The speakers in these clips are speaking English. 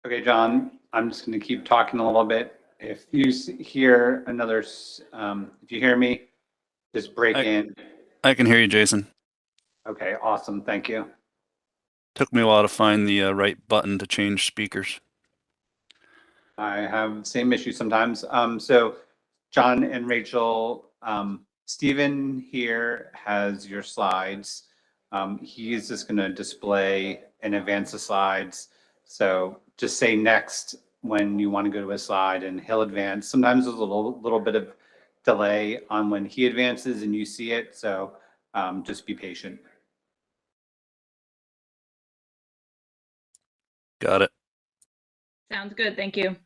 Okay, John, I'm just going to keep talking a little bit. If you hear another, if you hear me, just break I, in. I can hear you, Jason. Okay, awesome. Thank you. Took me a while to find the right button to change speakers. I have the same issue sometimes. So John and Rachel, Stephen here has your slides. He's just going to display and advance the slides. So just say next when you want to go to a slide and he'll advance. Sometimes there's a little bit of delay on when he advances and you see it. So just be patient. Got it. Sounds good. Thank you.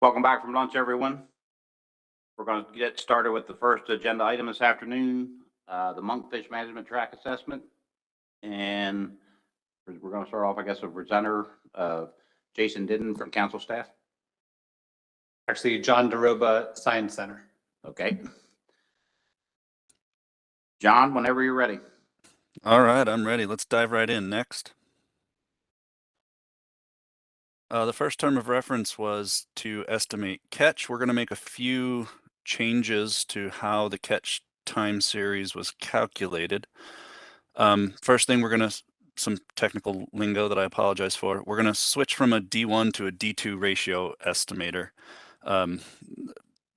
Welcome back from lunch, everyone. We're going to get started with the first agenda item this afternoon, the Monkfish Management Track Assessment. And we're going to start off, I guess, with presenter Jason Didden from council staff. Actually, John DeRoba, Science Center. Okay. John, whenever you're ready. All right, I'm ready. Let's dive right in. Next. The first term of reference was to estimate catch. We're going to make a few changes to how the catch time series was calculated. First thing, we're going to, some technical lingo that I apologize for. We're going to switch from a D1 to a D2 ratio estimator.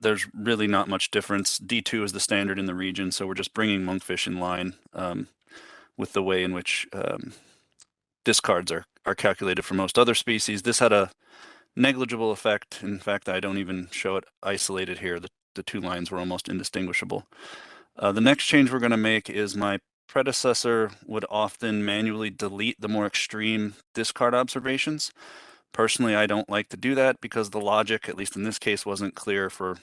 There's really not much difference. D2 is the standard in the region, so we're just bringing monkfish in line with the way in which discards are calculated for most other species. This had a negligible effect. In fact, I don't even show it isolated here. The two lines were almost indistinguishable. The next change we're going to make is my predecessor would often manually delete the more extreme discard observations. Personally, I don't like to do that because the logic, at least in this case, wasn't clear for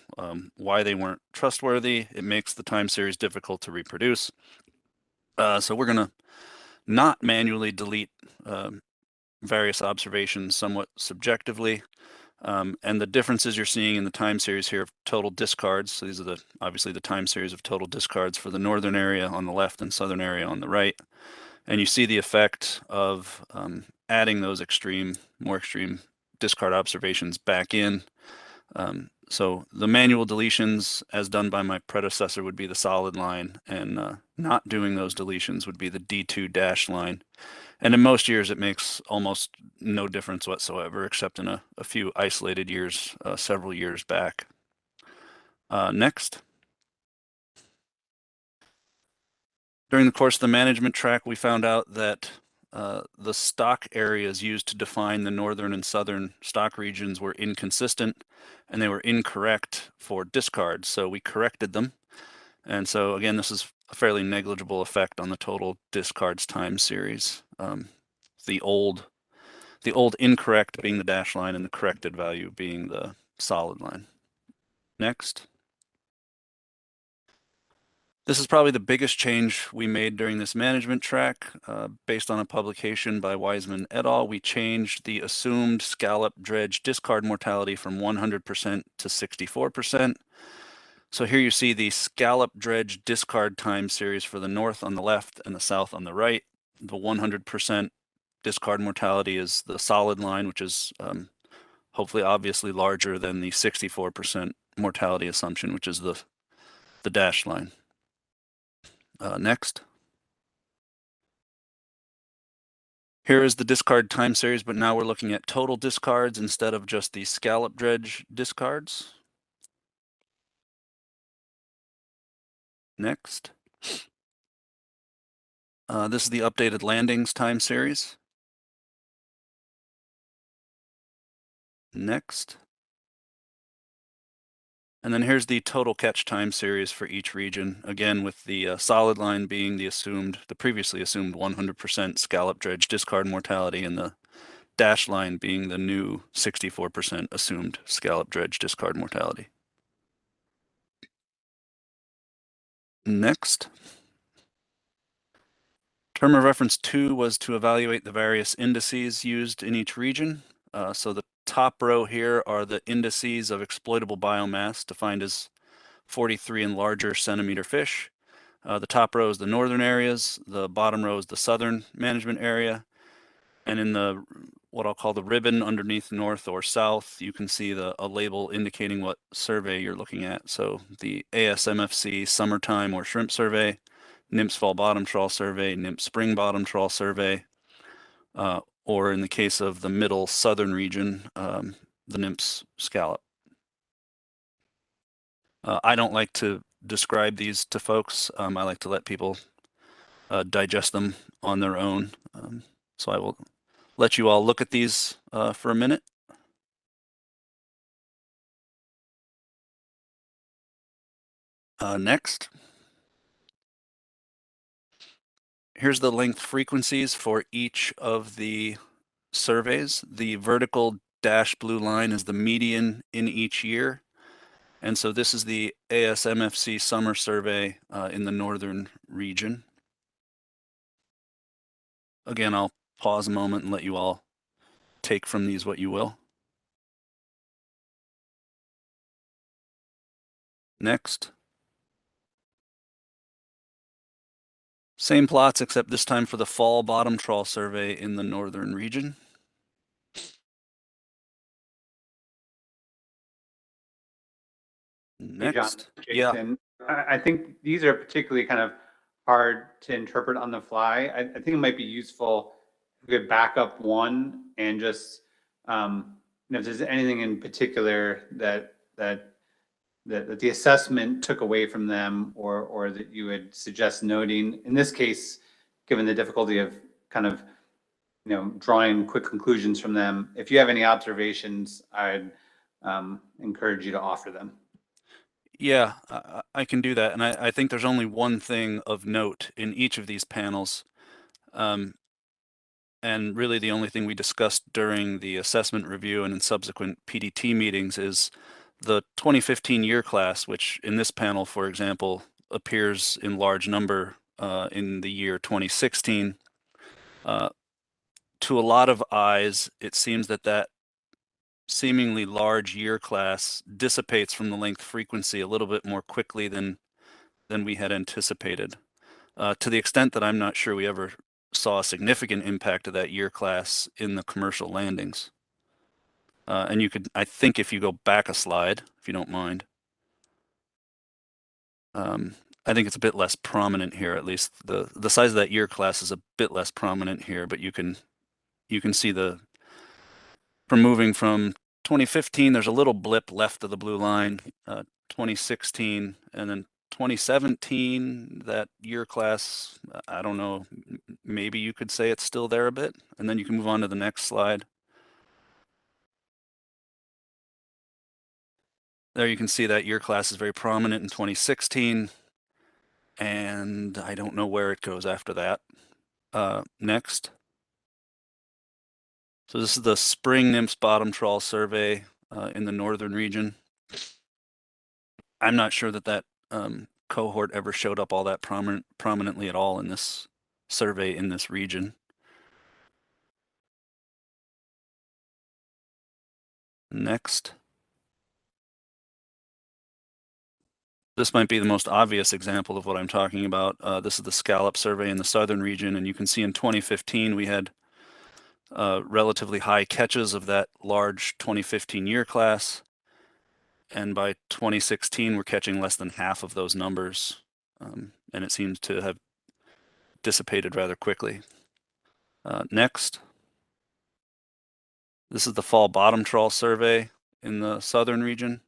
why they weren't trustworthy. It makes the time series difficult to reproduce. So we're going to not manually delete various observations somewhat subjectively. And the differences you're seeing in the time series here of total discards. So these are obviously the time series of total discards for the northern area on the left and southern area on the right. And you see the effect of adding those more extreme discard observations back in. So the manual deletions as done by my predecessor would be the solid line, and not doing those deletions would be the D2 dash line. And in most years, it makes almost no difference whatsoever, except in a few isolated years, several years back. Next. During the course of the management track, we found out that the stock areas used to define the northern and southern stock regions were inconsistent, and they were incorrect for discards. So we corrected them. And so again, this is a fairly negligible effect on the total discards time series. The old incorrect being the dash line and the corrected value being the solid line. Next. This is probably the biggest change we made during this management track. Based on a publication by Wiseman et al., we changed the assumed scallop dredge discard mortality from 100% to 64%. So here you see the scallop dredge discard time series for the north on the left and the south on the right. The 100% discard mortality is the solid line, which is hopefully obviously larger than the 64% mortality assumption, which is the dashed line. Next. Here is the discard time series, but now we're looking at total discards instead of just the scallop dredge discards. Next. This is the updated landings time series. Next. And then here's the total catch time series for each region, again with the solid line being the previously assumed 100% scallop dredge discard mortality, and the dash line being the new 64% assumed scallop dredge discard mortality. Next. Term of reference 2 was to evaluate the various indices used in each region. So the top row here are the indices of exploitable biomass defined as 43 and larger centimeter fish. The top row is the northern areas, the bottom row is the southern management area, and in the what I'll call the ribbon underneath north or south, you can see a label indicating what survey you're looking at. So the ASMFC summertime or shrimp survey, NIMS fall bottom trawl survey, NIMS spring bottom trawl survey, or in the case of the middle southern region, the NIMS scallop. I don't like to describe these to folks. I like to let people digest them on their own. So I will let you all look at these for a minute. Next. Here's the length frequencies for each of the surveys. The vertical dashed blue line is the median in each year. And so this is the ASMFC summer survey in the northern region. Again, I'll pause a moment and let you all take from these what you will. Next. Same plots, except this time for the fall bottom trawl survey in the northern region. Hey, John, Next. Yeah. Jason, I think these are particularly kind of hard to interpret on the fly. I think it might be useful if we could back up one and just, if there's anything in particular that the assessment took away from them or that you would suggest noting. In this case, given the difficulty of kind of, drawing quick conclusions from them, if you have any observations, I'd encourage you to offer them. Yeah, I can do that. And I think there's only one thing of note in each of these panels. And really the only thing we discussed during the assessment review and in subsequent PDT meetings is the 2015 year class, which in this panel, for example, appears in large number in the year 2016. To a lot of eyes, it seems that seemingly large year class dissipates from the length frequency a little bit more quickly than we had anticipated. To the extent that I'm not sure we ever saw a significant impact of that year class in the commercial landings. And you could, I think if you go back a slide, if you don't mind, I think it's a bit less prominent here, at least the size of that year class is a bit less prominent here, but you can see from moving from 2015, there's a little blip left of the blue line, 2016, and then 2017, that year class, I don't know, maybe you could say it's still there a bit, and then you can move on to the next slide. There you can see that year class is very prominent in 2016, and I don't know where it goes after that. Next. So this is the spring nymphs bottom trawl survey in the northern region. I'm not sure that cohort ever showed up all that prominently at all in this survey in this region. Next. This might be the most obvious example of what I'm talking about. This is the scallop survey in the southern region, and you can see in 2015 we had relatively high catches of that large 2015 year class. And by 2016, we're catching less than half of those numbers. And it seems to have dissipated rather quickly. Next. This is the fall bottom trawl survey in the southern region.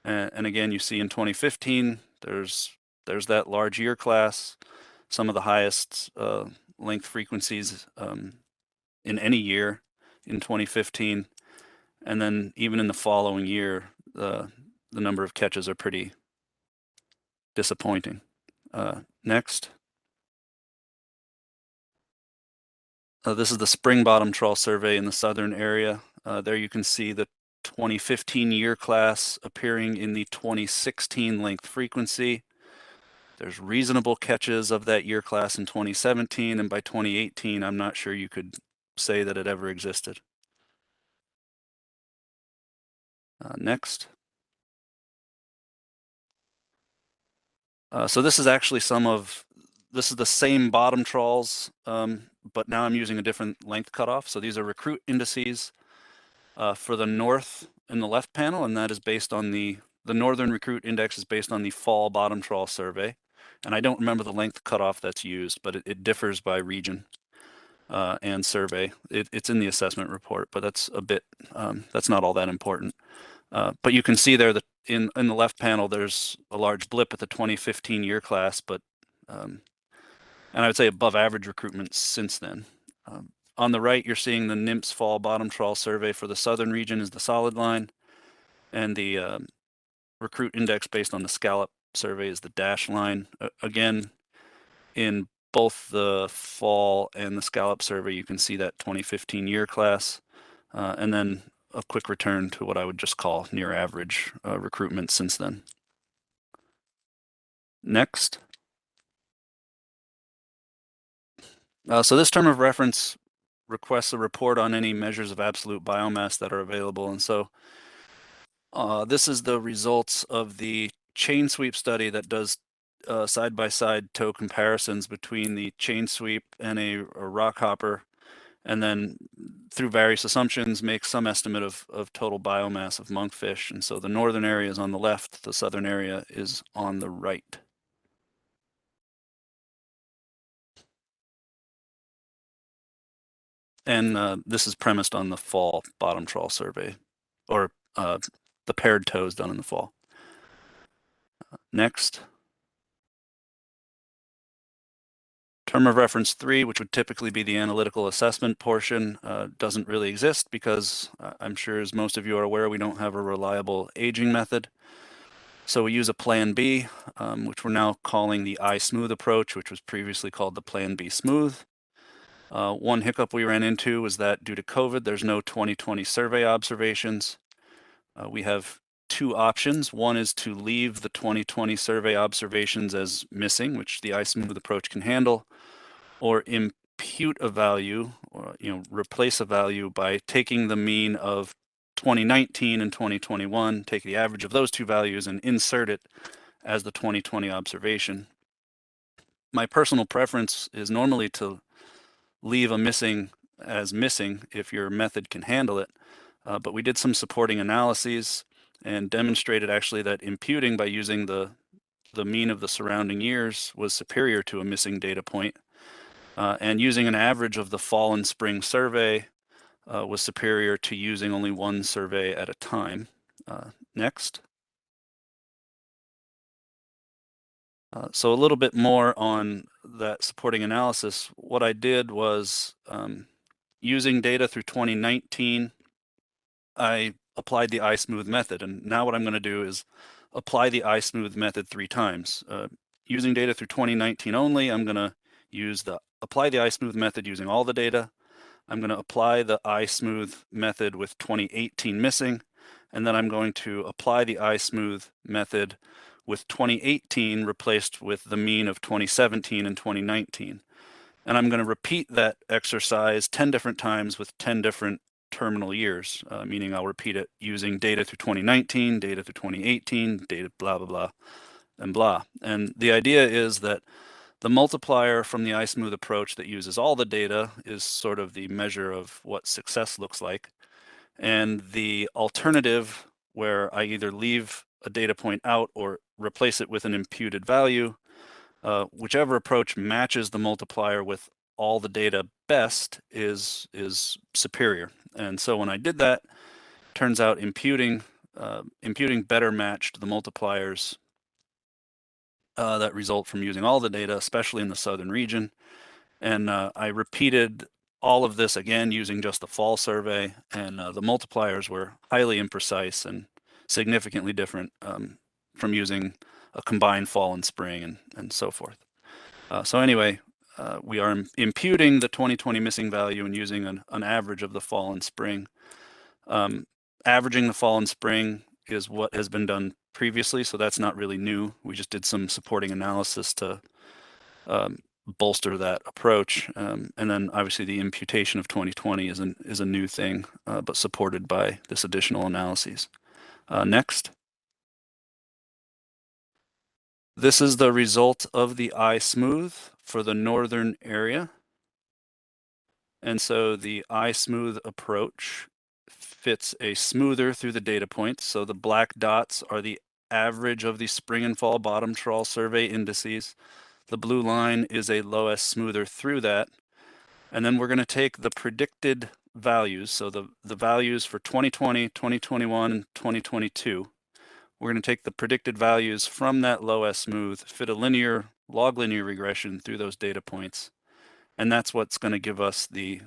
And again, you see in 2015, there's that large year class, some of the highest length frequencies in any year in 2015. And then even in the following year, the number of catches are pretty disappointing. Next. This is the spring bottom trawl survey in the southern area. There you can see the 2015 year class appearing in the 2016 length frequency. There's reasonable catches of that year class in 2017, and by 2018, I'm not sure you could say that it ever existed. Next. So this is actually this is the same bottom trawls, but now I'm using a different length cutoff. So these are recruit indices for the north in the left panel, and that is based on the northern recruit index is based on the fall bottom trawl survey. And I don't remember the length cutoff that's used, but it differs by region and survey. It's in the assessment report, but that's a bit, that's not all that important. But you can see there that in the left panel, there's a large blip at the 2015 year class, but and I would say above average recruitment since then. On the right, you're seeing the nymphs fall bottom trawl survey for the southern region is the solid line, and the recruit index based on the scallop survey is the dash line. Again, in both the fall and the scallop survey, you can see that 2015 year class. And then a quick return to what I would just call near average recruitment since then. Next. So this term of reference requests a report on any measures of absolute biomass that are available. And so this is the results of the chain sweep study that does side-by-side tow comparisons between the chain sweep and a rock hopper, and then through various assumptions make some estimate of total biomass of monkfish. And so the northern area is on the left, the southern area is on the right. And this is premised on the fall bottom trawl survey, or the paired tows done in the fall. Next. Term of reference 3, which would typically be the analytical assessment portion, doesn't really exist because I'm sure, as most of you are aware, we don't have a reliable aging method. So we use a Plan B, which we're now calling the I-Smooth approach, which was previously called the Plan B Smooth. One hiccup we ran into was that due to COVID, there's no 2020 survey observations. We have two options. One is to leave the 2020 survey observations as missing, which the I-Smooth approach can handle, or impute a value, or replace a value by taking the mean of 2019 and 2021, take the average of those two values and insert it as the 2020 observation. My personal preference is normally to leave a missing as missing if your method can handle it. But we did some supporting analyses and demonstrated actually that imputing by using the mean of the surrounding years was superior to a missing data point. And using an average of the fall and spring survey was superior to using only one survey at a time. Next. So a little bit more on that supporting analysis. What I did was using data through 2019, I applied the I-Smooth method. And now what I'm going to do is apply the I-Smooth method 3 times. Using data through 2019 only, I'm going to apply the I-Smooth method using all the data. I'm going to apply the I-Smooth method with 2018 missing, and then I'm going to apply the I-Smooth method with 2018 replaced with the mean of 2017 and 2019. And I'm going to repeat that exercise 10 different times with 10 different terminal years, meaning I'll repeat it using data through 2019, data through 2018, data blah, blah, blah, and blah. And the idea is that the multiplier from the I-Smooth approach that uses all the data is sort of the measure of what success looks like. And the alternative, where I either leave a data point out or replace it with an imputed value, whichever approach matches the multiplier with all the data best is superior. And so when I did that, turns out imputing better matched the multipliers that result from using all the data, especially in the southern region. And I repeated all of this again using just the fall survey, and the multipliers were highly imprecise and significantly different from using a combined fall and spring and so forth. So anyway, we are imputing the 2020 missing value and using an average of the fall and spring. Averaging the fall and spring is what has been done previously, so that's not really new. We just did some supporting analysis to bolster that approach, and then obviously the imputation of 2020 is a new thing, but supported by this additional analyses. Next. This is the result of the I-Smooth for the northern area. And so the I-Smooth approach fits a smoother through the data points. So the black dots are the average of the spring and fall bottom trawl survey indices. The blue line is a low S smoother through that. And then we're going to take the predicted values, so the values for 2020, 2021, and 2022. We're going to take the predicted values from that low S smooth, fit a log linear regression through those data points. And that's what's going to give us the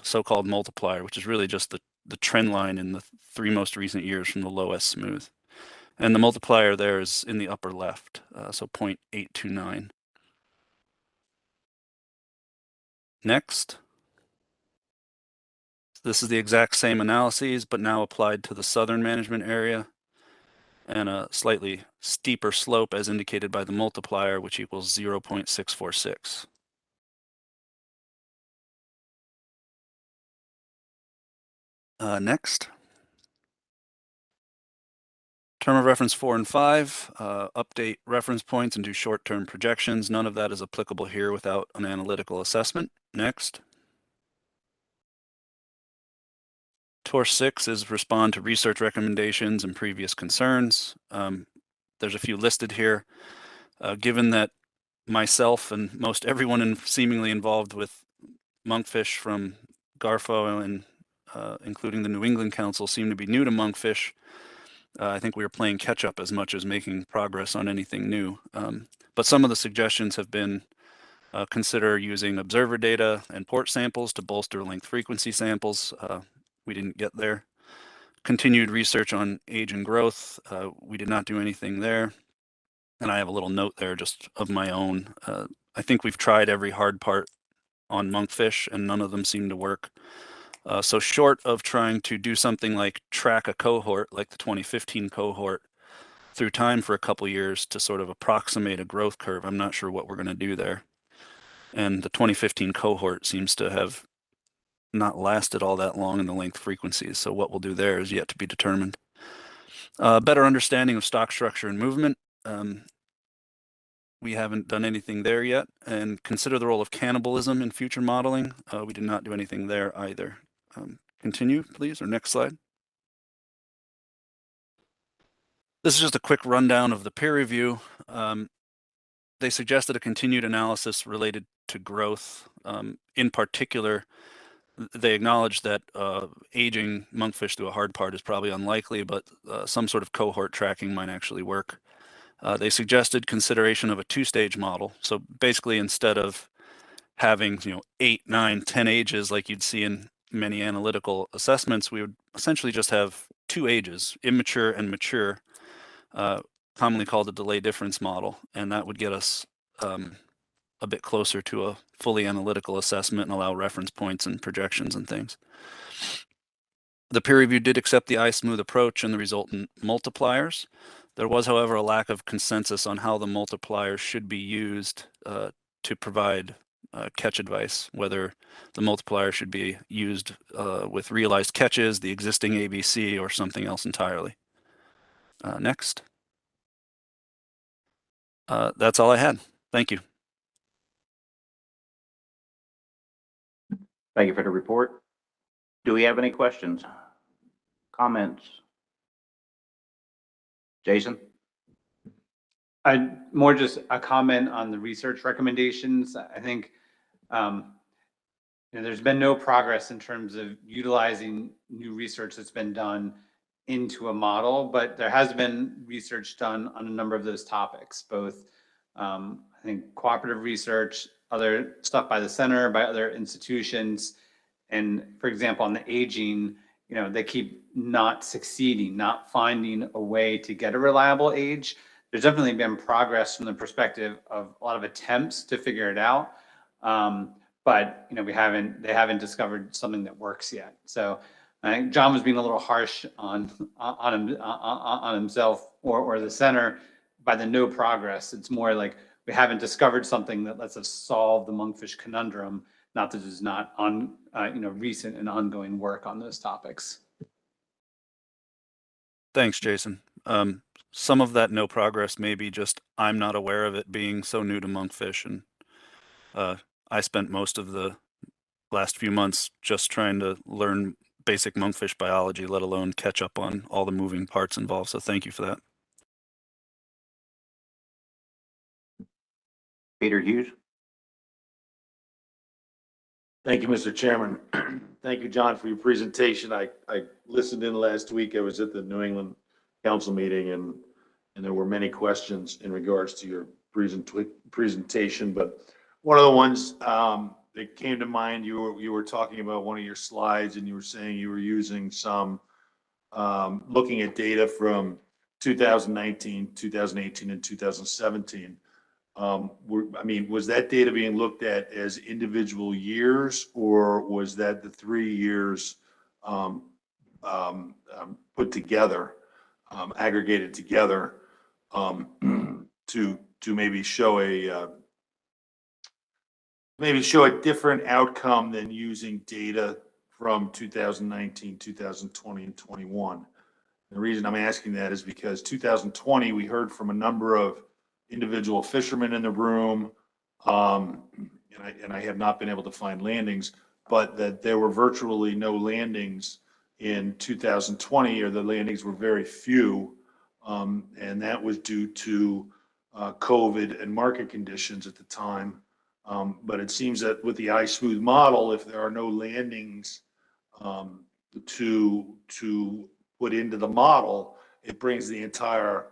so-called multiplier, which is really just the trend line in the 3 most recent years from the low S smooth. And the multiplier there is in the upper left, so 0.829. Next. This is the exact same analyses, but now applied to the southern management area, and a slightly steeper slope as indicated by the multiplier, which equals 0.646. Next. Term of reference 4 and 5, update reference points and do short-term projections. None of that is applicable here without an analytical assessment. Next. Tour 6 is respond to research recommendations and previous concerns. There's a few listed here. Given that myself and most everyone seemingly involved with monkfish from GARFO and including the New England Council seem to be new to monkfish, I think we are playing catch up as much as making progress on anything new. But some of the suggestions have been consider using observer data and port samples to bolster length frequency samples. We didn't get there. Continued research on age and growth. We did not do anything there. And I have a little note there just of my own. I think we've tried every hard part on monkfish and none of them seem to work. So short of trying to do something like track a cohort, like the 2015 cohort, through time for a couple years to sort of approximate a growth curve, I'm not sure what we're going to do there. And the 2015 cohort seems to have not lasted all that long in the length frequencies. So what we'll do there is yet to be determined. Better understanding of stock structure and movement. We haven't done anything there yet. And consider the role of cannibalism in future modeling. We did not do anything there either. Continue, please, or next slide. This is just a quick rundown of the peer review. They suggested a continued analysis related to growth. In particular, they acknowledge that aging monkfish through a hard part is probably unlikely, but some sort of cohort tracking might actually work. They suggested consideration of a two-stage model. So basically, instead of having 8, 9, 10 ages like you'd see in many analytical assessments, we would essentially just have 2 ages, immature and mature, commonly called a delay difference model, and that would get us a bit closer to a fully analytical assessment and allow reference points and projections and things. The peer review did accept the iSmooth approach and the resultant multipliers. There was, however, a lack of consensus on how the multipliers should be used to provide catch advice, whether the multiplier should be used with realized catches, the existing ABC, or something else entirely. Next. That's all I had. Thank you. Thank you for the report. Do we have any questions, comments? Jason? More just a comment on the research recommendations. I think there's been no progress in terms of utilizing new research that's been done into a model, but there has been research done on a number of those topics, both I think cooperative research, other stuff by the center, by other institutions. And for example, on the aging, they keep not succeeding, not finding a way to get a reliable age. There's definitely been progress from the perspective of a lot of attempts to figure it out. But they haven't discovered something that works yet. So I think John was being a little harsh on himself or the center by the no progress. It's more like we haven't discovered something that lets us solve the monkfish conundrum. Not that there's not recent and ongoing work on those topics. Thanks, Jason. Some of that no progress may be just I'm not aware of it being so new to monkfish, and I spent most of the last few months just trying to learn basic monkfish biology, let alone catch up on all the moving parts involved. So thank you for that. Peter Hughes? Thank you, Mr. Chairman. Thank you, John, for your presentation. I listened in last week. I was at the New England Council meeting, and there were many questions in regards to your presentation. But one of the ones that came to mind, you were talking about one of your slides, and you were saying you were using some looking at data from 2019, 2018, and 2017. Was that data being looked at as individual years, or was that the 3 years put together, aggregated together, to maybe show a different outcome than using data from 2019, 2020, and 21. The reason I'm asking that is because 2020, we heard from a number of individual fishermen in the room, and I have not been able to find landings, but that there were virtually no landings in 2020, or the landings were very few, and that was due to COVID and market conditions at the time. But it seems that with the iSmooth model, if there are no landings to put into the model, it brings the entire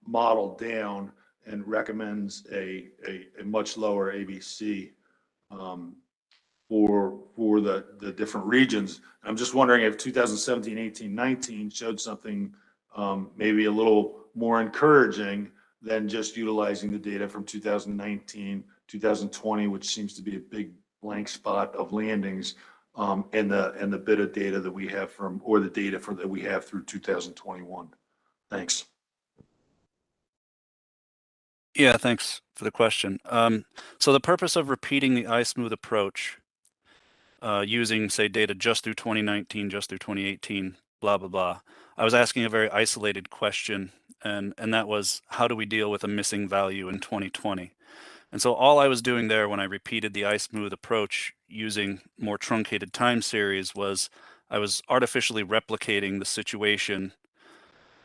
model down and recommends a much lower ABC for the different regions. I'm just wondering if 2017, 18, 19 showed something maybe a little more encouraging than just utilizing the data from 2019, 2020, which seems to be a big blank spot of landings, and the bit of data that we have from, or the data that we have through 2021. Thanks. Yeah, thanks for the question. So the purpose of repeating the iSmooth approach, using, say, data just through 2019, just through 2018, blah, blah, blah, I was asking a very isolated question, and that was, how do we deal with a missing value in 2020? And so all I was doing there when I repeated the iSmooth approach using more truncated time series was I was artificially replicating the situation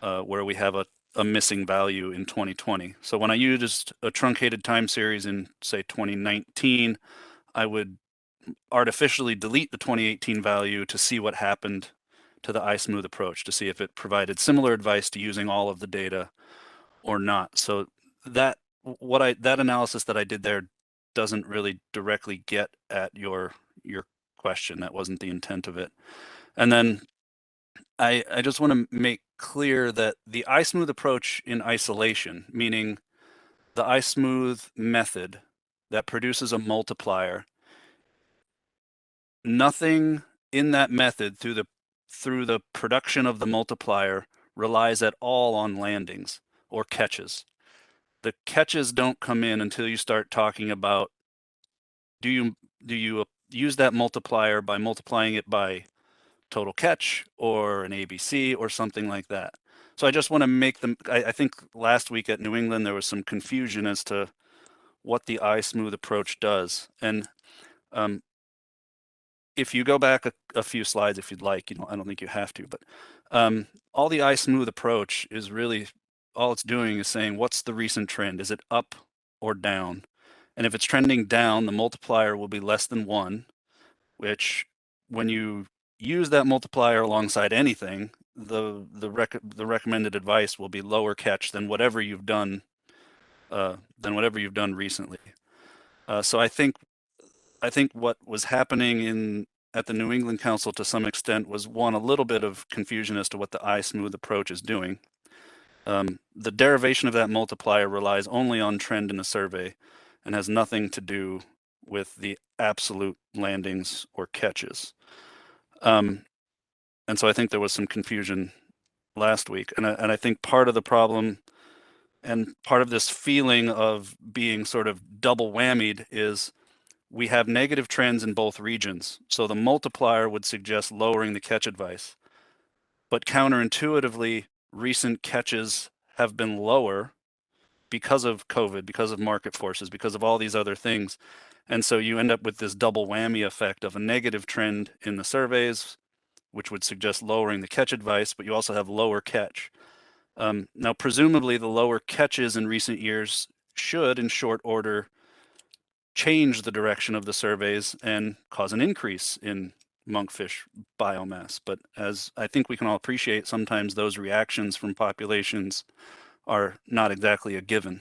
where we have a missing value in 2020. So when I used a truncated time series in, say, 2019, I would artificially delete the 2018 value to see what happened to the iSmooth approach, to see if it provided similar advice to using all of the data or not. So that analysis that I did there doesn't really directly get at your question. That wasn't the intent of it. And then I just want to make clear that the iSmooth approach in isolation, meaning the iSmooth method that produces a multiplier, nothing in that method through the production of the multiplier relies at all on landings or catches. The catches don't come in until you start talking about, do you use that multiplier by multiplying it by total catch or an ABC or something like that. So I just want to make them, I think last week at New England, there was some confusion as to what the iSmooth approach does. And if you go back a few slides, if you'd like, I don't think you have to, but all the iSmooth approach is really, all it's doing is saying, what's the recent trend? Is it up or down? And if it's trending down, the multiplier will be less than 1, which when you use that multiplier alongside anything, the recommended advice will be lower catch than whatever you've done recently. So I think what was happening at the New England Council to some extent was, one, a little bit of confusion as to what the iSmooth approach is doing. The derivation of that multiplier relies only on trend in the survey and has nothing to do with the absolute landings or catches. And so I think there was some confusion last week. And I think part of the problem and part of this feeling of being sort of double whammied is we have negative trends in both regions. So the multiplier would suggest lowering the catch advice. But counterintuitively, recent catches have been lower because of COVID, because of market forces, because of all these other things. And so you end up with this double whammy effect of a negative trend in the surveys, which would suggest lowering the catch advice, but you also have lower catch. Now, presumably the lower catches in recent years should, in short order, change the direction of the surveys and cause an increase in monkfish biomass. But as I think we can all appreciate, sometimes those reactions from populations are not exactly a given.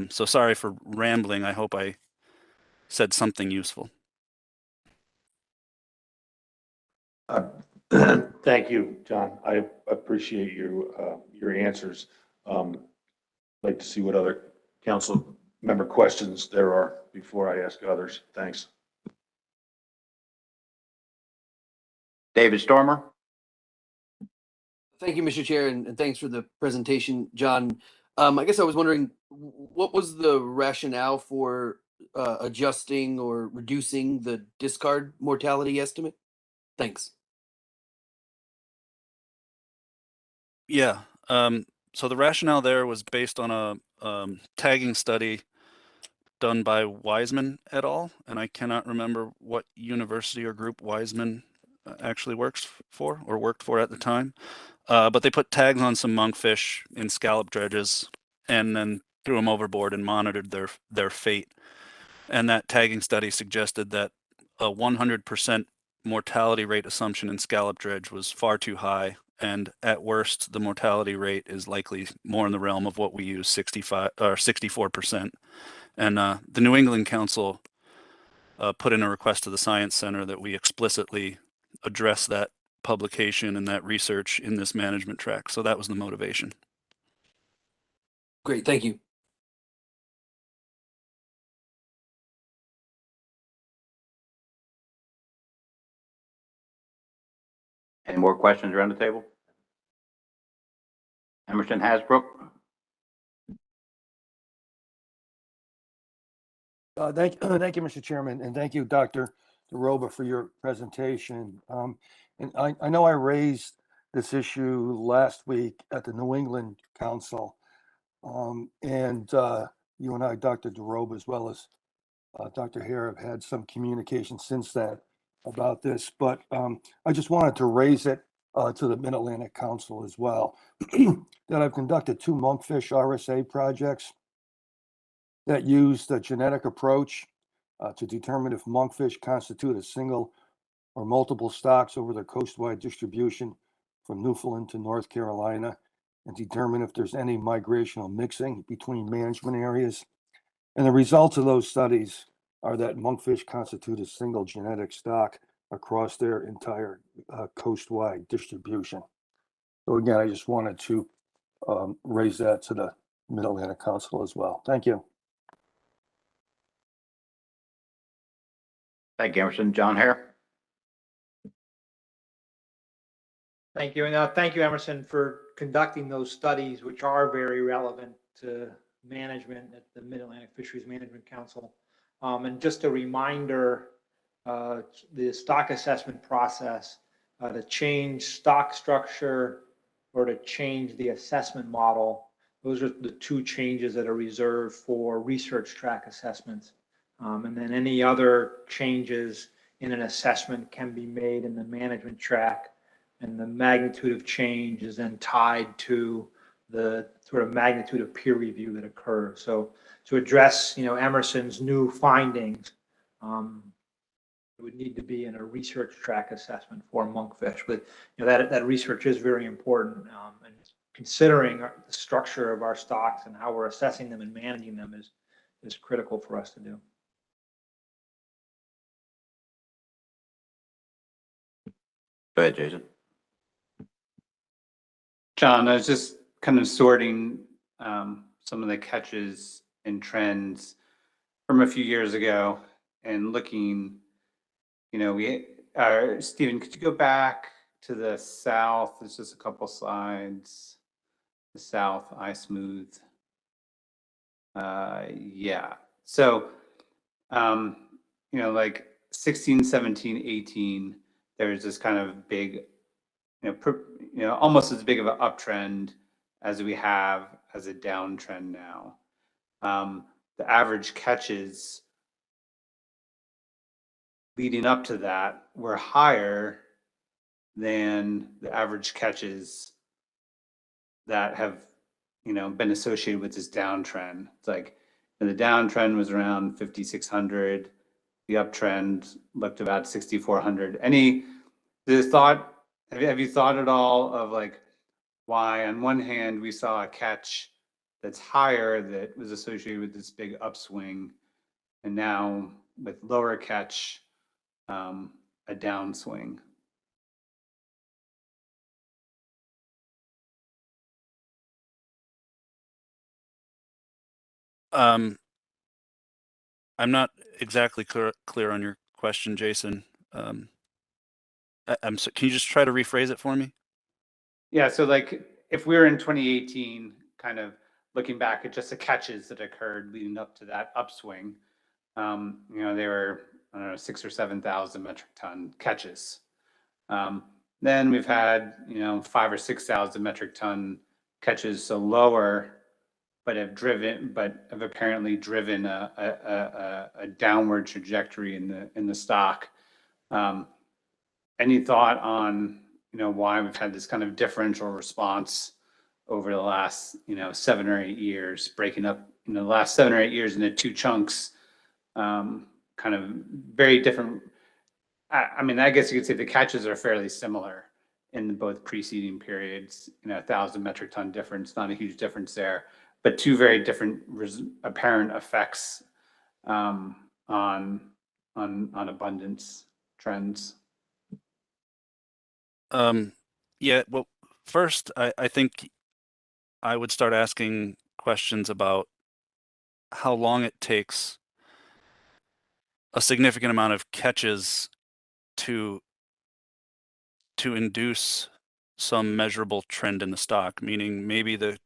So sorry for rambling. I hope I said something useful. Thank you, John. I appreciate your answers. I'd like to see what other council member questions there are before I ask others. Thanks. David Stormer. Thank you, Mr. Chair, and thanks for the presentation, John. I guess I was wondering, what was the rationale for adjusting or reducing the discard mortality estimate? Thanks. Yeah. So the rationale there was based on a tagging study done by Wiseman et al. And I cannot remember what university or group Wiseman actually worked for at the time. But they put tags on some monkfish in scallop dredges and then threw them overboard and monitored their fate. And that tagging study suggested that a 100% mortality rate assumption in scallop dredge was far too high. And at worst, the mortality rate is likely more in the realm of what we use, 65 or 64%. And the New England Council put in a request to the Science Center that we explicitly address that publication and that research in this management track. So that was the motivation. Great, thank you. Any more questions around the table? Emerson Hasbrook. Thank you, Mr. Chairman, and thank you, Dr. DeRoba, for your presentation. And I know I raised this issue last week at the New England Council. And you and I, Dr. DeRoba, as well as Dr. Hare, have had some communication since then about this. But I just wanted to raise it to the Mid-Atlantic Council as well, that I've conducted 2 monkfish RSA projects that use the genetic approach to determine if monkfish constitute a single or multiple stocks over their coastwide distribution from Newfoundland to North Carolina, and determine if there's any migrational mixing between management areas. And the results of those studies are that monkfish constitute a single genetic stock across their entire coastwide distribution. So again, I just wanted to raise that to the Mid-Atlantic Council as well. Thank you. Thank you, Emerson. John Hare. Thank you. And thank you, Emerson, for conducting those studies, which are very relevant to management at the Mid-Atlantic Fisheries Management Council. And just a reminder, the stock assessment process, to change stock structure or to change the assessment model, those are the 2 changes that are reserved for research track assessments. And then any other changes in an assessment can be made in the management track, and the magnitude of change is then tied to the sort of magnitude of peer review that occurs. So to address, Emerson's new findings, it would need to be in a research track assessment for monkfish. But that research is very important, and considering the structure of our stocks and how we're assessing them and managing them is critical for us to do. Go ahead, Jason. John, I was just kind of sorting some of the catches and trends from a few years ago and looking, Stephen, could you go back to the south? There's just a couple slides. The south, eye smooth. Yeah. So, like 16, 17, 18, there's this kind of big, almost as big of an uptrend as we have as a downtrend now. The average catches leading up to that were higher than the average catches that have, been associated with this downtrend. It's like the downtrend was around 5,600. The uptrend looked about 6,400. Have you thought at all of like why on one hand we saw a catch that's higher that was associated with this big upswing, and now with lower catch, a downswing? I'm not exactly clear on your question, Jason. Can you just try to rephrase it for me? Yeah, so like if we were in 2018, kind of looking back at just the catches that occurred leading up to that upswing, you know, they were, I don't know, 6,000 or 7,000 metric ton catches. Then we've had, you know, 5,000 or 6,000 metric ton catches, so lower, but have apparently driven a downward trajectory in the stock. Any thought on, you know, why we've had this kind of differential response over the last, you know, 7 or 8 years, breaking up, you know, the last 7 or 8 years into two chunks, kind of very different. I mean, I guess you could say the catches are fairly similar in both preceding periods, you know, 1,000 metric ton difference, not a huge difference there, but two very different apparent effects on abundance trends. Yeah, well, first, I think I would start asking questions about how long it takes a significant amount of catches to induce some measurable trend in the stock, meaning maybe the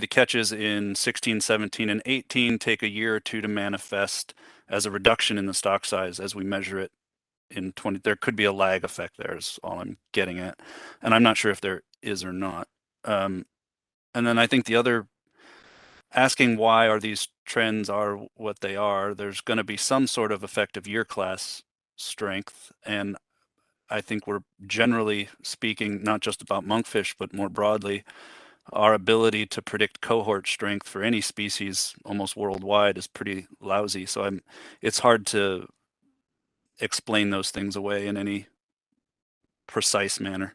catches in 16, 17, and 18 take a year or two to manifest as a reduction in the stock size as we measure it in 20. There could be a lag effect there is all I'm getting at. And I'm not sure if there is or not. And then I think the other, asking why are these trends are what they are, there's going to be some sort of effective year class strength. And I think we're generally speaking, not just about monkfish, but more broadly, our ability to predict cohort strength for any species almost worldwide is pretty lousy. So it's hard to explain those things away in any precise manner.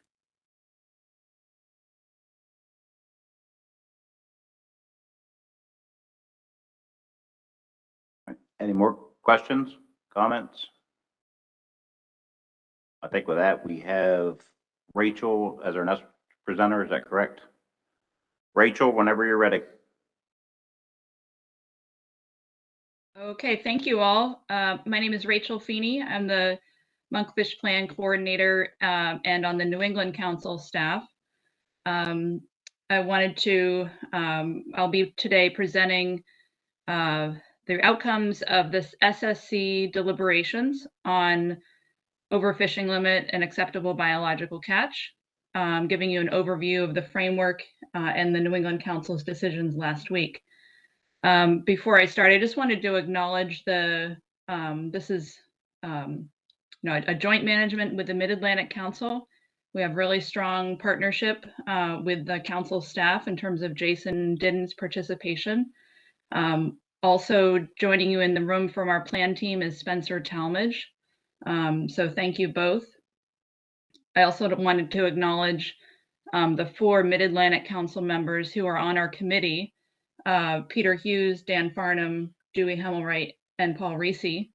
Any more questions, comments? I think with that, we have Rachel as our next presenter. Is that correct? Rachel, whenever you're ready. Okay, thank you all. My name is Rachel Feeney. I'm the Monkfish Plan Coordinator and on the New England Council staff. I wanted to, I'll be today presenting the outcomes of this SSC deliberations on overfishing limit and acceptable biological catch, giving you an overview of the framework and the New England Council's decisions last week. Before I start, I just wanted to acknowledge this is a joint management with the Mid-Atlantic Council. We have really strong partnership with the council staff in terms of Jason Didden's participation. Also joining you in the room from our plan team is Spencer Talmadge. So thank you both. I also wanted to acknowledge the 4 Mid-Atlantic Council members who are on our committee, Peter Hughes, Dan Farnham, Dewey Hemmelwright, and Paul Reese.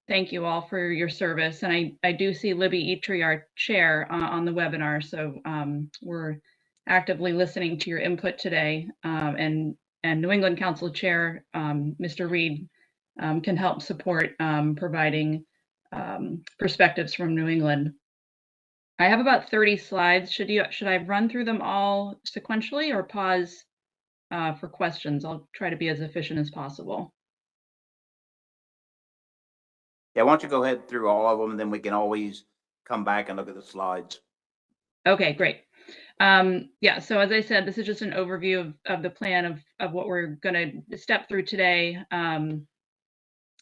Thank you all for your service. And I do see Libby Eitri, our chair, on the webinar. So we're actively listening to your input today. And New England Council Chair, Mr. Reed, can help support providing perspectives from New England. I have about 30 slides. Should I run through them all sequentially or pause for questions? I'll try to be as efficient as possible. Yeah, why don't you go ahead through all of them, and then we can always come back and look at the slides. Okay, great. Yeah, so as I said, this is just an overview of the plan of what we're going to step through today,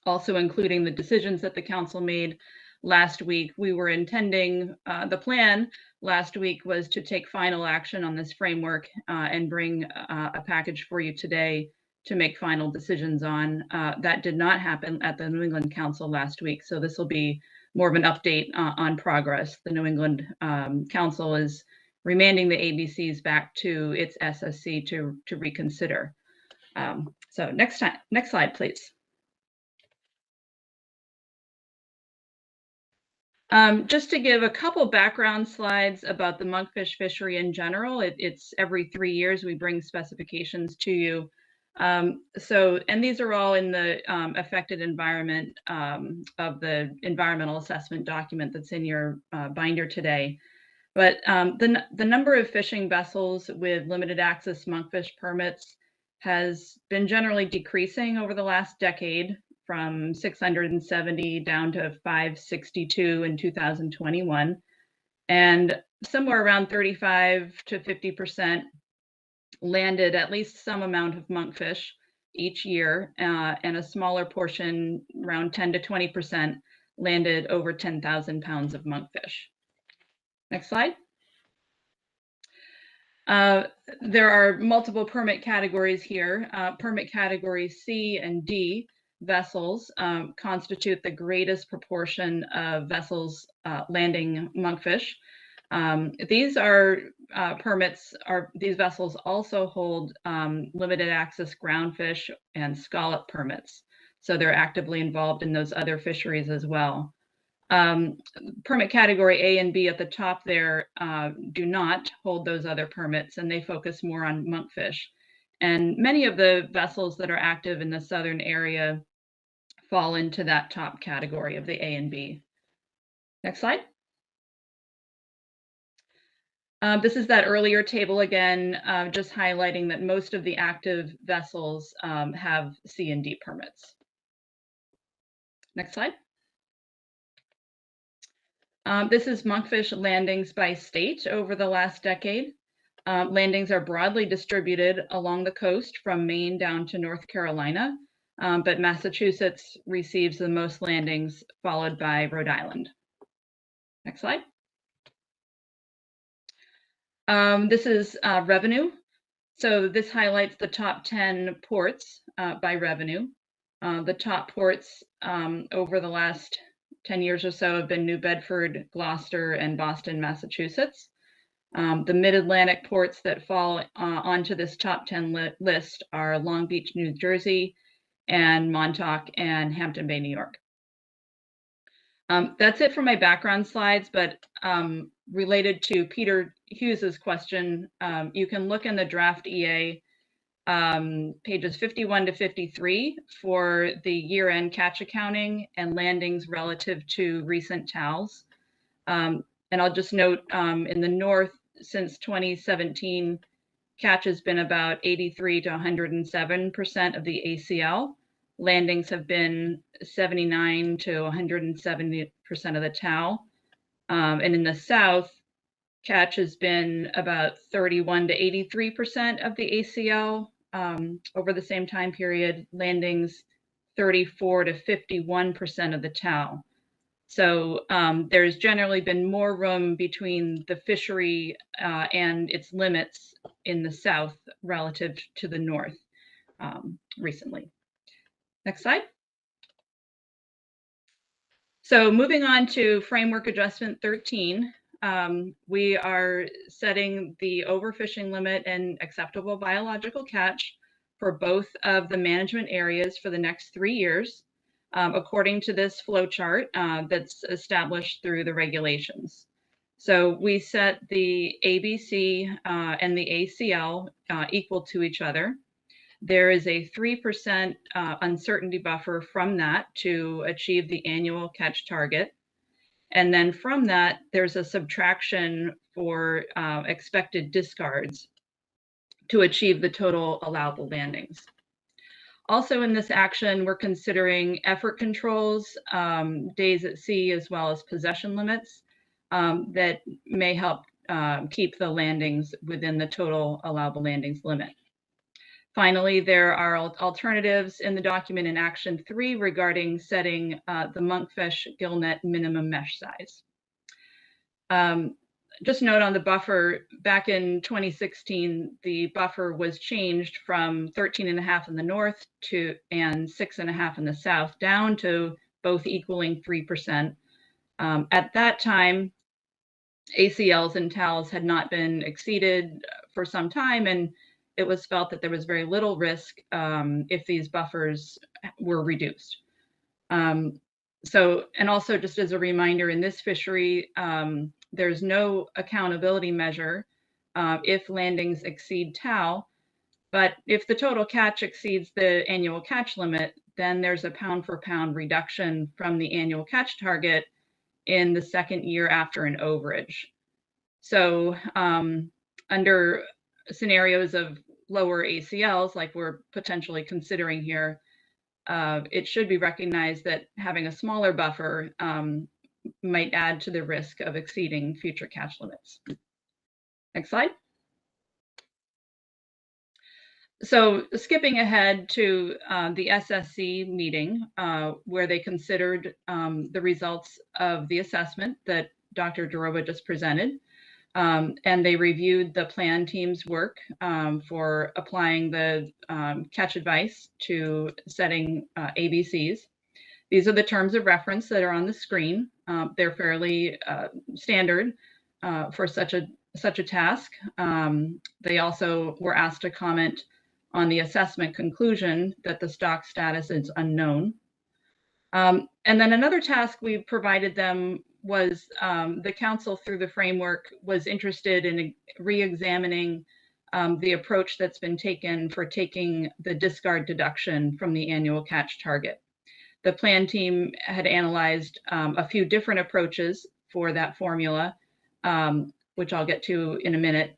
also including the decisions that the council made last week. We were intending, the plan last week was to take final action on this framework and bring a package for you today to make final decisions on. That did not happen at the New England Council last week, so this will be more of an update on progress. The New England Council is remanding the ABCs back to its SSC to reconsider. So next slide, please. Just to give a couple background slides about the monkfish fishery in general, it's every 3 years we bring specifications to you And these are all in the affected environment of the environmental assessment document that's in your binder today. But the number of fishing vessels with limited access monkfish permits has been generally decreasing over the last decade, from 670 down to 562 in 2021. And somewhere around 35 to 50% landed at least some amount of monkfish each year, and a smaller portion, around 10 to 20%, landed over 10,000 pounds of monkfish. Next slide. There are multiple permit categories here. Permit category C and D vessels constitute the greatest proportion of vessels landing monkfish. These are these vessels also hold limited access groundfish and scallop permits. So they're actively involved in those other fisheries as well. Permit category A and B at the top there do not hold those other permits, and they focus more on monkfish. And many of the vessels that are active in the southern area fall into that top category of the A and B. Next slide. This is that earlier table again, just highlighting that most of the active vessels have C and D permits. Next slide. This is monkfish landings by state over the last decade. Landings are broadly distributed along the coast from Maine down to North Carolina, but Massachusetts receives the most landings, followed by Rhode Island. Next slide. This is revenue. So this highlights the top 10 ports by revenue. The top ports over the last 10 years or so have been New Bedford, Gloucester, and Boston, Massachusetts. The mid-Atlantic ports that fall onto this top 10 list are Long Beach, New Jersey, and Montauk and Hampton Bay, New York. That's it for my background slides, but related to Peter Hughes's question, you can look in the draft EA pages 51 to 53 for the year-end catch accounting and landings relative to recent TALs. And I'll just note in the north, since 2017, catch has been about 83 to 107% of the ACL. Landings have been 79 to 170% of the TAL. And in the south, catch has been about 31 to 83% of the ACL over the same time period. Landings 34 to 51% of the TAL. So there's generally been more room between the fishery and its limits in the south relative to the north recently. Next slide. So moving on to Framework Adjustment 13, we are setting the overfishing limit and acceptable biological catch for both of the management areas for the next 3 years, according to this flow chart that's established through the regulations. So we set the ABC and the ACL equal to each other. There is a 3% uncertainty buffer from that to achieve the annual catch target. And then from that, there's a subtraction for expected discards to achieve the total allowable landings. Also in this action, we're considering effort controls, days at sea, as well as possession limits that may help keep the landings within the total allowable landings limit. Finally, there are alternatives in the document in Action 3 regarding setting the monkfish gill net minimum mesh size. Just note on the buffer, back in 2016, the buffer was changed from 13.5 in the north and 6.5 in the south, down to both equaling 3%. At that time, ACLs and TALs had not been exceeded for some time, and it was felt that there was very little risk if these buffers were reduced. And also just as a reminder, in this fishery, there's no accountability measure if landings exceed TAL, But if the total catch exceeds the annual catch limit, then there's a pound for pound reduction from the annual catch target in the second year after an overage. So under scenarios of lower ACLs, like we're potentially considering here, it should be recognized that having a smaller buffer might add to the risk of exceeding future catch limits. Next slide. So skipping ahead to the SSC meeting, where they considered the results of the assessment that Dr. Doroba just presented, and they reviewed the plan team's work for applying the catch advice to setting ABCs. These are the terms of reference that are on the screen. They're fairly standard for such a task. They also were asked to comment on the assessment conclusion that the stock status is unknown. And then another task we provided them was the council, through the framework, was interested in re-examining the approach that's been taken for taking the discard deduction from the annual catch target. The plan team had analyzed a few different approaches for that formula, which I'll get to in a minute,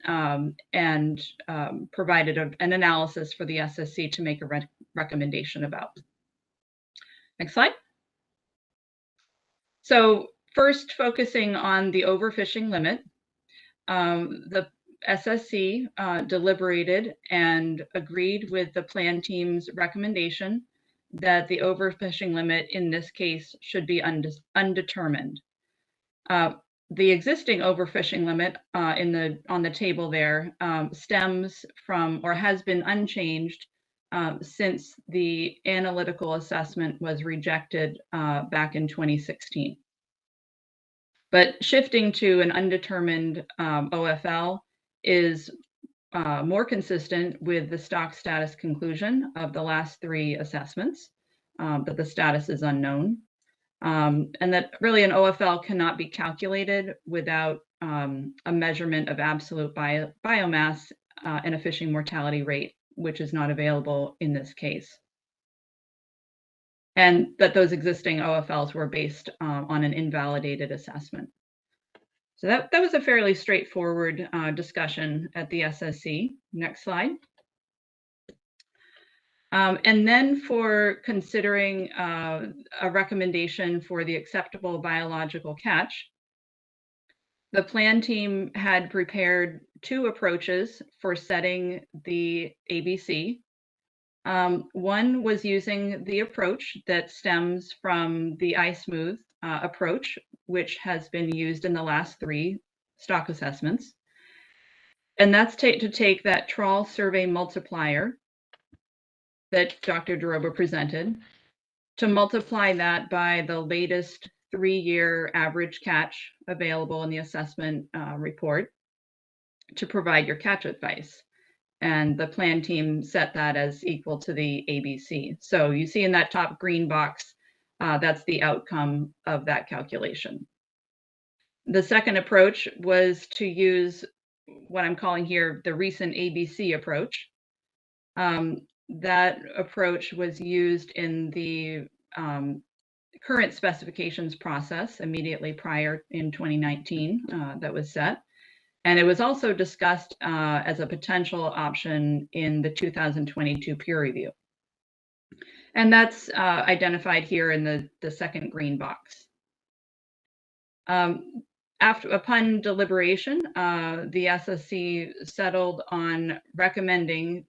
and provided an analysis for the SSC to make a recommendation about. Next slide. So first, focusing on the overfishing limit, the SSC deliberated and agreed with the plan team's recommendation that the overfishing limit in this case should be undetermined. The existing overfishing limit on the table there stems from, or has been unchanged since the analytical assessment was rejected back in 2016. But shifting to an undetermined OFL is more consistent with the stock status conclusion of the last three assessments, that the status is unknown, and that really an OFL cannot be calculated without a measurement of absolute biomass and a fishing mortality rate, which is not available in this case. And that those existing OFLs were based on an invalidated assessment. So that was a fairly straightforward discussion at the SSC. Next slide. And then for considering a recommendation for the acceptable biological catch, the plan team had prepared two approaches for setting the ABC. One was using the approach that stems from the iSmooth approach, which has been used in the last three stock assessments. And that's to take that trawl survey multiplier that Dr. Doroba presented, to multiply that by the latest 3-year average catch available in the assessment report to provide your catch advice. And the plan team set that as equal to the ABC. So you see in that top green box, that's the outcome of that calculation. The second approach was to use what I'm calling here the recent ABC approach. That approach was used in the current specifications process immediately prior in 2019 that was set. And it was also discussed as a potential option in the 2022 peer review. And that's identified here in the second green box. Upon deliberation, the SSC settled on recommending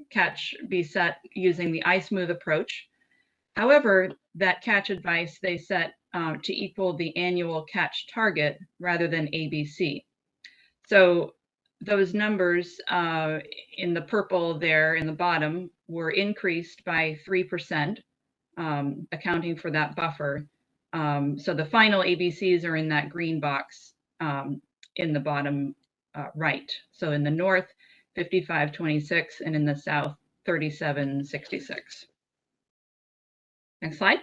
catch be set using the iSmooth approach. However, that catch advice they set to equal the annual catch target rather than ABC. So those numbers in the purple there in the bottom were increased by 3%, accounting for that buffer. So the final ABCs are in that green box in the bottom right. So in the north, 55.26, and in the south, 37.66. Next slide.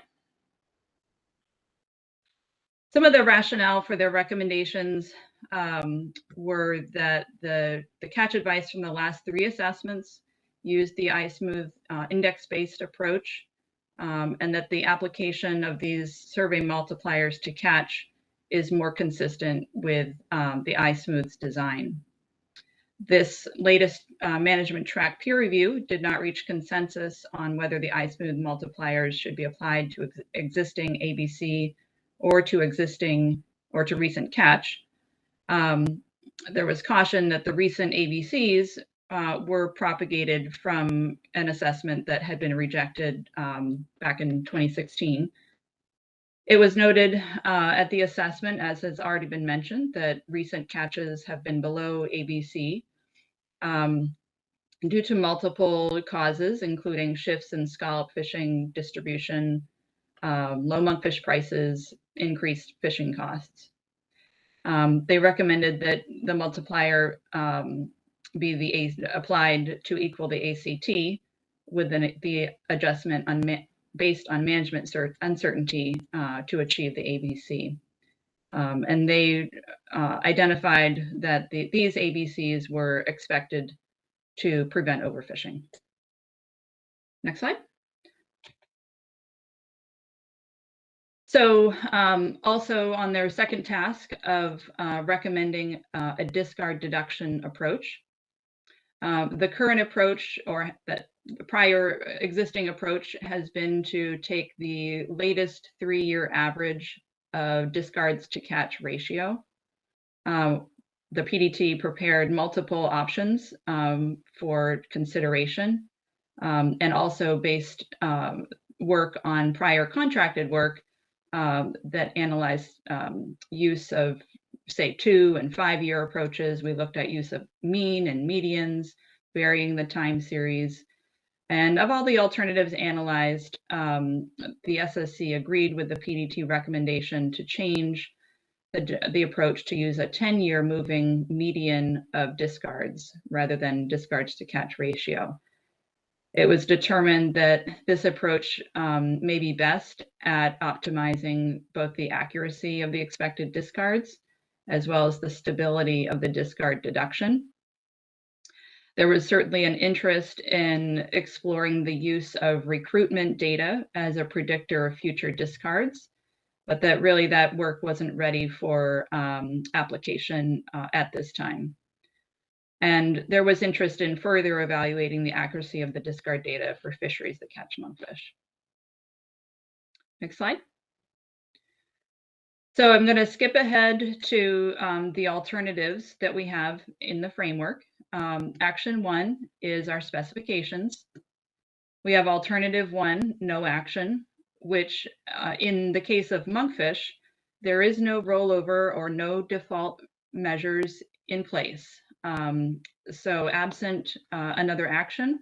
Some of the rationale for their recommendations were that the catch advice from the last 3 assessments used the iSmooth index-based approach, and that the application of these survey multipliers to catch is more consistent with the iSmooth's design. This latest management track peer review did not reach consensus on whether the iSmooth multipliers should be applied to existing ABC or to recent catch. There was caution that the recent ABCs were propagated from an assessment that had been rejected back in 2016. It was noted at the assessment, as has already been mentioned, that recent catches have been below ABC due to multiple causes, including shifts in scallop fishing distribution, low monkfish prices, increased fishing costs. They recommended that the multiplier be applied to equal the ACT with the adjustment based on management uncertainty to achieve the ABC. And they identified that these ABCs were expected to prevent overfishing. Next slide. So also on their second task of recommending a discard deduction approach, the current approach, or the prior existing approach, has been to take the latest 3-year average of discards to catch ratio. The PDT prepared multiple options for consideration, and also based work on prior contracted work that analyzed use of, say, 2- and 5-year approaches. We looked at use of mean and medians, varying the time series. And of all the alternatives analyzed, the SSC agreed with the PDT recommendation to change the approach to use a 10-year moving median of discards rather than discards to catch ratio. It was determined that this approach may be best at optimizing both the accuracy of the expected discards as well as the stability of the discard deduction. There was certainly an interest in exploring the use of recruitment data as a predictor of future discards, but that work wasn't ready for application at this time. And there was interest in further evaluating the accuracy of the discard data for fisheries that catch monkfish. Next slide. So I'm going to skip ahead to the alternatives that we have in the framework. Action 1 is our specifications. We have alternative 1, no action, which in the case of monkfish, there is no rollover or no default measures in place. So absent another action,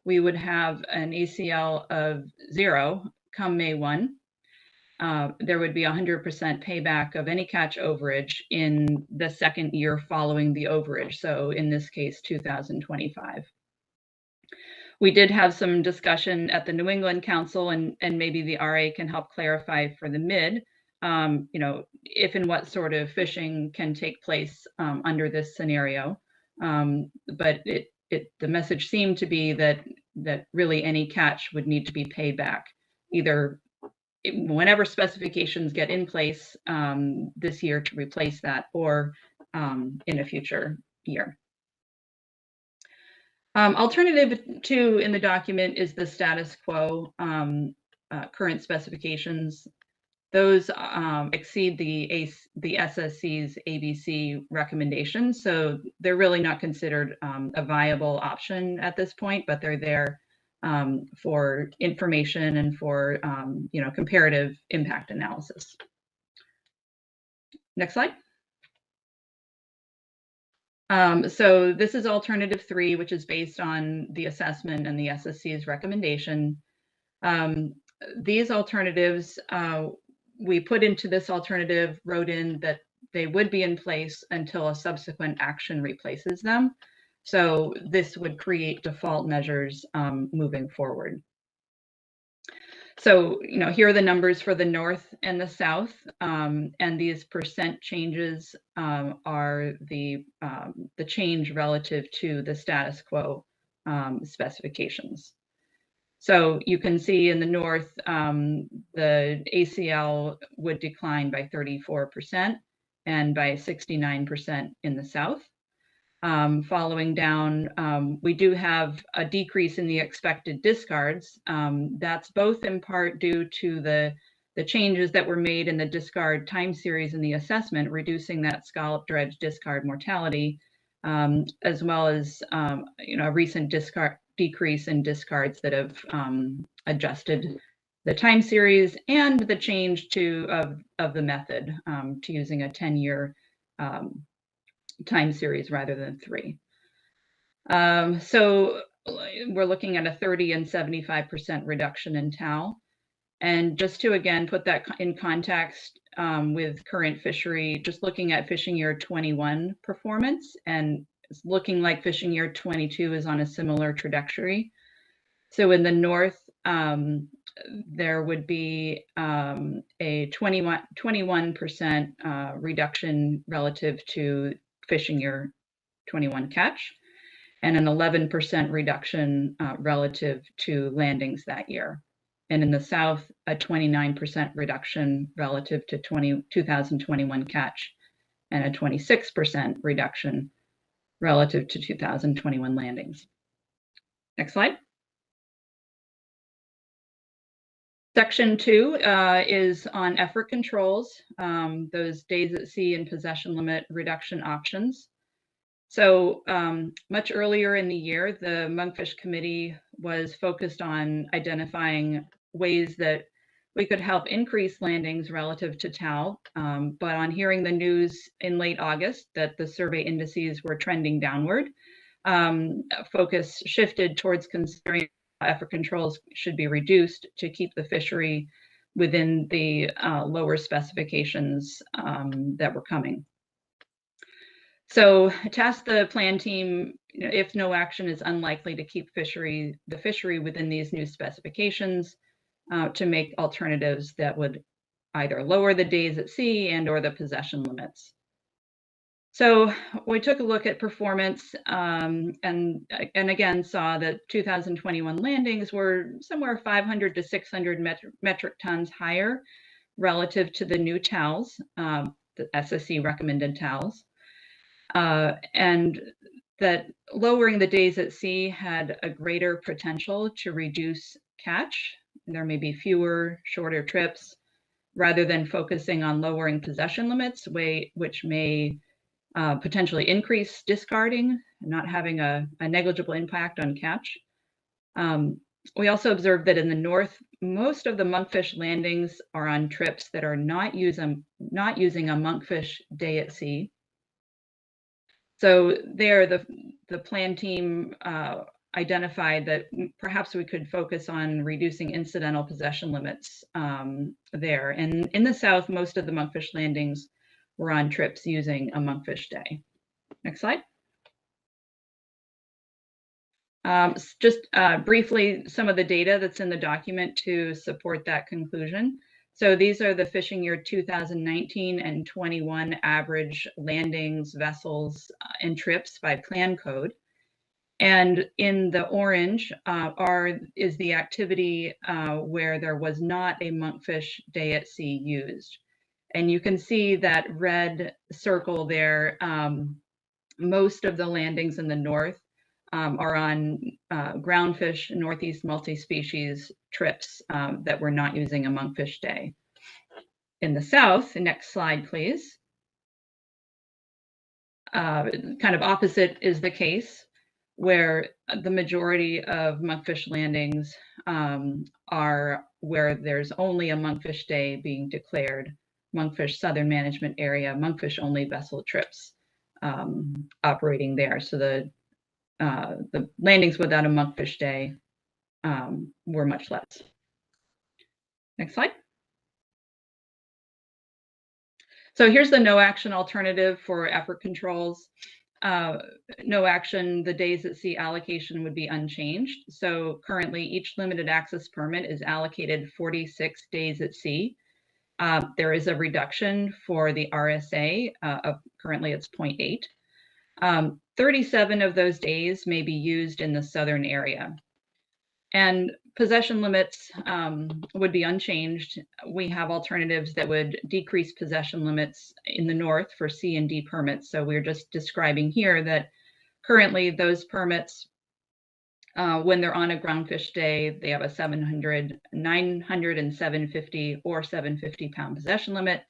we would have an ACL of 0 come May 1. There would be 100% payback of any catch overage in the second year following the overage. So in this case, 2025. We did have some discussion at the New England Council, and maybe the RA can help clarify for the mid, if and what sort of fishing can take place under this scenario. But the message seemed to be that really any catch would need to be paid back, either whenever specifications get in place this year to replace that, or in a future year. Alternative 2 in the document is the status quo current specifications. Those exceed the SSC's ABC recommendations, so they're really not considered a viable option at this point, but they're there for information and for comparative impact analysis. Next slide. So this is alternative 3, which is based on the assessment and the SSC's recommendation. These alternatives, we put into this alternative, wrote in that they would be in place until a subsequent action replaces them. So this would create default measures moving forward. So, here are the numbers for the north and the south, and these percent changes are the change relative to the status quo specifications. So you can see in the north, the ACL would decline by 34% and by 69% in the south. Following down, we do have a decrease in the expected discards. That's both in part due to the changes that were made in the discard time series in the assessment, reducing that scallop dredge discard mortality, as well as a recent decrease in discards that have adjusted the time series and the change of the method to using a 10-year time series rather than 3. So we're looking at a 30 and 75% reduction in TAL. And just to, again, put that in context with current fishery, just looking at fishing year 21 performance, and it's looking like fishing year 22 is on a similar trajectory. So in the north, there would be a 21% reduction relative to fishing year 21 catch, and an 11% reduction relative to landings that year. And in the south, a 29% reduction relative to 2021 catch, and a 26% reduction relative to 2021 landings. Next slide. Section 2 is on effort controls, those days at sea and possession limit reduction options. So much earlier in the year, the Monkfish Committee was focused on identifying ways that we could help increase landings relative to TAL. But on hearing the news in late August that the survey indices were trending downward, focus shifted towards considering effort controls should be reduced to keep the fishery within the lower specifications that were coming. So task the plan team, if no action is unlikely to keep the fishery within these new specifications, to make alternatives that would either lower the days at sea and or the possession limits. So we took a look at performance and again saw that 2021 landings were somewhere 500 to 600 metric tons higher relative to the new TALs, the SSC recommended TALs. And that lowering the days at sea had a greater potential to reduce catch. There may be fewer, shorter trips, rather than focusing on lowering possession limits, which may potentially increase discarding, not having a negligible impact on catch. We also observed that in the north, most of the monkfish landings are on trips that are not using a monkfish day at sea. So there, the plan team identified that perhaps we could focus on reducing incidental possession limits there. And in the south, most of the monkfish landings were on trips using a monkfish day. Next slide. Just briefly, some of the data that's in the document to support that conclusion. So these are the fishing year 2019 and 21 average landings, vessels, and trips by plan code. And in the orange is the activity where there was not a monkfish day at sea used. And you can see that red circle there. Most of the landings in the north are on groundfish, northeast multi-species trips that were not using a monkfish day. In the south, the next slide, please. Kind of opposite is the case, where the majority of monkfish landings are where there's only a monkfish day being declared, monkfish southern management area, monkfish only vessel trips operating there. So the landings without a monkfish day were much less. Next slide. So here's the no action alternative for effort controls. no action, the days at sea allocation would be unchanged. So currently each limited access permit is allocated 46 days at sea. There is a reduction for the RSA of currently it's 0.8. 37 of those days may be used in the southern area. And possession limits would be unchanged. We have alternatives that would decrease possession limits in the north for C and D permits. So we're just describing here that currently those permits, when they're on a groundfish day, they have a 700, 900, and 750 or 750 pound possession limit.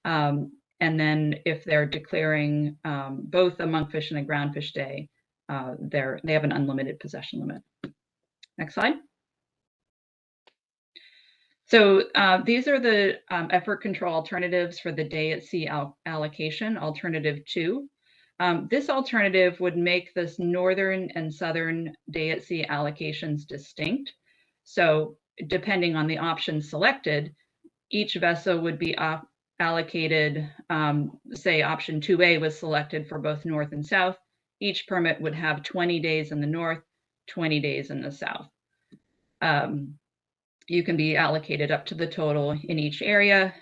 And then if they're declaring both a monkfish and a groundfish day, they have an unlimited possession limit. Next slide. So these are the effort control alternatives for the day at sea allocation, alternative 2. This alternative would make this northern and southern day at sea allocations distinct. So depending on the option selected, each vessel would be allocated, say option 2A was selected for both north and south. Each permit would have 20 days in the north, 20 days in the south. You can be allocated up to the total in each area.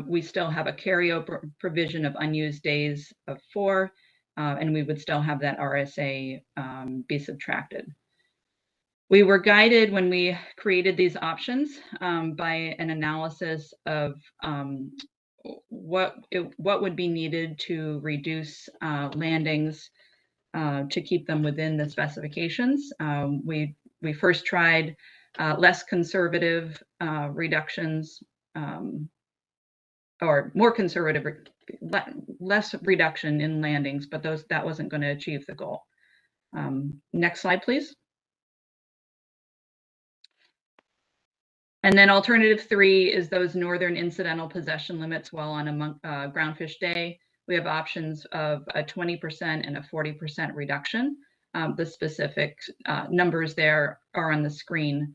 We still have a carryover provision of unused days of 4, and we would still have that RSA be subtracted. We were guided when we created these options by an analysis of what would be needed to reduce landings to keep them within the specifications. We first tried less conservative reductions, or more conservative, less reduction in landings, but that wasn't going to achieve the goal. Next slide, please. And then alternative 3 is those northern incidental possession limits while on a groundfish day. We have options of a 20% and a 40% reduction. The specific numbers there are on the screen.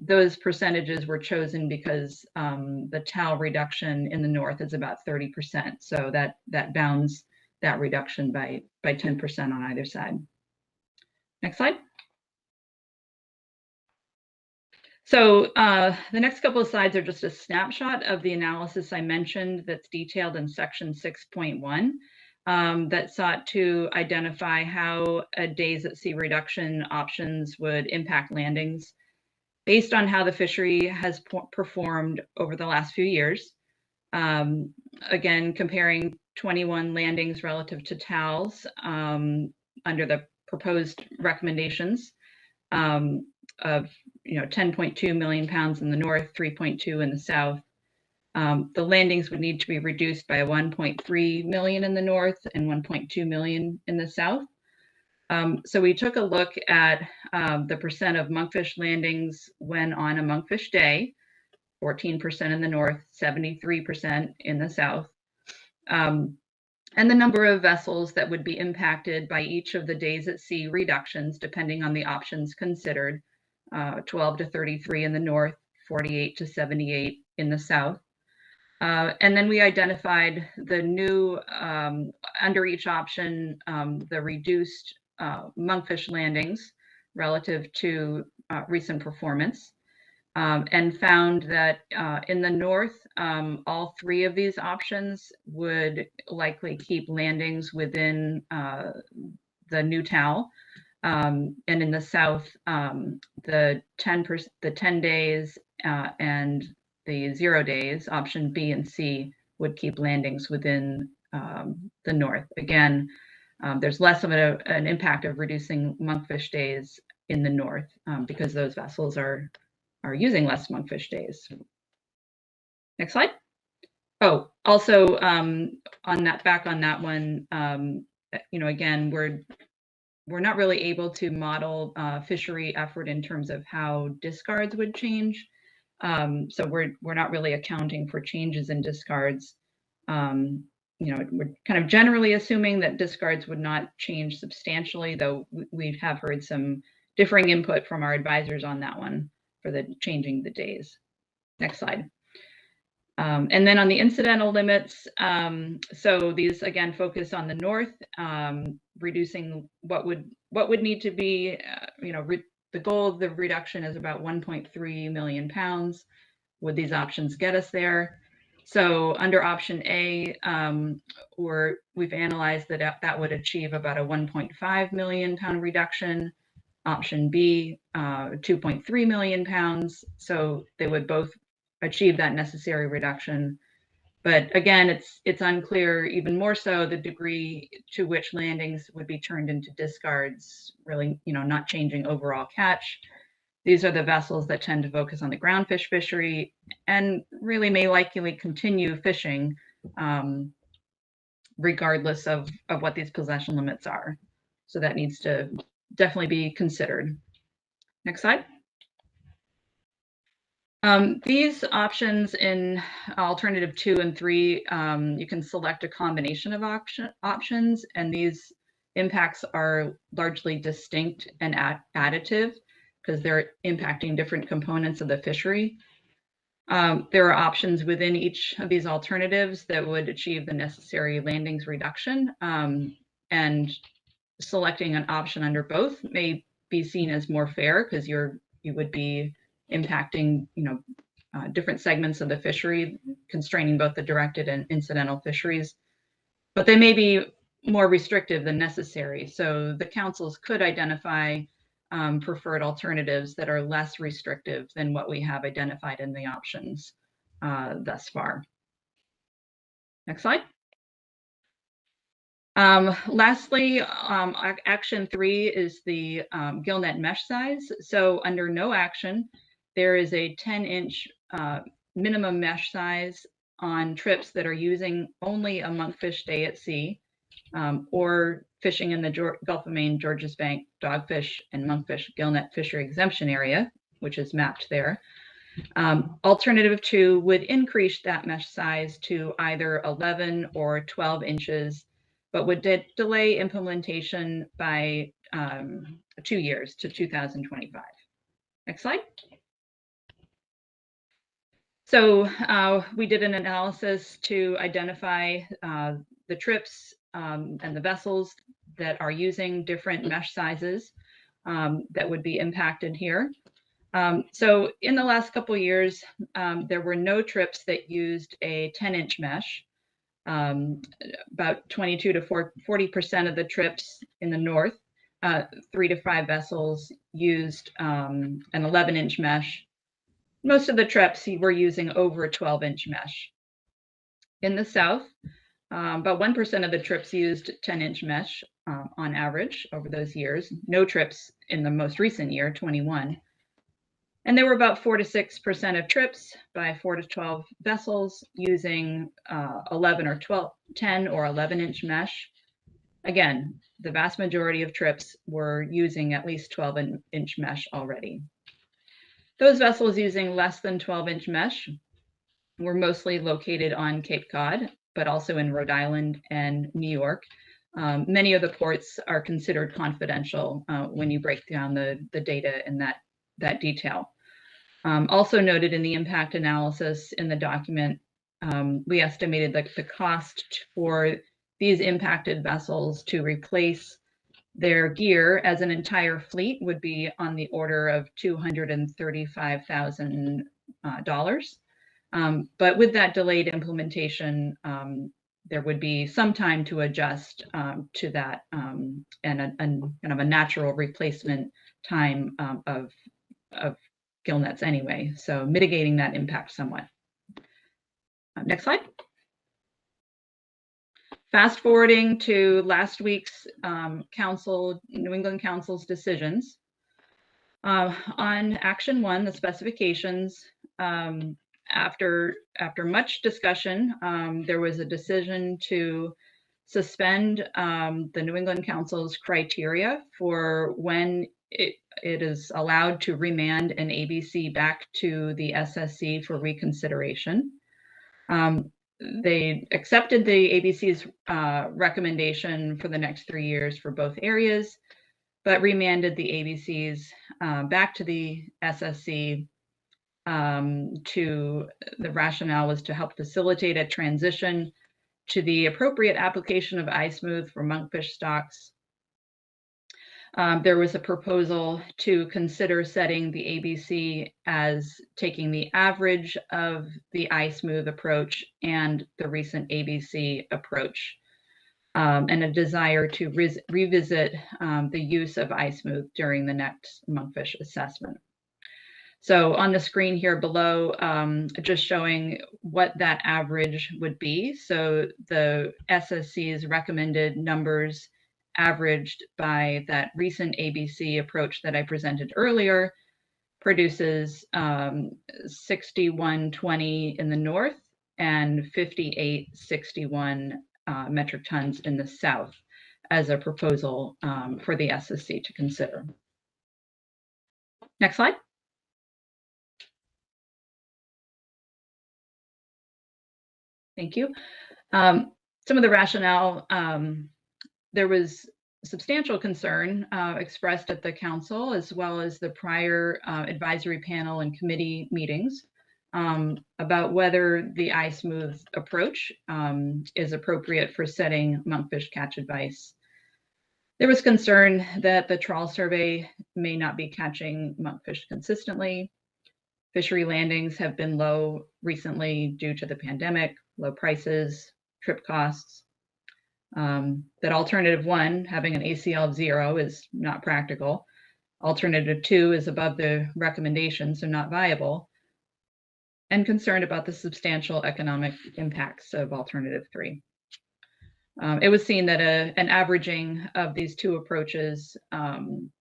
Those percentages were chosen because the TAL reduction in the north is about 30%. So that bounds that reduction by 10% on either side. Next slide. So the next couple of slides are just a snapshot of the analysis I mentioned that's detailed in section 6.1 that sought to identify how a days at sea reduction options would impact landings based on how the fishery has performed over the last few years. Again, comparing 21 landings relative to TALs under the proposed recommendations of 10.2 million pounds in the north, 3.2 in the south. The landings would need to be reduced by 1.3 million in the north and 1.2 million in the south. So we took a look at the percent of monkfish landings when on a monkfish day, 14% in the north, 73% in the south, and the number of vessels that would be impacted by each of the days at sea reductions, depending on the options considered, 12 to 33 in the north, 48 to 78 in the south. And then we identified the new, under each option, the reduced monkfish landings relative to recent performance, and found that in the north, all 3 of these options would likely keep landings within the new TAL. And in the south, the 10 days and the 0 days, option B and C, would keep landings within the north. Again, there's less of an impact of reducing monkfish days in the north because those vessels are using less monkfish days. Next slide. Oh, also on that one, again, we're not really able to model fishery effort in terms of how discards would change. So we're not really accounting for changes in discards. We're kind of generally assuming that discards would not change substantially, though we have heard some differing input from our advisors on that one for the changing the days. Next slide. And then on the incidental limits, so these again focus on the north, reducing what would need to be, the goal of the reduction is about 1.3 million pounds. Would these options get us there? So under option A, we've analyzed that would achieve about a 1.5 million pound reduction. Option B, 2.3 million pounds. So they would both achieve that necessary reduction. But again, it's unclear, even more so, the degree to which landings would be turned into discards, really, not changing overall catch. These are the vessels that tend to focus on the groundfish fishery and really may likely continue fishing regardless of what these possession limits are. So that needs to definitely be considered. Next slide. These options in alternative 2 and 3, you can select a combination of options, and these impacts are largely distinct and additive because they're impacting different components of the fishery. There are options within each of these alternatives that would achieve the necessary landings reduction, and selecting an option under both may be seen as more fair because you would be impacting different segments of the fishery, constraining both the directed and incidental fisheries, but they may be more restrictive than necessary. So the councils could identify preferred alternatives that are less restrictive than what we have identified in the options thus far. Next slide. Lastly, action 3 is the gillnet mesh size. So under no action, there is a 10-inch minimum mesh size on trips that are using only a monkfish day at sea, or fishing in the Gulf of Maine, Georges Bank, dogfish, and monkfish gillnet fishery exemption area, which is mapped there. Alternative 2 would increase that mesh size to either 11 or 12 inches, but would delay implementation by 2 years to 2025. Next slide. So we did an analysis to identify the trips and the vessels that are using different mesh sizes that would be impacted here. So in the last couple of years, there were no trips that used a 10-inch mesh. About 22 to 40% of the trips in the north, 3 to 5 vessels used an 11-inch mesh. Most of the trips were using over a 12-inch mesh. In the south, about 1% of the trips used 10-inch mesh on average over those years. No trips in the most recent year, 21. And there were about 4 to 6% of trips by 4 to 12 vessels using 11 or 12, 10 or 11-inch mesh. Again, the vast majority of trips were using at least 12-inch mesh already. Those vessels using less than 12-inch mesh were mostly located on Cape Cod, but also in Rhode Island and New York. Many of the ports are considered confidential when you break down the data in that detail. Also noted in the impact analysis in the document, we estimated that the cost for these impacted vessels to replace their gear as an entire fleet would be on the order of $235,000. But with that delayed implementation, there would be some time to adjust to that and kind of a natural replacement time of gillnets anyway, so mitigating that impact somewhat. Next slide. Fast forwarding to last week's New England Council's decisions. On action 1, the specifications, after much discussion, there was a decision to suspend the New England Council's criteria for when it is allowed to remand an ABC back to the SSC for reconsideration. They accepted the ABC's recommendation for the next 3 years for both areas, but remanded the ABCs back to the SSC to the rationale was to help facilitate a transition to the appropriate application of iSmooth for monkfish stocks. There was a proposal to consider setting the ABC as taking the average of the iSmooth approach and the recent ABC approach, and a desire to revisit the use of iSmooth during the next monkfish assessment. So on the screen here below, just showing what that average would be. So the SSC's recommended numbers averaged by that recent ABC approach that I presented earlier produces 6120 in the north and 5861 metric tons in the south as a proposal for the SSC to consider. Next slide. Thank you. Some of the rationale, there was substantial concern expressed at the council as well as the prior advisory panel and committee meetings about whether the iSmooth approach is appropriate for setting monkfish catch advice. There was concern that the trawl survey may not be catching monkfish consistently. Fishery landings have been low recently due to the pandemic, low prices, trip costs. That alternative 1, having an ACL of 0, is not practical. Alternative 2 is above the recommendation, so not viable. And concerned about the substantial economic impacts of alternative 3. It was seen that an averaging of these two approaches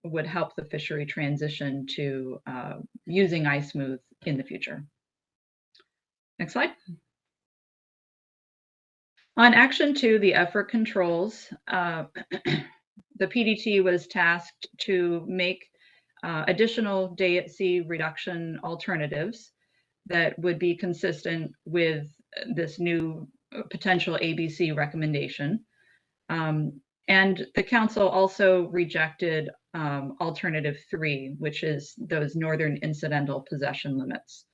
would help the fishery transition to using iSmooth in the future. Next slide. On action 2, the effort controls, the PDT was tasked to make additional day at sea reduction alternatives that would be consistent with this new potential ABC recommendation. And the council also rejected alternative 3, which is those northern incidental possession limits.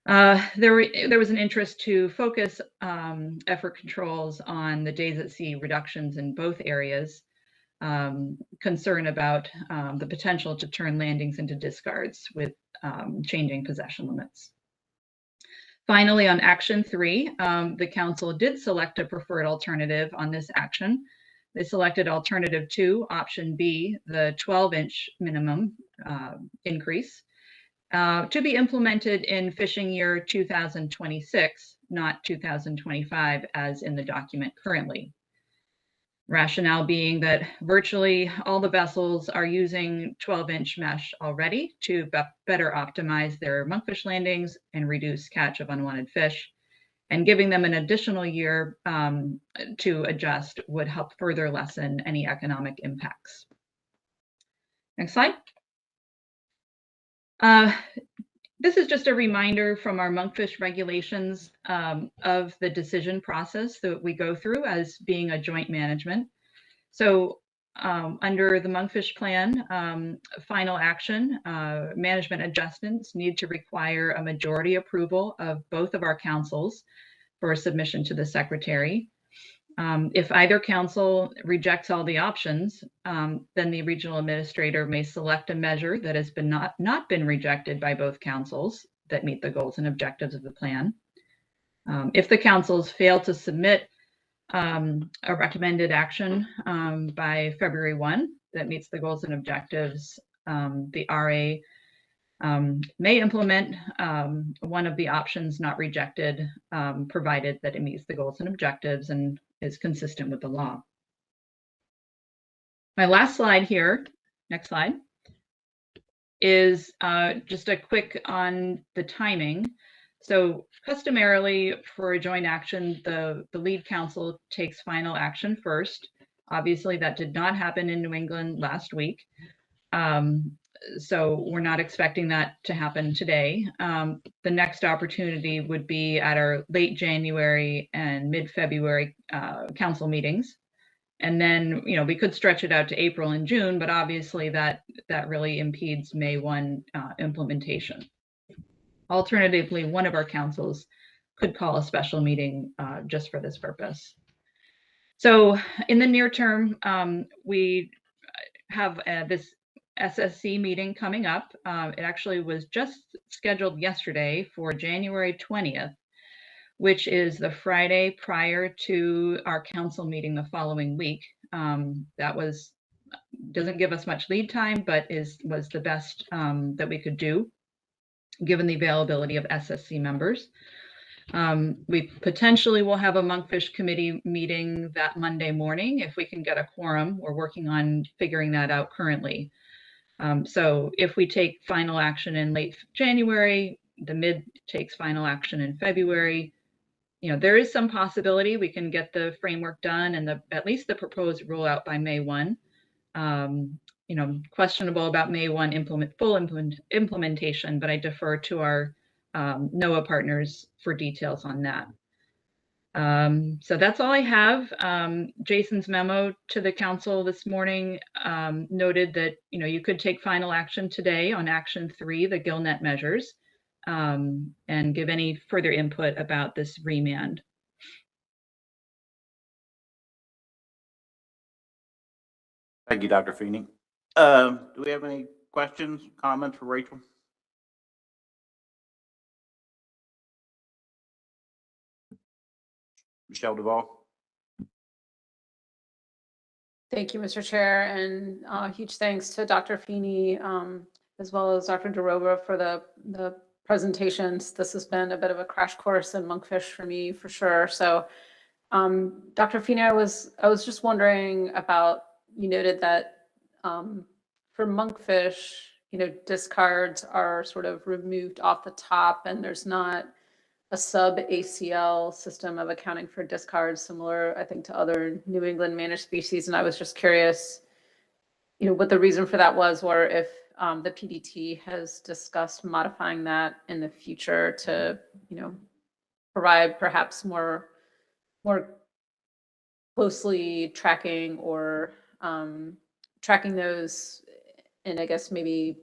There was an interest to focus effort controls on the days at sea reductions in both areas, concern about the potential to turn landings into discards with changing possession limits. Finally, on action 3, the council did select a preferred alternative on this action. They selected alternative 2, option B, the 12-inch minimum increase, to be implemented in fishing year 2026, not 2025, as in the document currently. Rationale being that virtually all the vessels are using 12-inch mesh already to better optimize their monkfish landings and reduce catch of unwanted fish. And giving them an additional year to adjust would help further lessen any economic impacts. Next slide. This is just a reminder from our monkfish regulations of the decision process that we go through as being a joint management. So under the monkfish plan, final action, management adjustments need to require a majority approval of both of our councils for submission to the secretary. If either council rejects all the options, then the regional administrator may select a measure that has been not been rejected by both councils that meet the goals and objectives of the plan. If the councils fail to submit a recommended action by February 1 that meets the goals and objectives, the RA may implement one of the options not rejected, provided that it meets the goals and objectives and is consistent with the law. My last slide here, next slide, is just a quick on the timing. So customarily for a joint action, the lead council takes final action first. Obviously that did not happen in New England last week. So we're not expecting that to happen today. The next opportunity would be at our late January and mid-February council meetings. And then, you know, we could stretch it out to April and June, but obviously that really impedes May 1 implementation. alternatively, one of our councils could call a special meeting just for this purpose. So in the near term, we have this SSC meeting coming up. It actually was just scheduled yesterday for January 20th, which is the Friday prior to our council meeting the following week. That doesn't give us much lead time, but was the best that we could do, given the availability of SSC members. We potentially will have a Monkfish committee meeting that Monday morning if we can get a quorum. We're working on figuring that out currently. So if we take final action in late January, the mid takes final action in February, there is some possibility we can get the framework done and at least the proposed rule out by May 1. Questionable about May 1 full implementation, but I defer to our NOAA partners for details on that. So that's all I have. Jason's memo to the council this morning noted that you could take final action today on action 3, the gillnet measures, and give any further input about this remand. Thank you, Dr. Feeney. Do we have any questions, comments for Rachel? Michelle Duvall. Thank you, Mr. Chair, and huge thanks to Dr. Feeney as well as Dr. DeRoba for the presentations. This has been a bit of a crash course in monkfish for me, for sure. So, Dr. Feeney, I was just wondering about, you noted that for monkfish, discards are sort of removed off the top, and there's not a sub-ACL system of accounting for discards similar, I think, to other New England managed species. And I was just curious, what the reason for that was, or if the PDT has discussed modifying that in the future to, provide perhaps more closely tracking or tracking those. And I guess maybe,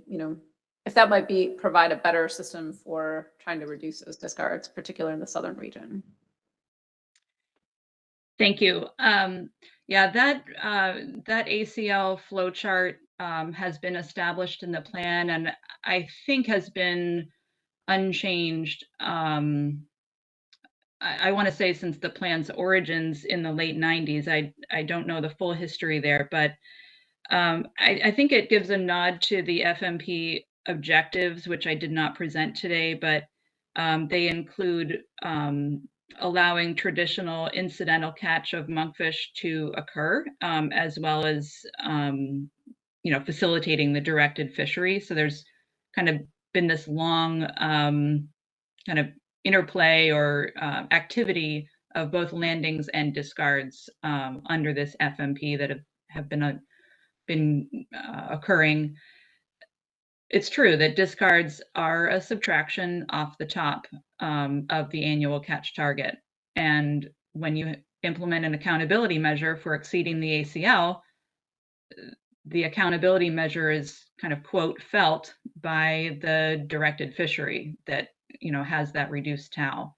if that might provide a better system for trying to reduce those discards, particularly in the southern region. Thank you. Yeah, that ACL flow chart has been established in the plan, and I think has been unchanged. I want to say since the plan's origins in the late 90s. I don't know the full history there, but I think it gives a nod to the FMP objectives, which I did not present today, but they include allowing traditional incidental catch of monkfish to occur, as well as facilitating the directed fishery. So there's kind of been this long kind of interplay or activity of both landings and discards under this FMP that have been occurring. It's true that discards are a subtraction off the top of the annual catch target. And when you implement an accountability measure for exceeding the ACL, the accountability measure is kind of, quote, felt by the directed fishery that, has that reduced TAL,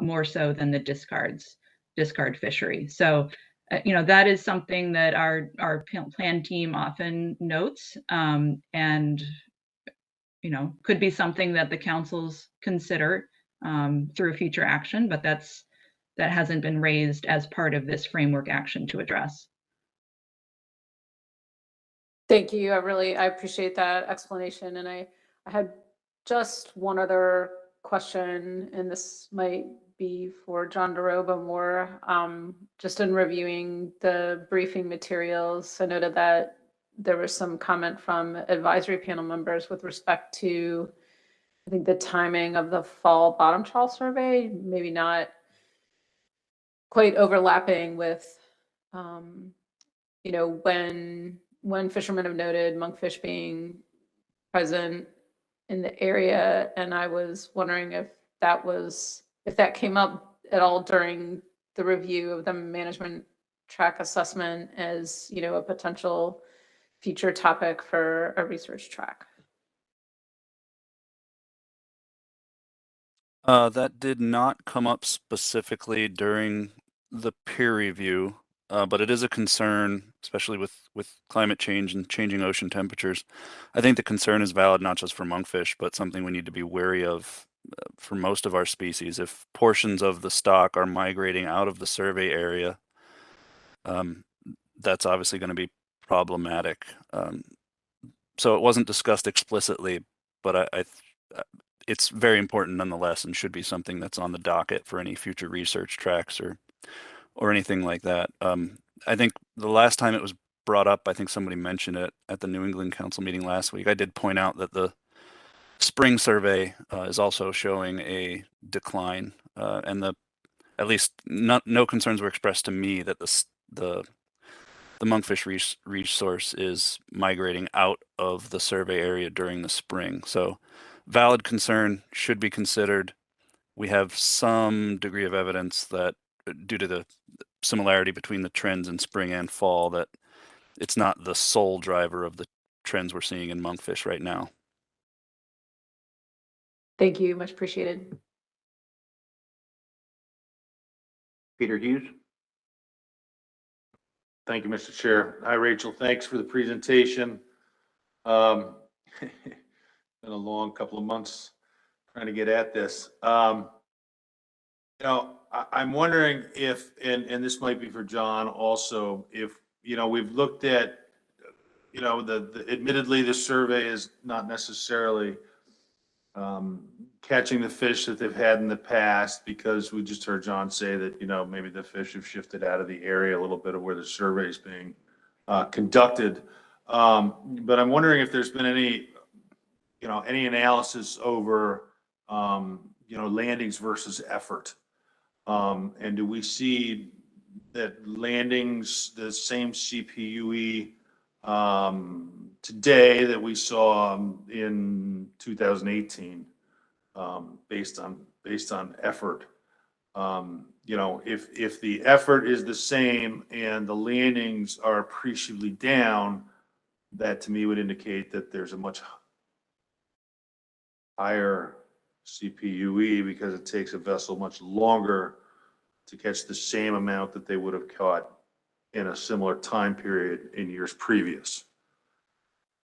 more so than the discard fishery. So, that is something that our plan team often notes, and could be something that the councils consider through future action, but that hasn't been raised as part of this framework action to address. Thank you. I appreciate that explanation. And I had just one other question, and this might be for John DeRoba more, just in reviewing the briefing materials. I noted that there was some comment from advisory panel members with respect to, I think, the timing of the fall bottom trawl survey, maybe not quite overlapping with, when fishermen have noted monkfish being present in the area. And I was wondering if that came up at all during the review of the management track assessment as, a potential future topic for a research track. That did not come up specifically during the peer review, but it is a concern, especially with climate change and changing ocean temperatures. I think the concern is valid not just for monkfish, but something we need to be wary of for most of our species. If portions of the stock are migrating out of the survey area, that's obviously going to be problematic. So it wasn't discussed explicitly, but it's very important nonetheless, and should be something that's on the docket for any future research tracks or anything like that. I think the last time it was brought up, I think somebody mentioned it at the New England Council meeting last week. I did point out that the spring survey is also showing a decline, and at least no concerns were expressed to me that the monkfish resource is migrating out of the survey area during the spring. So valid concern, should be considered. We have some degree of evidence that due to the similarity between the trends in spring and fall, that it's not the sole driver of the trends we're seeing in monkfish right now. Thank you, much appreciated. Peter Hughes? Thank you, Mr. Chair. Hi, Rachel. Thanks for the presentation. Been a long couple of months trying to get at this. I'm wondering if, and this might be for John also, if, we've looked at, admittedly, the survey is not necessarily catching the fish that they've had in the past, because we just heard John say that, maybe the fish have shifted out of the area a little bit of where the survey is being conducted. But I'm wondering if there's been any analysis over, landings versus effort. And do we see that landings, the same CPUE today that we saw in 2018, based on effort? If the effort is the same and the landings are appreciably down, that to me would indicate that there's a much higher CPUE, because it takes a vessel much longer to catch the same amount that they would have caught in a similar time period in years previous.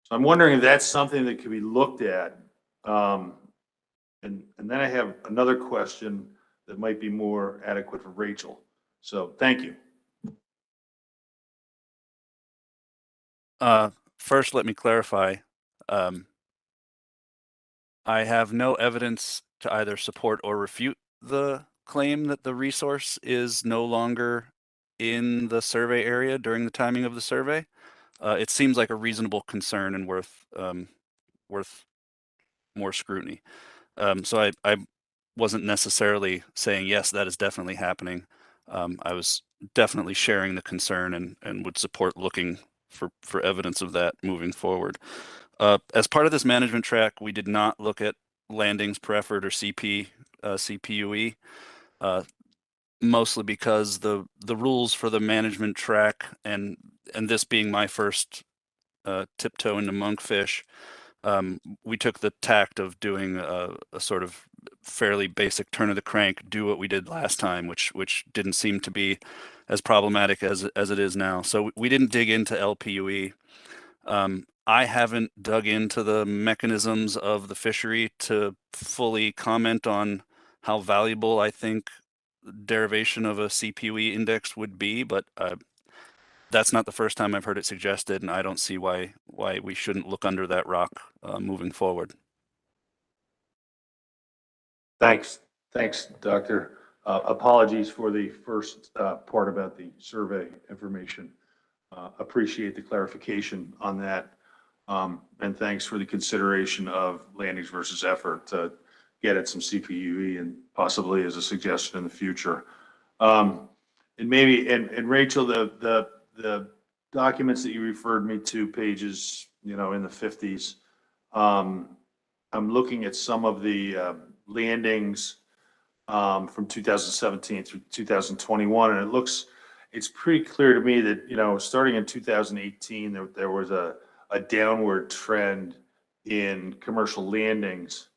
So I'm wondering if that's something that could be looked at. And then I have another question that might be more adequate for Rachel. So thank you. First, let me clarify. I have no evidence to either support or refute the claim that the resource is no longer in the survey area during the timing of the survey. It seems like a reasonable concern and worth more scrutiny. So I wasn't necessarily saying, yes, that is definitely happening. I was definitely sharing the concern and would support looking for evidence of that moving forward. As part of this management track, we did not look at landings per effort or CPUE, mostly because the rules for the management track, and this being my first tiptoe into monkfish, we took the tact of doing a sort of fairly basic turn of the crank, do what we did last time, which didn't seem to be as problematic as it is now. So we didn't dig into LPUE. I haven't dug into the mechanisms of the fishery to fully comment on how valuable I think derivation of a CPUE index would be, but that's not the first time I've heard it suggested, and I don't see why we shouldn't look under that rock moving forward. Thanks, Doctor. Apologies for the first part about the survey information. Appreciate the clarification on that. And thanks for the consideration of landings versus effort to get at some CPUE and possibly as a suggestion in the future. And maybe, and Rachel, the documents that you referred me to, pages, in the 50s, I'm looking at some of the landings from 2017 through 2021, and it's pretty clear to me that, starting in 2018, there was a downward trend in commercial landings.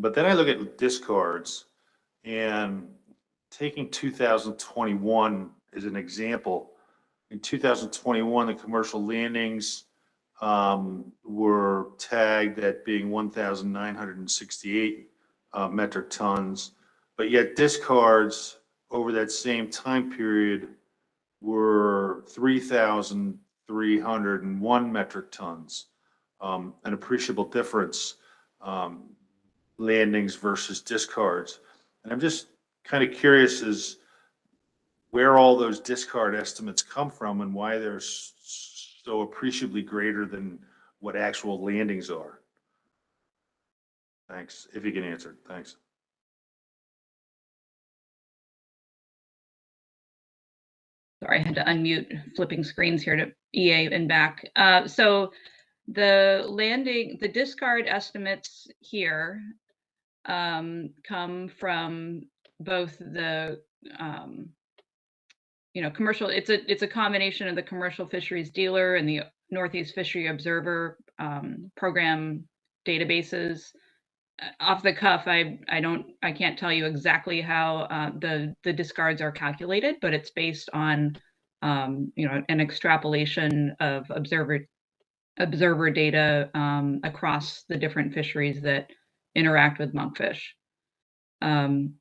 But then I look at discards and taking 2021 as an example. In 2021, the commercial landings were tagged at being 1,968 metric tons, but yet discards over that same time period were 3,301 metric tons. An appreciable difference, landings versus discards. And I'm just kind of curious as where all those discard estimates come from and why they're so appreciably greater than what actual landings are. Thanks. If you can answer, thanks. Sorry, I had to unmute flipping screens here to EA and back. So the discard estimates here come from both the commercial. It's a combination of the commercial fisheries dealer and the Northeast Fishery Observer program databases. Off the cuff, I can't tell you exactly how the discards are calculated, but it's based on an extrapolation of observer data across the different fisheries that interact with monkfish. And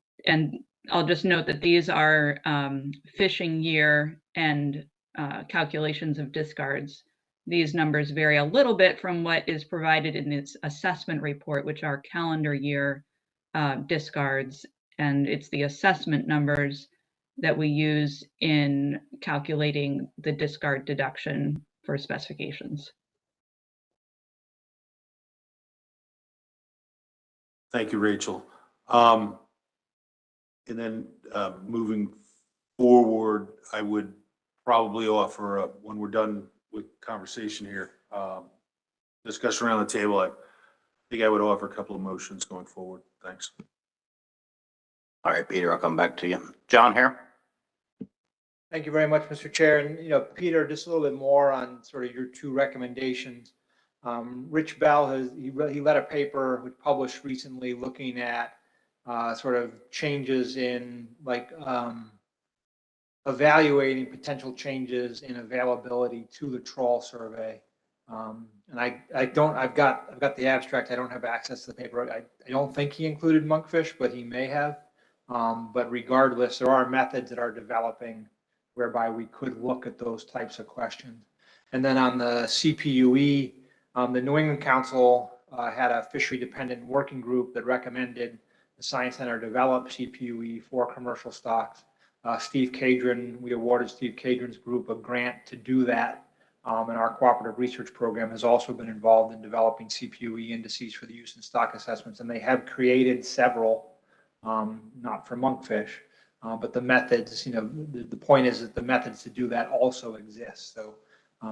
I'll just note that these are fishing year and calculations of discards. These numbers vary a little bit from what is provided in its assessment report, which are calendar year discards. And it's the assessment numbers that we use in calculating the discard deduction for specifications. Thank you, Rachel. And then moving forward, I would probably offer, when we're done with conversation here, discussion around the table, I think I would offer a couple of motions going forward. Thanks. All right, Peter, I'll come back to you. John Hare. Thank you very much, Mr. Chair. And, Peter, just a little bit more on sort of your two recommendations. Rich Bell he led a paper which published recently looking at sort of changes in evaluating potential changes in availability to the trawl survey. And I've got the abstract. I don't have access to the paper. I don't think he included monkfish, but he may have. But regardless, there are methods that are developing whereby we could look at those types of questions. And then on the CPUE, the New England Council had a fishery-dependent working group that recommended the Science Center develop CPUE for commercial stocks. Steve Cadron, we awarded Steve Cadron's group a grant to do that. And our cooperative research program has also been involved in developing CPUE indices for the use in stock assessments. And they have created several, not for monkfish, but the methods, the point is that the methods to do that also exist. So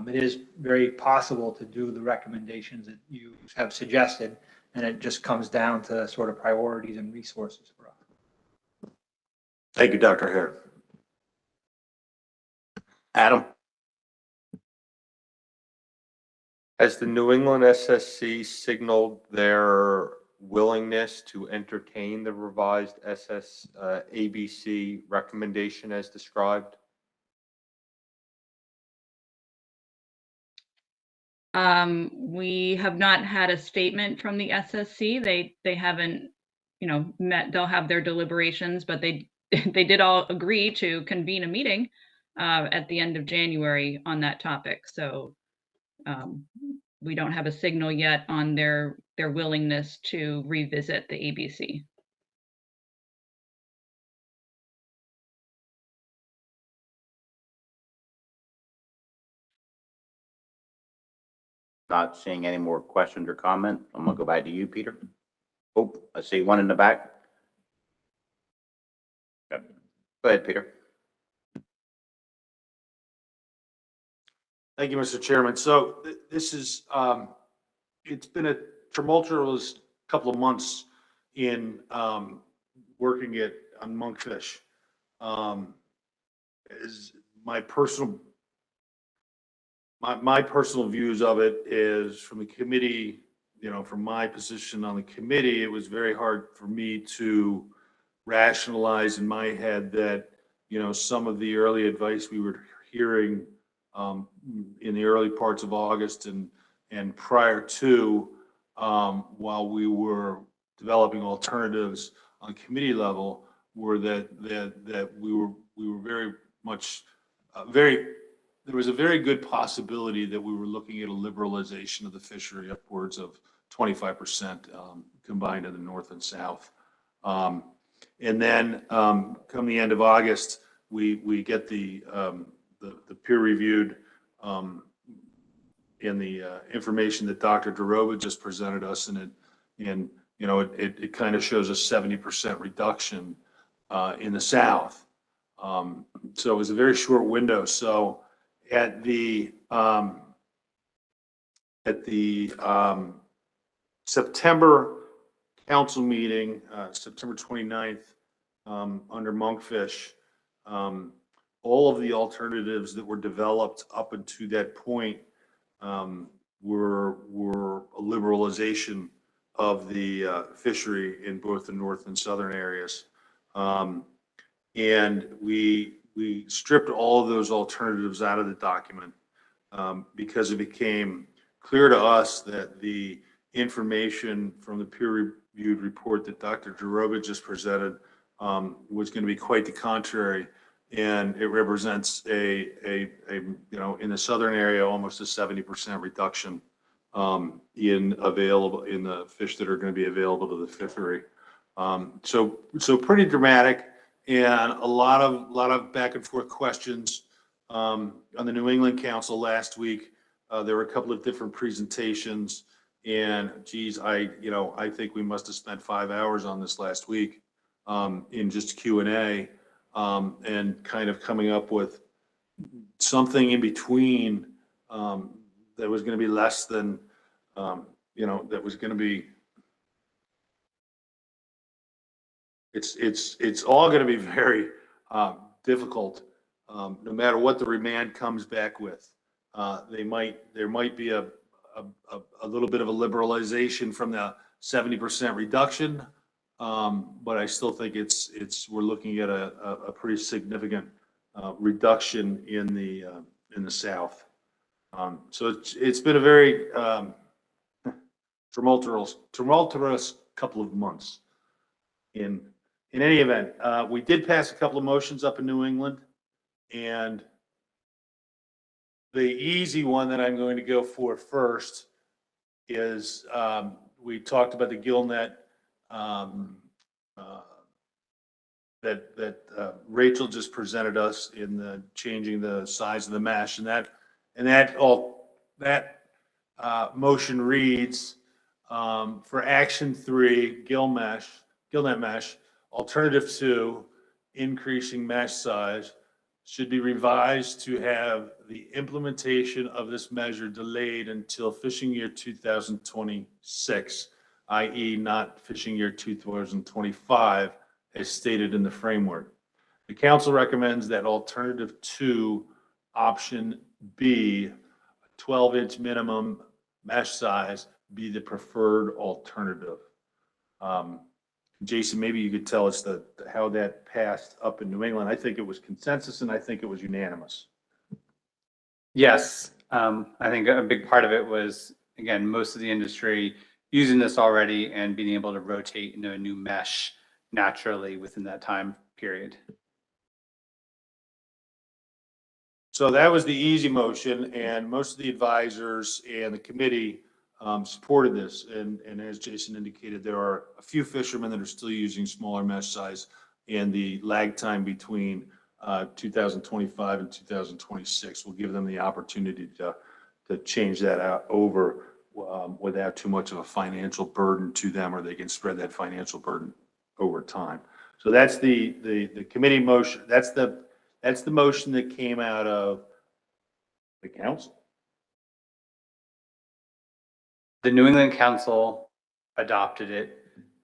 it is very possible to do the recommendations that you have suggested, and it just comes down to sort of priorities and resources for us. Thank you, Dr. Hare. Adam. Has the New England SSC signaled their willingness to entertain the revised ABC recommendation as described? We have not had a statement from the SSC. They haven't, met. They'll have their deliberations, but they did all agree to convene a meeting at the end of January on that topic. So we don't have a signal yet on their willingness to revisit the ABC. Not seeing any more questions or comment. I'm gonna go back to you, Peter. Oh, I see one in the back. Go ahead, Peter. Thank you, Mr. Chairman. So this is, it's been a tumultuous couple of months in working on monkfish. Is my personal views of it is from the committee you know, from my position on the committee, it was very hard for me to rationalize in my head that, you know, some of the early advice we were hearing in the early parts of August and prior to, while we were developing alternatives on committee level, were that we were very much there was a very good possibility that we were looking at a liberalization of the fishery upwards of 25% combined in the north and south. And then come the end of August, we get the peer-reviewed in the information that Dr. DeRoba just presented us, and you know, it kind of shows a 70% reduction in the south. So it was a very short window. So at the September council meeting, September 29th, under Monkfish, all of the alternatives that were developed up until that point were a liberalization of the fishery in both the north and southern areas. And we stripped all of those alternatives out of the document because it became clear to us that the information from the peer-reviewed report that Dr. DeRoba just presented was going to be quite the contrary. And it represents a you know, in the southern area, almost a 70% reduction in the fish that are going to be available to the fishery. So pretty dramatic, and a lot of back and forth questions on the New England Council last week. There were a couple of different presentations, and geez, I think we must have spent 5 hours on this last week in just Q&A. And kind of coming up with something in between that was going to be less than, that was going to be, it's all going to be very difficult, no matter what the remand comes back with. There might be a little bit of a liberalization from the 70% reduction. But I still think we're looking at a pretty significant reduction in the south. So it's been a very tumultuous couple of months. In any event, we did pass a couple of motions up in New England, and the easy one that I'm going to go for first is we talked about the gill net. That Rachel just presented us in the changing the size of the mesh, and that motion reads for action 3 gill net mesh alternative 2 increasing mesh size should be revised to have the implementation of this measure delayed until fishing year 2026. i.e. not fishing year 2025, as stated in the framework. The council recommends that alternative 2, option B, 12-inch minimum mesh size, be the preferred alternative. Jason, maybe you could tell us how that passed up in New England. I think it was consensus, and I think it was unanimous. Yes, I think a big part of it was, again, most of the industry using this already and being able to rotate into a new mesh naturally within that time period. So that was the easy motion, and most of the advisors and the committee supported this. And as Jason indicated, there are a few fishermen that are still using smaller mesh size, and the lag time between 2025 and 2026 will give them the opportunity to change that out over without too much of a financial burden to them, or they can spread that financial burden over time. So that's the committee motion. That's the motion that came out of the council. The New England Council adopted it,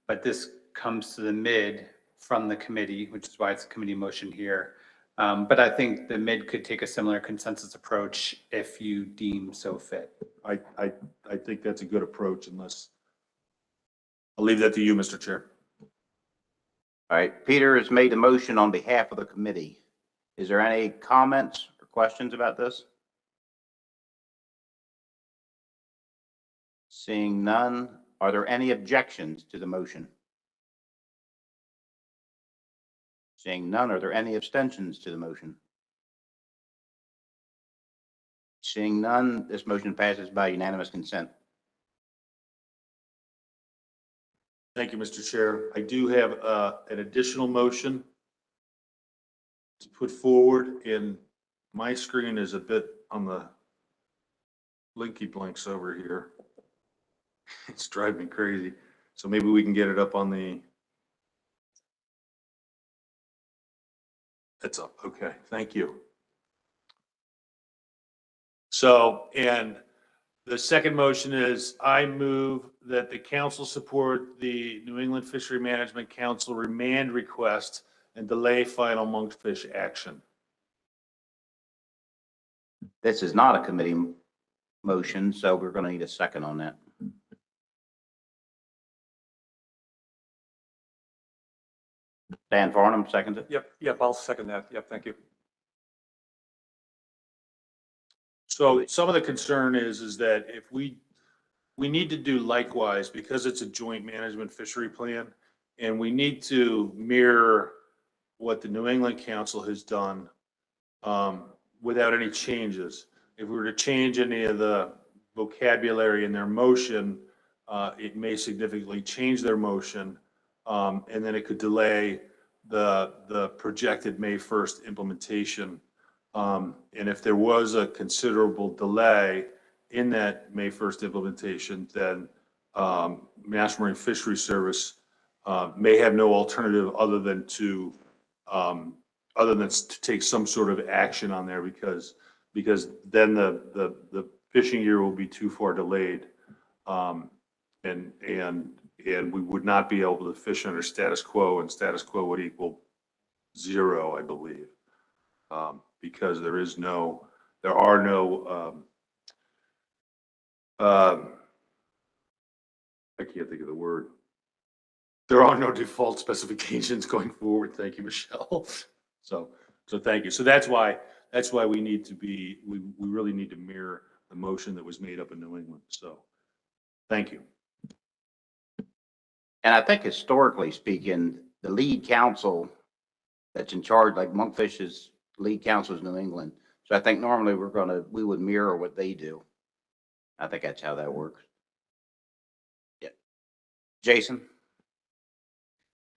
but this comes to the mid from the committee, which is why it's a committee motion here. But I think the mid could take a similar consensus approach if you deem so fit. I think that's a good approach unless, I'll leave that to you, Mr. Chair. All right, Peter has made a motion on behalf of the committee. Is there any comments or questions about this? Seeing none, are there any objections to the motion? Seeing none, are there any abstentions to the motion? Seeing none, this motion passes by unanimous consent. Thank you, Mr. Chair. I do have an additional motion to put forward, and my screen is a bit on the blinky blinks over here. It's driving me crazy. So maybe we can get it up on the, it's up. Okay, thank you. So, and the second motion is I move that the council support the New England Fishery Management Council remand request and delay final monkfish action. This is not a committee motion, so we're going to need a second on that. Dan Farnham seconds it. Yep, I'll second that. Yep, thank you. So some of the concern is that if we need to do likewise because it's a joint management fishery plan, and we need to mirror what the New England Council has done without any changes. If we were to change any of the vocabulary in their motion, it may significantly change their motion, and then it could delay the projected May 1st implementation. And if there was a considerable delay in that May 1st implementation, then Mass Marine Fisheries Service may have no alternative other than to take some sort of action on there because then the fishing year will be too far delayed, and we would not be able to fish under status quo, and status quo would equal 0, I believe, because there are no I can't think of the word. There are no default specifications going forward. Thank you, Michelle. So thank you. So that's why we need to be, we really need to mirror the motion that was made up in New England. So thank you. And I think historically speaking, the lead council that's in charge, like Monkfish's lead council is New England. So I think normally we would mirror what they do. I think that's how that works. Yeah. Jason?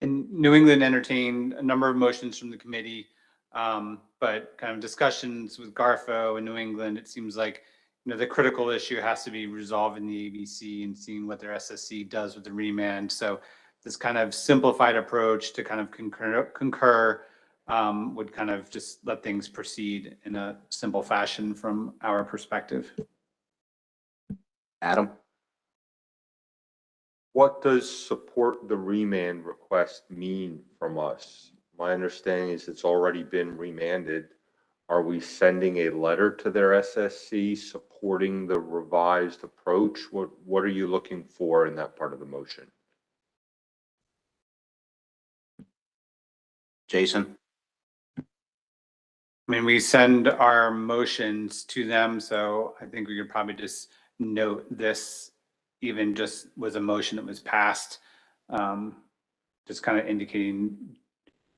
And New England entertained a number of motions from the committee, but kind of discussions with Garfo and New England, it seems like, the critical issue has to be resolved in the ABC and seeing what their SSC does with the remand. So this kind of simplified approach to kind of concur would kind of just let things proceed in a simple fashion from our perspective. Adam? What does support the remand request mean from us? My understanding is it's already been remanded. Are we sending a letter to their SSC supporting the revised approach? What are you looking for in that part of the motion? Jason? I mean, we send our motions to them, so I think we could probably just note this even just was a motion that was passed, just kind of indicating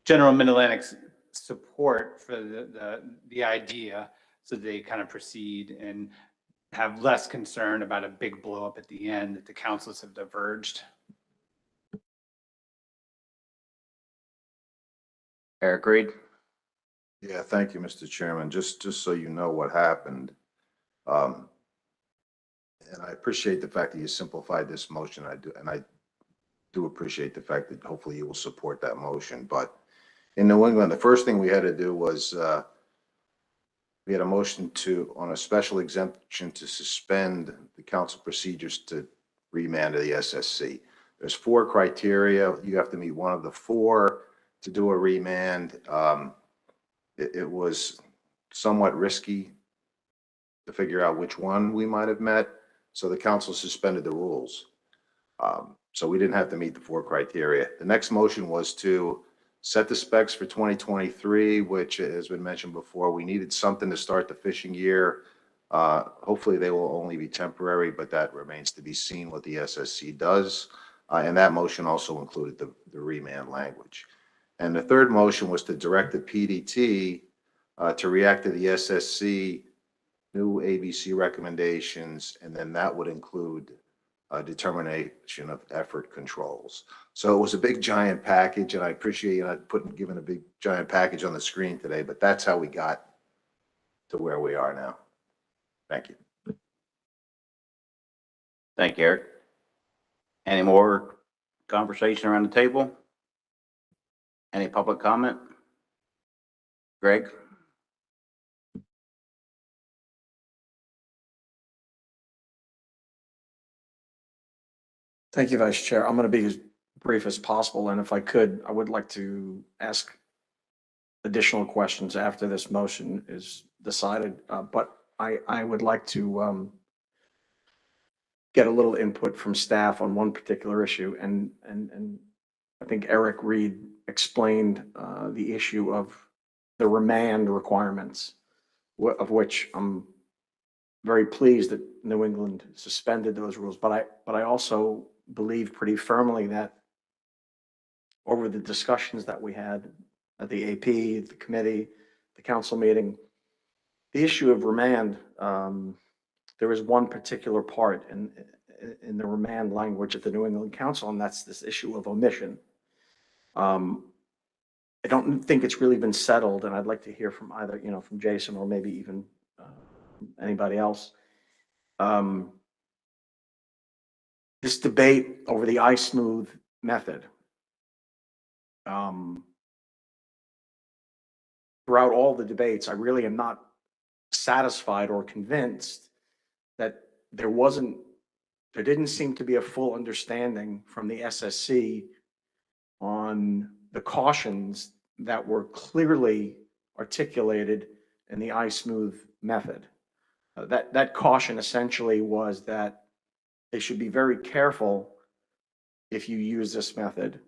General Mid-Atlantic's support for the idea, so they kind of proceed and have less concern about a big blow up at the end that the councils have diverged. Eric Reed? Yeah, thank you, Mr. Chairman. Just so you know what happened, and I appreciate the fact that you simplified this motion. I do appreciate the fact that hopefully you will support that motion. But in New England, the first thing we had to do was we had a motion on a special exemption to suspend the council procedures to remand to the SSC. There's 4 criteria. You have to meet one of the 4 to do a remand. it was somewhat risky to figure out which one we might have met. So the council suspended the rules. So we didn't have to meet the 4 criteria. The next motion was to set the specs for 2023, which has been mentioned before. We needed something to start the fishing year. Hopefully they will only be temporary, but that remains to be seen what the SSC does. And that motion also included the remand language. And the third motion was to direct the PDT to react to the SSC new ABC recommendations, and then that would include determination of effort controls. So it was a big giant package, and I appreciate you not giving a big giant package on the screen today, but that's how we got to where we are now. Thank you. Thank you, Eric. Any more conversation around the table? Any public comment? Greg? Thank you, Vice Chair. I'm going to be as brief as possible, and if I could, I would like to ask additional questions after this motion is decided, but I would like to get a little input from staff on one particular issue, and I think Eric Reed explained the issue of the remand requirements, of which I'm very pleased that New England suspended those rules, but I also believe pretty firmly that over the discussions that we had at the AP, the committee, the council meeting, the issue of remand, there is one particular part in the remand language at the New England Council, and that's this issue of omission. I don't think it's really been settled, and I'd like to hear from either, from Jason or maybe even anybody else. This debate over the iSmooth method. Throughout all the debates, I really am not satisfied or convinced that there didn't seem to be a full understanding from the SSC on the cautions that were clearly articulated in the iSmooth method. That caution essentially was that they should be very careful if you use this method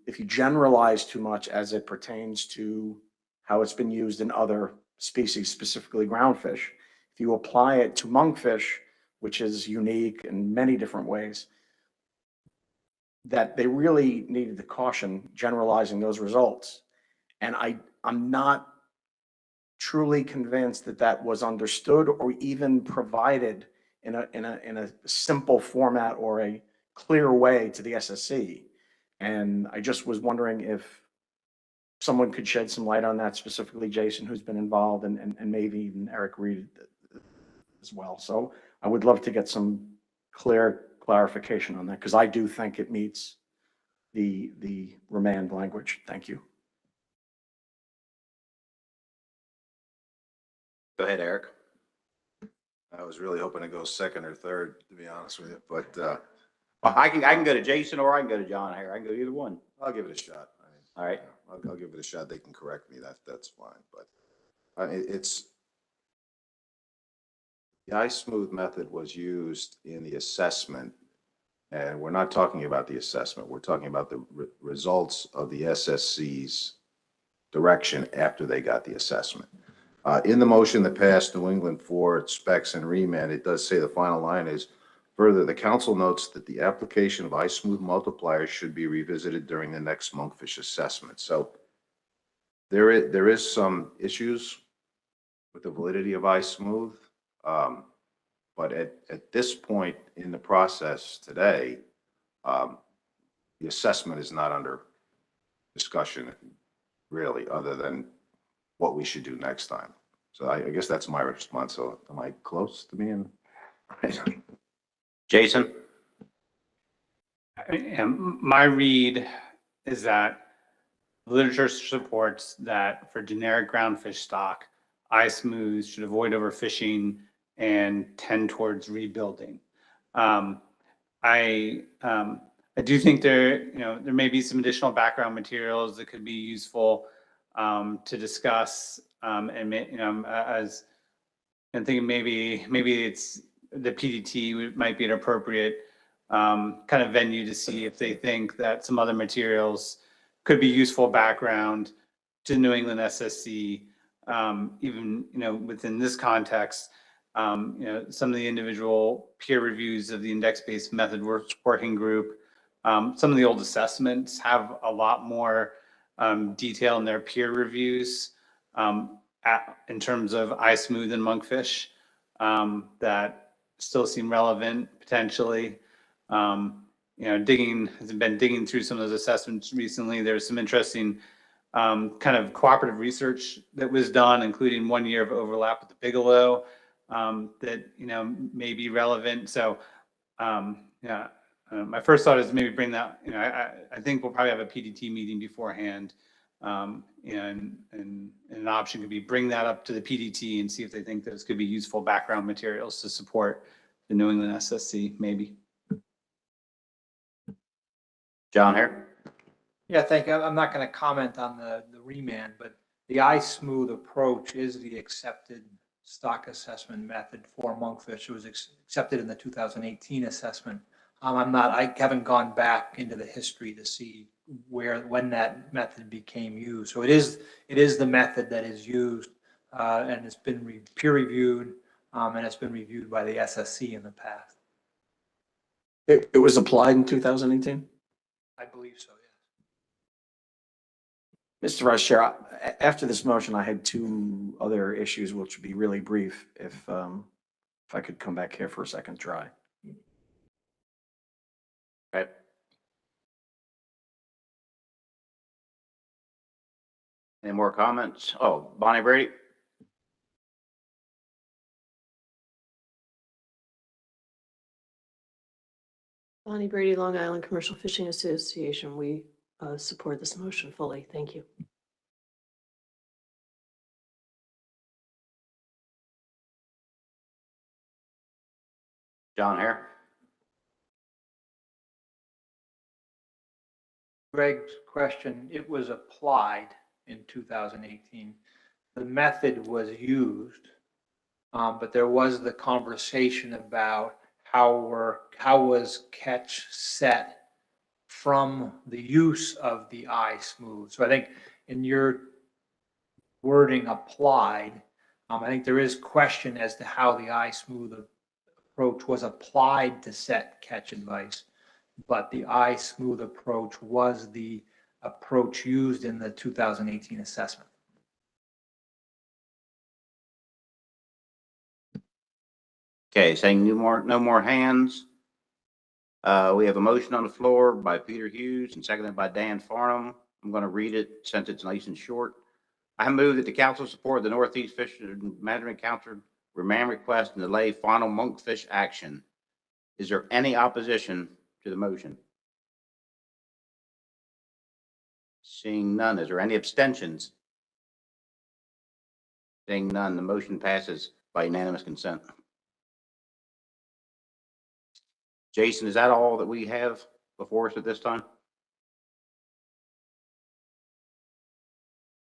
if you generalize too much as it pertains to how it's been used in other species, specifically groundfish. If you apply it to monkfish, which is unique in many different ways, that they really needed the caution generalizing those results. And I'm not truly convinced that that was understood or even provided in a simple format or a clear way to the SSC. And I just was wondering if someone could shed some light on that, specifically Jason, who's been involved, and maybe even Eric Reed as well. So I would love to get some clarification on that, because I do think it meets the remand language. Thank you. Go ahead, Eric. I was really hoping to go second or third, to be honest with you, but Well, I can go to Jason or I can go to John here. I can go to either one. I'll give it a shot. All right. I'll give it a shot. They can correct me. That's fine. But it's the iSmooth method was used in the assessment, and we're not talking about the assessment. We're talking about the results of the SSC's direction after they got the assessment. In the motion that passed New England for specs and remand, it does say the final line is, further, the council notes that the application of iSmooth multipliers should be revisited during the next monkfish assessment. So there is some issues with the validity of iSmooth, but at this point in the process today, the assessment is not under discussion really, other than what we should do next time. So I guess that's my response. So am I close to being right? Jason? My read is that literature supports that for generic groundfish stock, iSmooth should avoid overfishing and tend towards rebuilding. I do think there may be some additional background materials that could be useful. to discuss, as I'm thinking maybe it's the PDT might be an appropriate kind of venue to see if they think that some other materials could be useful background to New England SSC, even, within this context. Some of the individual peer reviews of the index-based method working group, some of the old assessments have a lot more detail in their peer reviews in terms of iSmooth and Monkfish that still seem relevant potentially. Has been digging through some of those assessments recently. There's some interesting kind of cooperative research that was done, including 1 year of overlap with the Bigelow that may be relevant. So my first thought is maybe bring that. I think we'll probably have a PDT meeting beforehand, and an option could be bring that up to the PDT and see if they think those could be useful background materials to support the New England SSC, maybe. John Hare? Yeah, thank you. I'm not going to comment on the remand, but the iSmooth approach is the accepted stock assessment method for Monkfish. It was accepted in the 2018 assessment. I haven't gone back into the history to see when that method became used. So it is the method that is used, and it's been peer reviewed, and it's been reviewed by the SSC in the past. It was applied in 2018? I believe so, yes. Mr. Vice Chair, after this motion, I had two other issues, which would be really brief if I could come back here for a second try. Okay. Any more comments? Oh, Bonnie Brady? Bonnie Brady, Long Island Commercial Fishing Association. We support this motion fully. Thank you. John Hare? Greg's question, it was applied in 2018. The method was used, but there was the conversation about how was catch set from the use of the iSmooth. So I think in your wording applied, I think there is question as to how the iSmooth approach was applied to set catch advice, but the iSmooth approach was the approach used in the 2018 assessment. Okay, saying no more hands. We have a motion on the floor by Peter Hughes and seconded by Dan Farnham. I'm going to read it since it's nice and short. I move that the council support the Northeast Fishery Management Council remand request and delay final Monkfish action. Is there any opposition to the motion? Seeing none. Is there any abstentions? Seeing none, the motion passes by unanimous consent. Jason, is that all that we have before us at this time?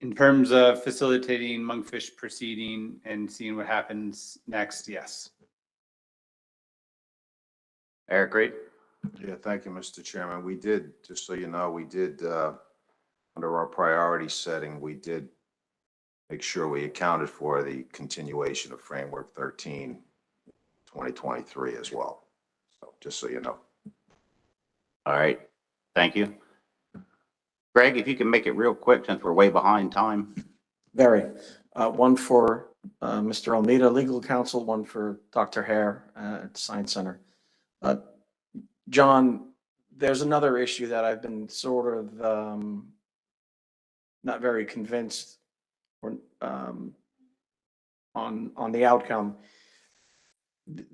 In terms of facilitating Monkfish proceeding and seeing what happens next, yes. Eric Reed? Yeah, thank you, Mr. Chairman. We did, just so you know, we did, under our priority setting, we did make sure we accounted for the continuation of Framework 13, 2023 as well. So just so you know. All right, thank you. Greg, if you can make it real quick since we're way behind time. Very. One for Mr. Almeida, legal counsel, one for Dr. Hare at Science Center. John, there's another issue that I've been sort of not very convinced or, on the outcome.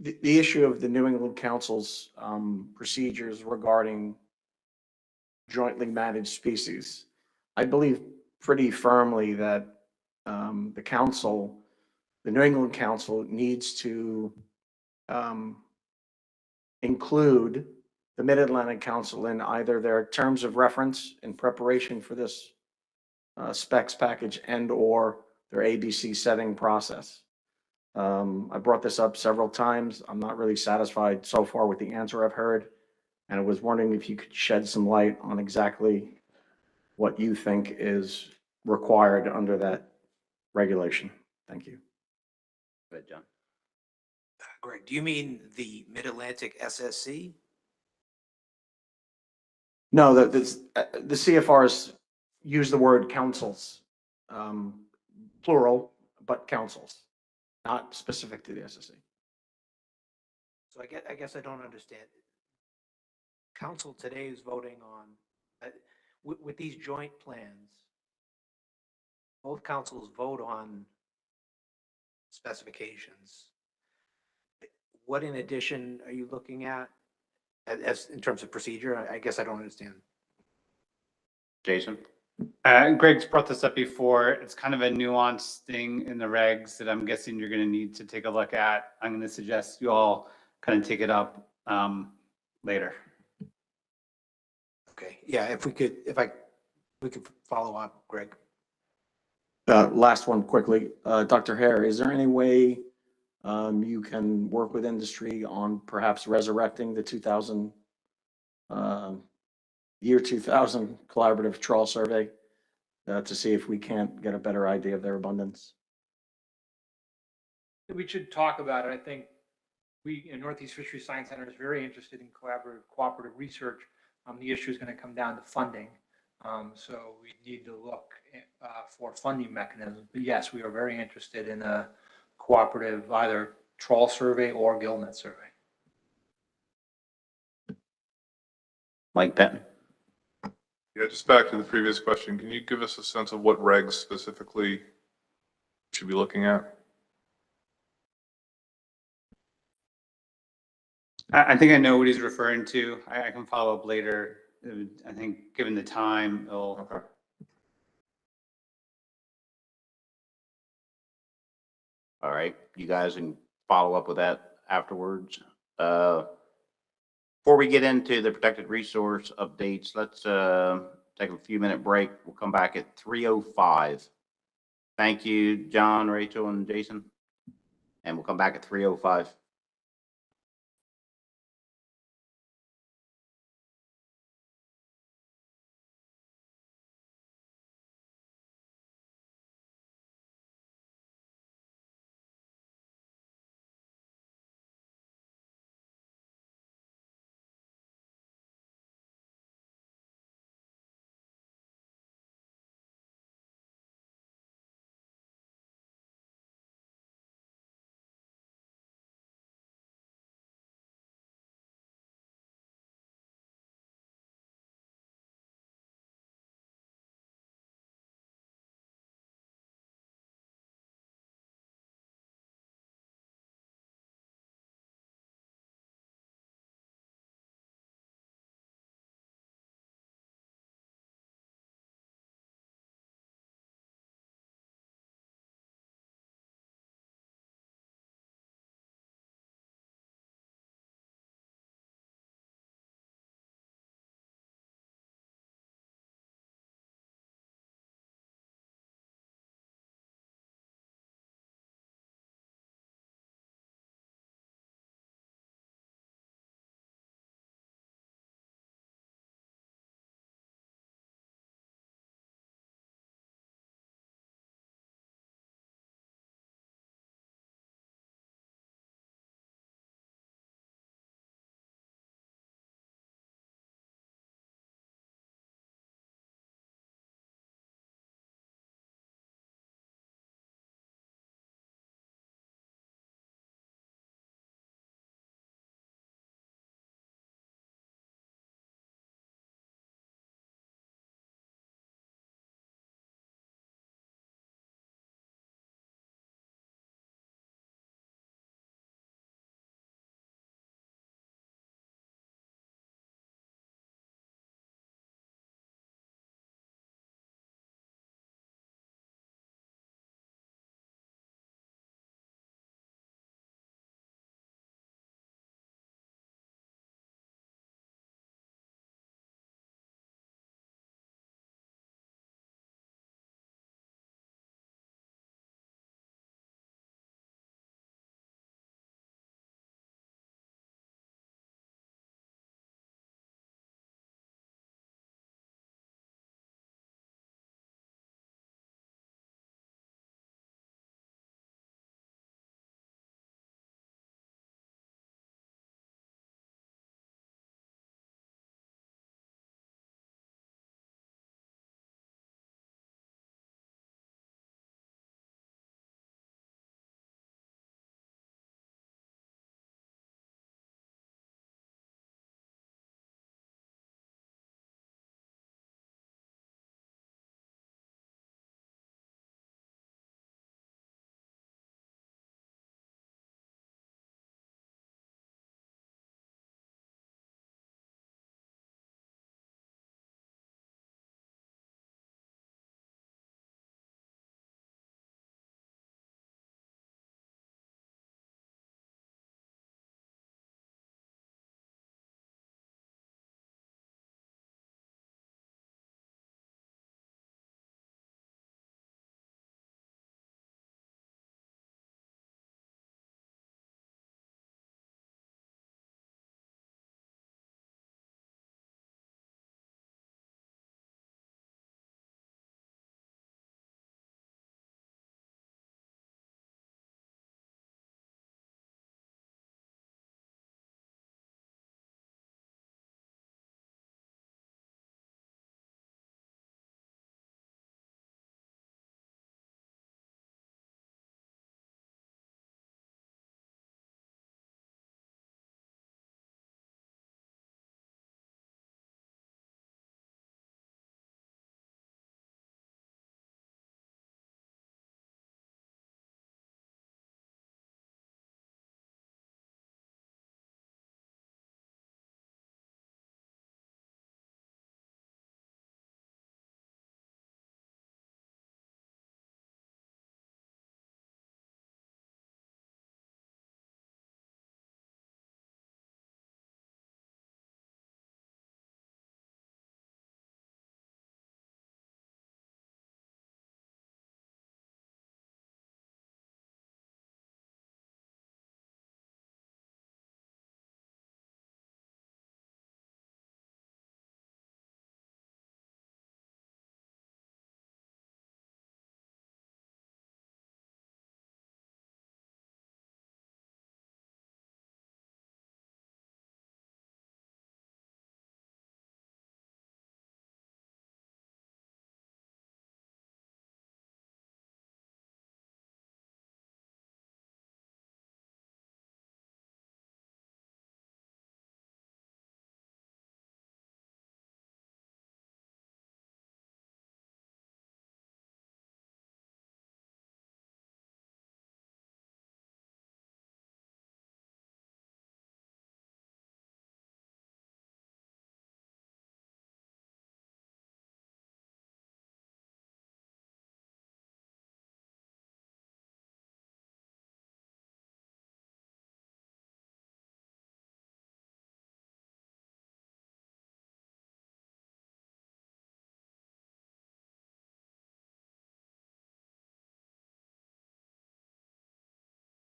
The issue of the New England Council's procedures regarding jointly managed species. I believe pretty firmly that the council, the New England Council, needs to include the Mid-Atlantic Council in either their terms of reference in preparation for this specs package and/or their ABC setting process. I brought this up several times. I'm not really satisfied so far with the answer I've heard. And I was wondering if you could shed some light on exactly what you think is required under that regulation. Thank you. Go ahead, John. Greg, do you mean the Mid-Atlantic SSC? No, the CFRs use the word councils, plural, but councils, not specific to the SSC. So I guess I don't understand. Council today is voting on, with these joint plans, both councils vote on specifications. What in addition are you looking at as in terms of procedure? I guess I don't understand. Jason? Greg's brought this up before. It's kind of a nuanced thing in the regs that I'm guessing you're going to need to take a look at. I'm going to suggest you all kind of take it up later. Okay, yeah, we could follow up, Greg. Last one quickly, Dr. Hare, is there any way you can work with industry on perhaps resurrecting the 2000 collaborative trawl survey to see if we can't get a better idea of their abundance? We should talk about it. I think we in Northeast Fisheries Science Center is very interested in cooperative research. The issue is going to come down to funding. So we need to look for funding mechanisms. But yes, we are very interested in a cooperative either trawl survey or gillnet survey. Mike Patton? Yeah, just back to the previous question. Can you give us a sense of what regs specifically we should be looking at? I think I know what he's referring to. I can follow up later. I think given the time, it'll. Okay. All right, you guys can follow up with that afterwards. Before we get into the protected resource updates, let's take a few-minute break. We'll come back at 3:05. Thank you, John, Rachel, and Jason. And we'll come back at 3:05.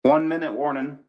1-minute warning.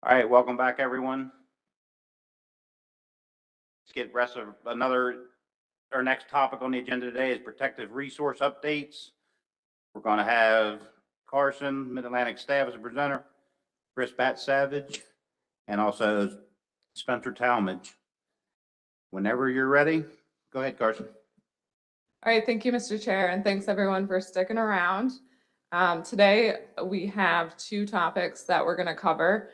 All right, welcome back, everyone. Let's get rest of our next topic on the agenda today is protected resource updates. We're going to have Carson, Mid-Atlantic staff as a presenter, Chris Bat-Savage, and also Spencer Talmadge. Whenever you're ready, go ahead, Carson. All right, thank you, Mr. Chair, and thanks everyone for sticking around. Today we have two topics that we're going to cover.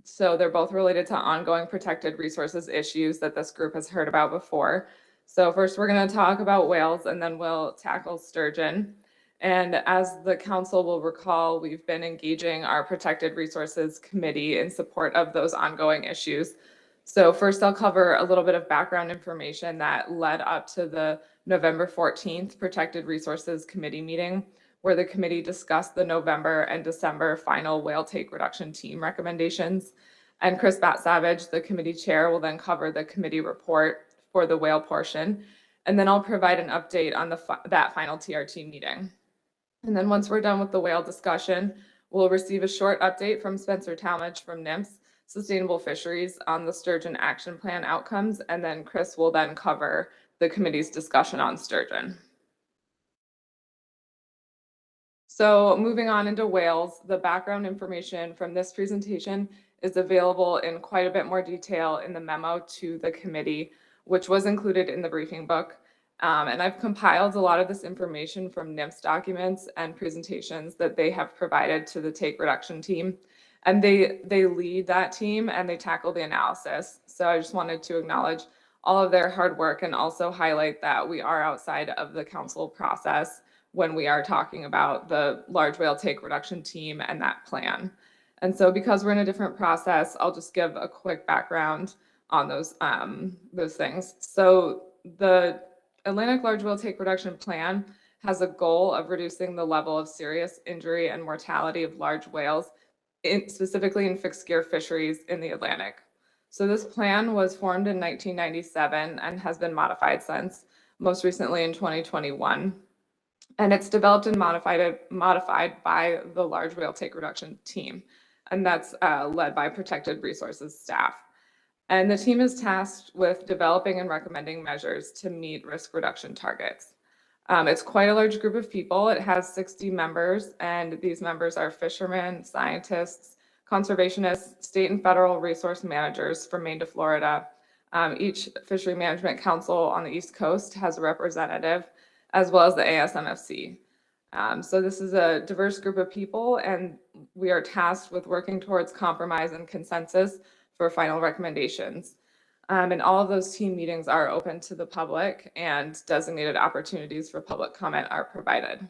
So they're both related to ongoing protected resources issues that this group has heard about before. So first we're going to talk about whales and then we'll tackle sturgeon. And as the council will recall, we've been engaging our Protected Resources Committee in support of those ongoing issues. So first I'll cover a little bit of background information that led up to the November 14th Protected Resources Committee meeting, where the committee discussed the November and December final whale take reduction team recommendations. And Chris Bat-Savage, the committee chair, will then cover the committee report for the whale portion. And then I'll provide an update on that final TRT meeting. And then once we're done with the whale discussion, we'll receive a short update from Spencer Talmadge from NEFMC, Sustainable Fisheries, on the Sturgeon Action Plan outcomes. And then Chris will then cover the committee's discussion on sturgeon. So moving on into whales, the background information from this presentation is available in quite a bit more detail in the memo to the committee, which was included in the briefing book. And I've compiled a lot of this information from NIMS documents and presentations that they have provided to the take reduction team. And they lead that team and they tackle the analysis. So I just wanted to acknowledge all of their hard work and also highlight that we are outside of the council process when we are talking about the large whale take reduction team and that plan. And so because we're in a different process, I'll just give a quick background on those things. So the Atlantic Large Whale Take Reduction Plan has a goal of reducing the level of serious injury and mortality of large whales, specifically in fixed gear fisheries in the Atlantic. So this plan was formed in 1997 and has been modified since, most recently in 2021. And it's developed and modified by the Large Whale Take Reduction team, and that's led by Protected Resources staff. And the team is tasked with developing and recommending measures to meet risk reduction targets. It's quite a large group of people. It has 60 members, and these members are fishermen, scientists, conservationists, state and federal resource managers from Maine to Florida. Each Fishery Management Council on the East Coast has a representative, as well as the ASMFC. So this is a diverse group of people, and we are tasked with working towards compromise and consensus for final recommendations. And all of those team meetings are open to the public, and designated opportunities for public comment are provided.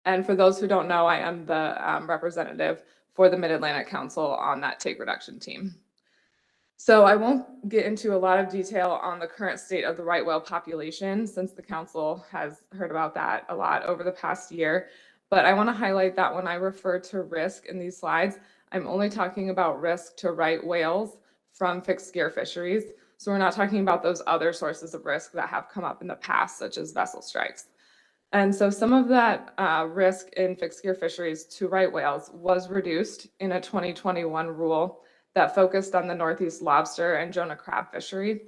And for those who don't know, I am the representative for the Mid-Atlantic Council on that take reduction team. So I won't get into a lot of detail on the current state of the right whale population, since the council has heard about that a lot over the past year. But I want to highlight that when I refer to risk in these slides, I'm only talking about risk to right whales from fixed gear fisheries. So we're not talking about those other sources of risk that have come up in the past, such as vessel strikes. And so some of that risk in fixed gear fisheries to right whales was reduced in a 2021 rule that focused on the Northeast lobster and Jonah crab fishery.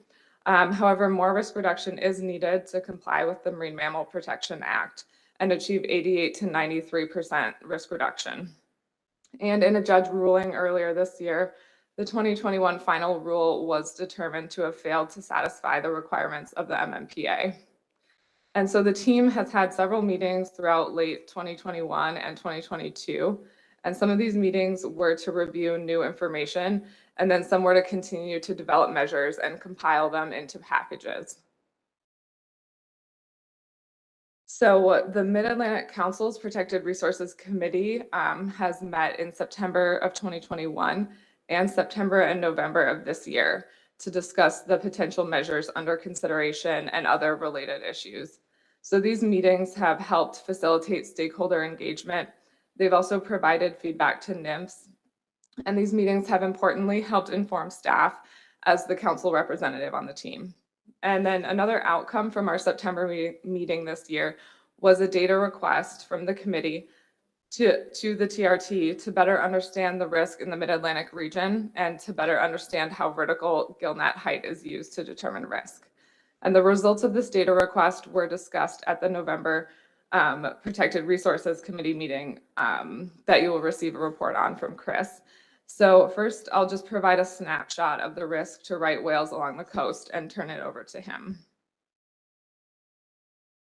However, more risk reduction is needed to comply with the Marine Mammal Protection Act and achieve 88 to 93% risk reduction. And in a judge ruling earlier this year, the 2021 final rule was determined to have failed to satisfy the requirements of the MMPA. And so the team has had several meetings throughout late 2021 and 2022. And some of these meetings were to review new information, and then some were to continue to develop measures and compile them into packages. So the Mid-Atlantic Council's Protected Resources Committee has met in September of 2021 and September and November of this year to discuss the potential measures under consideration and other related issues. So these meetings have helped facilitate stakeholder engagement. They've also provided feedback to NIMS, and these meetings have importantly helped inform staff as the council representative on the team. And then another outcome from our September meeting this year was a data request from the committee to the TRT to better understand the risk in the Mid-Atlantic region and to better understand how vertical gill net height is used to determine risk. And the results of this data request were discussed at the November Protected Resources Committee meeting that you will receive a report on from Chris. So first, I'll just provide a snapshot of the risk to right whales along the coast and turn it over to him.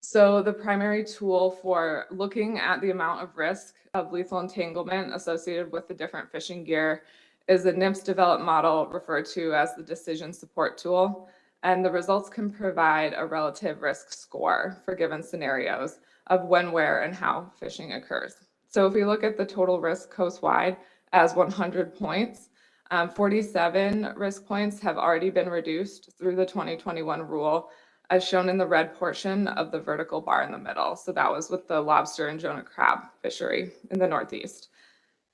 So the primary tool for looking at the amount of risk of lethal entanglement associated with the different fishing gear is the NIMS developed model referred to as the decision support tool. And the results can provide a relative risk score for given scenarios of when, where, and how fishing occurs. So if we look at the total risk coastwide as 100 points, 47 risk points have already been reduced through the 2021 rule, as shown in the red portion of the vertical bar in the middle. So that was with the lobster and Jonah crab fishery in the Northeast.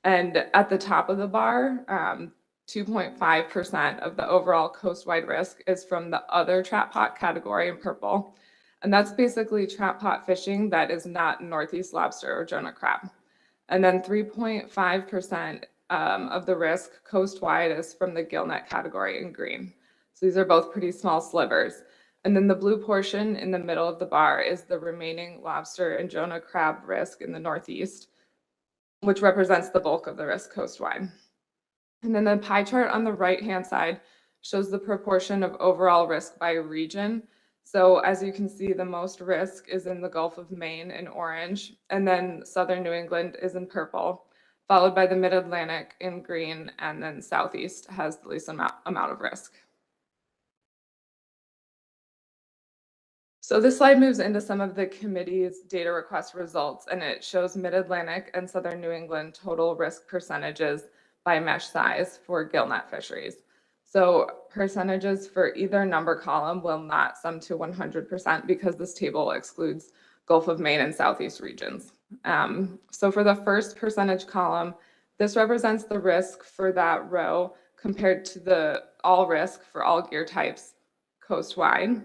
And at the top of the bar, 2.5% of the overall coastwide risk is from the other trap pot category in purple. And that's basically trap pot fishing that is not Northeast lobster or Jonah crab. And then 3.5% of the risk coastwide is from the gill net category in green. So these are both pretty small slivers. And then the blue portion in the middle of the bar is the remaining lobster and Jonah crab risk in the Northeast, which represents the bulk of the risk coastwide. And then the pie chart on the right-hand side shows the proportion of overall risk by region. So as you can see, the most risk is in the Gulf of Maine in orange, and then Southern New England is in purple, followed by the Mid-Atlantic in green, and then Southeast has the least amount of risk. So this slide moves into some of the committee's data request results, and it shows Mid-Atlantic and Southern New England total risk percentages by mesh size for gill net fisheries. So percentages for either number column will not sum to 100% because this table excludes Gulf of Maine and Southeast regions. So for the first percentage column, this represents the risk for that row compared to the all risk for all gear types coastwide.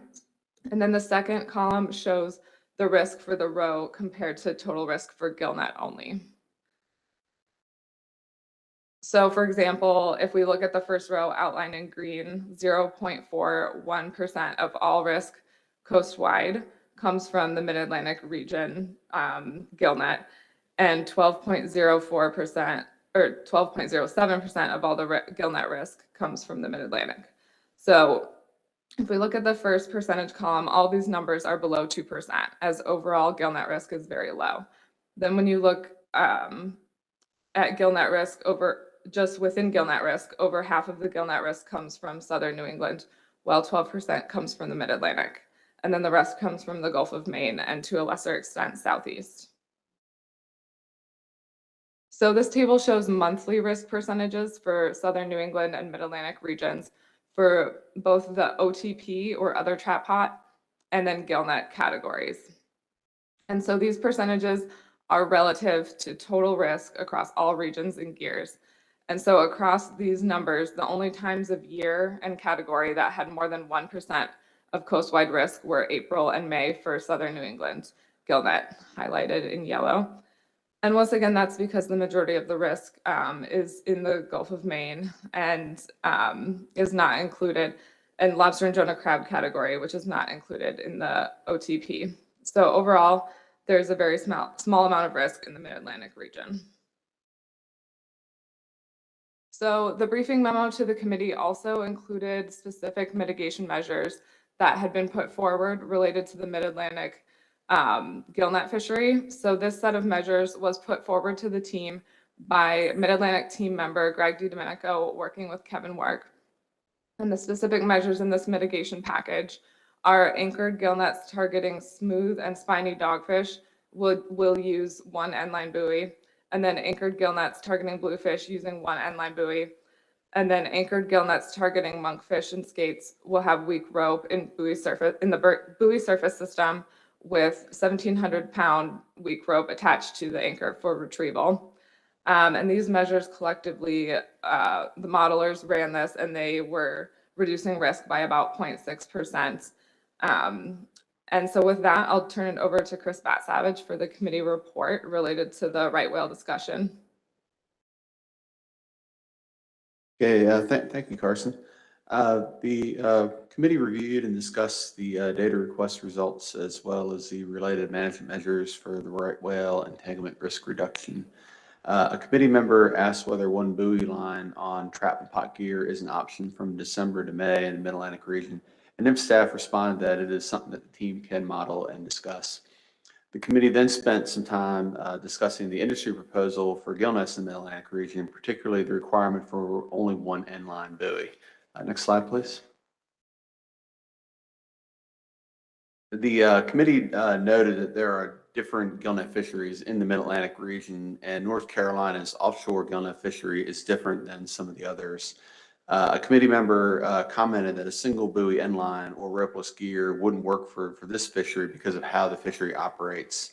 And then the second column shows the risk for the row compared to total risk for gill net only. So for example, if we look at the first row outlined in green, 0.41% of all risk coastwide comes from the Mid-Atlantic region gill net, and 12.04% or 12.07% of all the gill net risk comes from the Mid-Atlantic. So if we look at the first percentage column, all these numbers are below 2%, as overall gill net risk is very low. Then when you look at gill net risk just within gill net risk, over half of the gill net risk comes from Southern New England, while 12% comes from the Mid-Atlantic. And then the rest comes from the Gulf of Maine and to a lesser extent, Southeast. So this table shows monthly risk percentages for Southern New England and Mid-Atlantic regions for both the OTP or other trap pot and then gill net categories. And so these percentages are relative to total risk across all regions and gears. And so across these numbers, the only times of year and category that had more than 1% of coastwide risk were April and May for southern New England gillnet, highlighted in yellow. And once again, that's because the majority of the risk is in the Gulf of Maine and is not included in lobster and Jonah crab category, which is not included in the OTP. So overall, there's a very small amount of risk in the Mid-Atlantic region. So the briefing memo to the committee also included specific mitigation measures that had been put forward related to the Mid-Atlantic gillnet fishery. So this set of measures was put forward to the team by Mid-Atlantic team member Greg DiDomenico working with Kevin Work. And the specific measures in this mitigation package are anchored gillnets targeting smooth and spiny dogfish will use one end-line buoy, and then anchored gillnets targeting bluefish using one end-line buoy, and then anchored gillnets targeting monkfish and skates will have weak rope in the buoy surface system with 1,700-pound weak rope attached to the anchor for retrieval. And these measures collectively, the modelers ran this and they were reducing risk by about 0.6%. And so with that, I'll turn it over to Chris Bat-Savage for the committee report related to the right whale discussion. Okay, thank you, Carson. The committee reviewed and discussed the data request results as well as the related management measures for the right whale entanglement risk reduction. A committee member asked whether one buoy line on trap and pot gear is an option from December to May in the Mid-Atlantic region. And NIM staff responded that it is something that the team can model and discuss. The committee then spent some time discussing the industry proposal for gillnets in the Mid-Atlantic region, particularly the requirement for only one end-line buoy. Next slide, please. The committee noted that there are different gillnet fisheries in the Mid-Atlantic region, and North Carolina's offshore gillnet fishery is different than some of the others. A committee member commented that a single buoy end line or ropeless gear wouldn't work for this fishery because of how the fishery operates.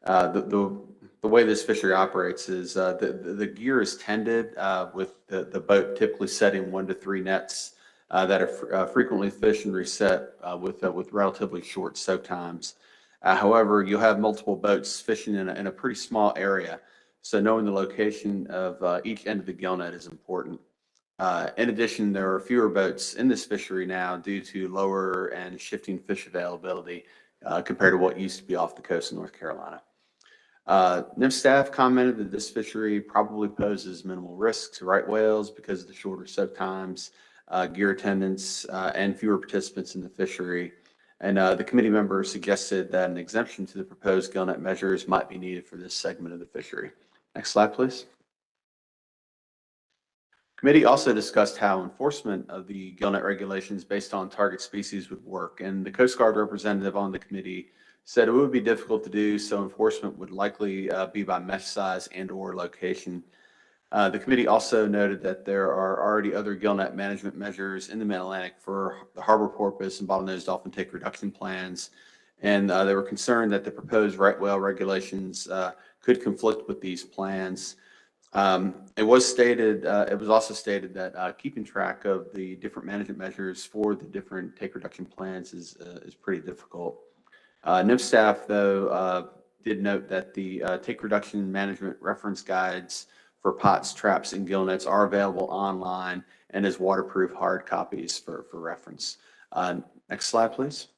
The way this fishery operates is the gear is tended with the boat typically setting 1 to 3 nets that are frequently fished and reset with relatively short soak times. However, you'll have multiple boats fishing in a pretty small area, so knowing the location of each end of the gillnet is important. In addition, there are fewer boats in this fishery now due to lower and shifting fish availability compared to what used to be off the coast of North Carolina. NIM staff commented that this fishery probably poses minimal risk to right whales because of the shorter soak times, gear attendance, and fewer participants in the fishery. And the committee member suggested that an exemption to the proposed gillnet measures might be needed for this segment of the fishery. Next slide, please. Committee also discussed how enforcement of the gillnet regulations based on target species would work, and the Coast Guard representative on the committee said it would be difficult to do, so enforcement would likely be by mesh size and/or location. The committee also noted that there are already other gillnet management measures in the Mid-Atlantic for the harbor porpoise and bottlenose dolphin take reduction plans, and they were concerned that the proposed right whale regulations could conflict with these plans. It was also stated that keeping track of the different management measures for the different take reduction plans is pretty difficult. NIM staff, though, did note that the take reduction management reference guides for pots, traps, and gillnets are available online and as waterproof hard copies for reference. Next slide, please.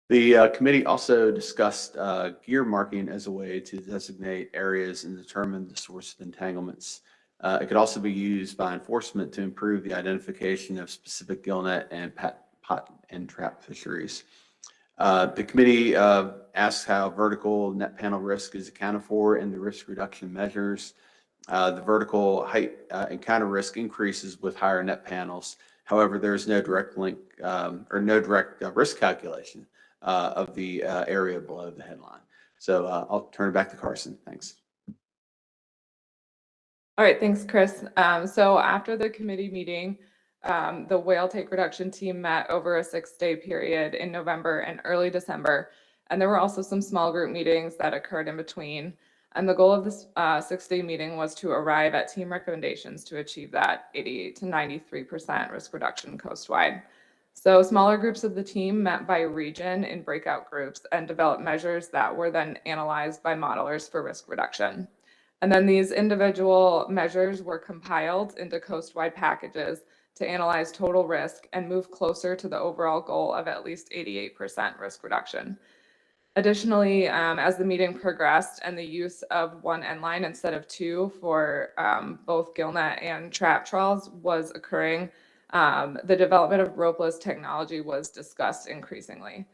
The committee also discussed gear marking as a way to designate areas and determine the source of entanglements. It could also be used by enforcement to improve the identification of specific gillnet and pot and trap fisheries. The committee asked how vertical net panel risk is accounted for in the risk reduction measures. The vertical height encounter risk increases with higher net panels. However, there is no direct link or no direct risk calculation of the area below the headline. So I'll turn it back to Carson. Thanks. All right, thanks, Chris. So after the committee meeting, the whale take reduction team met over a 6-day period in November and early December And there were also some small group meetings that occurred in between. And the goal of this 6-day meeting was to arrive at team recommendations to achieve that 88 to 93% risk reduction coastwide. So smaller groups of the team met by region in breakout groups and developed measures that were then analyzed by modelers for risk reduction. And then these individual measures were compiled into coastwide packages to analyze total risk and move closer to the overall goal of at least 88% risk reduction. Additionally, as the meeting progressed and the use of one end line instead of two for both gillnet and trap trawls was occurring, the development of ropeless technology was discussed increasingly.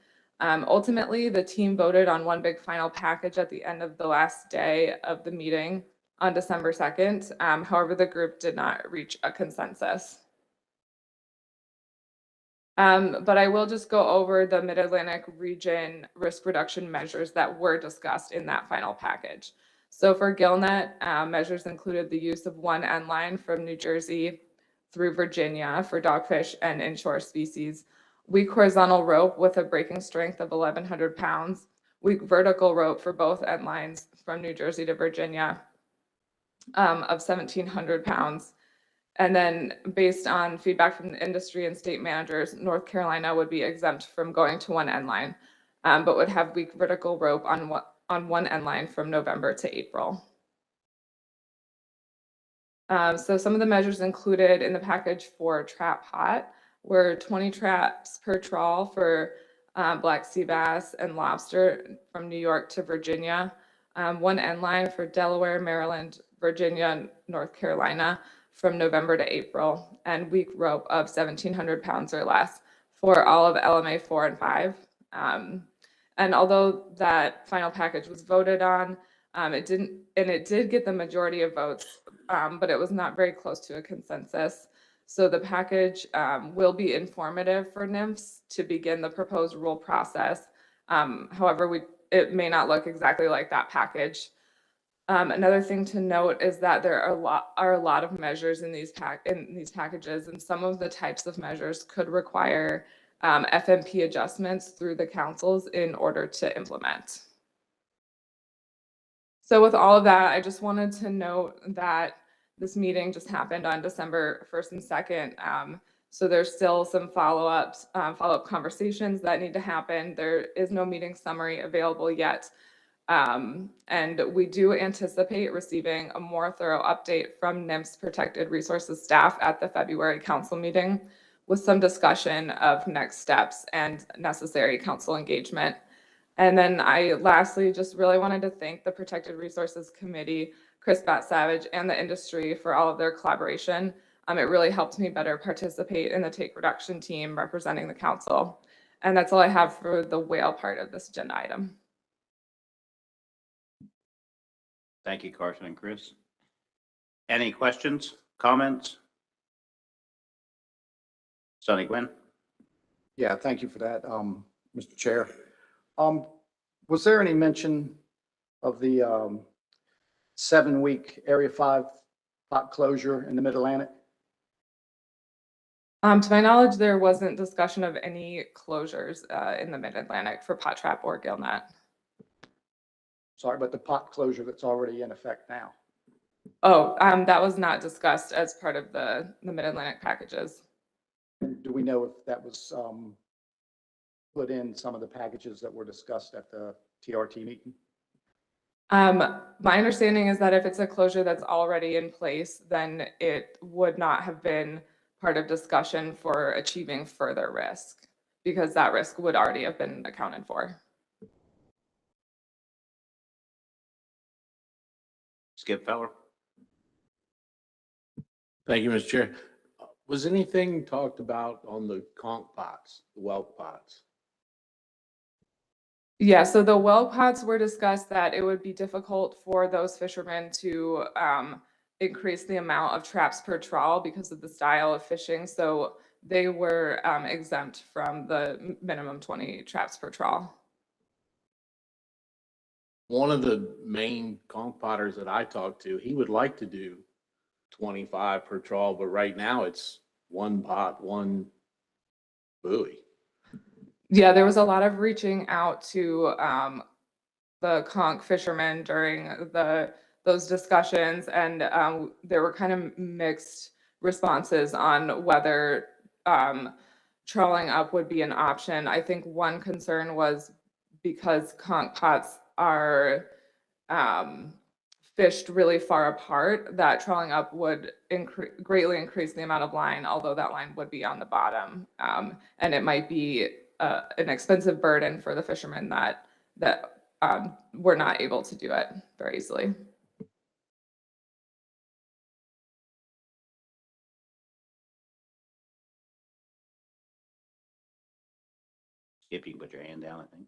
Ultimately, the team voted on one big final package at the end of the last day of the meeting on December 2nd. However, the group did not reach a consensus. But I will just go over the Mid-Atlantic region risk reduction measures that were discussed in that final package. So for gillnet, measures included the use of one end line from New Jersey through Virginia for dogfish and inshore species, weak horizontal rope with a breaking strength of 1,100 pounds, weak vertical rope for both end lines from New Jersey to Virginia of 1,700 pounds. And then based on feedback from the industry and state managers, North Carolina would be exempt from going to one end line, but would have weak vertical rope on one end line from November to April. So some of the measures included in the package for trap pot were 20 traps per trawl for black sea bass and lobster from New York to Virginia, one end line for Delaware, Maryland, Virginia, and North Carolina from November to April, and weak rope of 1,700 pounds or less for all of LMA 4 and 5. And although that final package was voted on, it did get the majority of votes, but it was not very close to a consensus. So the package will be informative for NIMFs to begin the proposed rule process. However, it may not look exactly like that package. Another thing to note is that there are a lot of measures in these packages, and some of the types of measures could require FMP adjustments through the councils in order to implement. So with all of that, I just wanted to note that this meeting just happened on December 1st and 2nd. So there's still some follow-up conversations that need to happen. There is no meeting summary available yet. And we do anticipate receiving a more thorough update from NIMF's Protected Resources staff at the February council meeting with some discussion of next steps and necessary council engagement. And then I lastly just really wanted to thank the Protected Resources Committee, Chris Bat-Savage, and the industry for all of their collaboration. It really helped me better participate in the take reduction team representing the council. And that's all I have for the whale part of this agenda item. Thank you, Carson and Chris. Any questions, comments? Sonny Quinn? Yeah, thank you for that, Mr. Chair. Was there any mention of the 7-week Area 5 pot closure in the Mid-Atlantic? To my knowledge, there wasn't discussion of any closures in the Mid-Atlantic for pot trap or gillnet. Sorry, but the pot closure that's already in effect now. Oh, that was not discussed as part of the Mid-Atlantic packages. Do we know if that was put in some of the packages that were discussed at the TRT meeting? My understanding is that if it's a closure that's already in place, then it would not have been part of discussion for achieving further risk, because that risk would already have been accounted for. Skip Feller? Thank you, Mr. Chair. Was anything talked about on the conch pots, the whelk pots? Yeah, so the whelk pots were discussed that it would be difficult for those fishermen to increase the amount of traps per trawl because of the style of fishing. So they were exempt from the minimum 20 traps per trawl. One of the main conch potters that I talked to, he would like to do 25 per trawl, but right now it's one pot, one buoy. Yeah, there was a lot of reaching out to the conch fishermen during those discussions, and there were kind of mixed responses on whether trawling up would be an option. I think one concern was because conch pots are fished really far apart, that trawling up would greatly increase the amount of line, although that line would be on the bottom. And it might be an expensive burden for the fishermen that were not able to do it very easily. If you can put your hand down, I think.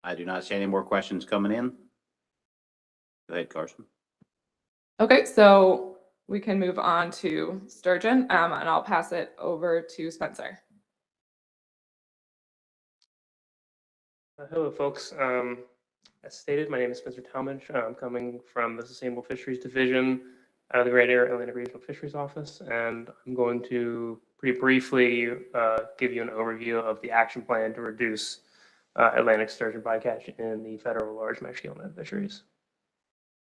I do not see any more questions coming in. Go ahead, Carson. Okay, so we can move on to sturgeon, and I'll pass it over to Spencer. Hello, folks. As stated, my name is Spencer Talmadge. I'm coming from the Sustainable Fisheries Division out of the Great Area Atlantic Regional Fisheries Office, and I'm going to pretty briefly give you an overview of the action plan to reduce Atlantic sturgeon bycatch in the federal large mesh gillnet fisheries.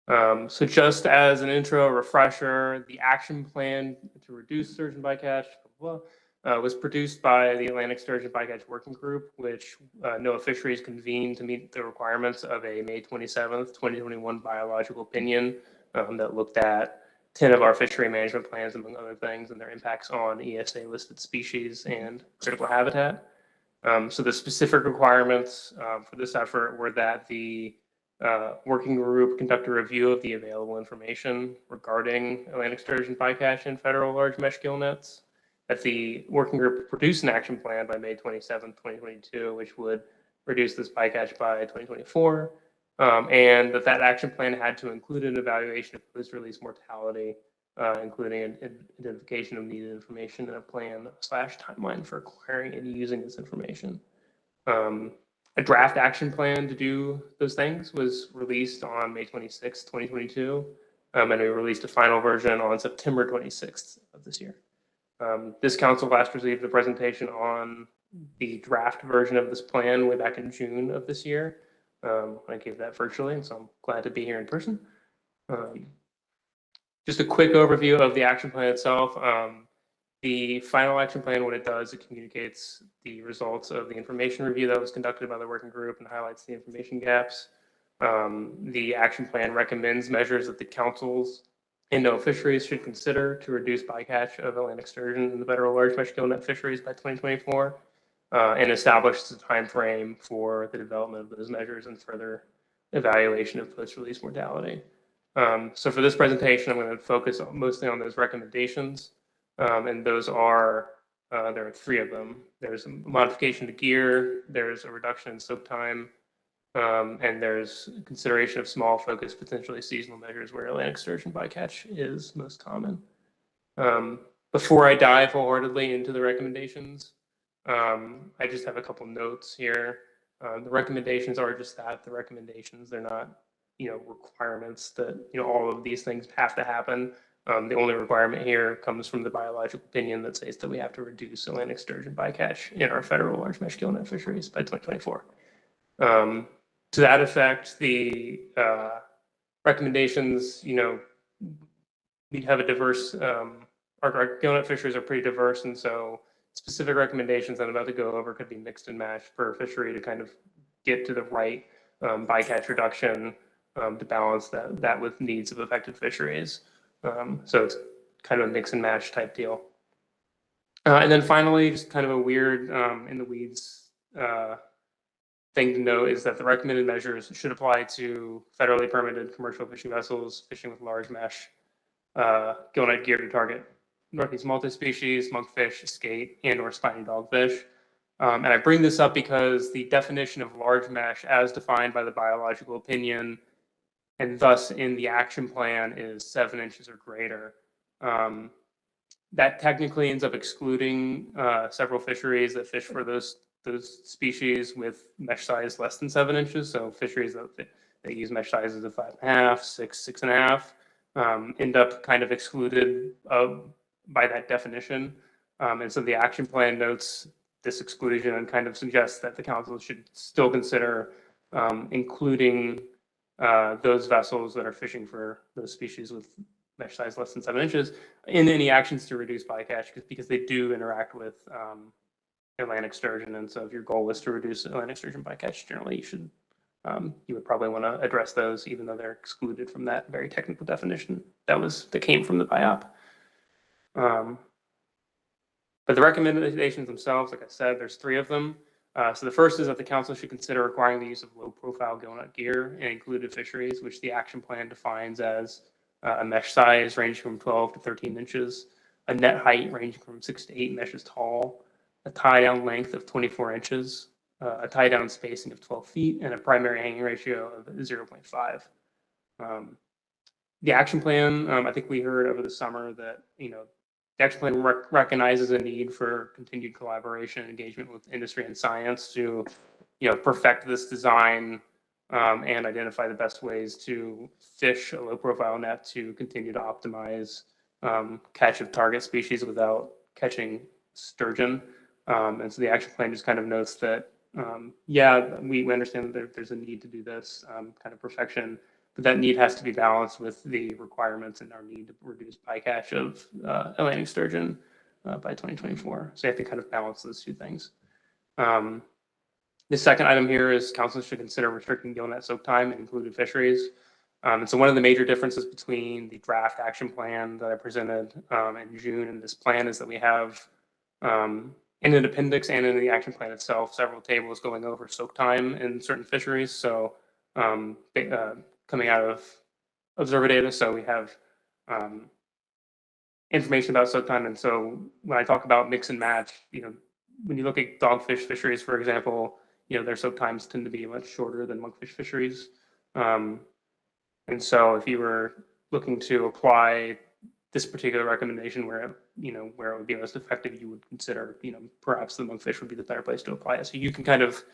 So just as an intro refresher, the action plan to reduce sturgeon bycatch was produced by the Atlantic Sturgeon Bycatch Working Group, which NOAA Fisheries convened to meet the requirements of a May 27th, 2021 biological opinion that looked at 10 of our fishery management plans, among other things, and their impacts on ESA listed species and critical habitat. So the specific requirements for this effort were that the working group conduct a review of the available information regarding Atlantic sturgeon bycatch in federal large mesh gillnets, that the working group produce an action plan by May 27, 2022, which would reduce this bycatch by 2024, and that action plan had to include an evaluation of post-release mortality, including an identification of needed information and a plan/timeline for acquiring and using this information. A draft action plan to do those things was released on May 26, 2022, and we released a final version on September 26th of this year. This council last received the presentation on the draft version of this plan way back in June of this year. I gave that virtually, and so I'm glad to be here in person. Just a quick overview of the action plan itself. The final action plan, what it does, it communicates the results of the information review that was conducted by the working group and highlights the information gaps. The action plan recommends measures that the councils and NOAA fisheries should consider to reduce bycatch of Atlantic sturgeon in the federal large mesh gillnet fisheries by 2024, and establishes a time frame for the development of those measures and further evaluation of post-release mortality. So for this presentation, I'm going to focus mostly on those recommendations, and those are, there are 3 of them. There's a modification to gear, there's a reduction in soak time, and there's consideration of small focus, potentially seasonal measures where Atlantic sturgeon bycatch is most common. Before I dive wholeheartedly into the recommendations, I just have a couple notes here. The recommendations are just that, the recommendations. They're not, requirements that, all of these things have to happen. The only requirement here comes from the biological opinion that says that we have to reduce Atlantic sturgeon bycatch in our federal large mesh gillnet fisheries by 2024. To that effect, the recommendations, we have a diverse, our gillnet fisheries are pretty diverse, and so specific recommendations I'm about to go over could be mixed and matched per fishery to kind of get to the right bycatch reduction to balance that with needs of affected fisheries. So it's kind of a mix and match type deal. And then finally, just kind of a weird in the weeds thing to note is that the recommended measures should apply to federally permitted commercial fishing vessels fishing with large mesh gillnet gear to target Northeast multi-species, monkfish, skate, and/or spiny dogfish. And I bring this up because the definition of large mesh as defined by the biological opinion and thus in the action plan is 7 inches or greater. That technically ends up excluding several fisheries that fish for those species with mesh size less than 7 inches. So fisheries that use mesh sizes of 5.5, 6, 6.5 end up kind of excluded by that definition. And so the action plan notes this exclusion and kind of suggests that the council should still consider including those vessels that are fishing for those species with mesh size less than 7 inches in any actions to reduce bycatch, because they do interact with Atlantic sturgeon. And so if your goal is to reduce Atlantic sturgeon bycatch, generally you would probably want to address those, even though they're excluded from that very technical definition that came from the BIOP. But the recommendations themselves, like I said, there's 3 of them. So the first is that the council should consider requiring the use of low-profile gill-net gear in included fisheries, which the action plan defines as a mesh size ranging from 12 to 13 inches, a net height ranging from 6 to 8 meshes tall, a tie-down length of 24 inches, a tie-down spacing of 12 feet, and a primary hanging ratio of 0.5. The action plan, I think we heard over the summer that, the action plan recognizes a need for continued collaboration and engagement with industry and science to, perfect this design and identify the best ways to fish a low-profile net to continue to optimize catch of target species without catching sturgeon. And so the action plan just kind of notes that, we understand that there's a need to do this kind of perfection, but that need has to be balanced with the requirements and our need to reduce bycatch of Atlantic sturgeon by 2024. So you have to kind of balance those 2 things. The second item here is council should consider restricting gill net soak time in included fisheries. And so one of the major differences between the draft action plan that I presented in June and this plan is that we have in an appendix and in the action plan itself several tables going over soak time in certain fisheries. So coming out of observer data. So we have information about soak time. And so when I talk about mix and match, when you look at dogfish fisheries, for example, their soak times tend to be much shorter than monkfish fisheries. And so if you were looking to apply this particular recommendation where it would be most effective, you would consider, perhaps the monkfish would be the better place to apply it. So you can kind of,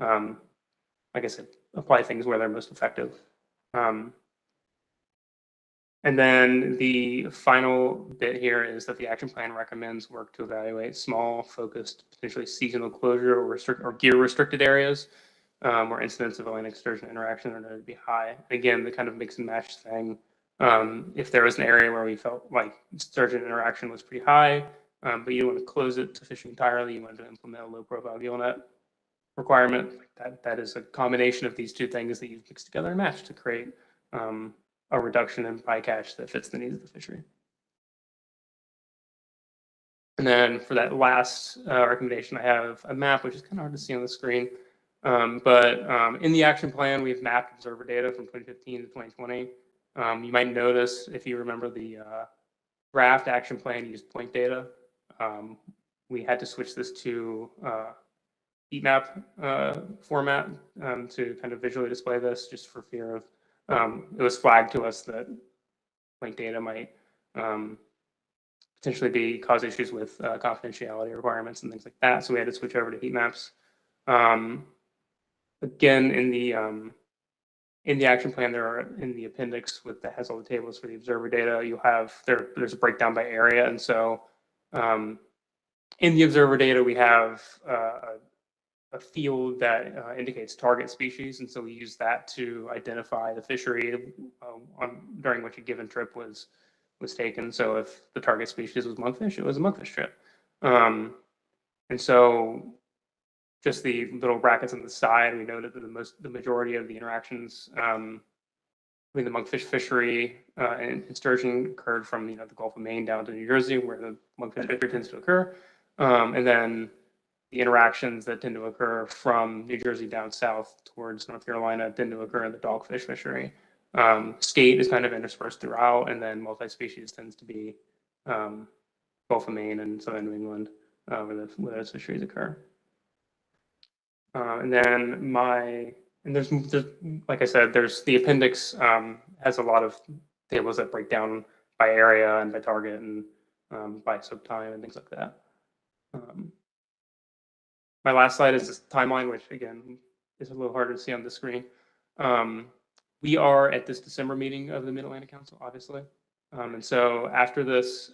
like I said, apply things where they're most effective. And then the final bit here is that the action plan recommends work to evaluate small, focused, potentially seasonal closure or gear restricted areas where incidents of Atlantic sturgeon interaction are known to be high. Again, the kind of mix and match thing. If there was an area where we felt like sturgeon interaction was pretty high, but you don't want to close it to fishing entirely, you want to implement a low profile gill net requirement. That is a combination of these 2 things that you mix together and match to create a reduction in bycatch that fits the needs of the fishery. And then for that last recommendation, I have a map, which is kind of hard to see on the screen. But in the action plan, we've mapped observer data from 2015 to 2020. You might notice, if you remember, the draft action plan used point data. We had to switch this to heat map format to kind of visually display this, just for fear of it was flagged to us that point data might potentially cause issues with confidentiality requirements and things like that. So we had to switch over to heat maps. Again, in the action plan, in the appendix that has all the tables for the observer data, you have there's a breakdown by area. And so in the observer data, we have a field that indicates target species. And so we use that to identify the fishery during which a given trip was taken. So if the target species was monkfish, it was a monkfish trip. And so just the little brackets on the side, we noted that the majority of the interactions between the monkfish fishery and sturgeon occurred from the Gulf of Maine down to New Jersey, where the monkfish fishery tends to occur. And then the interactions that tend to occur from New Jersey down south towards North Carolina tend to occur in the dogfish fishery. Skate is kind of interspersed throughout, and then multi-species tends to be Gulf of Maine and southern New England, where those fisheries occur. And then there's like I said, there's the appendix has a lot of tables that break down by area and by target and by soak time and things like that. My last slide is this timeline, which again is a little harder to see on the screen. We are at this December meeting of the Mid-Atlantic Council, obviously. And so after this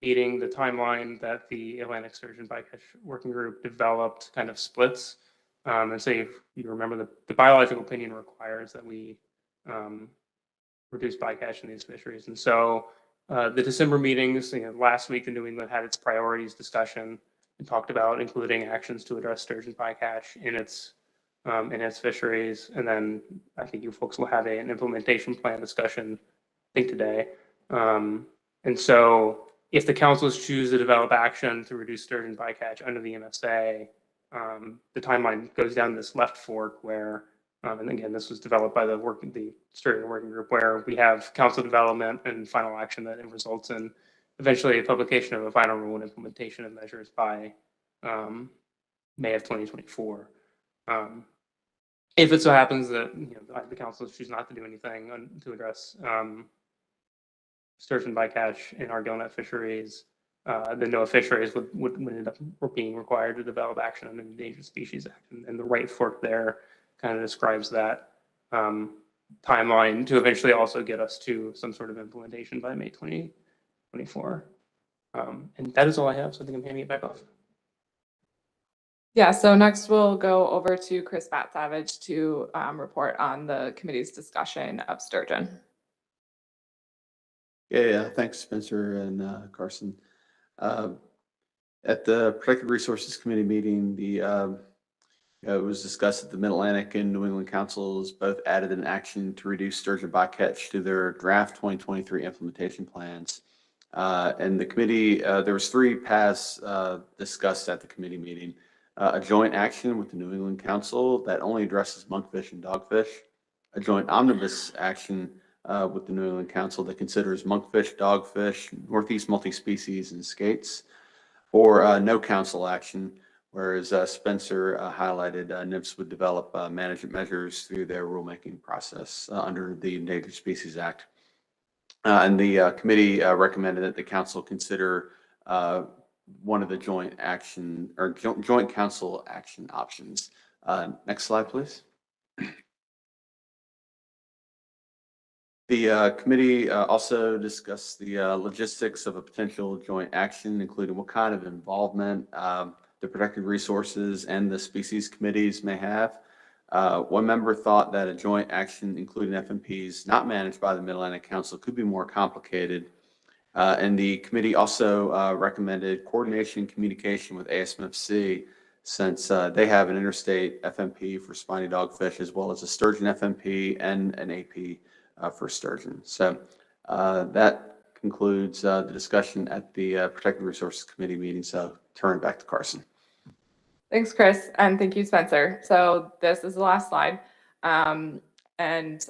meeting, the timeline that the Atlantic Sturgeon Bycatch Working Group developed kind of splits. And so if you remember, the biological opinion requires that we reduce bycatch in these fisheries. And so the December meetings, last week, the New England had its priorities discussion and talked about including actions to address sturgeon bycatch in its fisheries. And then I think you folks will have an implementation plan discussion, I think today. And so if the councils choose to develop action to reduce sturgeon bycatch under the MSA, the timeline goes down this left fork where, and again, this was developed by the Sturgeon Working Group, where we have council development and final action that it results in eventually a publication of a final rule and implementation of measures by May of 2024. If it so happens that the council choose not to do anything to address sturgeon bycatch in our gillnet fisheries, the NOAA fisheries would end up being required to develop action on an Endangered Species Act. And the right fork there kind of describes that timeline to eventually also get us to some sort of implementation by May 2024. And that is all I have, so I think I'm handing it back off. Yeah, so next we'll go over to Chris Bat-Savage to report on the committee's discussion of sturgeon. Yeah, thanks, Spencer and Carson. At the Protected Resources Committee meeting, it was discussed that the Mid-Atlantic and New England councils both added an action to reduce sturgeon bycatch to their draft 2023 implementation plans. And the committee, there was 3 paths discussed at the committee meeting. A joint action with the New England Council that only addresses monkfish and dogfish, a joint omnibus action with the New England Council that considers monkfish, dogfish, northeast multi-species, and skates, or no council action, whereas Spencer highlighted NIFS would develop management measures through their rulemaking process under the Endangered Species Act. And the committee recommended that the council consider one of the joint action or joint council action options. Next slide, please. The committee also discussed the logistics of a potential joint action, including what kind of involvement the protected resources and the species committees may have. One member thought that a joint action, including FMPs not managed by the Mid-Atlantic Council, could be more complicated. And the committee also recommended coordination and communication with ASMFC, since they have an interstate FMP for spiny dogfish, as well as a sturgeon FMP and an AP for sturgeon. So that concludes the discussion at the Protected Resources Committee meeting. So turn it back to Carson. Thanks, Chris, and thank you, Spencer. So this is the last slide. And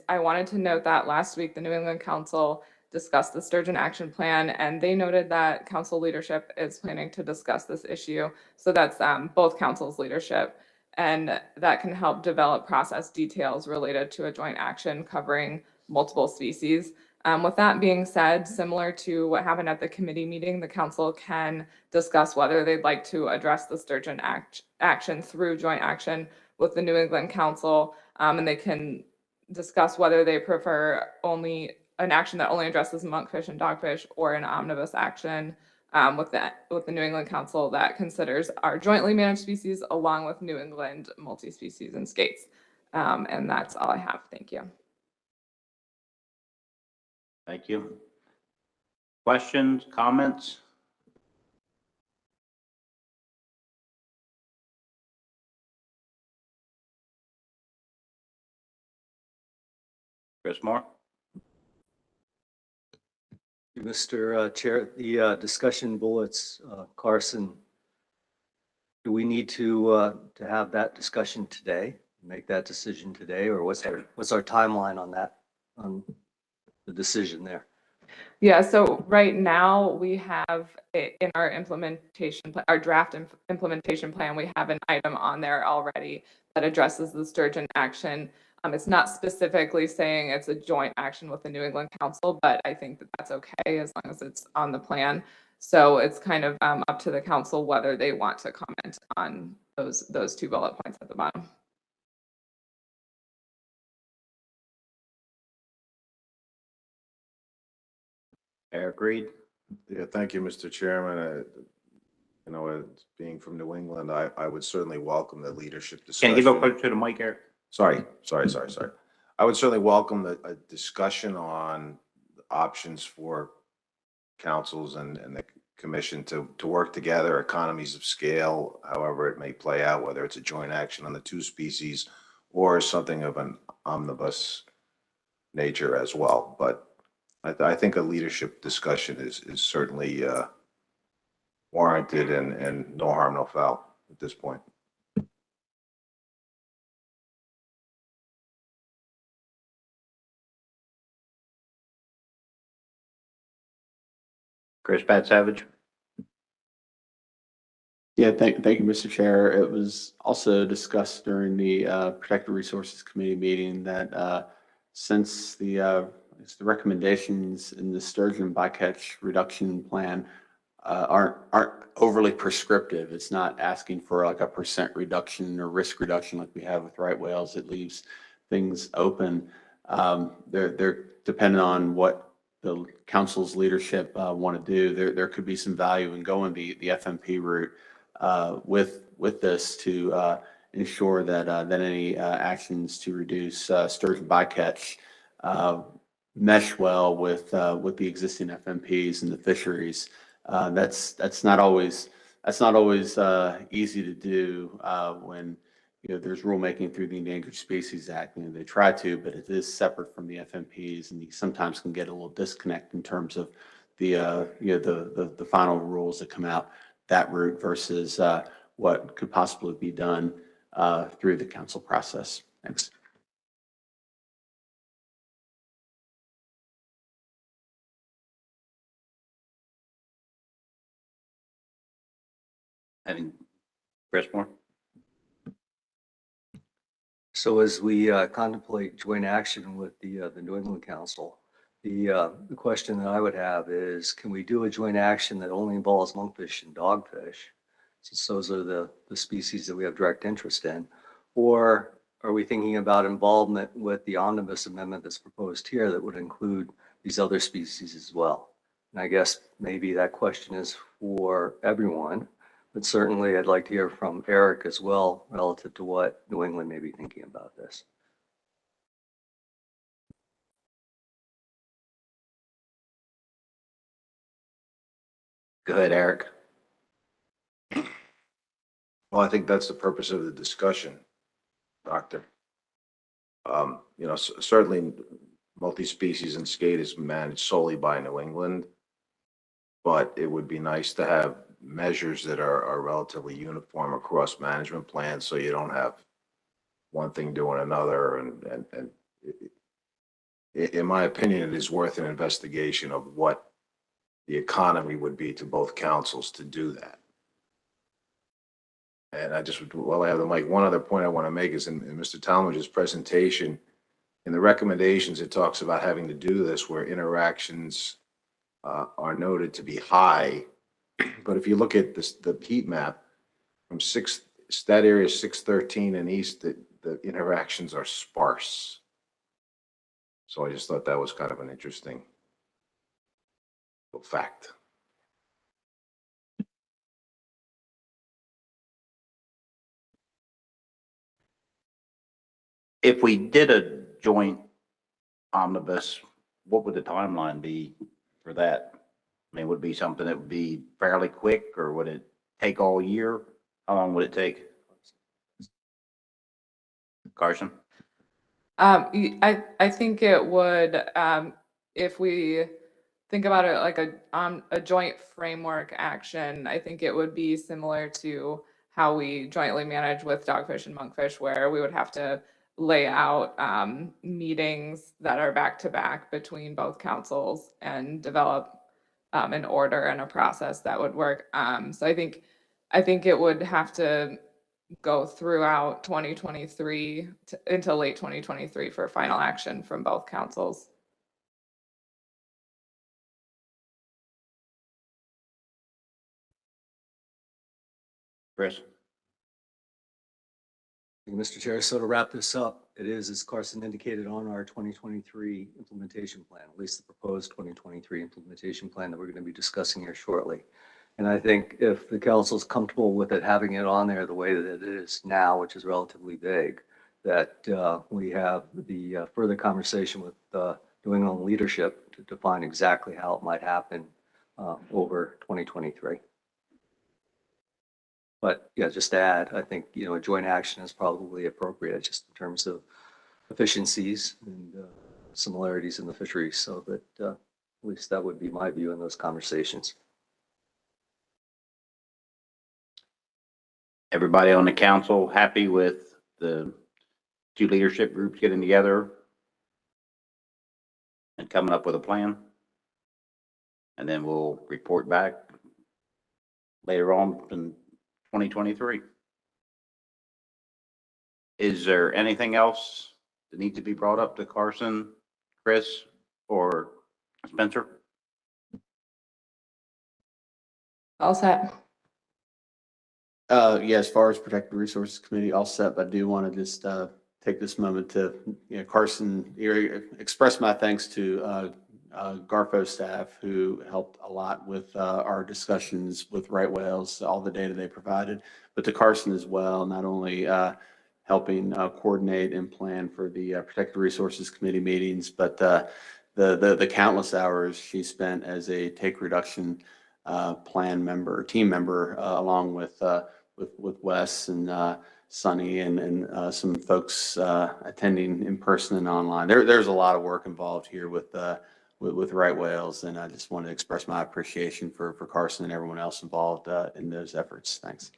I wanted to note that last week, the New England Council discussed the Sturgeon Action Plan, and they noted that council leadership is planning to discuss this issue. So that's both councils' leadership, and that can help develop process details related to a joint action covering multiple species. With that being said, similar to what happened at the committee meeting, the council can discuss whether they'd like to address the sturgeon action through joint action with the New England Council, and they can discuss whether they prefer only an action that only addresses monkfish and dogfish, or an omnibus action with the New England Council that considers our jointly managed species along with New England multi-species and skates. And that's all I have. Thank you. Thank you. Questions, comments? Chris Moore? Mr. Chair, the discussion bullets, Carson, do we need to have that discussion today, make that decision today, or what's our timeline on that, on the decision there? Yeah, so right now we have in our implementation, our draft implementation plan, we have an item on there already that addresses the sturgeon action. It's not specifically saying it's a joint action with the New England Council, but I think that that's okay as long as it's on the plan. So it's kind of up to the council whether they want to comment on those 2 bullet points at the bottom. Agreed. Yeah, thank you, Mr. Chairman. You know, being from New England, I would certainly welcome the leadership Can discussion. you go closer to the mic, Eric? Sorry. I would certainly welcome a discussion on options for councils and the commission to work together, economies of scale, however it may play out, whether it's a joint action on the two species or something of an omnibus nature as well. But I think a leadership discussion is certainly warranted and no harm, no foul at this point. Chris Pat Savage? Yeah, thank you, Mr. Chair. It was also discussed during the Protected Resources Committee meeting that since the recommendations in the Sturgeon Bycatch Reduction Plan aren't overly prescriptive. It's not asking for like a % reduction or risk reduction like we have with right whales. It leaves things open. They're dependent on what the council's leadership want to do. There could be some value in going the FMP route with this to ensure that any actions to reduce sturgeon bycatch mesh well with the existing FMPs and the fisheries. That's not always easy to do when there's rulemaking through the Endangered Species Act. They try to, but it is separate from the FMPs, and you sometimes can get a little disconnect in terms of the the final rules that come out that route versus what could possibly be done through the council process. Thanks. Having Chris Moore? So as we contemplate joint action with the New England Council, the question that I would have is, can we do a joint action that only involves monkfish and dogfish, since those are the species that we have direct interest in? Or are we thinking about involvement with the omnibus amendment that's proposed here that would include these other species as well? And I guess maybe that question is for everyone, but certainly I'd like to hear from Eric as well relative to what New England may be thinking about this. Go ahead, Eric. Well, I think that's the purpose of the discussion, Doctor. Certainly multi-species and skate is managed solely by New England, but it would be nice to have measures that are relatively uniform across management plans, so you don't have one thing doing another. And in my opinion, it is worth an investigation of what the economy would be to both councils to do that. And while I have the mic, one other point I want to make is in Mr. Talmadge's presentation, in the recommendations, it talks about having to do this where interactions are noted to be high. But if you look at the heat map from that area 613 and east, the interactions are sparse. So I just thought that was kind of an interesting fact. If we did a joint omnibus, what would the timeline be for that? I mean, would it be something that would be fairly quick, or would it take all year? How long would it take? Carson? I think it would, if we think about it like a joint framework action, I think it would be similar to how we jointly manage with dogfish and monkfish, where we would have to lay out meetings that are back to back between both councils and develop an order and a process that would work. So I think it would have to go throughout 2023 until late 2023 for final action from both councils. Chris? Mr. Chair, so to wrap this up, it is, as Carson indicated, on our 2023 implementation plan, at least the proposed 2023 implementation plan that we're going to be discussing here shortly. And I think if the council is comfortable with it, having it on there the way that it is now, which is relatively vague, that we have the further conversation with New England leadership to define exactly how it might happen over 2023. But yeah, just to add, I think, you know, a joint action is probably appropriate just in terms of efficiencies and similarities in the fisheries. So that at least that would be my view in those conversations. Everybody on the council happy with the two leadership groups getting together and coming up with a plan? And then we'll report back later on in 2023. Is there anything else that needs to be brought up to Carson, Chris, or Spencer? All set. Yeah, as far as Protected Resources Committee, all set. But I do want to just take this moment to, Carson, express my thanks to Garfo staff who helped a lot with our discussions with right whales, all the data they provided, but to Carson as well, not only helping coordinate and plan for the Protected Resources Committee meetings, but the countless hours she spent as a take reduction plan member, team member, along with Wes and Sonny and some folks attending in person and online. There's a lot of work involved here with right whales, and I just want to express my appreciation for Carson and everyone else involved in those efforts. Thanks.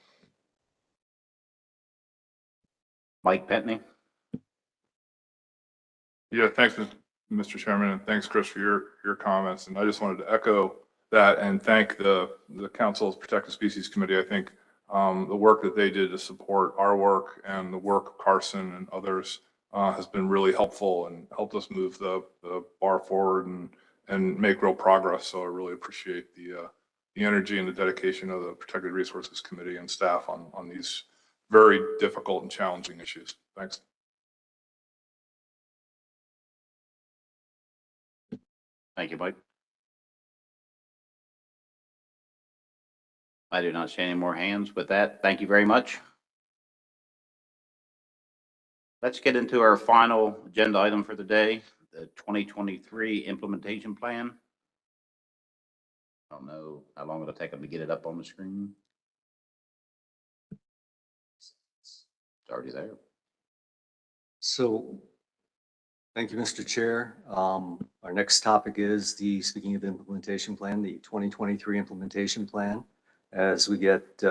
Mike Petney. Yeah, thanks, Mr. Chairman, and thanks, Chris, for your comments. And I just wanted to echo that and thank the Council's Protected Species Committee. I think the work that they did to support our work and the work of Carson and others has been really helpful and helped us move the bar forward and make real progress. So I really appreciate the energy and the dedication of the Protected Resources Committee and staff on these very difficult and challenging issues. Thanks. Thank you, Mike. I do not see any more hands. With that, thank you very much. Let's get into our final agenda item for the day, the 2023 implementation plan. I don't know how long it'll take them to get it up on the screen. It's already there. So thank you, Mr. Chair. Our next topic is speaking of the implementation plan, the 2023 implementation plan. As we get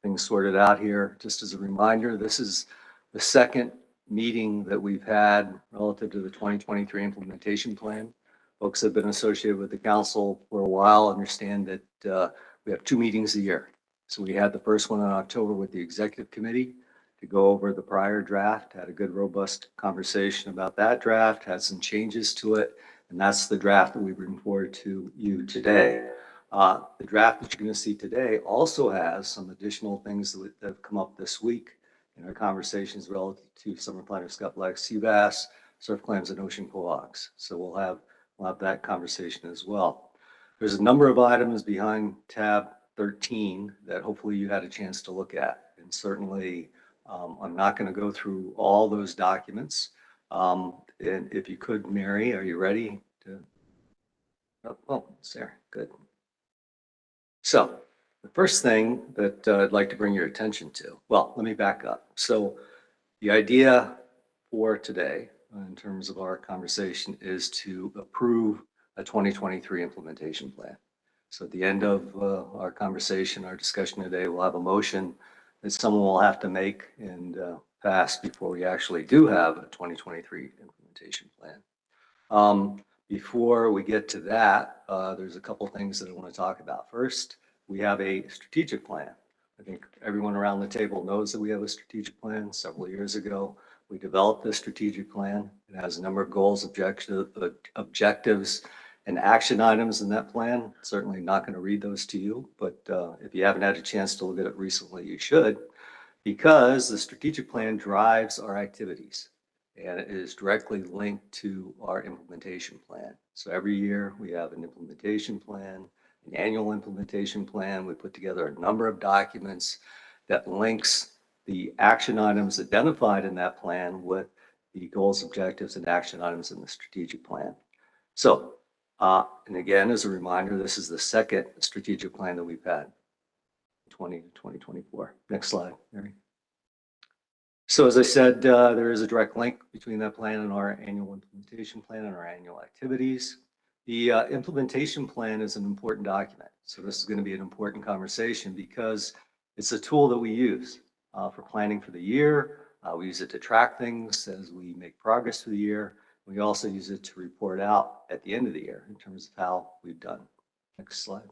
things sorted out here, just as a reminder, this is the second meeting that we've had relative to the 2023 implementation plan. Folks have been associated with the council for a while, understand that we have 2 meetings a year. So we had the first one in October with the executive committee to go over the prior draft, had a good robust conversation about that draft, had some changes to it, and that's the draft that we bring forward to you today. The draft that you're going to see today also has some additional things that have come up this week in our conversations relative to summer planter scup black sea bass, surf clams, and ocean cohogs. So we'll have that conversation as well. There's a number of items behind tab 13 that hopefully you had a chance to look at. And certainly I'm not going to go through all those documents. And if you could, Mary, are you ready to? Oh, Sarah, good. So the first thing that I'd like to bring your attention to, well, let me back up. So the idea for today in terms of our conversation is to approve a 2023 implementation plan. So at the end of our conversation, our discussion today, we'll have a motion that someone will have to make and pass before we actually do have a 2023 implementation plan. Before we get to that, there's a couple things that I want to talk about. First, we have a strategic plan. I think everyone around the table knows that we have a strategic plan. Several years ago, we developed this strategic plan. It has a number of goals, objectives, and action items in that plan. Certainly not going to read those to you, but if you haven't had a chance to look at it recently, you should, because the strategic plan drives our activities. and it is directly linked to our implementation plan. So every year we have an implementation plan, an annual implementation plan. We put together a number of documents that links the action items identified in that plan with the goals, objectives, and action items in the strategic plan. So, and again, as a reminder, this is the second strategic plan that we've had, 2024. Next slide, Mary. So as I said, there is a direct link between that plan and our annual implementation plan and our annual activities. The implementation plan is an important document. So this is going to be an important conversation because it's a tool that we use for planning for the year. We use it to track things as we make progress through the year. We also use it to report out at the end of the year in terms of how we've done. Next slide.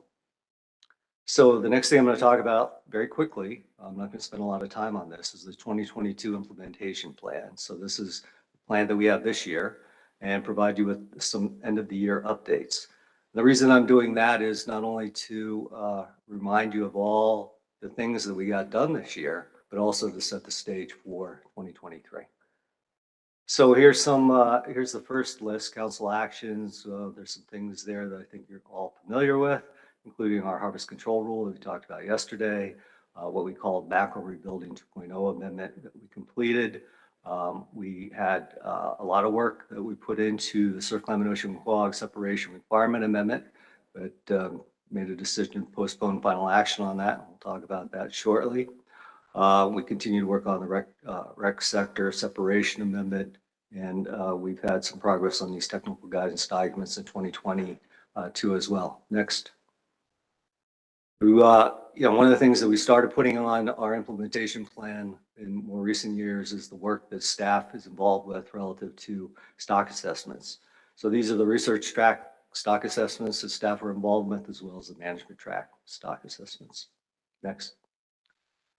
So the next thing I'm going to talk about very quickly, I'm not going to spend a lot of time on this, is the 2022 implementation plan. So this is the plan that we have this year and provide you with some end of the year updates. The reason I'm doing that is not only to remind you of all the things that we got done this year, but also to set the stage for 2023. So here's the first list, council actions. There's some things there that I think you're all familiar with, including our harvest control rule that we talked about yesterday, what we call macro rebuilding 2.0 amendment that we completed. We had a lot of work that we put into the surf, climate, ocean, quag separation requirement amendment, but made a decision to postpone final action on that. We'll talk about that shortly. We continue to work on the rec sector separation amendment, and we've had some progress on these technical guidance documents in 2022 as well. Next. One of the things that we started putting on our implementation plan in more recent years is the work that staff is involved with relative to stock assessments. So these are the research track stock assessments that staff are involved with, as well as the management track stock assessments. Next.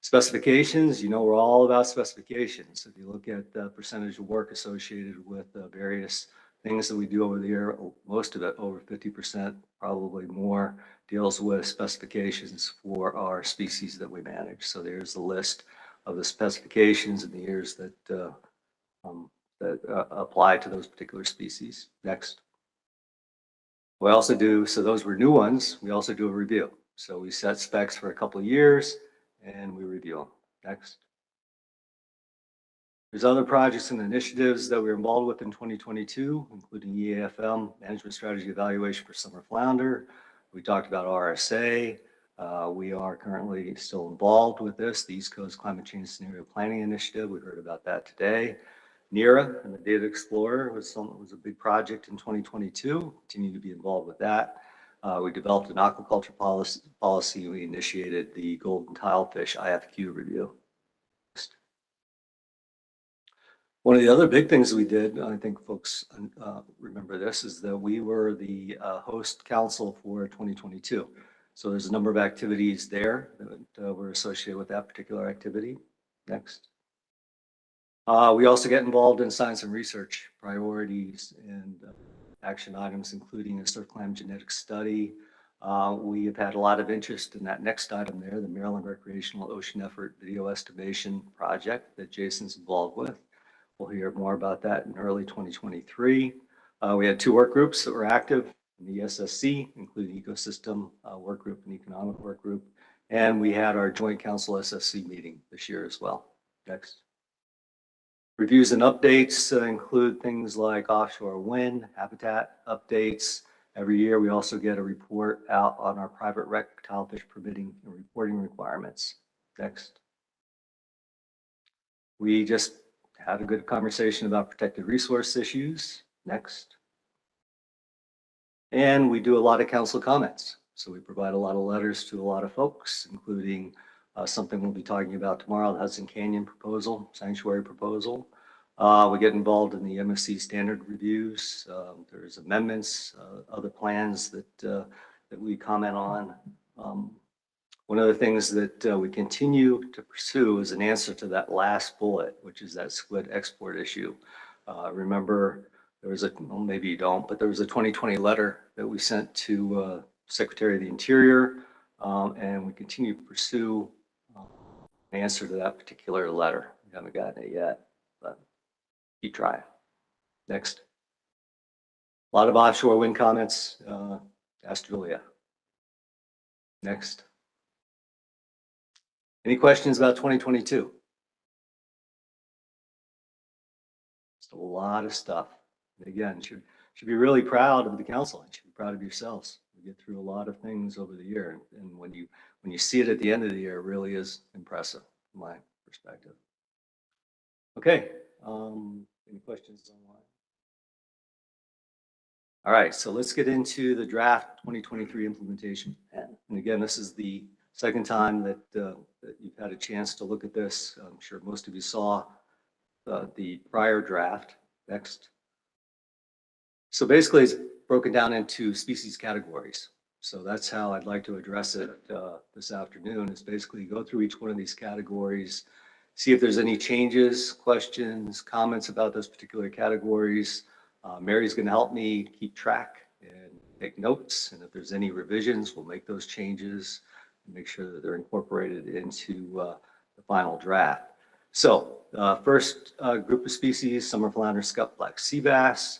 Specifications, we're all about specifications. If you look at the percentage of work associated with various things that we do over the year, most of it, over 50%, probably more, deals with specifications for our species that we manage. So there's the list of the specifications in the years that apply to those particular species. Next. We also do, so those were new ones, we also do a review. So we set specs for a couple of years and we review them. Next. There's other projects and initiatives that we're involved with in 2022, including EAFM, Management Strategy Evaluation for Summer Flounder. We talked about RSA. We are currently still involved with this, the East Coast Climate Change Scenario Planning Initiative. We heard about that today. NERA and the Data Explorer was a big project in 2022. Continue to be involved with that. We developed an aquaculture policy. We initiated the golden tilefish IFQ review. One of the other big things we did, I think folks remember this, is that we were the host council for 2022. So there's a number of activities there that were associated with that particular activity. Next. We also get involved in science and research priorities and action items, including a surf climate genetics study. We have had a lot of interest in that next item there, the Maryland Recreational Ocean Effort Video Estimation Project that Jason's involved with. We'll hear more about that in early 2023. We had 2 work groups that were active in the SSC, including Ecosystem Work Group and Economic Work Group. And we had our Joint Council SSC meeting this year as well. Next. Reviews and updates include things like offshore wind, habitat updates. Every year we also get a report out on our private rec tilefish permitting and reporting requirements. Next. We just had a good conversation about protected resource issues. Next. And we do a lot of council comments. So we provide a lot of letters to a lot of folks, including something we'll be talking about tomorrow, the Hudson Canyon proposal, sanctuary proposal. We get involved in the MFC standard reviews. There's amendments, other plans that we comment on. One of the things that we continue to pursue is an answer to that last bullet, which is that squid export issue. Remember, there was well, maybe you don't, but there was a 2020 letter that we sent to Secretary of the Interior, and we continue to pursue an answer to that particular letter. We haven't gotten it yet, but keep trying. Next. A lot of offshore wind comments. Ask Julia. Next. Any questions about 2022? Just a lot of stuff. And again, should be really proud of the council. And should be proud of yourselves. We get through a lot of things over the year, and when you see it at the end of the year, it really is impressive from my perspective. Okay. Any questions online? All right, so let's get into the draft 2023 implementation plan. And again, this is the second time that you've had a chance to look at this. I'm sure most of you saw the prior draft. Next. So basically, it's broken down into species categories. So that's how I'd like to address it this afternoon, is basically go through each one of these categories, see if there's any changes, questions, comments about those particular categories. Mary's going to help me keep track and take notes. And if there's any revisions, we'll make those changes and make sure that they're incorporated into the final draft. So first group of species, summer flounder, scup, black sea bass.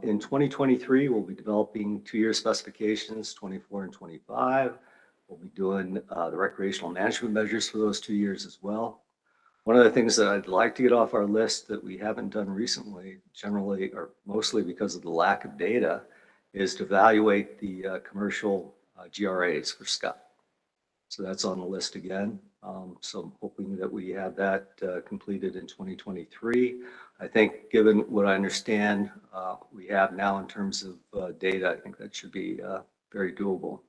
In 2023, we'll be developing 2-year specifications, 24 and 25. We'll be doing the recreational management measures for those 2 years as well. One of the things that I'd like to get off our list that we haven't done recently, generally or mostly because of the lack of data, is to evaluate the commercial GRAs for scup. So that's on the list again. So I'm hoping that we have that completed in 2023. I think given what I understand we have now in terms of data, I think that should be very doable.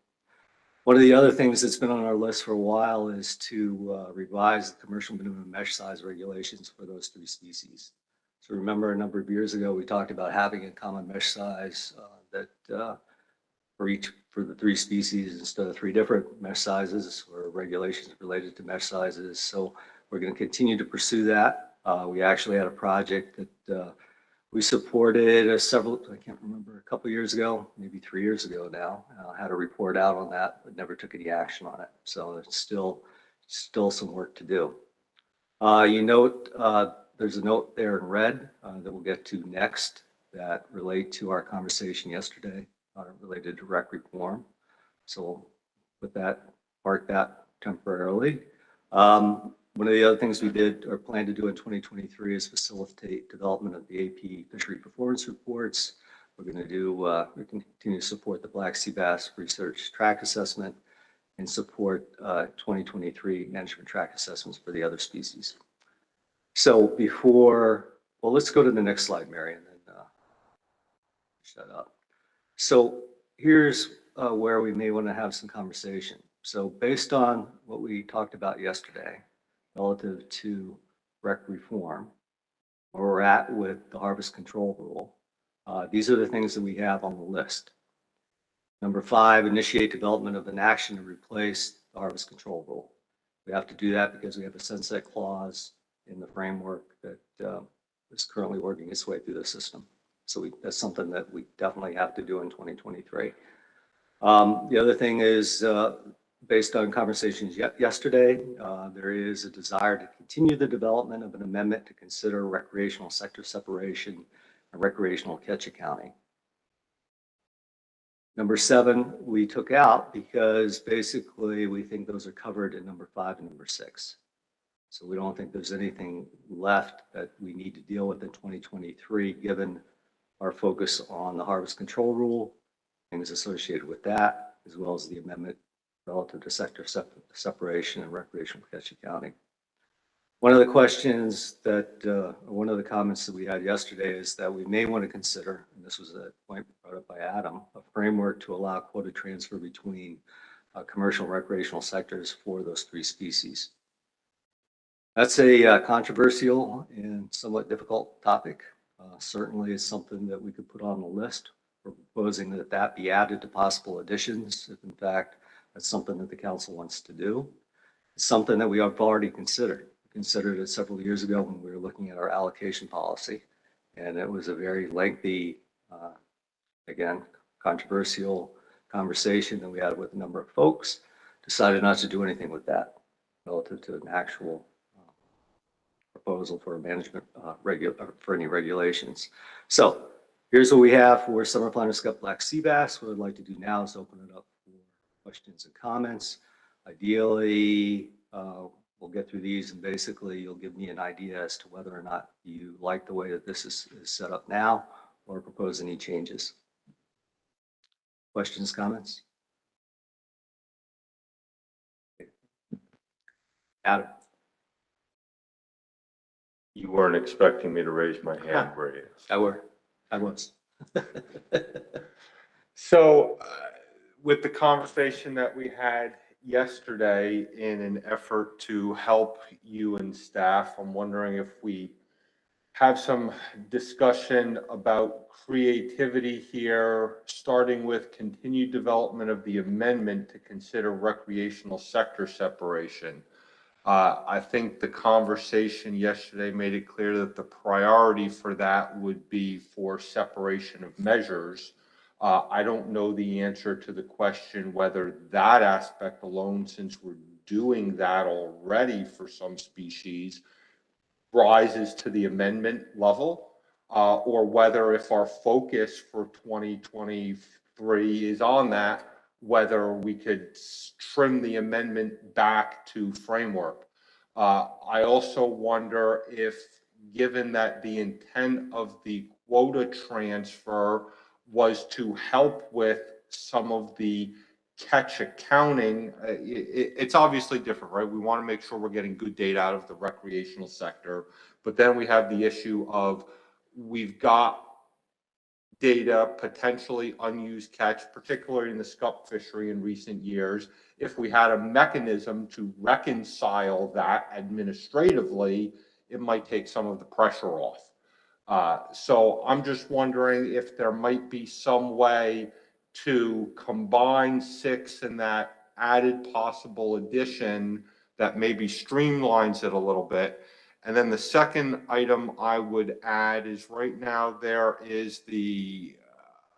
One of the other things that's been on our list for a while is to revise the commercial minimum mesh size regulations for those 3 species. So remember a number of years ago, we talked about having a common mesh size that for the 3 species instead of 3 different mesh sizes or regulations related to mesh sizes. So we're going to continue to pursue that. We actually had a project that we supported I can't remember, a couple of years ago, maybe 3 years ago now, had a report out on that, but never took any action on it. So there's still some work to do. You note, there's a note there in red that we'll get to next that relate to our conversation yesterday related to rec reform. So we'll put that, park that temporarily. One of the other things we did or plan to do in 2023 is facilitate development of the AP fishery performance reports. We're going to do, we continue to support the Black Sea Bass Research Track Assessment and support 2023 management track assessments for the other species. So well, let's go to the next slide, Mary, and then shut up. So here's where we may want to have some conversation. So based on what we talked about yesterday, relative to rec reform, where we're at with the harvest control rule, these are the things that we have on the list. Number 5, initiate development of an action to replace the harvest control rule. We have to do that because we have a sunset clause in the framework that is currently working its way through the system. So that's something that we definitely have to do in 2023. The other thing is, based on conversations yesterday, there is a desire to continue the development of an amendment to consider recreational sector separation and recreational catch accounting. Number 7, we took out because basically we think those are covered in number 5 and number 6. So we don't think there's anything left that we need to deal with in 2023, given our focus on the harvest control rule, things associated with that, as well as the amendment relative to sector separation and recreational catch accounting. One of the questions that, one of the comments that we had yesterday is that we may want to consider, and this was a point brought up by Adam, a framework to allow quota transfer between commercial and recreational sectors for those 3 species. That's a controversial and somewhat difficult topic. Certainly is something that we could put on the list. We're proposing that that be added to possible additions, if in fact that's something that the council wants to do. It's something that we have already considered. We considered it several years ago when we were looking at our allocation policy, and it was a very lengthy, again, controversial conversation that we had with a number of folks. Decided not to do anything with that relative to an actual proposal for a management for any regulations. So here's what we have for summer flounder scup black sea bass. What I'd like to do now is open it up for questions and comments. Ideally, we'll get through these and basically you'll give me an idea as to whether or not you like the way that this is set up now or propose any changes. Questions, comments? Adam. You weren't expecting me to raise my hand, were you? I was. So with the conversation that we had yesterday, in an effort to help you and staff, I'm wondering if we have some discussion about creativity here, starting with continued development of the amendment to consider recreational sector separation. I think the conversation yesterday made it clear that the priority for that would be for separation of measures. I don't know the answer to the question whether that aspect alone, since we're doing that already for some species, rises to the amendment level, or whether if our focus for 2023 is on that, whether we could trim the amendment back to framework. I also wonder if, given that the intent of the quota transfer was to help with some of the catch accounting, it's obviously different, right? We want to make sure we're getting good data out of the recreational sector, but then we have the issue of we've got data, potentially unused catch, particularly in the scup fishery in recent years. If we had a mechanism to reconcile that administratively, it might take some of the pressure off. So I'm just wondering if there might be some way to combine 6 and that added possible addition that maybe streamlines it a little bit. And then the second item I would add is, right now there is the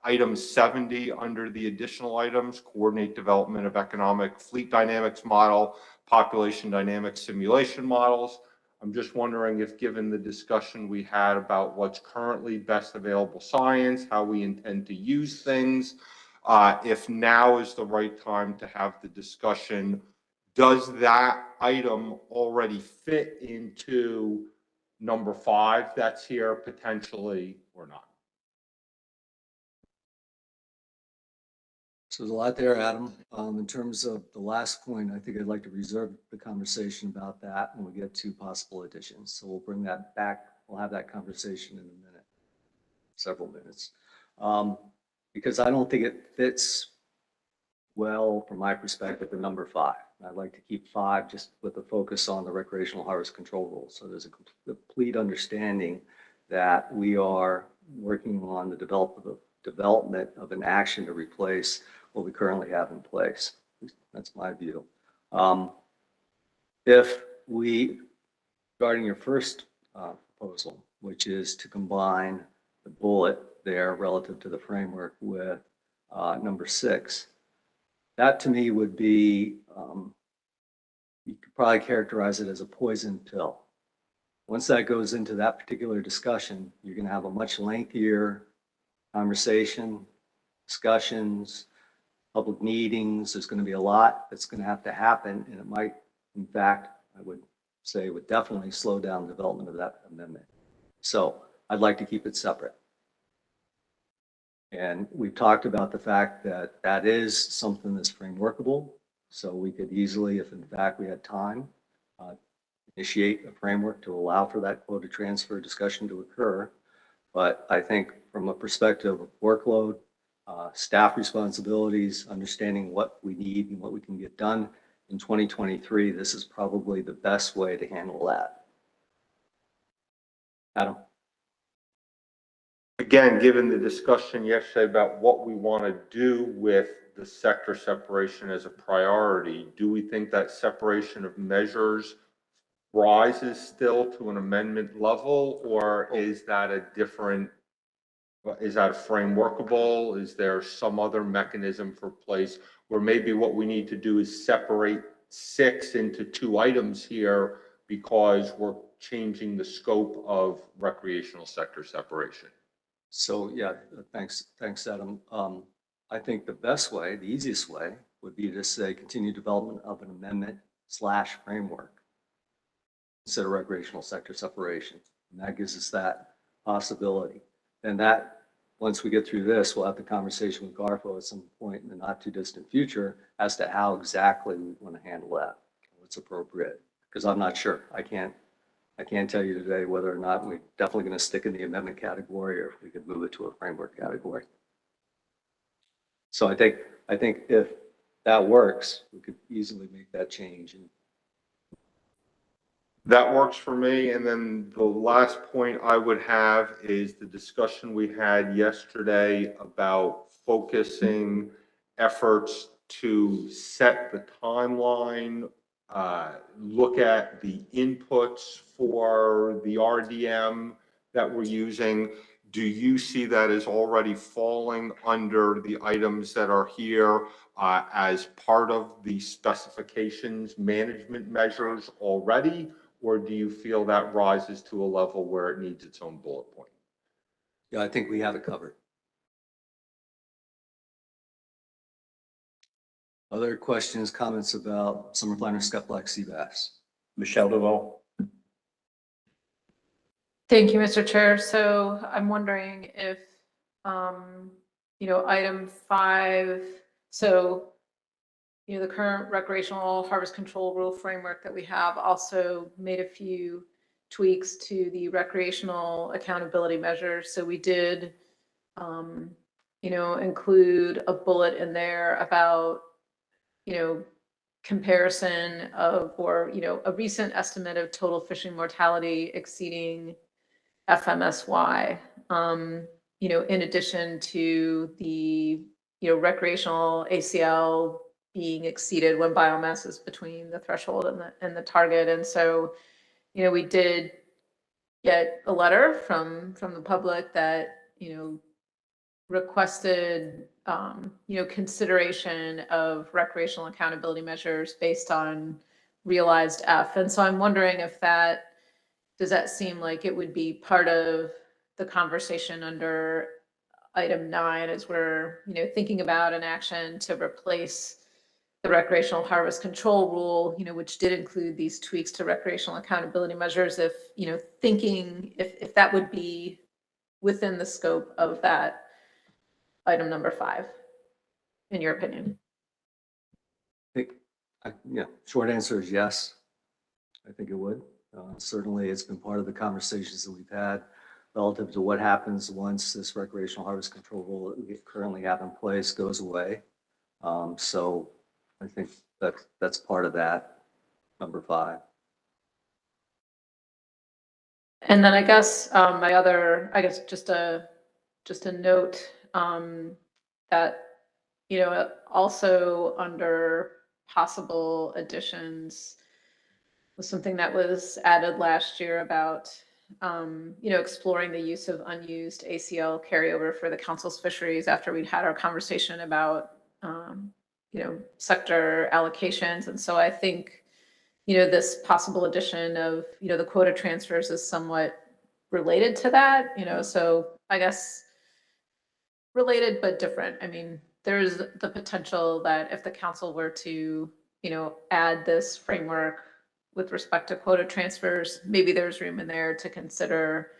item 70 under the additional items, coordinate development of economic fleet dynamics model, population dynamics simulation models. I'm just wondering if, given the discussion we had about what's currently best available science, how we intend to use things, if now is the right time to have the discussion. Does that item already fit into number 5 that's here potentially, or not? So there's a lot there, Adam. In terms of the last point, I think I'd like to reserve the conversation about that when we get to possible additions. So we'll bring that back. We'll have that conversation in a minute, several minutes. Because I don't think it fits well, from my perspective, in number 5. I'd like to keep 5 just with a focus on the recreational harvest control rules. So there's a complete understanding that we are working on the development of an action to replace what we currently have in place. That's my view. If we, regarding your first proposal, which is to combine the bullet there relative to the framework with number 6, that to me would be, you could probably characterize it as a poison pill. Once that goes into that particular discussion, you're going to have a much lengthier conversation, discussions, public meetings. There's going to be a lot that's going to have to happen, and it might, in fact, I would say, would definitely slow down the development of that amendment. So I'd like to keep it separate. And we've talked about the fact that that is something that's frameworkable. So we could easily, if in fact we had time, initiate a framework to allow for that quota transfer discussion to occur. But I think from a perspective of workload, staff responsibilities, understanding what we need and what we can get done in 2023, this is probably the best way to handle that. Adam. Again, given the discussion yesterday about what we want to do with the sector separation as a priority, do we think that separation of measures rises still to an amendment level, or is that a different, is that frameworkable? Is there some other mechanism for place where maybe what we need to do is separate 6 into 2 items here, because we're changing the scope of recreational sector separation? So, yeah, thanks, Adam. I think the best way, the easiest way would be to say continued development of an amendment/framework instead of recreational sector separation. And that gives us that possibility. And that, once we get through this, we'll have the conversation with Garfo at some point in the not too distant future as to how exactly we want to handle that, what's appropriate. Because I'm not sure. I can't tell you today whether or not we're definitely going to stick in the amendment category or if we could move it to a framework category. So I think if that works, we could easily make that change. And that works for me. And then the last point I would have is the discussion we had yesterday about focusing efforts to set the timeline, look at the inputs for the RDM that we're using. Do you see that as already falling under the items that are here as part of the specifications management measures already? Or do you feel that rises to a level where it needs its own bullet point? yeah, I think we have it covered. Other questions, comments about summer flounder, scup-like sea bass? Michelle Duval. Thank you, Mr. Chair. So I'm wondering if, item 5, so, the current recreational harvest control rule framework that we have also made a few tweaks to the recreational accountability measures. So we did, include a bullet in there about, comparison of, or, a recent estimate of total fishing mortality exceeding FMSY, in addition to the, recreational ACL being exceeded when biomass is between the threshold and the target. And so, we did get a letter from the public that, requested, consideration of recreational accountability measures based on realized F. And so I'm wondering if does that seem like it would be part of the conversation under item 9 as we're, thinking about an action to replace the recreational harvest control rule, which did include these tweaks to recreational accountability measures, if, thinking if that would be within the scope of that item number 5, in your opinion? Yeah, short answer is yes. I think it would. Certainly, it's been part of the conversations that we've had relative to what happens once this recreational harvest control rule that we currently have in place goes away. So I think that's part of that, number 5. And then I guess my other, just a note that, also under possible additions was something that was added last year about, exploring the use of unused ACL carryover for the council's fisheries after we'd had our conversation about, sector allocations. And so I think, this possible addition of, the quota transfers is somewhat related to that, so I guess related but different. I mean, there's the potential that if the council were to, add this framework with respect to quota transfers, maybe there's room in there to consider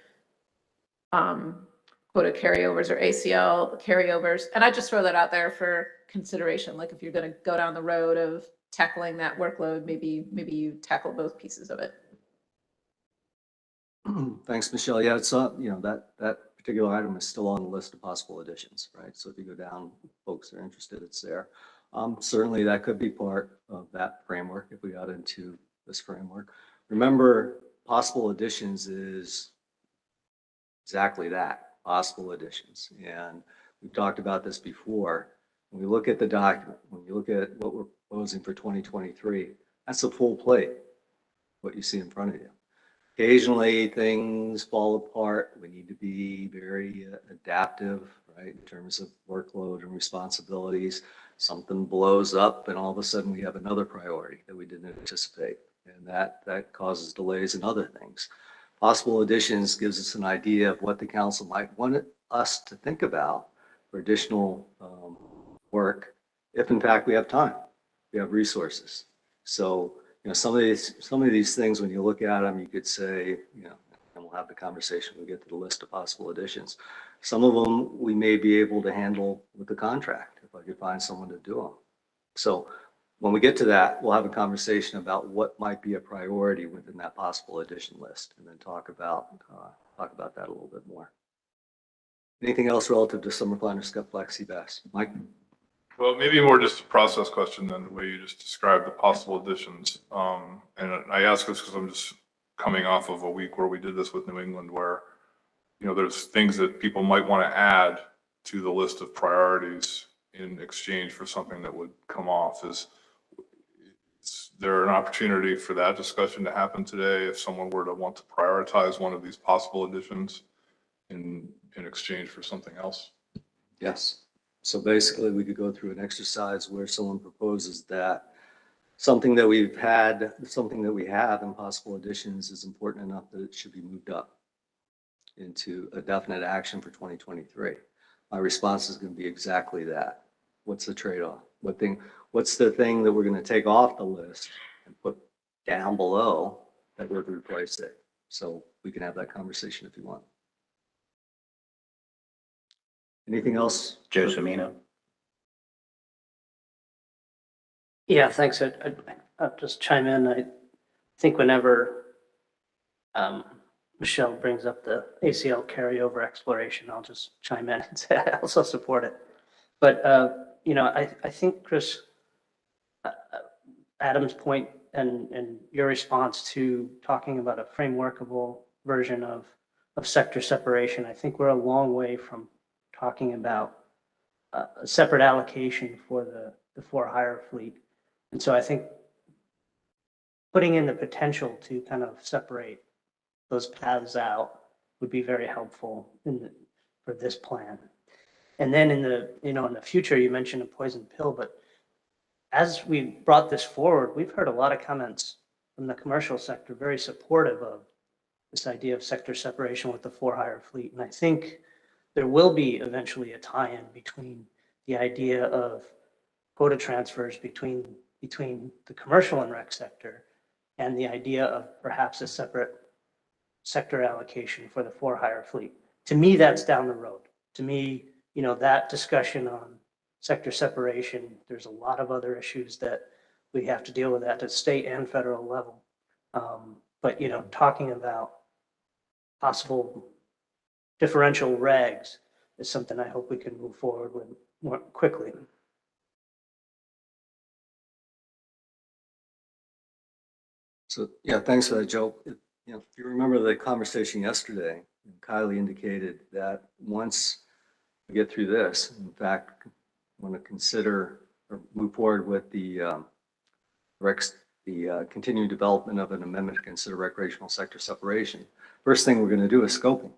quota carryovers or ACL carryovers. And I just throw that out there for consideration. Like if you're going to go down the road of tackling that workload, maybe you tackle both pieces of it. Thanks, Michelle. Yeah, it's that particular item is still on the list of possible additions, right? So if you go down, folks are interested, it's there. Certainly that could be part of that framework if we got into this framework. Remember, possible additions is exactly that, possible additions. And we've talked about this before. When we look at the document, when you look at what we're proposing for 2023, that's a full plate, what you see in front of you. Occasionally things fall apart. We need to be very adaptive, right, in terms of workload and responsibilities. Something blows up and all of a sudden we have another priority that we didn't anticipate. And that causes delays in other things. Possible additions gives us an idea of what the council might want us to think about for additional work, if in fact we have time, we have resources. So, some of these things, when you look at them, you could say, and we'll have the conversation when we get to the list of possible additions. Some of them we may be able to handle with the contract if I could find someone to do them. So when we get to that, we'll have a conversation about what might be a priority within that possible addition list, and then talk about that a little bit more. Anything else relative to summer flounder, scup, black sea bass? Mike? Well, maybe more just a process question than the way you just described the possible additions. And I ask this because I'm just coming off of a week where we did this with New England, where, there's things that people might want to add to the list of priorities in exchange for something that would come off. Is there an opportunity for that discussion to happen today if someone were to want to prioritize one of these possible additions in exchange for something else? Yes. So basically, we could go through an exercise where someone proposes that something that we have in possible additions is important enough that it should be moved up into a definite action for 2023. My response is going to be exactly that. What's the trade-off? What's the thing that we're going to take off the list and put down below that would replace it? So we can have that conversation if you want. Anything else? Joe Semino. Yeah, thanks. I'll just chime in. I think whenever Michelle brings up the ACL carryover exploration, I'll just chime in and say I also support it. But, I think, Chris, Adam's point and your response to talking about a frameworkable version of sector separation, I think we're a long way from talking about a separate allocation for the for-hire fleet. And so I think putting in the potential to kind of separate those paths out would be very helpful for this plan. And then in the future, you mentioned a poison pill, but as we brought this forward, we've heard a lot of comments from the commercial sector, very supportive of this idea of sector separation with the for-hire fleet. And I think there will be eventually a tie-in between the idea of quota transfers between the commercial and rec sector and the idea of perhaps a separate sector allocation for the for-hire fleet. To me, that's down the road. To me, that discussion on sector separation, there's a lot of other issues that we have to deal with at the state and federal level. But, talking about possible differential regs is something I hope we can move forward with more quickly. So, yeah, thanks for that, Joe. If you remember the conversation yesterday, Kylie indicated that once we get through this, in fact, want to consider or move forward with the continued development of an amendment to consider recreational sector separation. First thing we're going to do is scoping,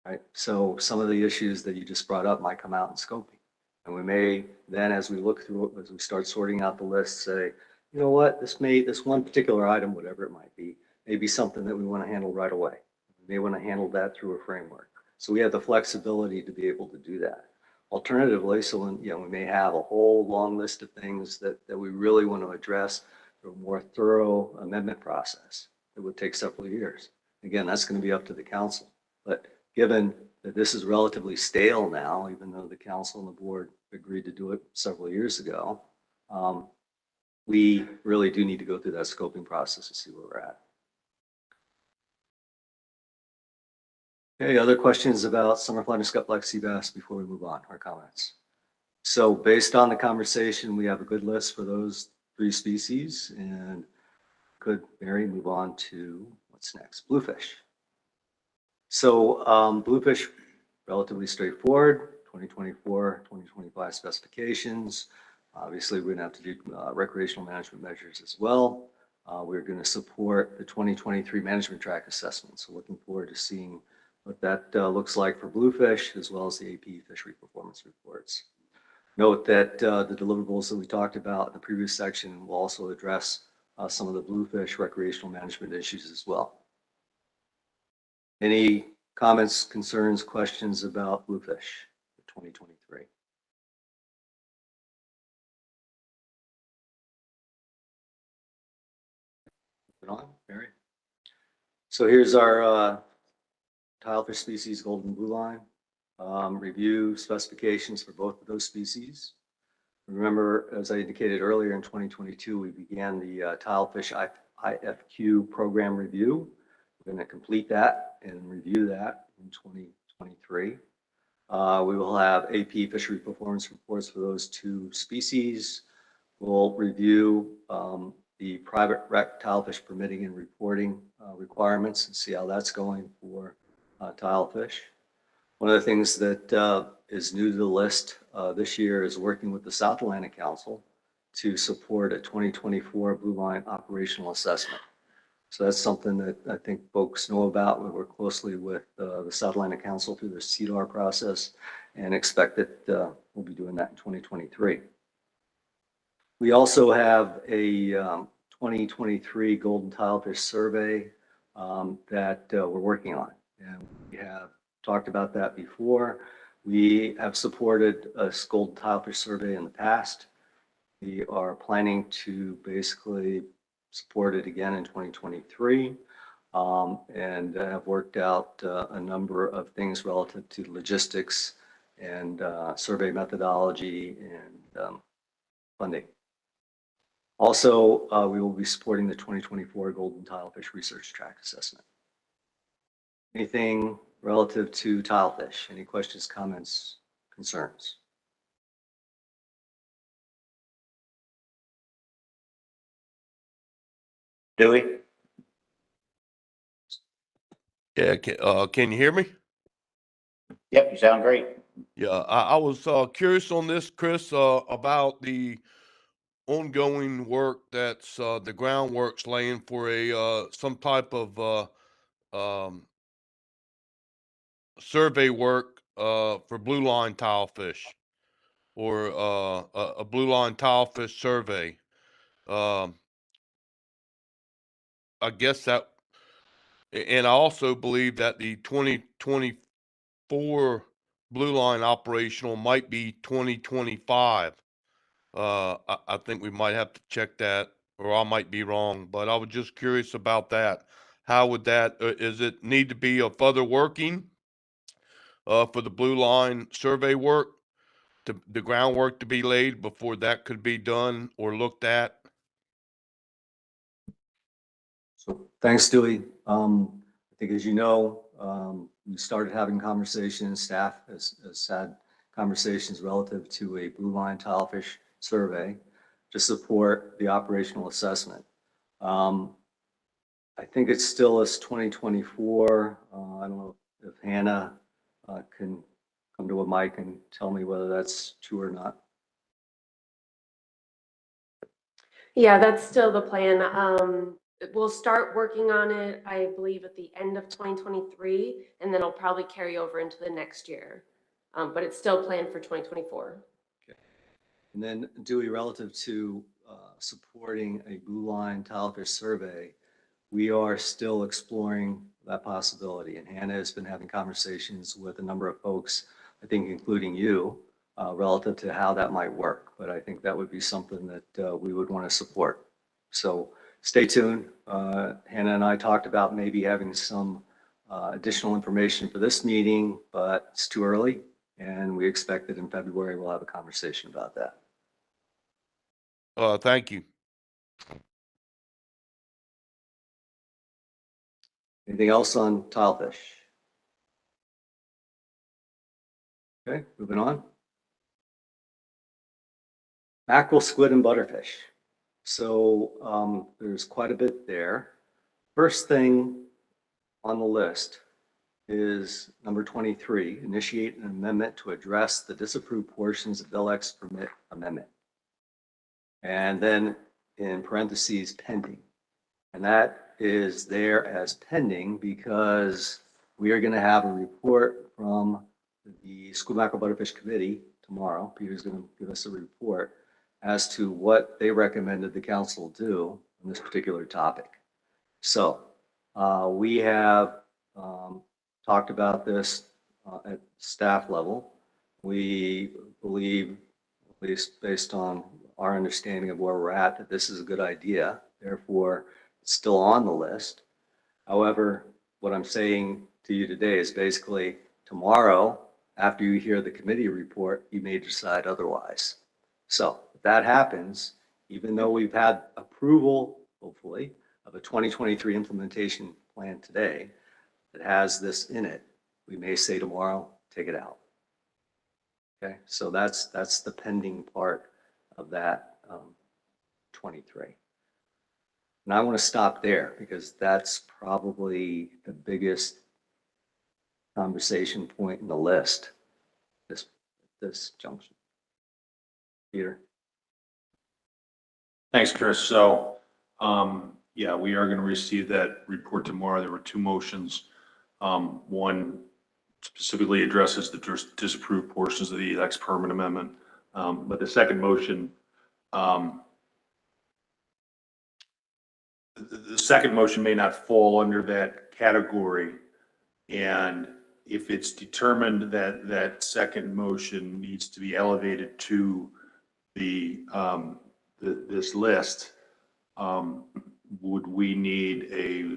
right? So some of the issues that you just brought up might come out in scoping. And we may then, as we look through it, as we start sorting out the list, say, you know what, this one particular item, whatever it might be, may be something that we want to handle right away. We may want to handle that through a framework. So we have the flexibility to be able to do that. Alternatively, we may have a whole long list of things that we really want to address through a more thorough amendment process that would take several years. Again, that's going to be up to the council. But given that this is relatively stale now, even though the council and the board agreed to do it several years ago, we really do need to go through that scoping process to see where we're at. Okay, other questions about summer flounder, scup, black sea bass before we move on, or comments? So based on the conversation, we have a good list for those 3 species, and could Mary move on to what's next? Bluefish. So bluefish, relatively straightforward, 2024, 2025 specifications. Obviously, we're going to have to do recreational management measures as well. We're going to support the 2023 management track assessment. So looking forward to seeing what that looks like for bluefish, as well as the AP fishery performance reports. Note that the deliverables that we talked about in the previous section will also address some of the bluefish recreational management issues as well. Any comments, concerns, questions about bluefish for 2023? On, Mary. So here's our tilefish species, golden blue line. Review specifications for both of those species. Remember, as I indicated earlier, in 2022, we began the tilefish IFQ program review. We're going to complete that and review that in 2023. We will have AP fishery performance reports for those two species. We'll review the private rec tilefish permitting and reporting requirements and see how that's going for tilefish. One of the things that is new to the list this year is working with the South Atlantic Council to support a 2024 blue line operational assessment. So that's something that I think folks know about. We work closely with the South Atlantic Council through the CDAR process and expect that we'll be doing that in 2023. We also have a 2023 golden tilefish survey that we're working on. And we have talked about that before. We have supported a golden tilefish survey in the past. We are planning to basically support it again in 2023 and have worked out a number of things relative to logistics and survey methodology and funding. Also, we will be supporting the 2024 Golden Tilefish Research Track Assessment. Anything relative to tilefish? Any questions, comments, concerns? Dewey? Yeah, can you hear me? Yep, you sound great. Yeah, I was curious on this, Chris, about the ongoing work that's the groundwork's laying for a some type of survey work for blue line tilefish or a blue line tilefish survey. I guess that, and I also believe that the 2024 blue line operational might be 2025. I think we might have to check that, or I might be wrong, but I was just curious about that. How would that, is it need to be a further working for the blue line survey work, to the groundwork to be laid before that could be done or looked at? So thanks, Dewey. I think, as you know, we started having conversations, staff has had conversations relative to a blue line tilefish survey to support the operational assessment. I think it's still as 2024. I don't know if Hannah can come to a mic and tell me whether that's true or not. Yeah, that's still the plan. We'll start working on it, I believe, at the end of 2023, and then it'll probably carry over into the next year. But it's still planned for 2024. Okay. And then, Dewey, relative to supporting a blue line tilefish survey, we are still exploring that possibility. And Hannah has been having conversations with a number of folks, I think including you, relative to how that might work. But I think that would be something that we would want to support. So stay tuned. Hannah and I talked about maybe having some additional information for this meeting, but it's too early. And we expect that in February, we'll have a conversation about that. Thank you. Anything else on tilefish? Okay, moving on. Mackerel, squid, and butterfish. So there's quite a bit there. First thing on the list is number 23, initiate an amendment to address the disapproved portions of LX permit amendment. And then in parentheses, pending. And that is there as pending because we are going to have a report from the School Mackerel Butterfish Committee tomorrow. Peter's going to give us a report as to what they recommended the council do on this particular topic. So we have talked about this at staff level. We believe, at least based on our understanding of where we're at, that this is a good idea. Therefore, it's still on the list. However, what I'm saying to you today is basically tomorrow, after you hear the committee report, you may decide otherwise. So if that happens, even though we've had approval, hopefully, of a 2023 implementation plan today that has this in it, we may say tomorrow, take it out. Okay, so that's the pending part of that 23. And I want to stop there because that's probably the biggest conversation point in the list, this junction. Peter? Thanks, Chris. So, yeah, we are going to receive that report tomorrow. There were two motions. One specifically addresses the disapproved portions of the ELEX permit amendment. But the second motion, the second motion may not fall under that category. And if it's determined that that second motion needs to be elevated to the this list, would we need a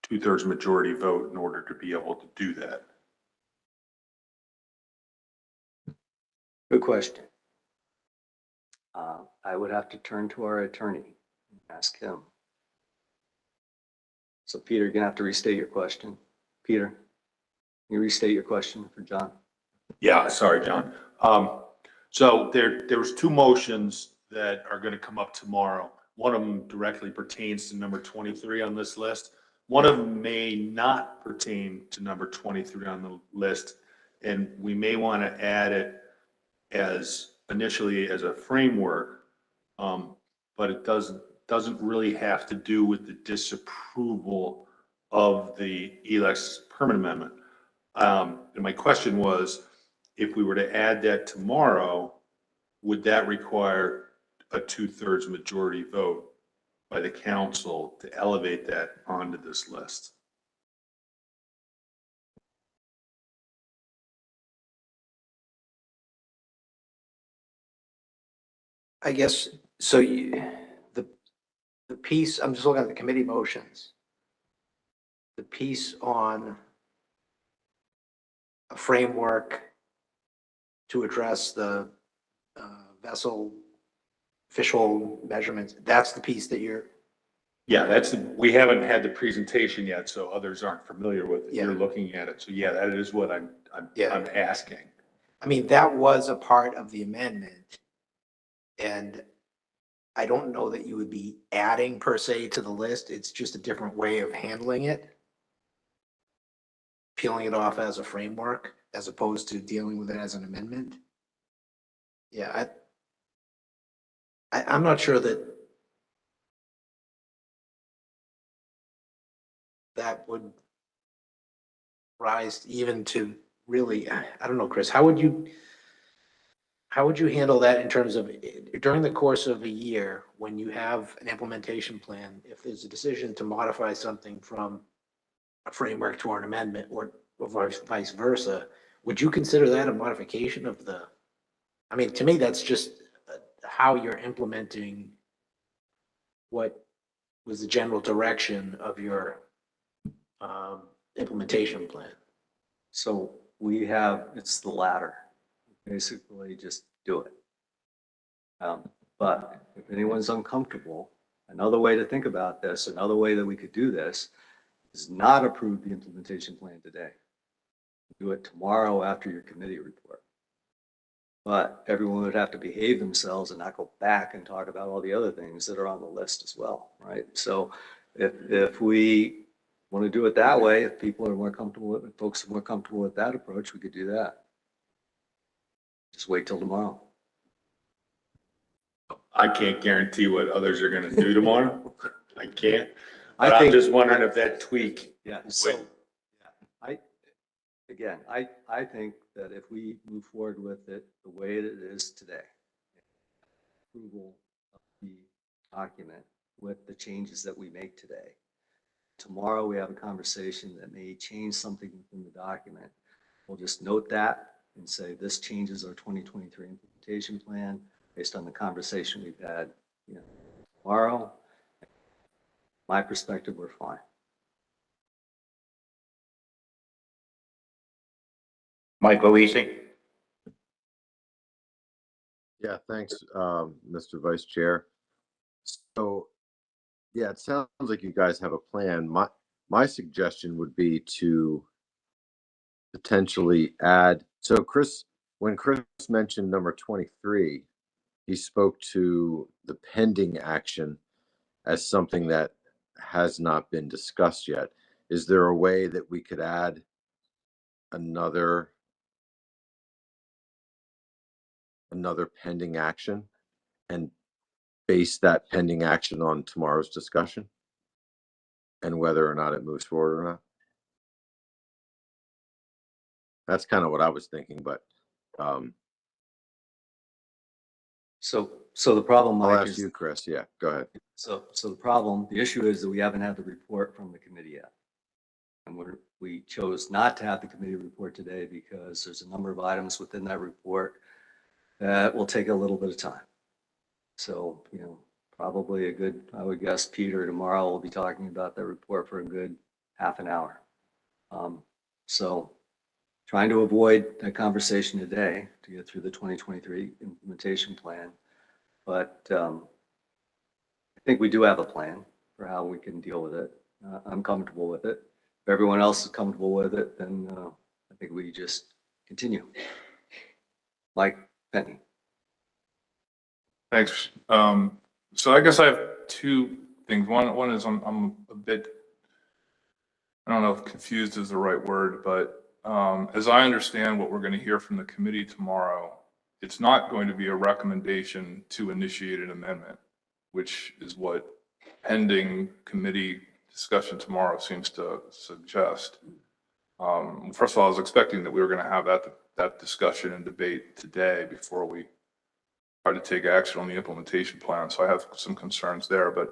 2/3 majority vote in order to be able to do that? Good question. I would have to turn to our attorney and ask him. So Peter, you're gonna have to restate your question. Peter, can you restate your question for John? Yeah, sorry, John. So there was two motions that are going to come up tomorrow. One of them directly pertains to number 23 on this list. One of them may not pertain to number 23 on the list, and we may want to add it as initially as a framework, but it doesn't really have to do with the disapproval of the ELEX permit amendment. And my question was, if we were to add that tomorrow, would that require a 2/3 majority vote by the council to elevate that onto this list? I guess, so the piece, I'm just looking at the committee motions. The piece on a framework to address the vessel official measurements, that's the piece that you're. Yeah, we haven't had the presentation yet, so others aren't familiar with it. Yeah. You're looking at it. So yeah, that is what I'm asking. I mean, that was a part of the amendment. And I don't know that you would be adding per se to the list. It's just a different way of handling it. Peeling it off as a framework as opposed to dealing with it as an amendment. Yeah, I'm not sure that would rise even to really, I don't know, Chris, how would you handle that in terms of during the course of a year when you have an implementation plan, if there's a decision to modify something from a framework to an amendment or vice versa, would you consider that a modification of the, I mean, to me, that's just how you're implementing what was the general direction of your implementation plan. So we have, it's the latter. Basically, just do it. But if anyone's uncomfortable, another way to think about this, another way that we could do this is not approve the implementation plan today. Do it tomorrow after your committee report. But everyone would have to behave themselves and not go back and talk about all the other things that are on the list as well, right? So if we want to do it that way, if people are more comfortable with it, folks are more comfortable with that approach, we could do that. Just wait till tomorrow. I can't guarantee what others are going to do tomorrow. I can't. But I'm just wondering if that tweak. Yeah. So I think that if we move forward with it the way it is today, approval of the document with the changes that we make today. Tomorrow, we have a conversation that may change something within the document. We'll just note that and say this changes our 2023 implementation plan based on the conversation we've had, tomorrow. My perspective, we're fine. Mike Loisi. Yeah, thanks, Mr. Vice Chair. So, yeah, it sounds like you guys have a plan. My suggestion would be to potentially add, so when Chris mentioned number 23, he spoke to the pending action as something that has not been discussed yet. Is there a way that we could add another pending action and base that pending action on tomorrow's discussion and whether or not it moves forward or not? That's kind of what I was thinking, but so the problem, Mike, I'll ask you, Chris. Yeah, go ahead. So the issue is that we haven't had the report from the committee yet. And we chose not to have the committee report today because there's a number of items within that report that will take a little bit of time. So, probably I would guess Peter tomorrow will be talking about that report for a good half an hour. So trying to avoid that conversation today to get through the 2023 implementation plan. But I think we do have a plan for how we can deal with it. I'm comfortable with it. If everyone else is comfortable with it, then I think we just continue. Mike Penny. Thanks. So I guess I have two things. One is I'm a bit, I don't know if confused is the right word, but as I understand what we're going to hear from the committee tomorrow, it's not going to be a recommendation to initiate an amendment, which is what pending committee discussion tomorrow seems to suggest. First of all, I was expecting that we were going to have that discussion and debate today before we try to take action on the implementation plan. So I have some concerns there. But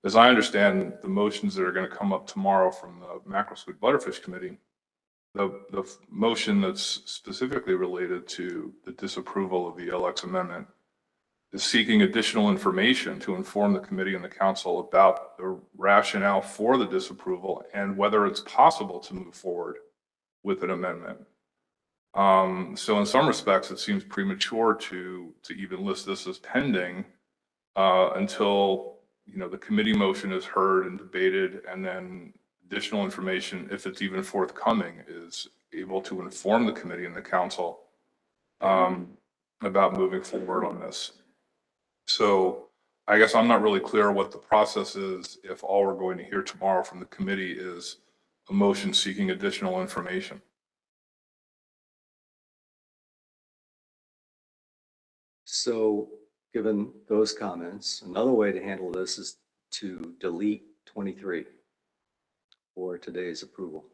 as I understand the motions that are going to come up tomorrow from the Mackerel Squid Butterfish Committee, the motion that's specifically related to the disapproval of the LX amendment is seeking additional information to inform the committee and the council about the rationale for the disapproval and whether it's possible to move forward with an amendment. So in some respects, it seems premature to even list this as pending until the committee motion is heard and debated, and then additional information, if it's even forthcoming, is able to inform the committee and the council about moving forward on this. So I guess I'm not really clear what the process is if all we're going to hear tomorrow from the committee is a motion seeking additional information. So given those comments, another way to handle this is to delete 23 for today's approval.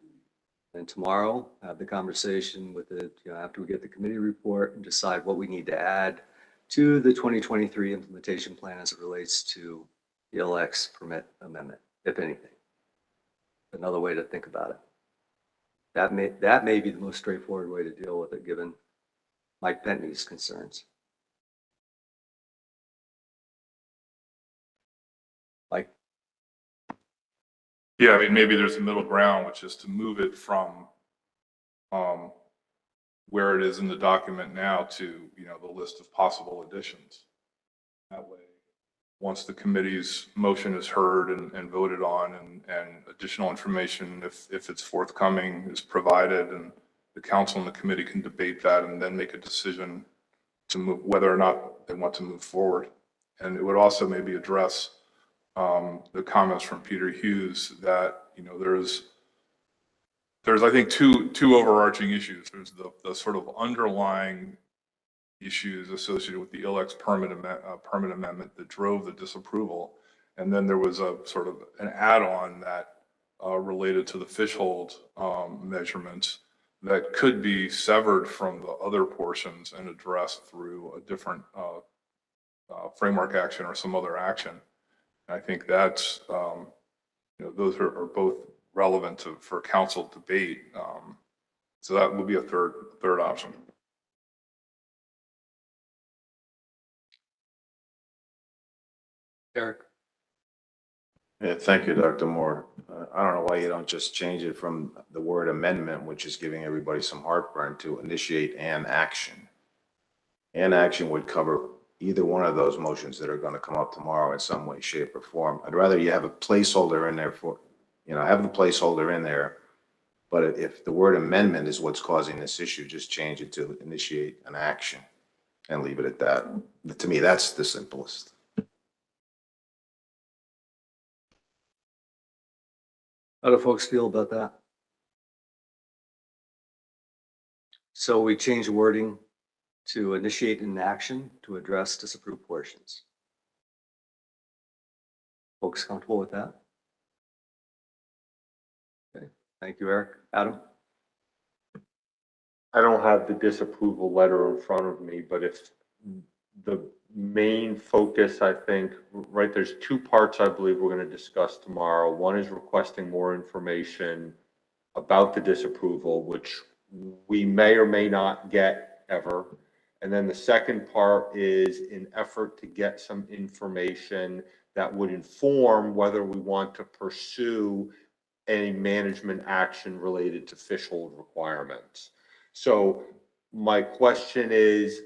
And tomorrow, have the conversation with it, after we get the committee report and decide what we need to add to the 2023 implementation plan as it relates to the LX permit amendment, if anything. Another way to think about it. That may be the most straightforward way to deal with it, given Mike Bentley's concerns. Like, yeah, I mean, maybe there's a middle ground, which is to move it from where it is in the document now to, the list of possible additions. That way, once the committee's motion is heard and voted on and additional information, if it's forthcoming, is provided, and the council and the committee can debate that and then make a decision to move whether or not they want to move forward. And it would also maybe address the comments from Peter Hughes that, there's I think two overarching issues. There's the sort of underlying issues associated with the ILX permit amendment that drove the disapproval. And then there was a sort of an add-on that related to the fish hold measurements that could be severed from the other portions and addressed through a different framework action or some other action. I think that's, those are both relevant for council debate. So that would be a third option. Eric? Yeah, thank you, Dr. Moore. I don't know why you don't just change it from the word amendment, which is giving everybody some heartburn, to initiate an action. An action would cover either one of those motions that are going to come up tomorrow in some way, shape, or form. I'd rather you have a placeholder in there for, have the placeholder in there. But if the word amendment is what's causing this issue, just change it to initiate an action and leave it at that. To me, that's the simplest. How do folks feel about that? So we change the wording to initiate an action to address disapproved portions. Folks comfortable with that? Okay, thank you, Eric. Adam? I don't have the disapproval letter in front of me, but if the main focus, I think, right, there's two parts I believe we're going to discuss tomorrow. One is requesting more information about the disapproval, which we may or may not get ever. And then the second part is an effort to get some information that would inform whether we want to pursue any management action related to fish hold requirements. So my question is,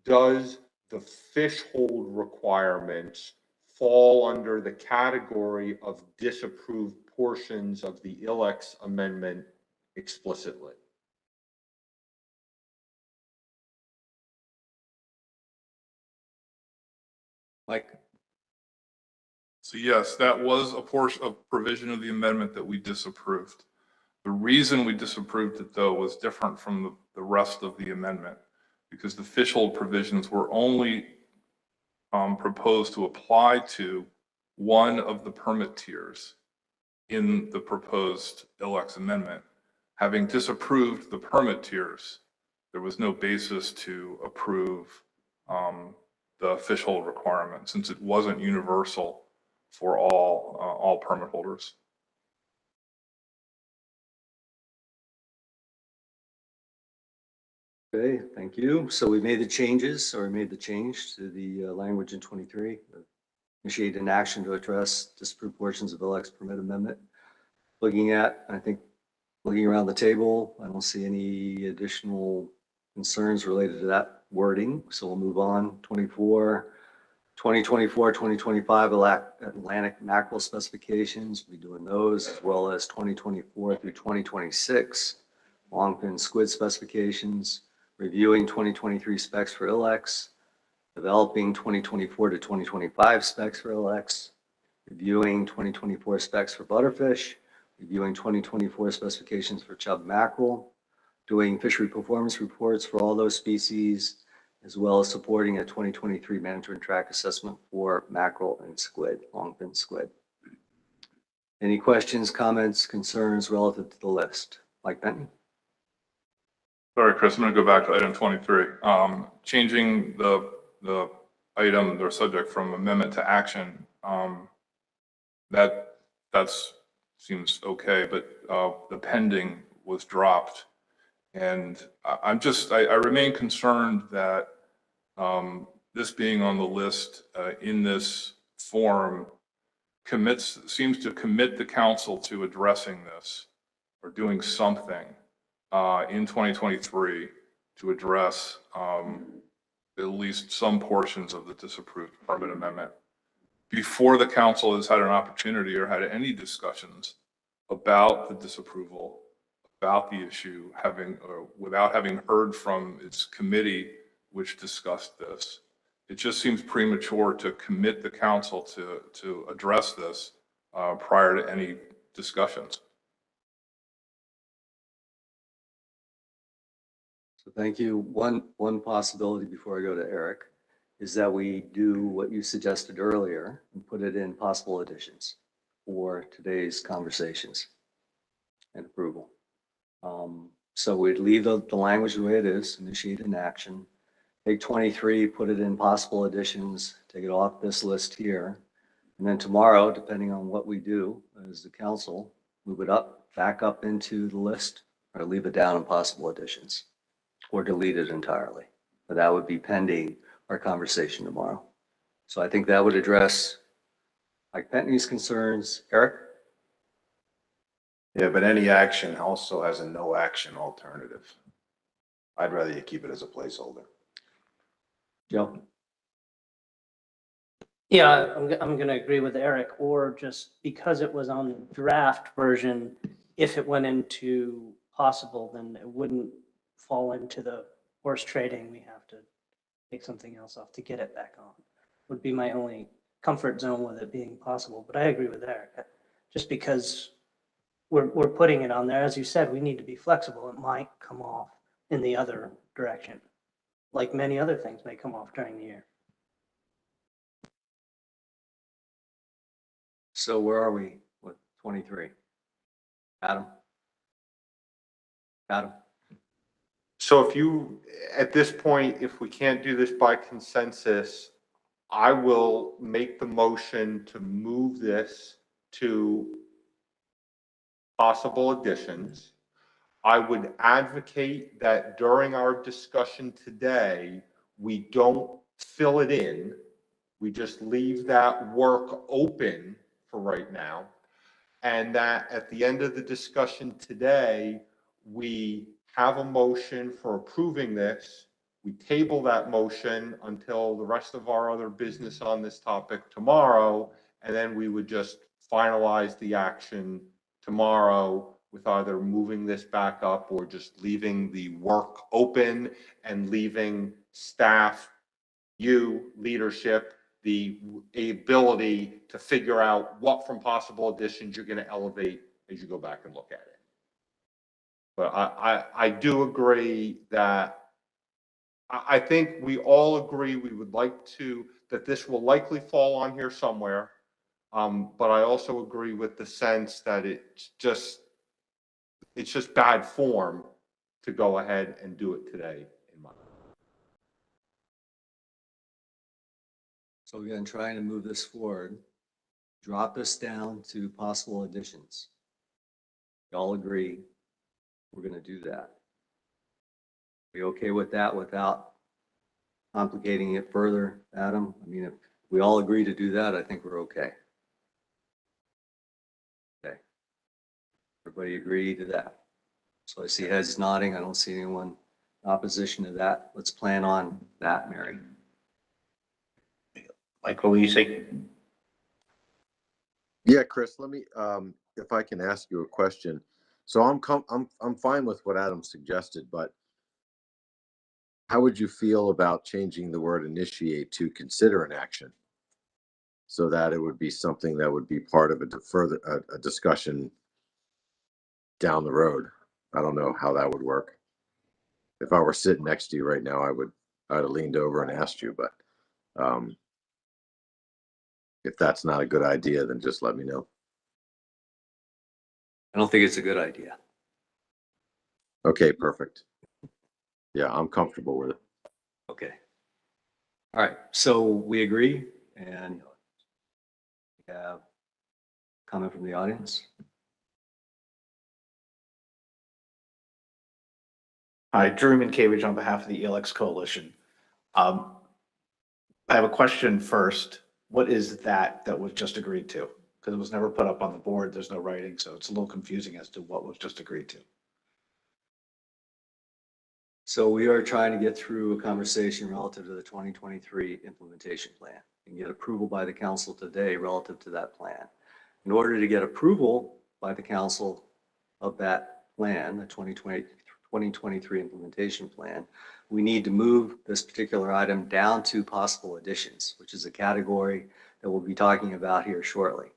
does the fish hold requirements fall under the category of disapproved portions of the ILX amendment explicitly? Mike? So yes, that was a portion of provision of the amendment that we disapproved. The reason we disapproved it, though, was different from the rest of the amendment, because the fish hold provisions were only proposed to apply to one of the permit tiers in the proposed ILX amendment. Having disapproved the permit tiers, there was no basis to approve the fish hold requirement, since it wasn't universal for all permit holders. Okay, thank you. So we made the changes, or we made the change to the language in 23. Initiate an action to address disapproved portions of LX permit amendment. Looking around the table, I don't see any additional concerns related to that wording. So we'll move on. 2024-2025 Atlantic mackerel specifications. We'll be doing those, as well as 2024 through 2026 longfin squid specifications. Reviewing 2023 specs for ILX, developing 2024 to 2025 specs for ILX, reviewing 2024 specs for butterfish, reviewing 2024 specifications for chub mackerel, doing fishery performance reports for all those species, as well as supporting a 2023 management track assessment for mackerel and squid, longfin squid. Any questions, comments, concerns relative to the list? Mike Benton? Sorry, Chris, I'm going to go back to item 23. Changing the item or subject from amendment to action, that seems okay, but the pending was dropped. And I remain concerned that this being on the list in this form seems to commit the council to addressing this or doing something in 2023 to address at least some portions of the disapproved permit amendment before the council has had an opportunity or had any discussions about the disapproval, about the issue, without having heard from its committee which discussed this. It just seems premature to commit the council to address this prior to any discussions. So thank you. One possibility before I go to Eric is that we do what you suggested earlier and put it in possible additions for today's conversations and approval. So we'd leave the language the way it is, initiate an action, take 23, put it in possible additions, take it off this list here, And then tomorrow, depending on what we do as the council, move it up, back up into the list, or leave it down in possible additions, or delete it entirely. But that would be pending our conversation tomorrow. So I think that would address Mike Pentney's concerns. Eric? Yeah, but any action also has a no action alternative. I'd rather you keep it as a placeholder. Joe? Yeah, I'm going to agree with Eric, or just because it was on the draft version, if it went into possible, then it wouldn't fall into the horse trading. We have to take something else off to get it back on. Would be my only comfort zone with it being possible. But I agree with Eric. Just because we're putting it on there, as you said, we need to be flexible. It might come off in the other direction, like many other things may come off during the year. So where are we with 23? Adam? Adam? So if you, at this point, if we can't do this by consensus, I will make the motion to move this to possible additions. I would advocate that during our discussion today, we don't fill it in. We just leave that work open for right now. And that at the end of the discussion today, we have a motion for approving this. We table that motion until the rest of our other business on this topic tomorrow, and then we would just finalize the action tomorrow with either moving this back up or just leaving the work open and leaving staff, you, leadership, the ability to figure out what from possible additions you're going to elevate as you go back and look at it. But I do agree that I think we all agree we would like to, that this will likely fall on here somewhere. But I also agree with the sense that it's just bad form to go ahead and do it today, in my opinion. So again, trying to move this forward, drop this down to possible additions. We all agree we're going to do that. We okay with that without complicating it further, Adam? I mean, if we all agree to do that, I think we're okay. Okay. Everybody agree to that? So I see heads nodding. I don't see anyone in opposition to that. Let's plan on that, Mary. Michael, what do you say? Yeah, Chris, let me, if I can ask you a question. So I'm fine with what Adam suggested, but how would you feel about changing the word initiate to consider an action? So that it would be something that would be part of a discussion down the road. I don't know how that would work. If I were sitting next to you right now, I'd have leaned over and asked you, but if that's not a good idea, then just let me know. I don't think it's a good idea. Okay, perfect. Yeah, I'm comfortable with it. Okay. All right, so we agree, and we have comment from the audience. Hi, Drew Minkiewicz on behalf of the ELX Coalition. I have a question first. What is that was just agreed to? Because it was never put up on the board. There's no writing, so it's a little confusing as to what was just agreed to. So we are trying to get through a conversation relative to the 2023 implementation plan and get approval by the council today relative to that plan. In order to get approval by the council of that plan, the 2023 implementation plan, we need to move this particular item down to possible additions, which is a category that we'll be talking about here shortly.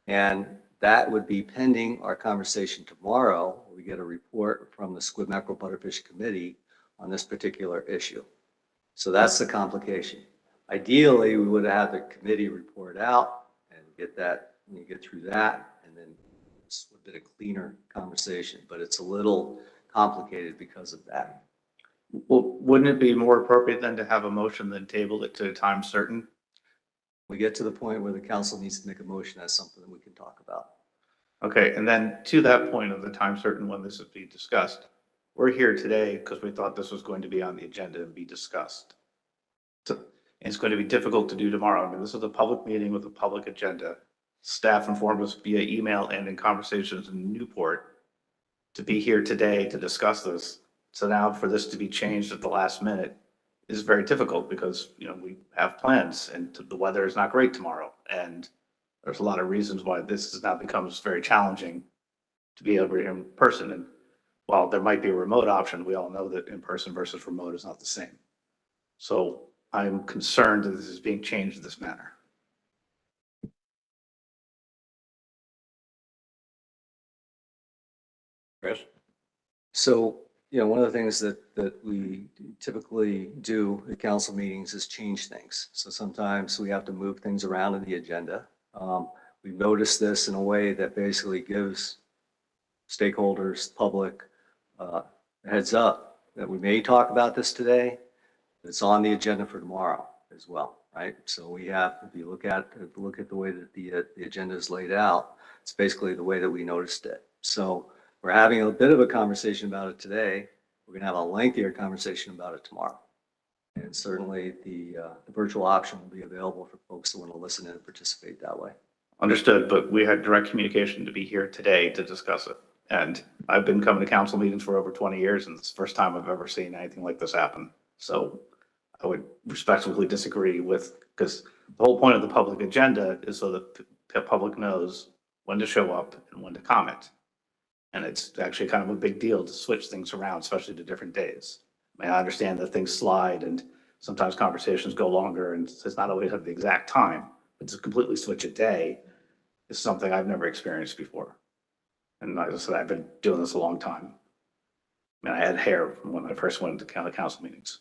And that would be pending our conversation tomorrow. We get a report from the Squid Mackerel Butterfish Committee on this particular issue. So that's the complication. Ideally, we would have the committee report out and get that, and you get through that, and then it's a bit of cleaner conversation, but it's a little complicated because of that. Well, wouldn't it be more appropriate then to have a motion than table it to a time certain? We get to the point where the council needs to make a motion, that's something that we can talk about. Okay, and then to that point of the time certain when this is being discussed, we're here today because we thought this was going to be on the agenda and be discussed. So it's going to be difficult to do tomorrow. I mean, this is a public meeting with a public agenda. Staff informed us via email and in conversations in Newport to be here today to discuss this. So now for this to be changed at the last minute is very difficult because, you know, we have plans and the weather is not great tomorrow. And there's a lot of reasons why this now becomes very challenging to be able to in person. And while there might be a remote option, we all know that in person versus remote is not the same. So I'm concerned that this is being changed in this manner. Chris? So, you know, one of the things that we typically do at council meetings is change things. So sometimes we have to move things around in the agenda. We've noticed this in a way that basically gives stakeholders, public, a heads up that we may talk about this today. It's on the agenda for tomorrow as well, right? So we have, if you look at the way that the agenda is laid out, it's basically the way that we noticed it. So we're having a bit of a conversation about it today. We're going to have a lengthier conversation about it tomorrow. And certainly the virtual option will be available for folks that want to listen and participate that way. Understood, but we had direct communication to be here today to discuss it. And I've been coming to council meetings for over 20 years, and it's the first time I've ever seen anything like this happen. So I would respectfully disagree with, because the whole point of the public agenda is so that the public knows when to show up and when to comment. And it's actually kind of a big deal to switch things around, especially to different days. I mean, I understand that things slide and sometimes conversations go longer and it's not always at the exact time, but to completely switch a day is something I've never experienced before. And as I said, I've been doing this a long time. I mean, I had hair when I first went to county council meetings.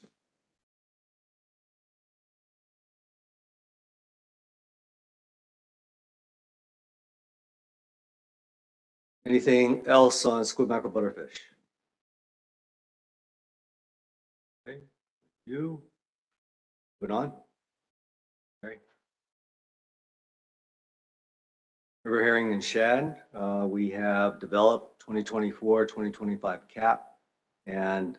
Anything else on squid mackerel butterfish? Okay, you, put on. Okay. River herring and shad, we have developed 2024-2025 cap, and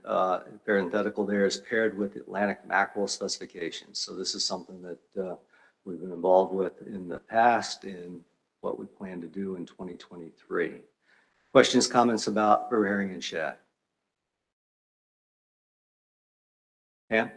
parenthetical there is paired with Atlantic mackerel specifications. So this is something that we've been involved with in the past and what we plan to do in 2023. Questions, comments about river herring and shad? Pam?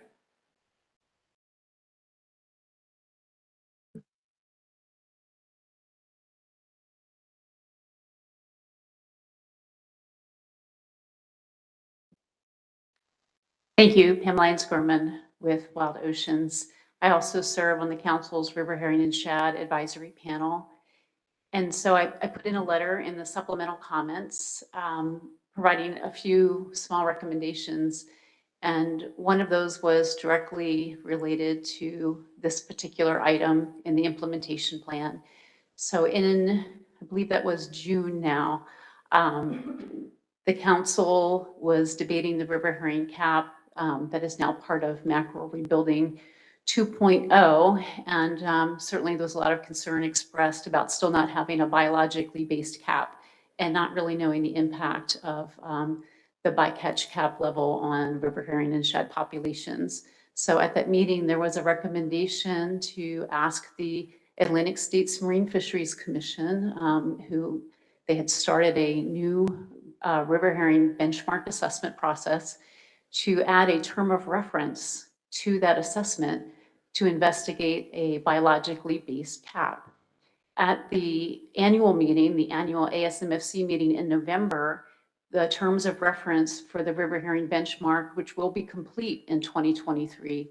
Thank you, Pam Lyons-Gorman with Wild Oceans. I also serve on the council's River Herring and Shad Advisory Panel. And so I put in a letter in the supplemental comments, providing a few small recommendations. And one of those was directly related to this particular item in the implementation plan. So in, I believe that was June now, the council was debating the river herring cap that is now part of Mackerel Rebuilding 2.0. And certainly there was a lot of concern expressed about still not having a biologically based cap and not really knowing the impact of the bycatch cap level on river herring and shad populations. So at that meeting, there was a recommendation to ask the Atlantic States Marine Fisheries Commission, who they had started a new river herring benchmark assessment process, to add a term of reference to that assessment to investigate a biologically based cap. At the annual meeting, the annual ASMFC meeting in November, the terms of reference for the river herring benchmark, which will be complete in 2023,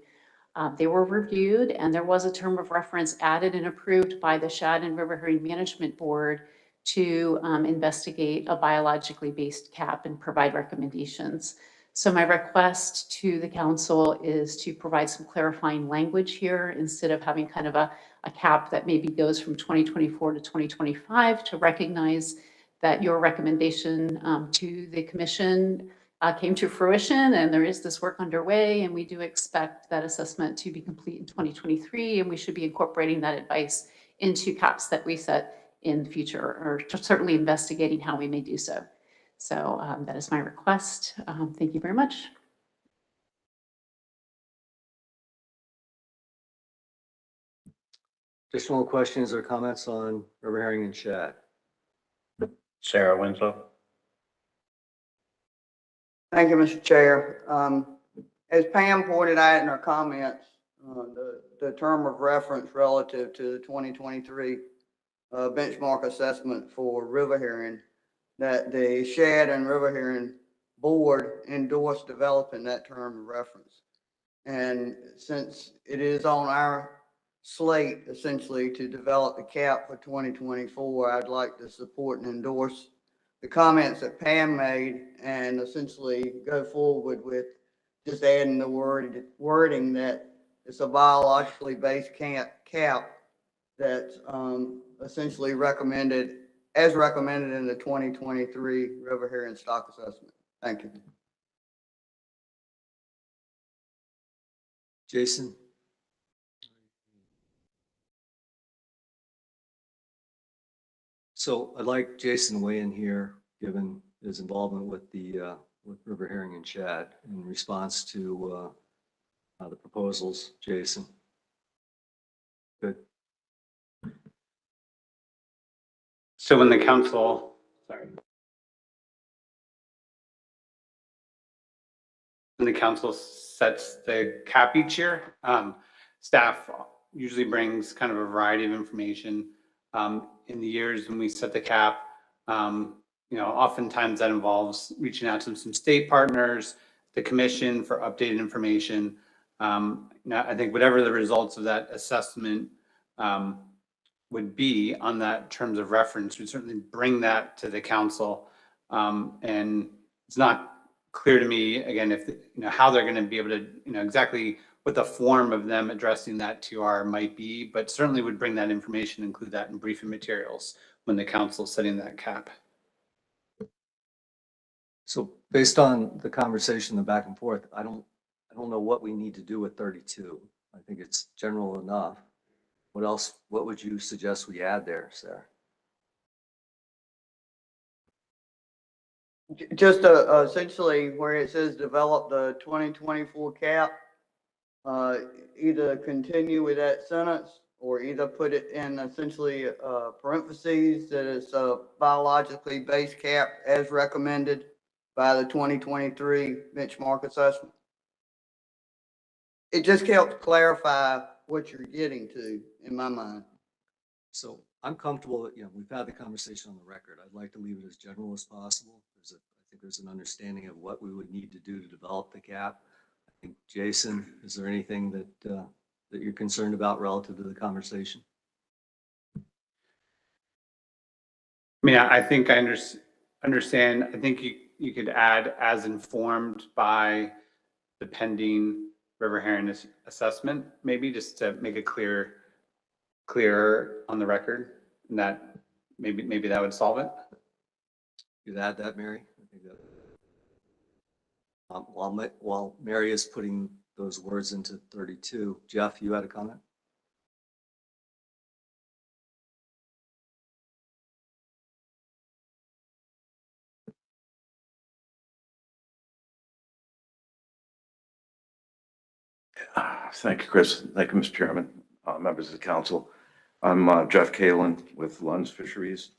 they were reviewed, and there was a term of reference added and approved by the Shad and River Herring Management Board to investigate a biologically based cap and provide recommendations. So my request to the council is to provide some clarifying language here instead of having kind of a cap that maybe goes from 2024 to 2025, to recognize that your recommendation to the commission came to fruition, and there is this work underway, and we do expect that assessment to be complete in 2023, and we should be incorporating that advice into caps that we set in the future, or certainly investigating how we may do so. So that is my request. Thank you very much. Additional questions or comments on river herring and shad? Sarah Winslow. Thank you, Mr. Chair. As Pam pointed out in her comments, the term of reference relative to the 2023 benchmark assessment for river herring, that the Shad and River Herring Board endorsed developing that term of reference. And since it is on our slate essentially to develop the cap for 2024, I'd like to support and endorse the comments that Pam made and essentially go forward with just adding the wording that it's a biologically based cap that's essentially recommended as recommended in the 2023 river herring stock assessment. Thank you. Jason? So I'd like Jason to weigh in here, given his involvement with the with river herring and shad in response to the proposals. Jason? Good. So when the council, when the council sets the cap each year, staff usually brings kind of a variety of information. In the years when we set the cap, you know, oftentimes that involves reaching out to some state partners, the commission for updated information. Now, I think whatever the results of that assessment would be on that terms of reference, we'd certainly bring that to the council. And it's not clear to me, again, if, you know, how they're going to be able to, you know, exactly what the form of them addressing that TR might be, but certainly would bring that information, include that in briefing materials when the council is setting that cap. So based on the conversation, the back and forth, I don't know what we need to do with 32. I think it's general enough. What else, what would you suggest we add there, Sarah? Just essentially where it says develop the 2024 cap, either continue with that sentence or either put it in essentially parentheses that it's a biologically based cap as recommended by the 2023 benchmark assessment. It just helps clarify what you're getting to in my mind. So I'm comfortable that, you know, we've had the conversation on the record. I'd like to leave it as general as possible. I think there's an understanding of what we would need to do to develop the cap. I think, Jason, is there anything that that you're concerned about relative to the conversation? I mean, I think I understand. I think you could add as informed by the pending river herring assessment, maybe just to make it clearer on the record, and that maybe that would solve it. You'd add that, Mary? I think that, while Mary is putting those words into 32, Jeff, you had a comment? Thank you, Chris. Thank you, Mr. Chairman, members of the council. I'm Jeff Kalin with England Fisheries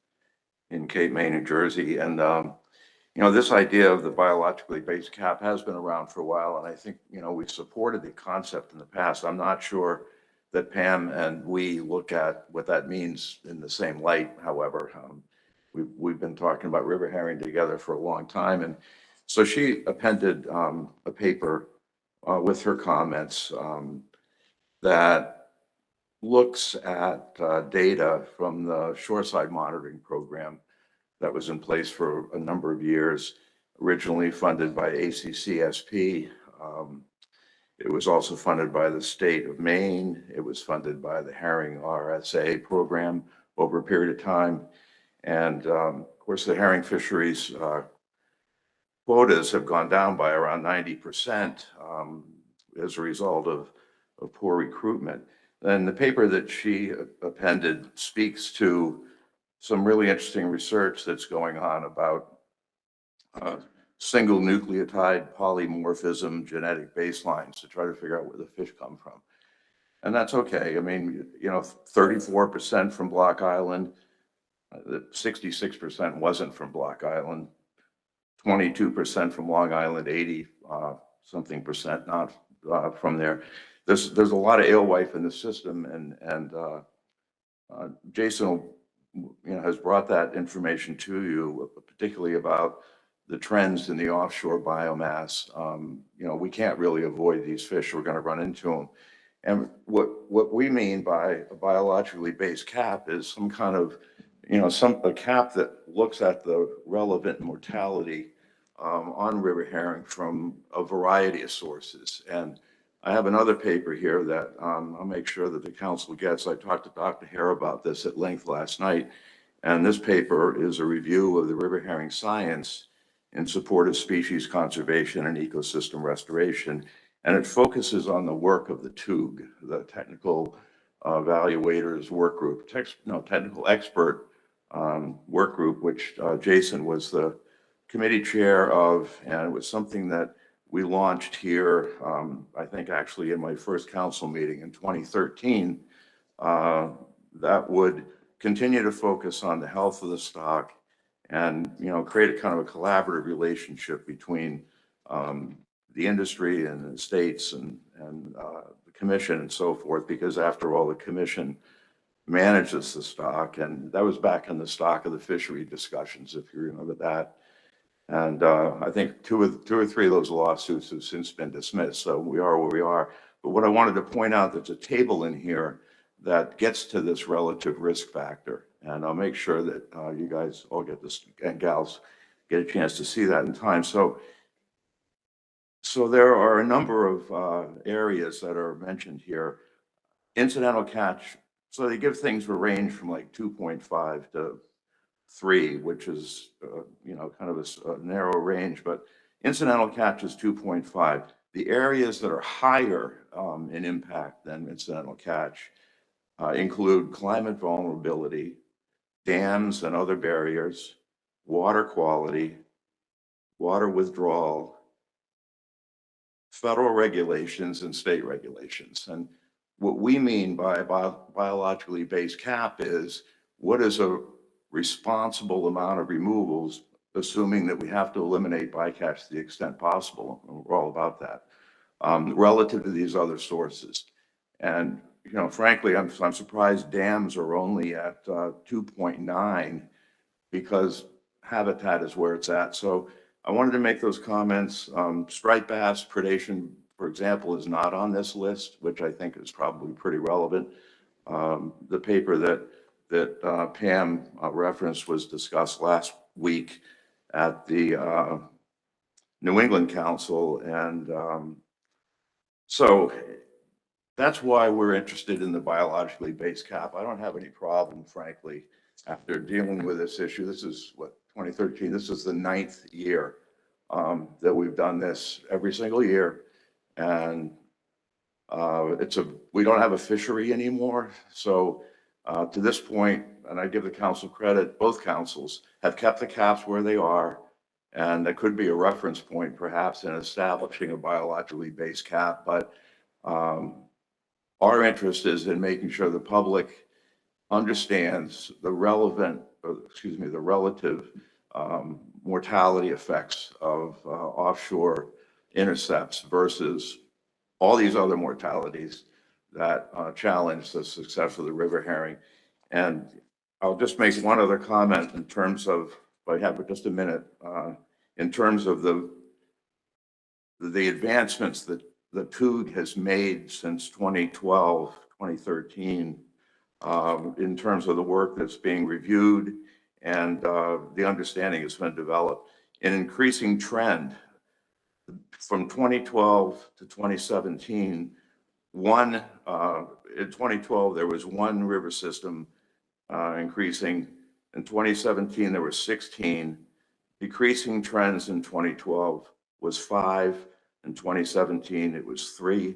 in Cape May, New Jersey. And, you know, this idea of the biologically based cap has been around for a while. And I think, you know, we've supported the concept in the past. I'm not sure that Pam and we look at what that means in the same light. However, we've been talking about river herring together for a long time. And so she appended a paper with her comments that looks at data from the shoreside monitoring program that was in place for a number of years, originally funded by ACCSP. It was also funded by the state of Maine. It was funded by the Herring RSA program over a period of time. And of course, the herring fisheries quotas have gone down by around 90% as a result of poor recruitment. And the paper that she appended speaks to some really interesting research that's going on about single nucleotide polymorphism genetic baselines to try to figure out where the fish come from. And that's okay. I mean, 34% from Block Island, 66% wasn't from Block Island, 22% from Long Island, 80 something percent not from there. There's a lot of alewife in the system, and Jason has brought that information to you, particularly about the trends in the offshore biomass. We can't really avoid these fish. We're going to run into them. And what we mean by a biologically based cap is some kind of, a cap that looks at the relevant mortality on river herring from a variety of sources. And I have another paper here that I'll make sure that the council gets. I talked to Dr. Hare about this at length last night. And this paper is a review of the river herring science in support of species conservation and ecosystem restoration. And it focuses on the work of the TUG, the Technical Evaluators Work Group, Technical Expert Work Group, which Jason was the committee chair of, and it was something that we launched here, I think actually in my first council meeting in 2013, that would continue to focus on the health of the stock and, create a kind of a collaborative relationship between the industry and the states and the commission and so forth, because after all, the commission manages the stock, and that was back in the stock of the fishery discussions, if you remember that. And I think two or three of those lawsuits have since been dismissed, so we are where we are. But what I wanted to point out, there's a table in here that gets to this relative risk factor, and I'll make sure that you guys all get this, and gals get a chance to see that in time. So there are a number of areas that are mentioned here. Incidental catch, so they give things a range from like 2.5 to 3, which is, kind of a narrow range, but incidental catch is 2.5. The areas that are higher in impact than incidental catch include climate vulnerability, dams and other barriers, water quality, water withdrawal, federal regulations, and state regulations. And what we mean by biologically based cap is what is a responsible amount of removals, assuming that we have to eliminate bycatch to the extent possible. We're all about that, relative to these other sources. And, frankly, I'm surprised dams are only at 2.9 because habitat is where it's at. So I wanted to make those comments. Striped bass predation, for example, is not on this list, which I think is probably pretty relevant. The paper that Pam referenced was discussed last week at the New England Council. And so that's why we're interested in the biologically based cap. I don't have any problem, frankly, after dealing with this issue. This is what, 2013, this is the 9th year that we've done this every single year. And we don't have a fishery anymore. So to this point, and I give the council credit, both councils have kept the caps where they are. And that could be a reference point perhaps in establishing a biologically based cap. But our interest is in making sure the public understands the the relative mortality effects of offshore intercepts versus all these other mortalities that challenge the success of the river herring. And I'll just make one other comment in terms of, if I have just a minute, in terms of the advancements that the TUG has made since 2012, 2013, in terms of the work that's being reviewed and the understanding that's been developed. An increasing trend from 2012 to 2017, in 2012, there was one river system increasing. In 2017, there were 16. Decreasing trends in 2012 was 5. In 2017, it was 3.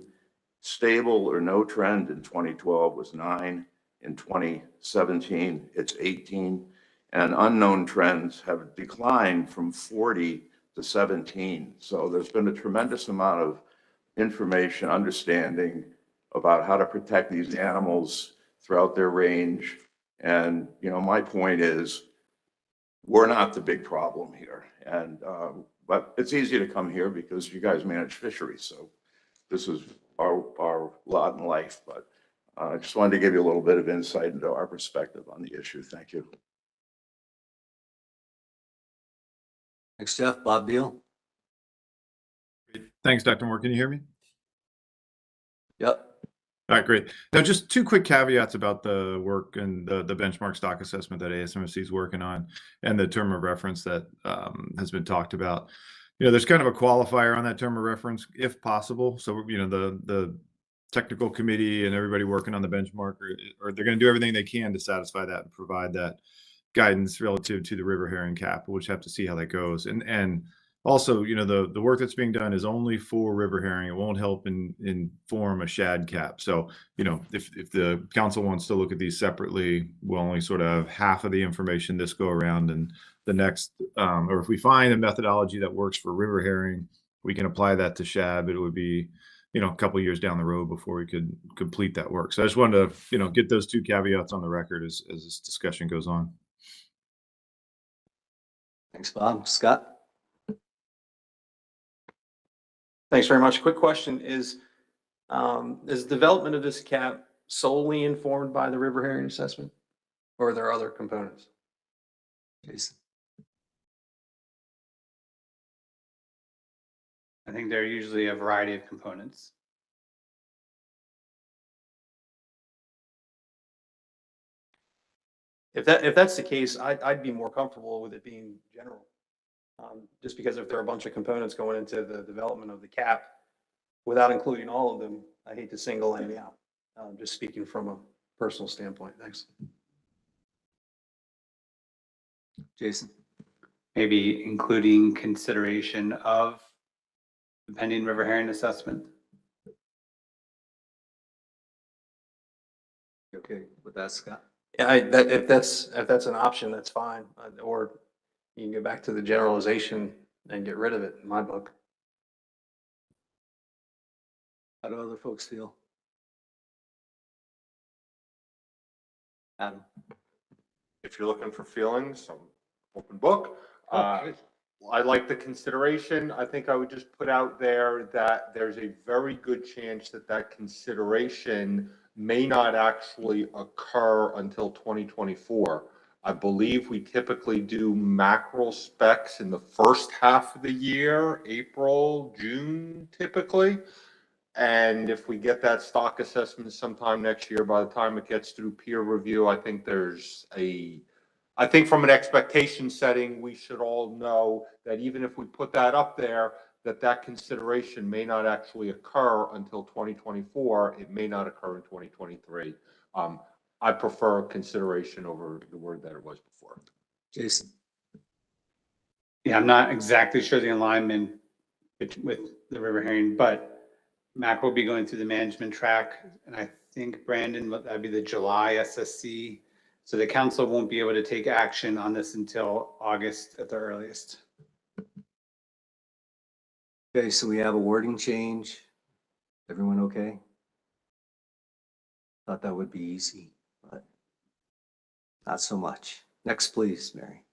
Stable or no trend in 2012 was 9. In 2017, it's 18. And unknown trends have declined from 40 to 17. So there's been a tremendous amount of information, understanding about how to protect these animals throughout their range. And, you know, my point is, we're not the big problem here. And, but it's easy to come here because you guys manage fisheries. So this is our lot in life. But I just wanted to give you a little bit of insight into our perspective on the issue. Thank you. Thanks, Jeff. Bob Beal. Thanks, Dr. Moore. Can you hear me? Yep. All right, great. Now, just two quick caveats about the work and the benchmark stock assessment that ASMFC is working on and the term of reference that has been talked about. You know, there's kind of a qualifier on that term of reference, if possible. So, you know, the technical committee and everybody working on the benchmark, or they're going to do everything they can to satisfy that and provide that guidance relative to the river herring cap. We'll just have to see how that goes. And also, you know, the work that's being done is only for river herring. It won't help inform a shad cap. So, you know, if the council wants to look at these separately, we'll only sort of have half of the information this go around, and the next, or if we find a methodology that works for river herring, we can apply that to shad, but it would be, you know, a couple of years down the road before we could complete that work. So I just wanted to, you know, get those two caveats on the record as this discussion goes on. Thanks, Bob. Scott? Thanks very much. Quick question is development of this cap solely informed by the river herring assessment, or are there other components? Jason? I think there are usually a variety of components. If that's the case, I'd be more comfortable with it being general. Just because if there are a bunch of components going into the development of the cap, without including all of them, I hate to single any out. Just speaking from a personal standpoint. Thanks. Jason? Maybe including consideration of the pending river herring assessment. You okay with that, Scott? Yeah, if that's an option, that's fine. Or you can go back to the generalization and get rid of it in my book. How do other folks feel? Adam? If you're looking for feelings, I'm open book. I like the consideration. I think I would just put out there that there's a very good chance that that consideration may not actually occur until 2024. I believe we typically do mackerel specs in the first half of the year, April, June, typically. And if we get that stock assessment sometime next year, by the time it gets through peer review, I think from an expectation setting, we should all know that even if we put that up there, that consideration may not actually occur until 2024. It may not occur in 2023. I prefer consideration over the word that it was before. Jason? Yeah, I'm not exactly sure the alignment with the river herring, but mackerel will be going through the management track. And I think, Brandon, that'd be the July SSC. So the council won't be able to take action on this until August at the earliest. Okay, so we have a wording change. Everyone okay? Thought that would be easy, but not so much. Next, please, Mary.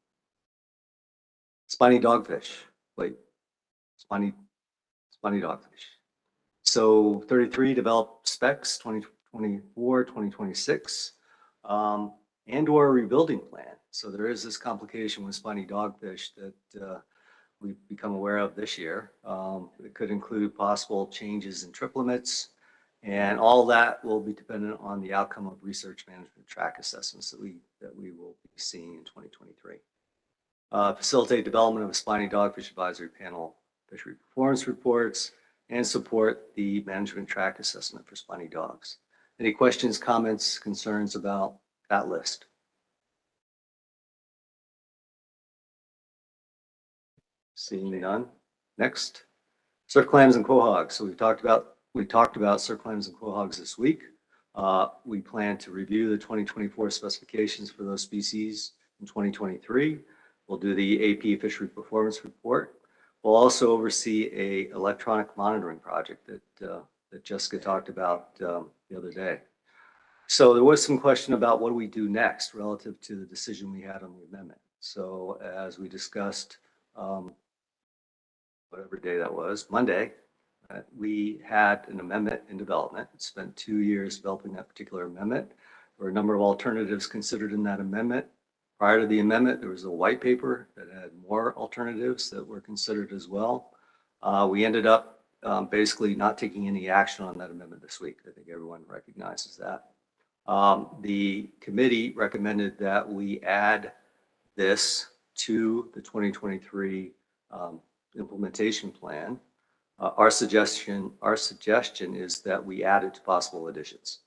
Spiny dogfish. Wait, spiny dogfish. So 33 developed specs, 2024, 2026, and/or rebuilding plan. So there is this complication with spiny dogfish that we've become aware of this year. It could include possible changes in trip limits, and all that will be dependent on the outcome of research management track assessments that we will be seeing in 2023. Facilitate development of a spiny dogfish advisory panel, fishery performance reports, and support the management track assessment for spiny dogs. Any questions, comments, concerns about that list? Seeing none. Next, surf clams and quahogs. So we talked about surf clams and quahogs this week. We plan to review the 2024 specifications for those species in 2023. We'll do the AP Fishery Performance Report. We'll also oversee a electronic monitoring project that Jessica talked about the other day. So there was some question about what do we do next relative to the decision we had on the amendment. So as we discussed, whatever day that was, Monday, we had an amendment in development. It spent 2 years developing that particular amendment. There were a number of alternatives considered in that amendment. Prior to the amendment, there was a white paper that had more alternatives that were considered as well. We ended up basically not taking any action on that amendment this week. I think everyone recognizes that. The committee recommended that we add this to the 2023 implementation plan. Our suggestion is that we add it to possible additions.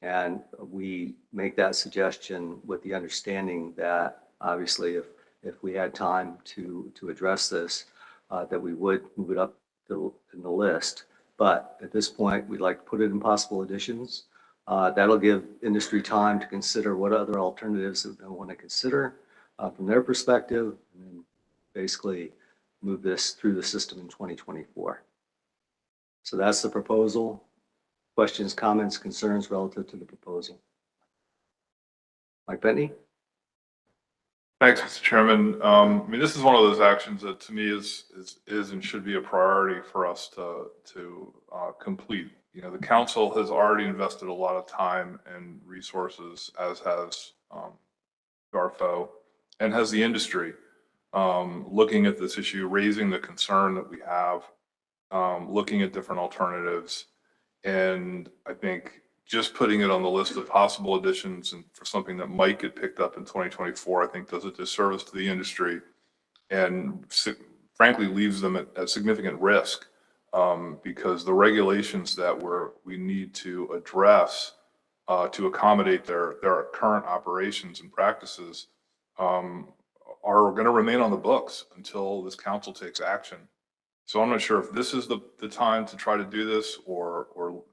And we make that suggestion with the understanding that obviously if we had time to address this, that we would move it up in the list. But at this point, we'd like to put it in possible additions. That'll give industry time to consider what other alternatives that they want to consider from their perspective, and then basically move this through the system in 2024. So that's the proposal. Questions, comments, concerns relative to the proposal? Mike Bentley? Thanks, Mr. Chairman. I mean, this is one of those actions that to me is and should be a priority for us to complete. You know, the council has already invested a lot of time and resources, as has GARFO, and has the industry looking at this issue, raising the concern that we have, looking at different alternatives. And I think just putting it on the list of possible additions and for something that might get picked up in 2024, I think does a disservice to the industry and frankly leaves them at significant risk because the regulations that we need to address to accommodate their current operations and practices are going to remain on the books until this council takes action. So I'm not sure if this is the time to try to do this or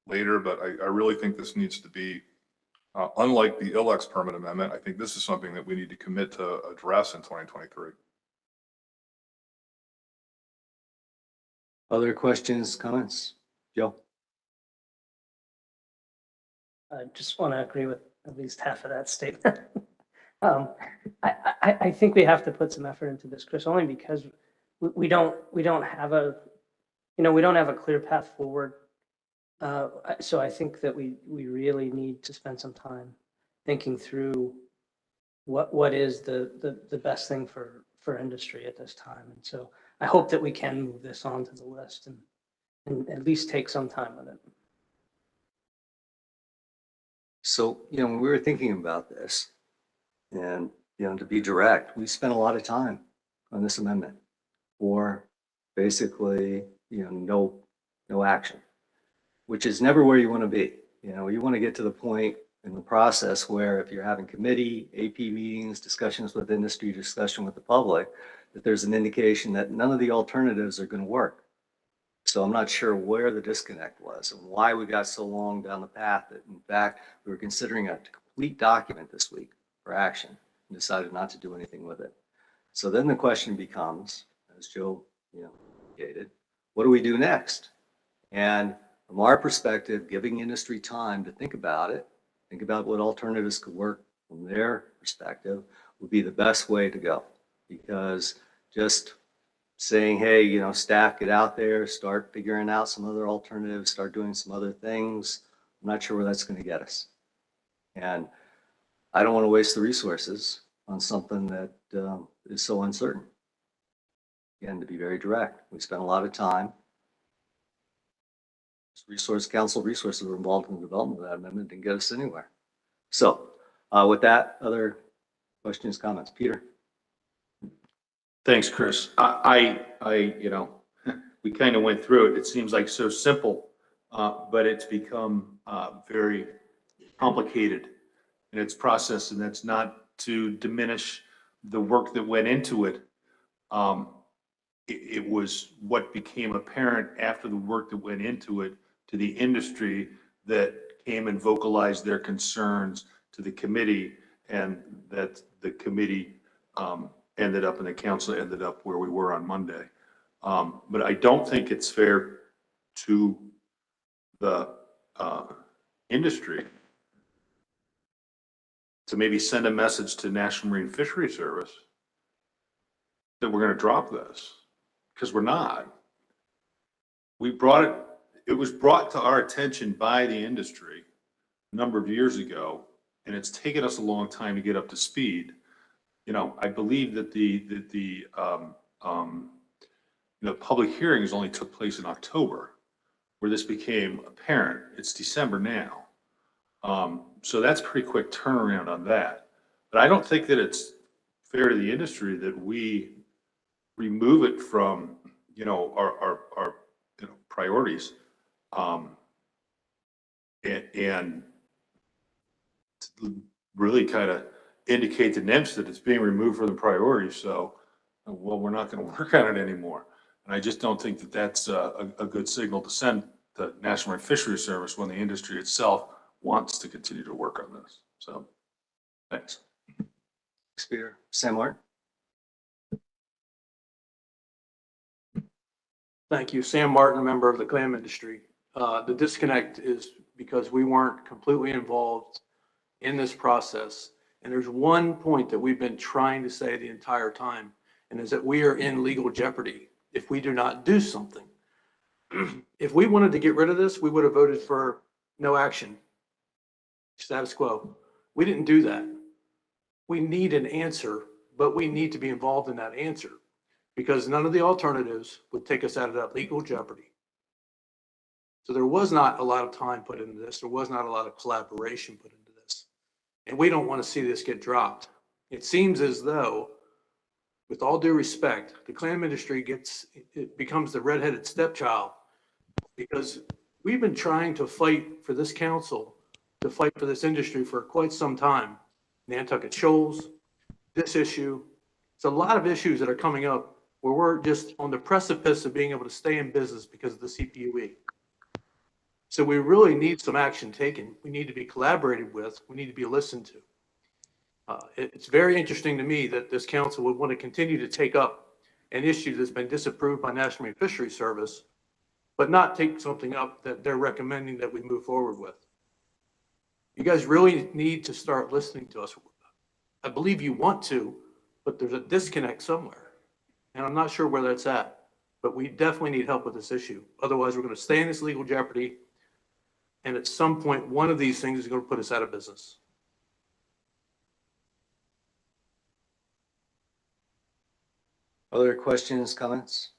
later, but I really think this needs to be, unlike the ILX permit amendment, I think this is something that we need to commit to address in 2023. Other questions, comments? Joe? I just want to agree with at least half of that statement. I think we have to put some effort into this, Chris, only because we don't have a clear path forward. So I think that we really need to spend some time thinking through what is the best thing for industry at this time. And so I hope that we can move this onto the list and at least take some time with it. So, when we were thinking about this and, to be direct, we spent a lot of time on this amendment for basically, no action, which is never where you want to be. You want to get to the point in the process where if you're having committee, AP meetings, discussions with industry, discussion with the public, that there's an indication that none of the alternatives are going to work. So I'm not sure where the disconnect was and why we got so long down the path that in fact we were considering a complete document this week for action and decided not to do anything with it. So then the question becomes, as Joe indicated, what do we do next? And from our perspective, giving industry time to think about it, think about what alternatives could work from their perspective would be the best way to go. Because just saying, hey, staff, get out there, start figuring out some other alternatives, start doing some other things, I'm not sure where that's going to get us. And I don't want to waste the resources on something that is so uncertain. Again, to be very direct, we spent a lot of time. Council resources were involved in the development of that amendment, didn't get us anywhere. So with that, other questions, comments? Peter? Thanks, Chris. We kind of went through it. It seems like so simple, but it's become very complicated in its process, and that's not to diminish the work that went into it. it was what became apparent after the work that went into it to the industry that came and vocalized their concerns to the committee, and that the committee ended up and the council ended up where we were on Monday. But I don't think it's fair to the industry to maybe send a message to National Marine Fishery Service that we're going to drop this, because we're not. We brought it, it was brought to our attention by the industry a number of years ago, and it's taken us a long time to get up to speed. You know, I believe that the public hearings only took place in October, where this became apparent. It's December now. So that's pretty quick turnaround on that. But I don't think that it's fair to the industry that we remove it from, our priorities. And really kind of indicate to NEMS that it's being removed from the priorities. So, well, we're not going to work on it anymore. And I just don't think that that's a good signal to send the National Marine Fisheries Service when the industry itself wants to continue to work on this. So, thanks. Thanks, Peter. Sam Martin. Thank you. Sam Martin, a member of the clam industry. The disconnect is because we weren't completely involved in this process. And there's one point that we've been trying to say the entire time, and is that we are in legal jeopardy if we do not do something. If we wanted to get rid of this, we would have voted for no action, status quo. We didn't do that. We need an answer, but we need to be involved in that answer, because none of the alternatives would take us out of that legal jeopardy. So there was not a lot of time put into this. There was not a lot of collaboration put into this. And we don't want to see this get dropped. It seems as though, with all due respect, the clam industry becomes the redheaded stepchild, because we've been trying to fight for this council, to fight for this industry for quite some time. Nantucket Shoals, this issue. It's a lot of issues that are coming up where we're just on the precipice of being able to stay in business because of the CPUE. So we really need some action taken. We need to be collaborated with. We need to be listened to. It's very interesting to me that this council would want to continue to take up an issue that's been disapproved by National Marine Fisheries Service, but not take something up that they're recommending that we move forward with. You guys really need to start listening to us. I believe you want to, but there's a disconnect somewhere. And I'm not sure where that's at, but we definitely need help with this issue. Otherwise, we're going to stay in this legal jeopardy. And at some point, one of these things is going to put us out of business. Other questions, comments?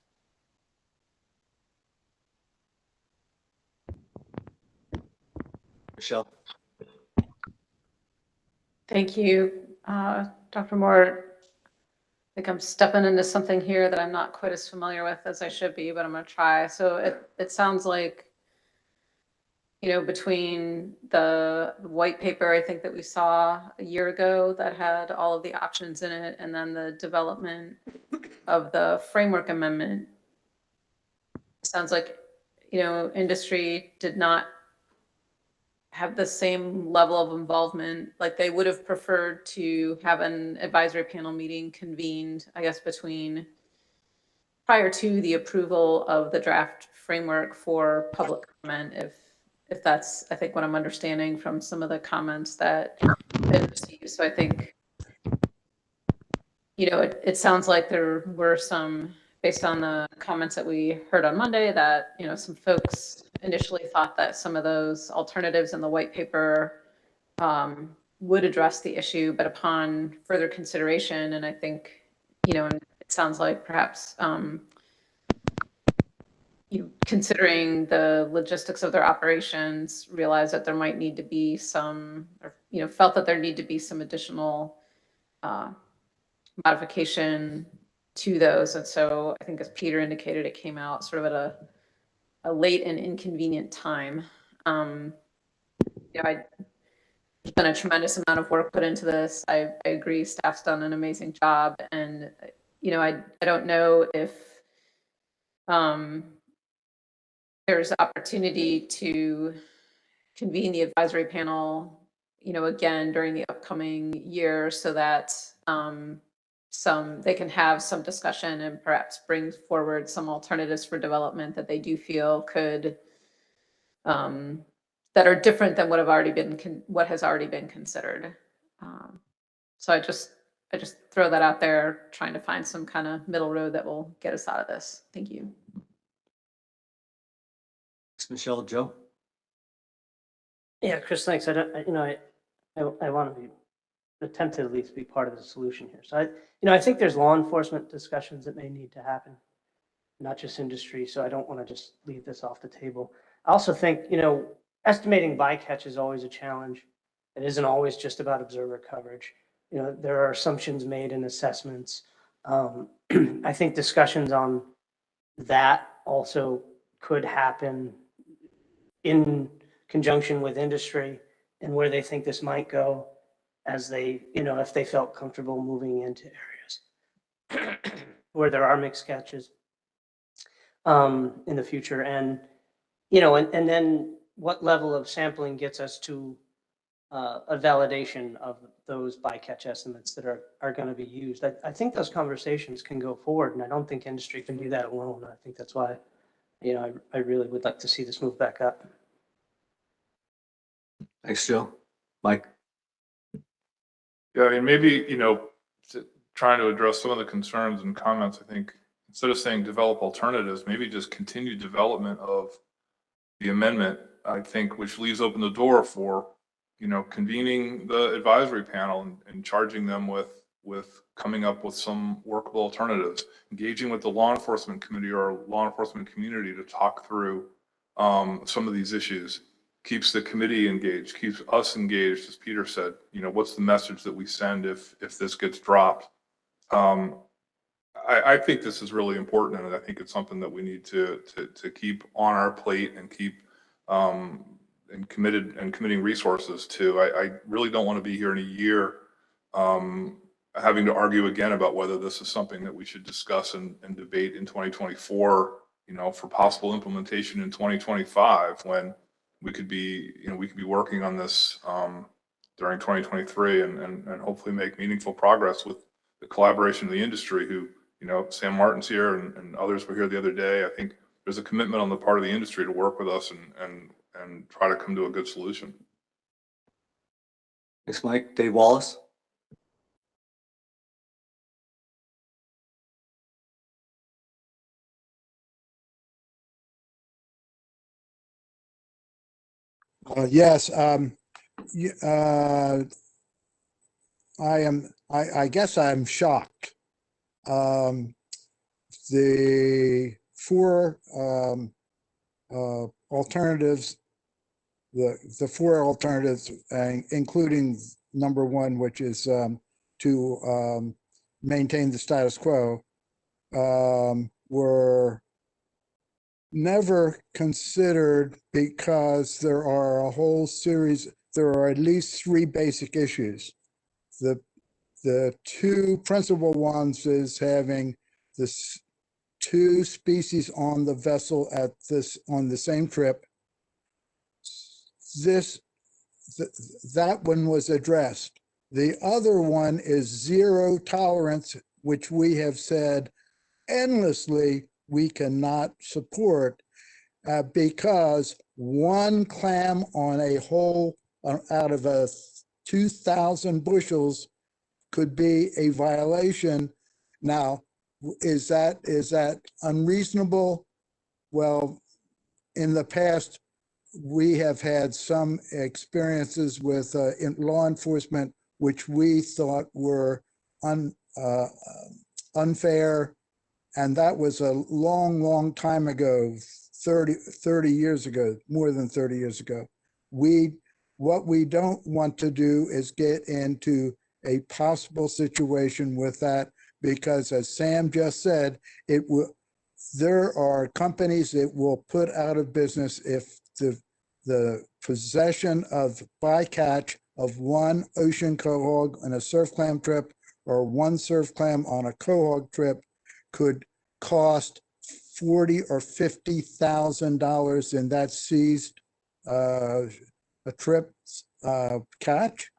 Michelle. Thank you, Dr. Moore. I think I'm stepping into something here that I'm not quite as familiar with as I should be, but I'm going to try. So it sounds like, between the white paper, I think that we saw a year ago that had all of the options in it, and then the development of the framework amendment, it sounds like, industry did not have the same level of involvement. Like, they would have preferred to have an advisory panel meeting convened, I guess, prior to the approval of the draft framework for public comment, if that's, I think, what I'm understanding from some of the comments that I received. So I think, it sounds like there were some, based on the comments that we heard on Monday, that, some folks initially thought that some of those alternatives in the white paper would address the issue, but upon further consideration, and I think, it sounds like perhaps considering the logistics of their operations, realized that there might need to be some, or felt that there need to be some additional modification to those. And so I think, as Peter indicated, it came out sort of at a late and inconvenient time. There's been a tremendous amount of work put into this. I agree, staff's done an amazing job. And, I don't know if there's opportunity to convene the advisory panel, again during the upcoming year so that they can have some discussion and perhaps bring forward some alternatives for development that they do feel could that are different than what has already been considered. So I just throw that out there, trying to find some kind of middle road that will get us out of this. Thank you. Michelle, Joe? Yeah, Chris, thanks. I want to attempt to at least be part of the solution here. So I think there's law enforcement discussions that may need to happen, not just industry. So I don't want to just leave this off the table. I also think, estimating bycatch is always a challenge. It isn't always just about observer coverage. There are assumptions made in assessments. I think discussions on that also could happen in conjunction with industry and where they think this might go as they, if they felt comfortable moving into areas where there are mixed catches in the future. And, and then what level of sampling gets us to a validation of those bycatch estimates that are going to be used. I think those conversations can go forward, and I don't think industry can do that alone. I think that's why, I really would like to see this move back up. Thanks, Joe. Mike? Yeah, I mean, maybe, trying to address some of the concerns and comments, I think instead of saying develop alternatives, maybe just continue development of the amendment, I think, which leaves open the door for, convening the advisory panel and charging them with coming up with some workable alternatives, engaging with the law enforcement committee or law enforcement community to talk through some of these issues. Keeps the committee engaged, keeps us engaged, as Peter said. What's the message that we send if this gets dropped? I think this is really important, and I think it's something that we need to keep on our plate and keep and committing resources to. I really don't want to be here in a year having to argue again about whether this is something that we should discuss and debate in 2024, for possible implementation in 2025, when we could be working on this during 2023 and hopefully make meaningful progress with the collaboration of the industry who, Sam Martin's here and others were here the other day. I think there's a commitment on the part of the industry to work with us and try to come to a good solution. Thanks, Mike. Dave Wallace? Yes. I guess I'm shocked. The four alternatives, the four alternatives, including number one, which is to maintain the status quo, were never considered because there are a whole series, there are at least three basic issues. The two principal ones is having this two species on the vessel on the same trip. That one was addressed. The other one is zero tolerance, which we have said endlessly we cannot support because one clam on a whole out of 2,000 bushels could be a violation. Now, is that unreasonable? Well, in the past, we have had some experiences with in law enforcement, which we thought were unfair. And that was a long, long time ago, 30 years ago, more than 30 years ago. What we don't want to do is get into a possible situation with that, because as Sam just said, there are companies that will put out of business if the possession of bycatch of one ocean quahog on a surf clam trip or one surf clam on a quahog trip could cost $40,000 or $50,000 in that seized a trip catch.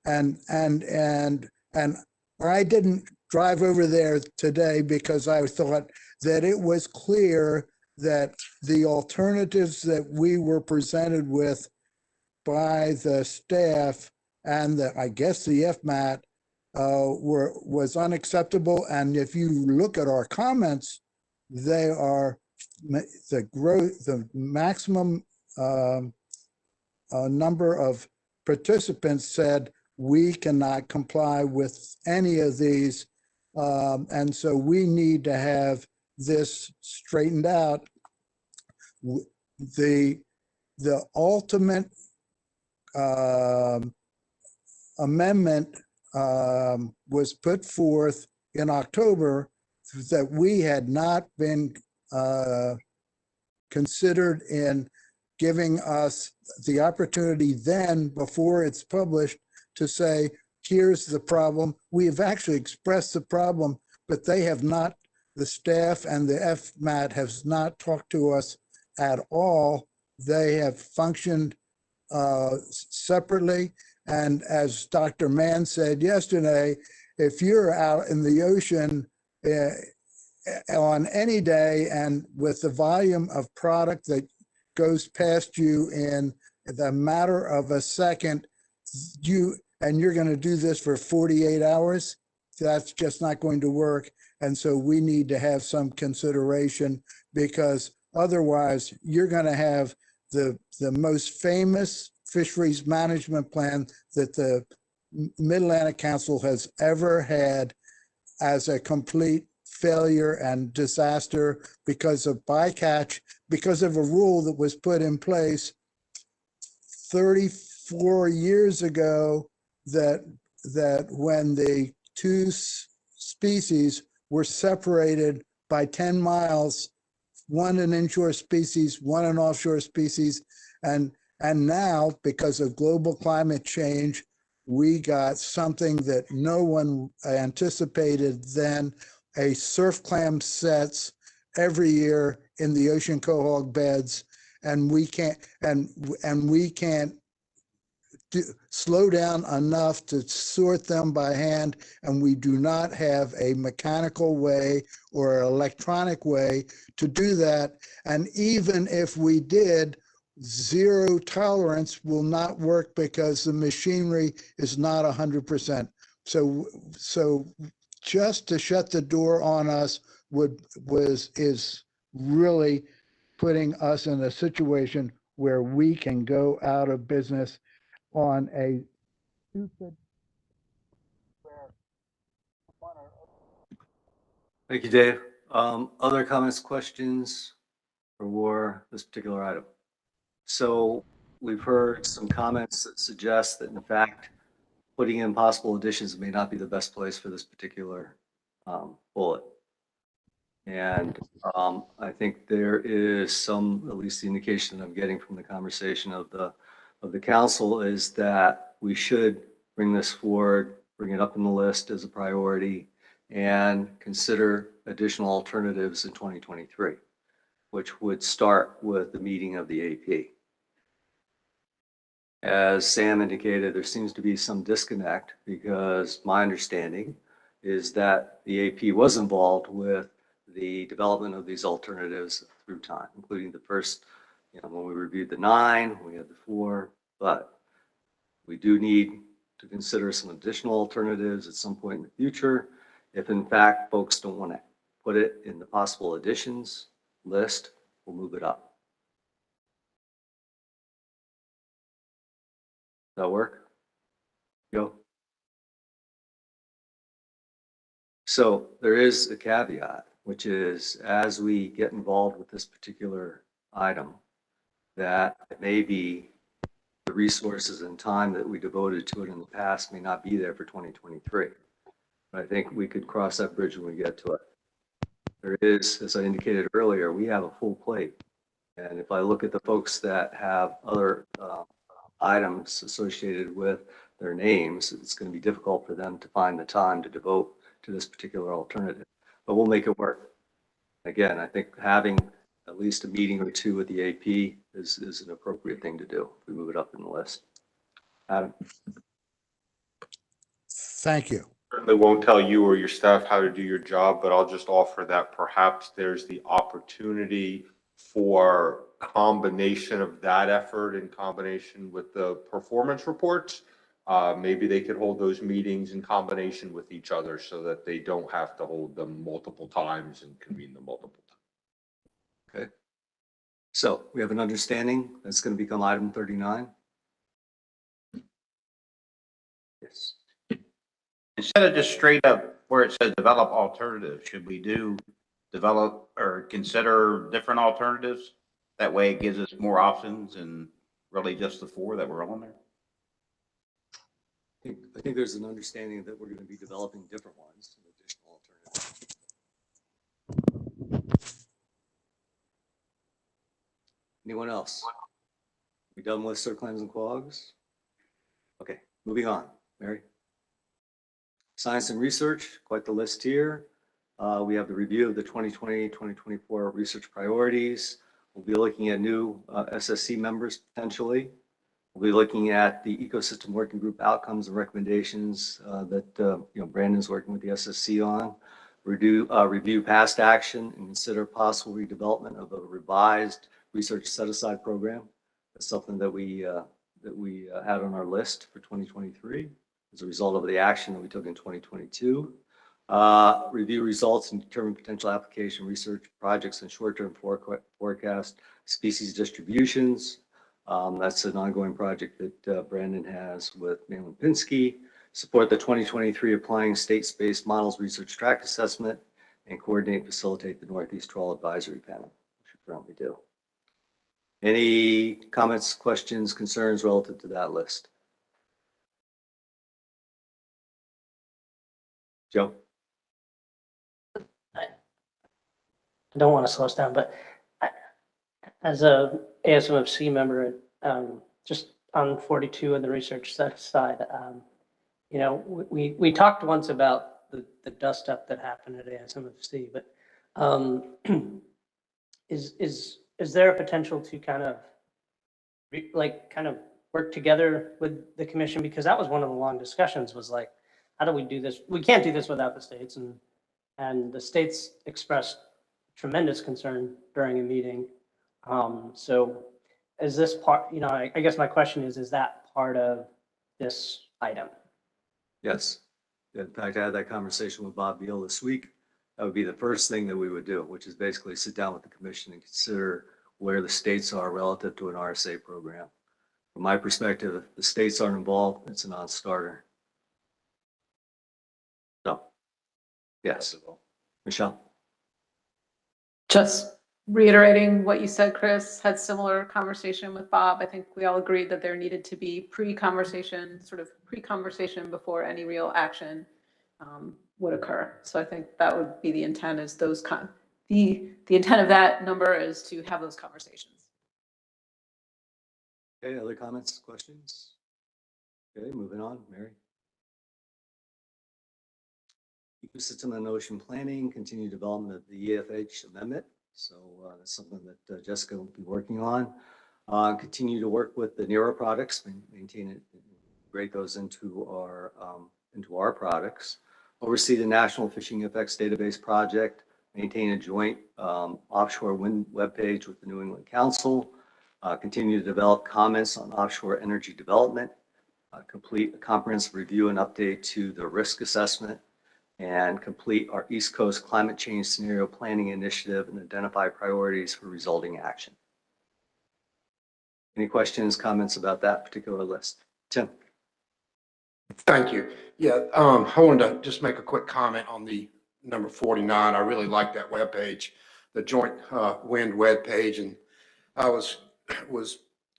And I didn't drive over there today because I thought that it was clear that the alternatives that we were presented with by the staff and I guess the FMAT was unacceptable. And if you look at our comments, they are the maximum number of participants said we cannot comply with any of these. And so we need to have this straightened out. The ultimate amendment was put forth in October that we had not been considered in giving us the opportunity then, before it's published, to say, here's the problem. We have actually expressed the problem, but they have not, the staff and the FMAT has not talked to us at all. They have functioned separately. And as Dr. Mann said yesterday, if you're out in the ocean on any day and with the volume of product that goes past you in the matter of a second, you're going to do this for 48 hours, that's just not going to work. And so we need to have some consideration, because otherwise you're going to have the most famous fisheries management plan that the Mid-Atlantic Council has ever had as a complete failure and disaster because of bycatch, because of a rule that was put in place 34 years ago that when the two species were separated by 10 miles, one an inshore species, one an offshore species, and now, because of global climate change, we got something that no one anticipated then. A surf clam sets every year in the ocean quahog beds, and we can't slow down enough to sort them by hand, and we do not have a mechanical way or electronic way to do that. And even if we did, zero tolerance will not work because the machinery is not 100%. So just to shut the door on us is really putting us in a situation where we can go out of business on a stupid. Thank you, Dave. Other comments, questions for this particular item? So we've heard some comments that suggest that in fact, putting in possible additions may not be the best place for this particular bullet. And I think there is some, at least the indication I'm getting from the conversation of the council, is that we should bring this forward, bring it up in the list as a priority, and consider additional alternatives in 2023, which would start with the meeting of the AP. As Sam indicated, there seems to be some disconnect, because my understanding is that the AP was involved with the development of these alternatives through time, including the first, when we reviewed the 9, we had the 4, but we do need to consider some additional alternatives at some point in the future. If in fact folks don't want to put it in the possible additions list, we'll move it up. Does that work? Go. So there is a caveat, which is as we get involved with this particular item, that maybe the resources and time that we devoted to it in the past may not be there for 2023. But I think we could cross that bridge when we get to it. There is, as I indicated earlier, we have a full plate. And if I look at the folks that have other items associated with their names, it's going to be difficult for them to find the time to devote to this particular alternative, but we'll make it work. Again, I think having at least a meeting or two with the AP is an appropriate thing to do. If we move it up in the list. Adam? Thank you. Certainly won't tell you or your staff how to do your job, but I'll just offer that perhaps there's the opportunity for combination of that effort in combination with the performance reports. Maybe they could hold those meetings in combination with each other so that they don't have to hold them multiple times and convene them multiple times. Okay. So we have an understanding that's going to become item 39. Yes. Instead of just straight up where it says develop alternatives, should we do develop or consider different alternatives? That way it gives us more options and really just the 4 that were on there. I think there's an understanding that we're going to be developing different ones, additional alternatives. Anyone else? We done with Sir Clams and Quags? Okay, moving on. Mary? Science and research, quite the list here. We have the review of the 2020-2024 research priorities. We'll be looking at new SSC members potentially. We'll be looking at the ecosystem working group outcomes and recommendations that Brandon's working with the SSC on. Review past action and consider possible redevelopment of a revised research set-aside program. That's something that we had on our list for 2023 as a result of the action that we took in 2022. Review results and determine potential application research projects and short-term forecast species distributions. That's an ongoing project that Brandon has with MAFMC. Support the 2023 Applying State-Based Models Research Track Assessment and coordinate and facilitate the Northeast Trawl Advisory Panel, which we currently do. Any comments, questions, concerns relative to that list? Joe? I don't want to slow us down, but as a ASMFC member, just on 42 and the research side, we talked once about the dust up that happened at ASMFC, but is there a potential to kind of work together with the commission? Because that was one of the long discussions, was like, how do we do this? We can't do this without the states, and the states expressed tremendous concern during a meeting. So is this part, I guess my question is that part of this item? Yes. In fact, I had that conversation with Bob Beal this week. That would be the first thing that we would do, which is basically sit down with the commission and consider where the states are relative to an RSA program. From my perspective, if the states aren't involved, it's a non-starter. So, yes. Michelle? Just reiterating what you said, Chris, had similar conversation with Bob. I think we all agreed that there needed to be pre-conversation before any real action would occur. So I think that would be the intent, is the intent of that number is to have those conversations. Okay, other comments, questions? Okay, moving on, Mary. Ecosystem and ocean planning, continued development of the EFH amendment. So that's something that Jessica will be working on. Continue to work with the NERA products, maintain it, integrate those into our products. Oversee the National Fishing Effects Database project. Maintain a joint offshore wind webpage with the New England Council. Continue to develop comments on offshore energy development. Complete a comprehensive review and update to the risk assessment. And complete our East Coast climate change scenario planning initiative and identify priorities for resulting action. Any questions, comments about that particular list? Tim? Thank you. Yeah, I wanted to just make a quick comment on the number 49. I really like that webpage, the joint wind webpage, and I was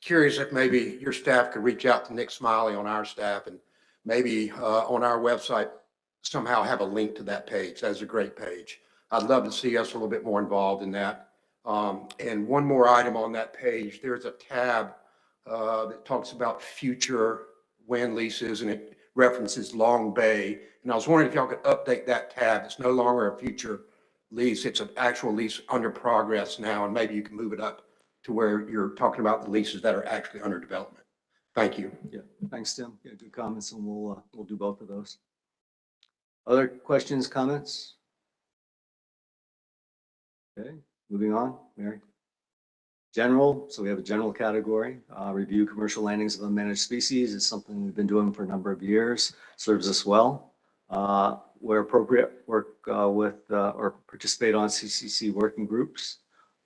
curious if maybe your staff could reach out to Nick Smiley on our staff, and maybe on our website somehow have a link to that page. That's a great page. I'd love to see us a little bit more involved in that. And one more item on that page, there's a tab that talks about future wind leases, and it references Long Bay. And I was wondering if y'all could update that tab. It's no longer a future lease. It's an actual lease under progress now, and maybe you can move it up to where you're talking about the leases that are actually under development. Thank you. Yeah, thanks, Tim. Yeah, good comments, and we'll do both of those. Other questions, comments? Okay, moving on, Mary. General, so we have a general category. Review commercial landings of unmanaged species is something we've been doing for a number of years, serves us well. Where appropriate, work with or participate on CCC working groups.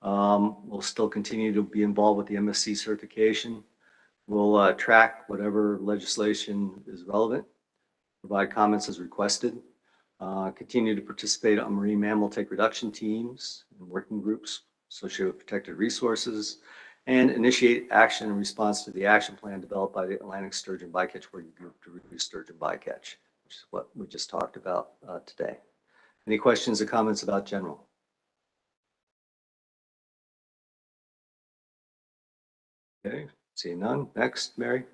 We'll still continue to be involved with the MSC certification. We'll track whatever legislation is relevant, provide comments as requested, continue to participate on marine mammal take reduction teams and working groups associated with protected resources, and initiate action in response to the action plan developed by the Atlantic Sturgeon Bycatch Working Group to reduce sturgeon bycatch, which is what we just talked about today. Any questions or comments about general? Okay, seeing none. Next, Mary.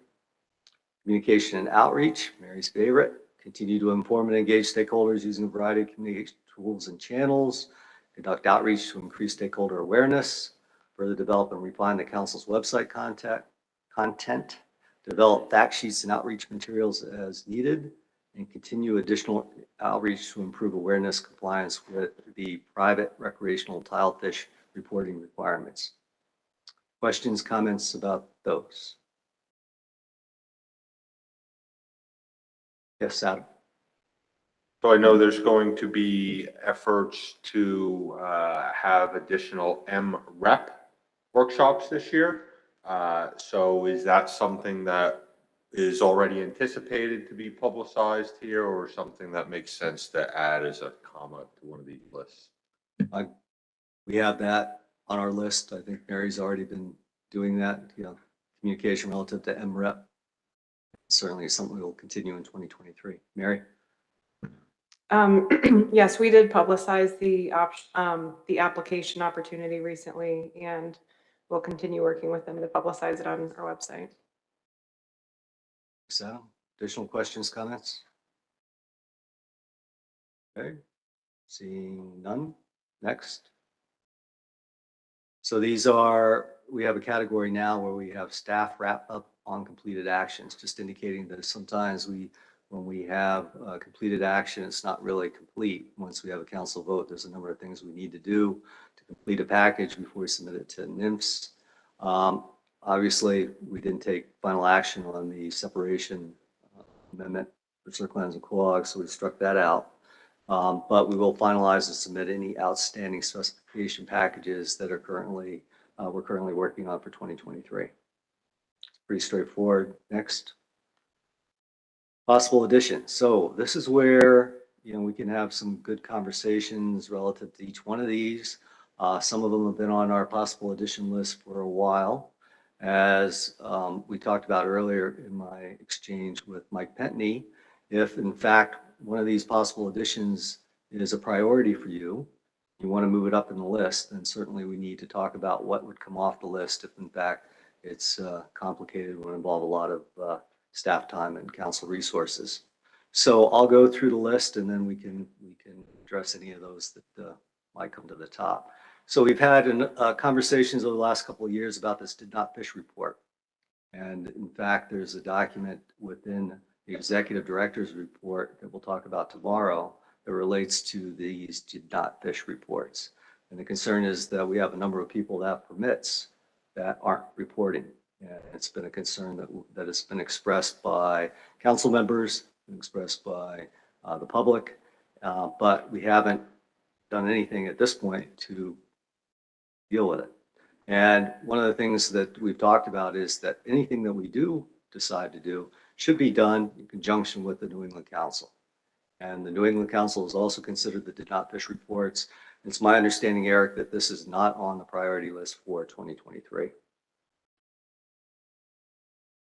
Communication and outreach, Mary's favorite. Continue to inform and engage stakeholders using a variety of communication tools and channels. Conduct outreach to increase stakeholder awareness. Further develop and refine the council's website content. Develop fact sheets and outreach materials as needed. And continue additional outreach to improve awareness compliance with the private recreational tilefish reporting requirements. Questions, comments about those? Yes, Adam. So I know there's going to be efforts to have additional MREP workshops this year. So is that something that is already anticipated to be publicized here, or something that makes sense to add as a comment to one of these lists? We have that on our list. I think Mary's already been doing that, communication relative to MREP. Certainly something we will continue in 2023. Mary? Yes, we did publicize the application opportunity recently, and we'll continue working with them to publicize it on our website. So, additional questions, comments? Okay, seeing none. Next. So we have a category now where we have staff wrap up on completed actions, just indicating that sometimes when we have completed action, it's not really complete. Once we have a council vote, there's a number of things we need to do to complete a package before we submit it to NEFMC. Obviously, we didn't take final action on the separation amendment for circlands and quags, so we struck that out. But we will finalize and submit any outstanding specification packages that are we're currently working on for 2023. It's pretty straightforward. Next. Possible additions. So this is where we can have some good conversations relative to each one of these. Some of them have been on our possible addition list for a while. As we talked about earlier in my exchange with Mike Pentney, if in fact one of these possible additions is a priority for you, you want to move it up in the list, then certainly we need to talk about what would come off the list if in fact it's complicated, would involve a lot of staff time and council resources. So I'll go through the list and then we can address any of those that might come to the top. So we've had conversations over the last couple of years about this did not fish report. And in fact, there's a document within the executive director's report that we'll talk about tomorrow that relates to these did not fish reports. And the concern is that we have a number of people that have permits that aren't reporting. And it's been a concern that has been expressed by council members, expressed by the public, but we haven't done anything at this point to deal with it. And one of the things that we've talked about is that anything that we do decide to do should be done in conjunction with the New England Council. And the New England Council has also considered the did not fish reports. It's my understanding, Eric, that this is not on the priority list for 2023.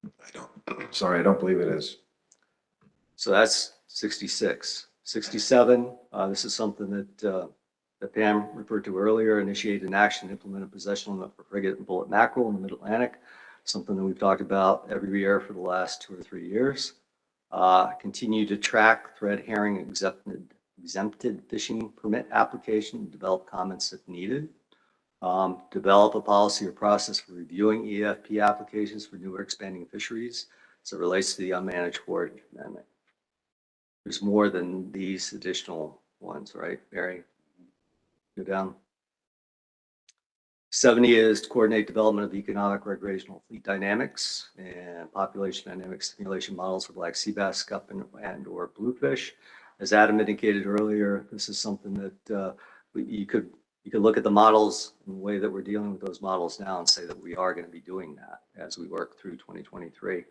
I don't believe it is. So that's 66. 67, this is something that Pam referred to earlier, initiate an action to implement a possession limit for frigate and bullet mackerel in the Mid-Atlantic, something that we've talked about every year for the last 2 or 3 years. Continue to track thread herring accepted exempted fishing permit application, develop comments if needed. Develop a policy or process for reviewing EFP applications for new or expanding fisheries as it relates to the unmanaged forage amendment. There's more than these additional ones, right, Barry? Go down. 70 is to coordinate development of economic recreational fleet dynamics and population dynamic simulation models for black sea bass, scup, and or bluefish. As Adam indicated earlier, this is something that you could look at the models and the way that we're dealing with those models now and say that we are going to be doing that as we work through 2023.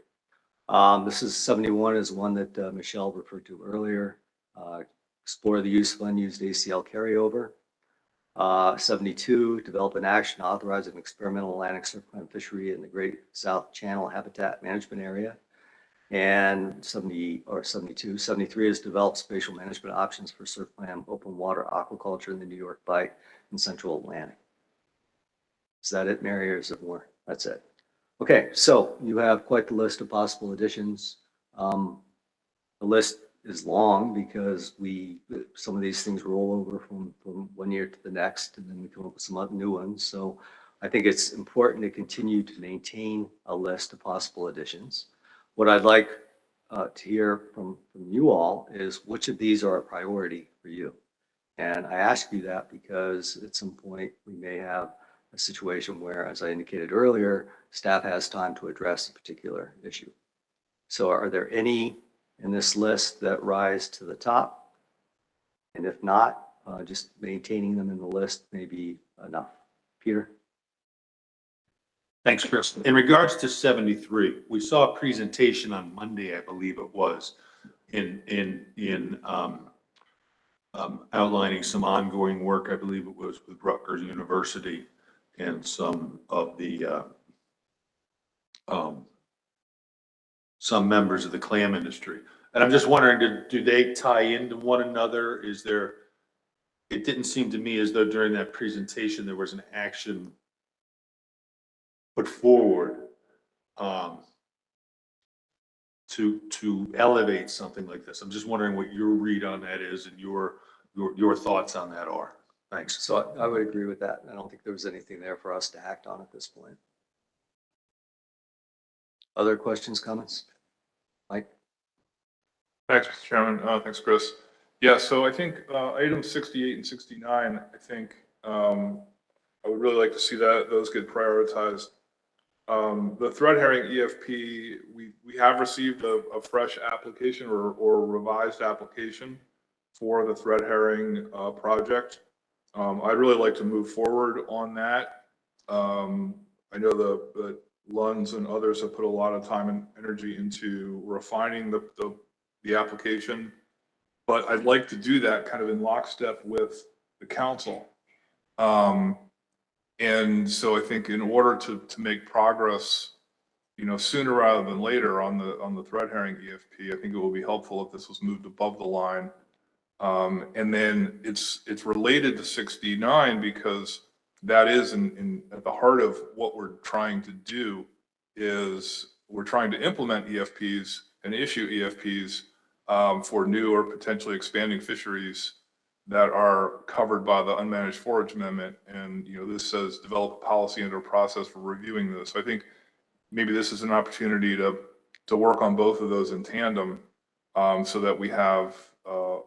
This is 71 is one that Michelle referred to earlier. Explore the use of unused ACL carryover. 72, develop an action authorizing experimental Atlantic surf clam fishery in the Great South Channel Habitat Management Area. And 73 is develop spatial management options for surf clam open water aquaculture in the New York Bight and Central Atlantic. Is that it, Mary, or is it more? That's it. Okay, so you have quite the list of possible additions. The list is long because some of these things roll over from one year to the next, and then we come up with some other new ones. So I think it's important to continue to maintain a list of possible additions. What I'd like to hear from you all is which of these are a priority for you. And I ask you that because at some point we may have a situation where, as I indicated earlier, staff has time to address a particular issue. So are there any in this list that rise to the top? And if not, just maintaining them in the list may be enough. Peter? Thanks, Chris. In regards to 73, we saw a presentation on Monday, I believe it was, in outlining some ongoing work. I believe it was with Rutgers University and some of the some members of the clam industry. And I'm just wondering, do they tie into one another? It didn't seem to me as though during that presentation there was an action put forward to elevate something like this. I'm just wondering what your read on that is and your thoughts on that are. Thanks. So I would agree with that. I don't think there was anything there for us to act on at this point. Other questions, comments? Mike? Thanks, Mr. Chairman. Thanks, Chris. Yeah, so I think items 68 and 69, I think I would really like to see those get prioritized. The thread herring EFP, we have received a fresh application or revised application for the thread herring project. I'd really like to move forward on that. I know the Lunds and others have put a lot of time and energy into refining the application, but I'd like to do that kind of in lockstep with the council. And so I think in order to make progress, sooner rather than later on the thread herring EFP, I think it will be helpful if this was moved above the line. And then it's related to 69 because that is at the heart of what we're trying to do is we're trying to implement EFPs and issue EFPs for new or potentially expanding fisheries that are covered by the unmanaged forage amendment. And, this says develop a policy and a process for reviewing this. So I think maybe this is an opportunity to work on both of those in tandem so that we have a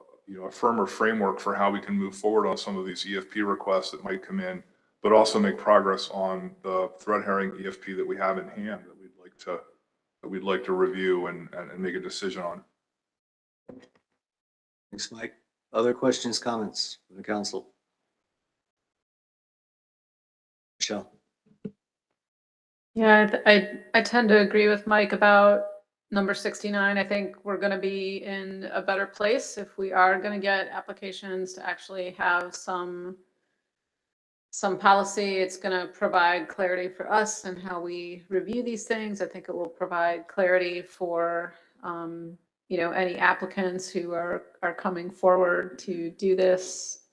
firmer framework for how we can move forward on some of these EFP requests that might come in, but also make progress on the thread herring EFP that we have in hand that we'd like to review and make a decision on. Thanks, Mike. Other questions, comments from the council? Michelle? Yeah, I tend to agree with Mike about number 69. I think we're going to be in a better place if we are going to get applications to actually have some policy. It's going to provide clarity for us and how we review these things. I think it will provide clarity for any applicants who are coming forward to do this.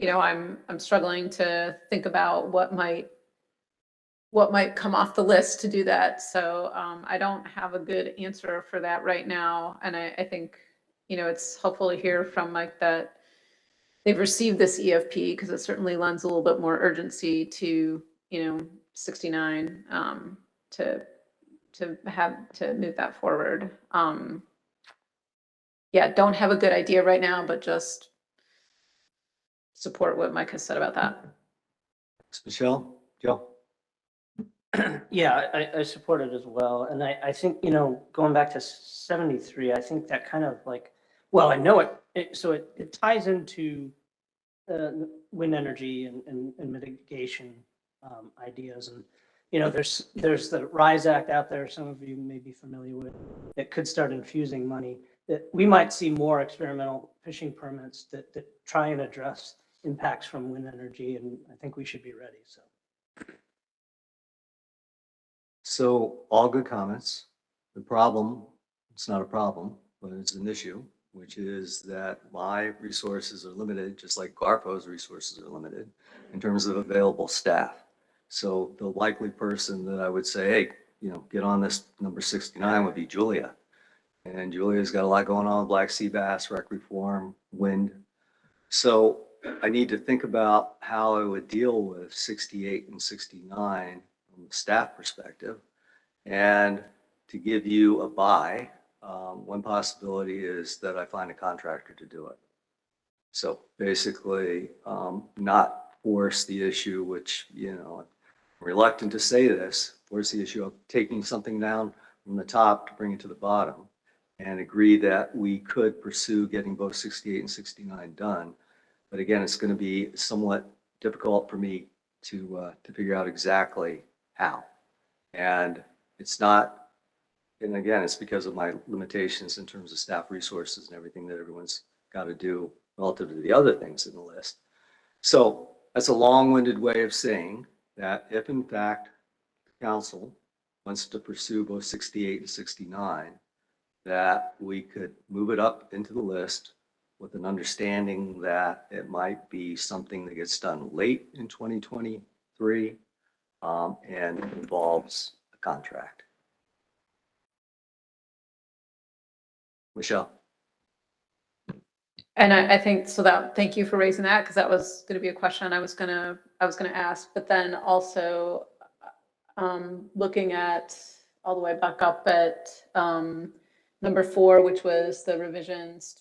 I'm struggling to think about what might come off the list to do that. So I don't have a good answer for that right now. And I think it's helpful to hear from Mike that they've received this EFP because it certainly lends a little bit more urgency to, 69, to move that forward. Yeah, don't have a good idea right now, but just support what Mike has said about that. Michelle, Joe? Yeah, I support it as well. And I think, going back to 73, I think that kind of like, well, I know so it ties into wind energy and mitigation ideas. And, there's the RISE Act out there, some of you may be familiar with, that could start infusing money, that we might see more experimental fishing permits that try and address impacts from wind energy. And I think we should be ready, so. So all good comments. The problem, it's not a problem, but it's an issue, which is that my resources are limited, just like Garpo's resources are limited in terms of available staff. So the likely person that I would say, hey, get on this number 69 would be Julia. And Julia's got a lot going on with black sea bass, rec reform, wind. So I need to think about how I would deal with 68 and 69 from the staff perspective. And to give you a buy, one possibility is that I find a contractor to do it. So basically, not force the issue, which, I'm reluctant to say this, force the issue of taking something down from the top to bring it to the bottom, and agree that we could pursue getting both 68 and 69 done. But again, it's going to be somewhat difficult for me to figure out exactly how. And it's not, and again, it's because of my limitations in terms of staff resources and everything that everyone's got to do relative to the other things in the list. So that's a long-winded way of saying that if in fact the council wants to pursue both 68 and 69, that we could move it up into the list with an understanding that it might be something that gets done late in 2023 and involves a contract. Michelle. And I think so that, thank you for raising that, because that was going to be a question I was going to ask. But then also looking at all the way back up at number 4, which was the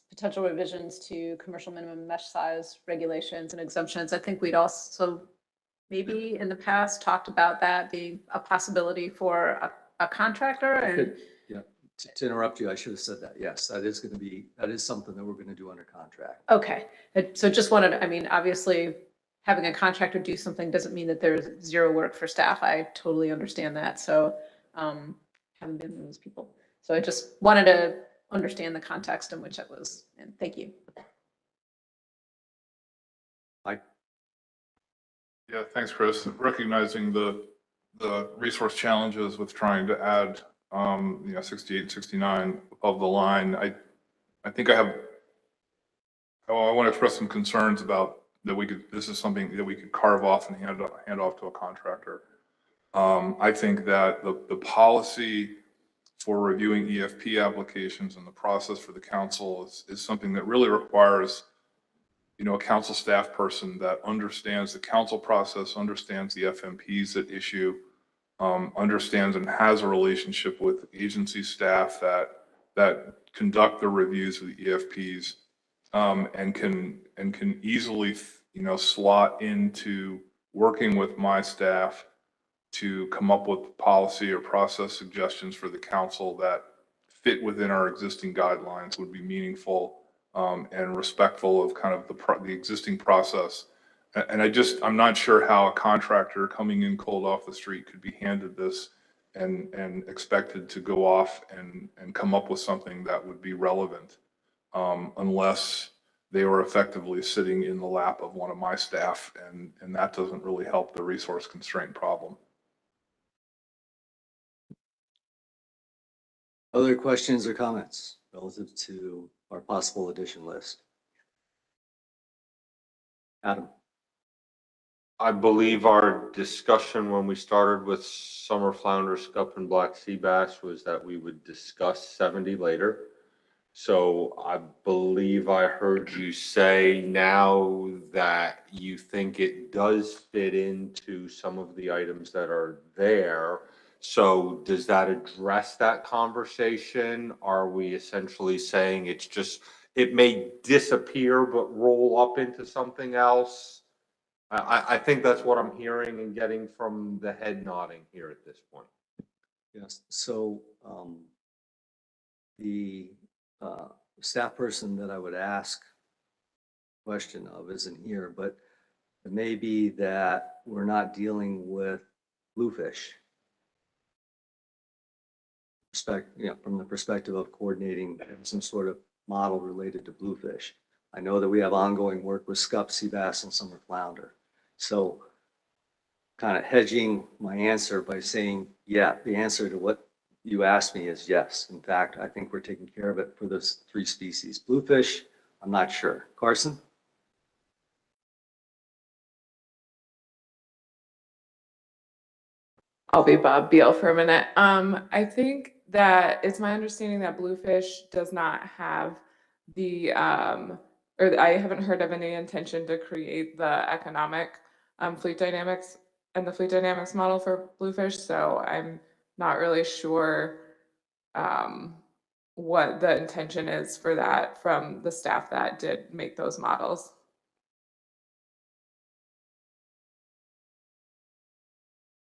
potential revisions to commercial minimum mesh size regulations and exemptions. I think we'd also maybe in the past talked about that being a possibility for a contractor. And To interrupt you, I should have said that. Yes, that is something that we're going to do under contract. okay, so just wanted, obviously having a contractor do something doesn't mean that there's zero work for staff. I totally understand that. So haven't been one of those people. So I just wanted to understand the context in which it was, and thank you. Mike? Yeah, thanks, Chris. Recognizing the resource challenges with trying to add 68 and 69 above the line. I think I want to express some concerns about that this is something that we could carve off and hand off to a contractor. I think that the policy for reviewing EFP applications and the process for the council is something that really requires, a council staff person that understands the council process, understands the FMPs at issue, understands and has a relationship with agency staff that conduct the reviews of the EFPs, and can easily, slot into working with my staff to come up with policy or process suggestions for the council that fit within our existing guidelines, would be meaningful and respectful of kind of the existing process. And I'm not sure how a contractor coming in cold off the street could be handed this and expected to go off and come up with something that would be relevant, unless they were effectively sitting in the lap of one of my staff, and that doesn't really help the resource constraint problem. Other questions or comments relative to our possible addition list? Adam? I believe our discussion when we started with summer flounder, scup, and black sea bass was that we would discuss 70 later. So I believe I heard you say now that you think it does fit into some of the items that are there. So does that address that conversation? Are we essentially saying it's just, it may disappear but roll up into something else? I think that's what I'm hearing and getting from the head nodding here at this point. Yes, so the staff person that I would ask question of isn't here, but it may be that we're not dealing with bluefish. From the perspective of coordinating some sort of model related to bluefish. I know that we have ongoing work with scup, sea bass, and summer flounder. So kind of hedging my answer by saying, yeah, the answer to what you asked me is yes. In fact, I think we're taking care of it for those 3 species. Bluefish, I'm not sure. Carson? I'll be Bob Beal for a minute. I think that it's my understanding that Bluefish does not have the, or I haven't heard of any intention to create the economic fleet dynamics and the fleet dynamics model for Bluefish. So I'm not really sure what the intention is for that from the staff that did make those models.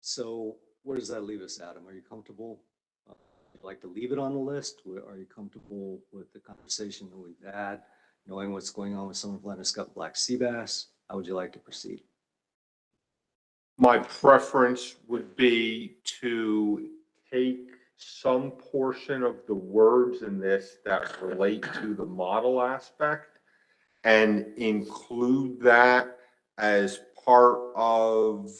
So where does that leave us, Adam? Are you comfortable? Would you like to leave it on the list? Are you comfortable with the conversation that we've had, knowing what's going on with summer flounder, scup, black sea bass? How would you like to proceed? My preference would be to take some portion of the words in this that relate to the model aspect and include that as part of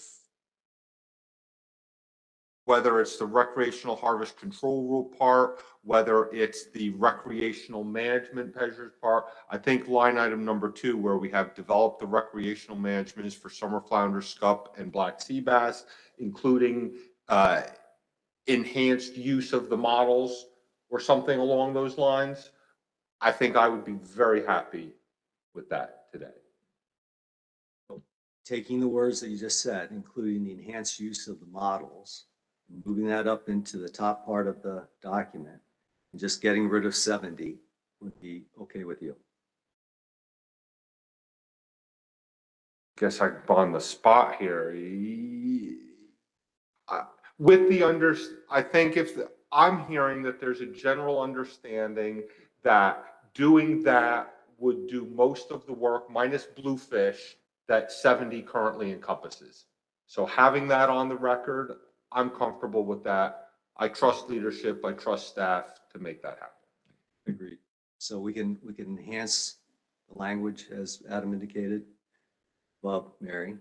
whether it's the recreational harvest control rule part, whether it's the recreational management measures part. I think line item number 2, where we have developed the recreational management is for summer flounder, scup, and black sea bass, including enhanced use of the models or something along those lines. I think I would be very happy with that today. Taking the words that you just said, including the enhanced use of the models, moving that up into the top part of the document, and just getting rid of 70 would be okay with you. Guess I'm on the spot here. I think I'm hearing that there's a general understanding that doing that would do most of the work minus bluefish that 70 currently encompasses. So having that on the record, I'm comfortable with that. I trust leadership, I trust staff to make that happen. Agreed. So we can enhance the language as Adam indicated. Bob, Mary,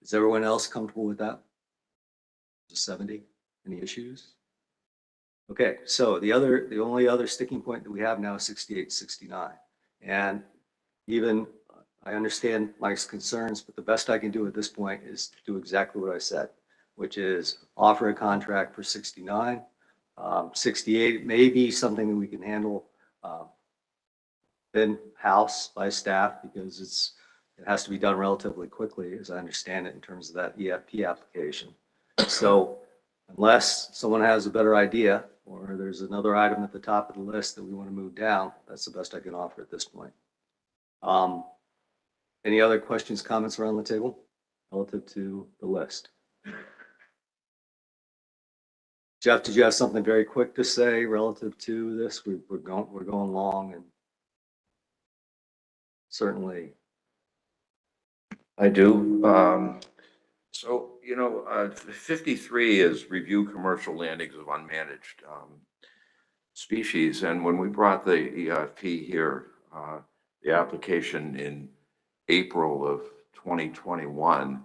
is everyone else comfortable with that? 70, any issues? Okay, so the only other sticking point that we have now is 68, 69. And even I understand Mike's concerns, but the best I can do at this point is do exactly what I said, which is offer a contract for 69. 68 may be something that we can handle in-house by staff because it has to be done relatively quickly, as I understand it, in terms of that EFP application. So unless someone has a better idea or there's another item at the top of the list that we want to move down, that's the best I can offer at this point. Any other questions, comments around the table relative to the list? Jeff, did you have something very quick to say relative to this? We're going long, and certainly. I do. So, 53 is review commercial landings of unmanaged species. And when we brought the EFP here, the application in April of 2021,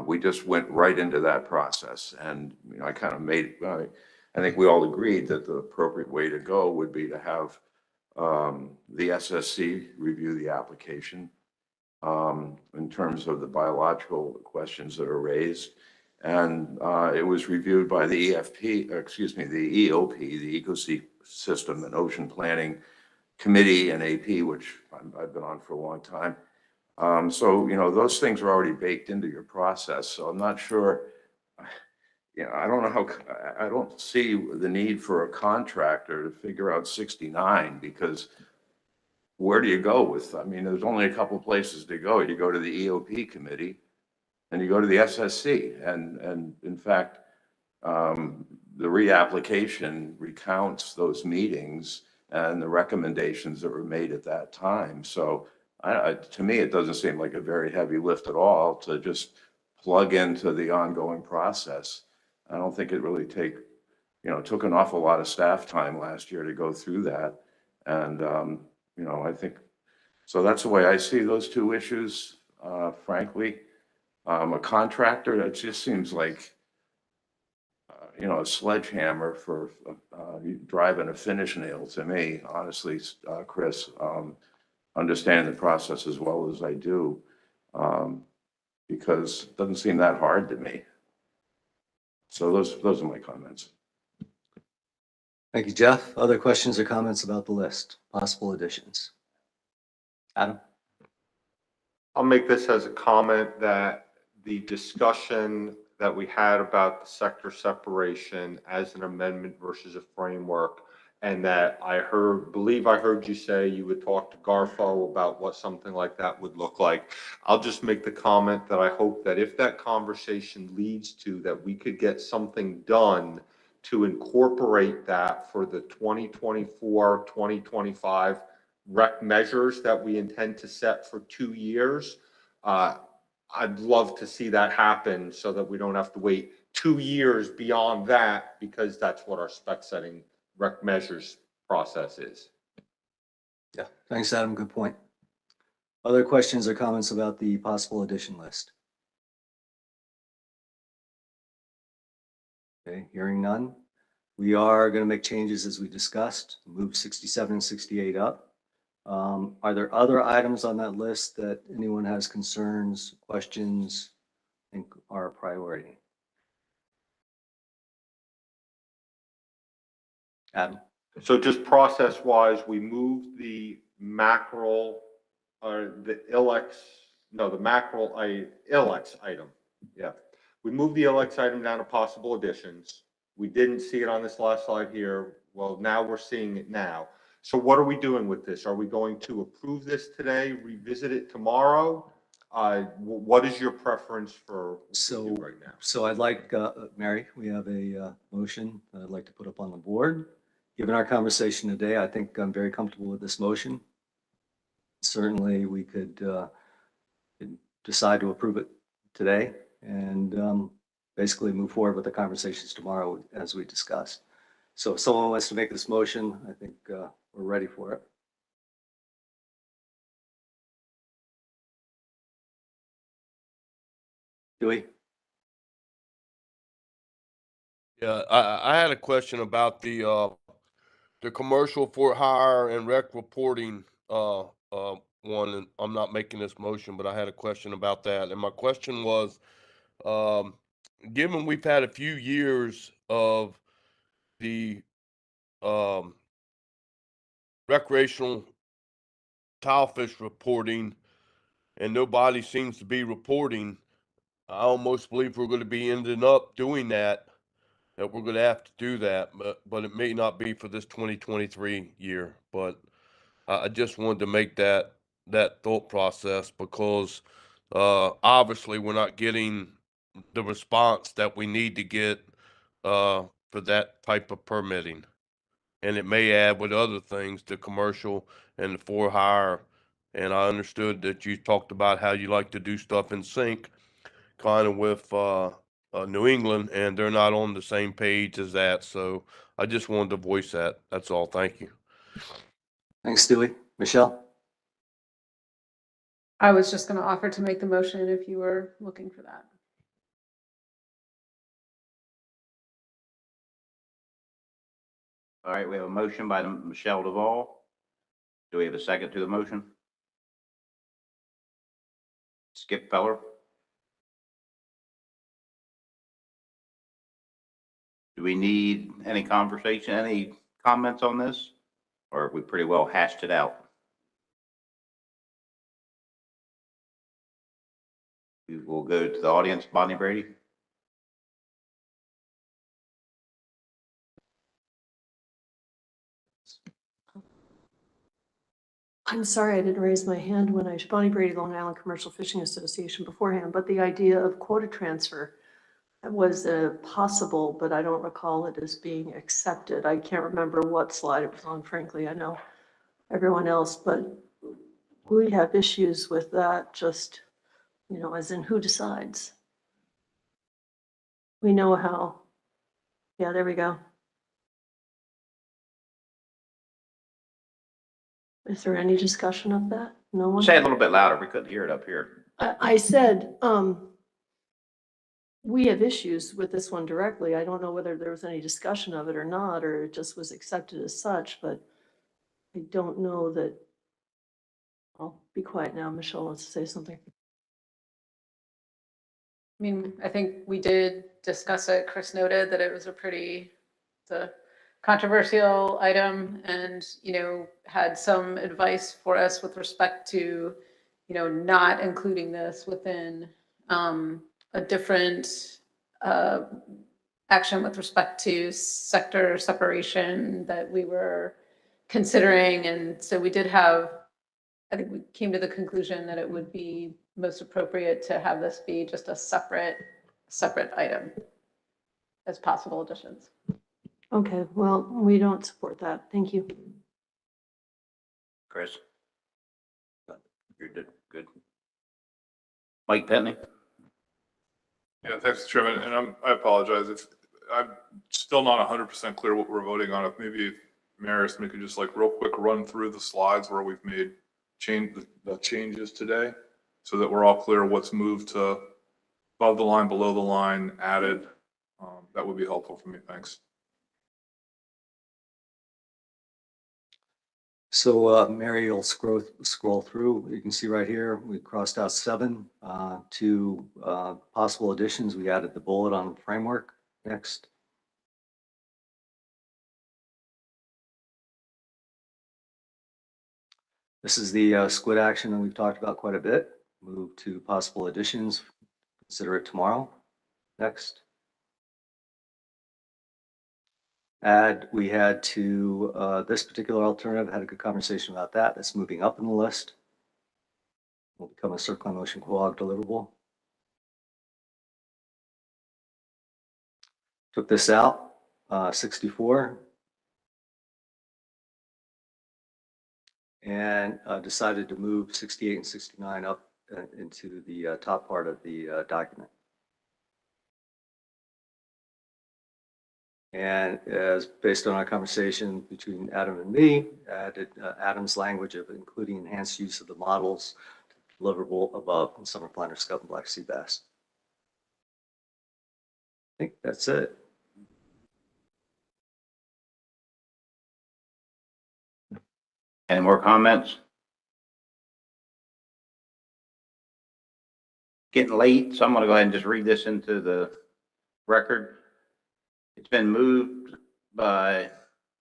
we just went right into that process. And I kind of I think we all agreed that the appropriate way to go would be to have the SSC review the application in terms of the biological questions that are raised. And it was reviewed by the the EOP, the Ecosystem and Ocean Planning committee and AP, which I've been on for a long time. So, those things are already baked into your process. So I'm not sure, I don't know how, I don't see the need for a contractor to figure out 69, because where do you go with, there's only a couple places to go. You go to the EOP committee and you go to the SSC. And in fact, the reapplication recounts those meetings and the recommendations that were made at that time. So to me, it doesn't seem like a very heavy lift at all to just plug into the ongoing process. I don't think it really it took an awful lot of staff time last year to go through that. And, I think, so that's the way I see those two issues, frankly. A contractor, that just seems like, a sledgehammer for driving a finish nail to me, honestly, Chris, understanding the process as well as I do, because it doesn't seem that hard to me. So those are my comments. Thank you, Jeff. Other questions or comments about the list? Possible additions? Adam? I'll make this as a comment that the discussion that we had about the sector separation as an amendment versus a framework, and that believe I heard you say you would talk to Garfo about what something like that would look like. I'll just make the comment that I hope that if that conversation leads to that, we could get something done to incorporate that for the 2024, 2025 rec measures that we intend to set for 2 years. I'd love to see that happen so that we don't have to wait 2 years beyond that, because that's what our spec setting rec measures process is. Yeah, thanks, Adam. Good point. Other questions or comments about the possible addition list? Okay, hearing none. We are going to make changes as we discussed, move 67 and 68 up. Are there other items on that list that anyone has concerns, questions, think are a priority? Adam? So just process wise, we moved the mackerel, or the ILX item. Yeah. We moved the ILX item down to possible additions. We didn't see it on this last slide here. Well, now we're seeing it now. So what are we doing with this? Are we going to approve this today, revisit it tomorrow? What is your preference for right now? So I'd like, Mary, we have a motion that I'd like to put up on the board. Given our conversation today, I think I'm very comfortable with this motion. Certainly, we could decide to approve it today and basically move forward with the conversations tomorrow as we discussed. So if someone wants to make this motion, I think we're ready for it. Dewey? Yeah, I had a question about the commercial for hire and rec reporting one, and I'm not making this motion, but I had a question about that. And my question was, given we've had a few years of the recreational tilefish reporting and nobody seems to be reporting, I almost believe we're going to be ending up doing that we're going to have to do that, but it may not be for this 2023 year. But I just wanted to make that thought process, because obviously we're not getting the response that we need to get for that type of permitting. And it may add with other things, the commercial and the for hire. And I understood that you talked about how you like to do stuff in sync, kind of with New England, and they're not on the same page as that. So I just wanted to voice that. That's all. Thank you. Thanks, Dewey. Michelle? I was just going to offer to make the motion if you were looking for that. All right, we have a motion by Michelle Duvall. Do we have a second to the motion? Skip Feller. Do we need any conversation, any comments on this? Or we pretty well hashed it out? We will go to the audience. Bonnie Brady. I'm sorry I didn't raise my hand when Bonnie Brady, Long Island Commercial Fishing Association beforehand, but the idea of quota transfer was possible, but I don't recall it as being accepted. I can't remember what slide it was on, frankly. I know everyone else, but we have issues with that, just, as in who decides. We know how. Yeah, there we go. Is there any discussion of that? No one? Say it a little bit louder. We couldn't hear it up here. I said, we have issues with this one directly. I don't know whether there was any discussion of it or not, or it just was accepted as such, but I don't know that. I'll be quiet now. Michelle wants to say something. I mean, I think we did discuss it. Chris noted that it was the controversial item and, had some advice for us with respect to, not including this within a different action with respect to sector separation that we were considering. And so we did I think we came to the conclusion that it would be most appropriate to have this be just a separate item as possible additions. Okay, well, we don't support that. Thank you. Chris? You're good. Mike Penny? Yeah, thanks, Chairman. And I apologize if I'm still not 100% clear what we're voting on. If maybe Maris could just real quick run through the slides where we've made the changes today so that we're all clear what's moved to above the line, below the line, added. That would be helpful for me. Thanks. So Mary, you'll scroll through. You can see right here, we crossed out 7 to possible additions. We added the bullet on the framework. Next. This is the squid action that we've talked about quite a bit. Move to possible additions. Consider it tomorrow. Next. We had to, this particular alternative, had a good conversation about that. That's moving up in the list. Will become a circling motion quag deliverable. Took this out, 64. And decided to move 68 and 69 up into the top part of the document. And as based on our conversation between Adam and me, added Adam's language of including enhanced use of the models deliverable above in summer planter scup and black sea bass. I think that's it. Any more comments? Getting late, so I'm going to go ahead and just read this into the record. It's been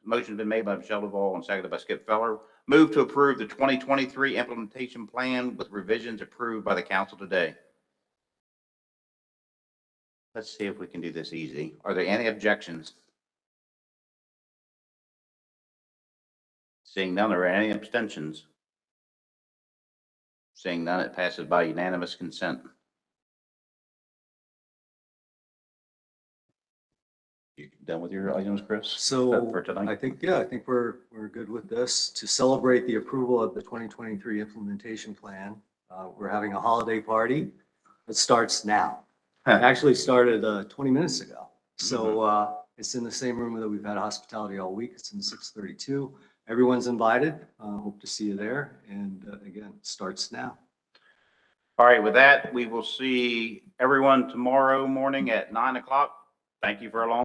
motion's been made by Michelle Duvall and seconded by Skip Feller. Move to approve the 2023 implementation plan with revisions approved by the council today. Let's see if we can do this easy. Are there any objections? Seeing none, are there any abstentions? Seeing none, it passes by unanimous consent. You done with your items, Chris? So for tonight? I think we're good with this. To celebrate the approval of the 2023 implementation plan, we're having a holiday party. It starts now. It actually started 20 minutes ago. So it's in the same room that we've had hospitality all week. It's in 632. Everyone's invited. Hope to see you there. And again, it starts now. All right, with that, we will see everyone tomorrow morning at 9 o'clock. Thank you for a long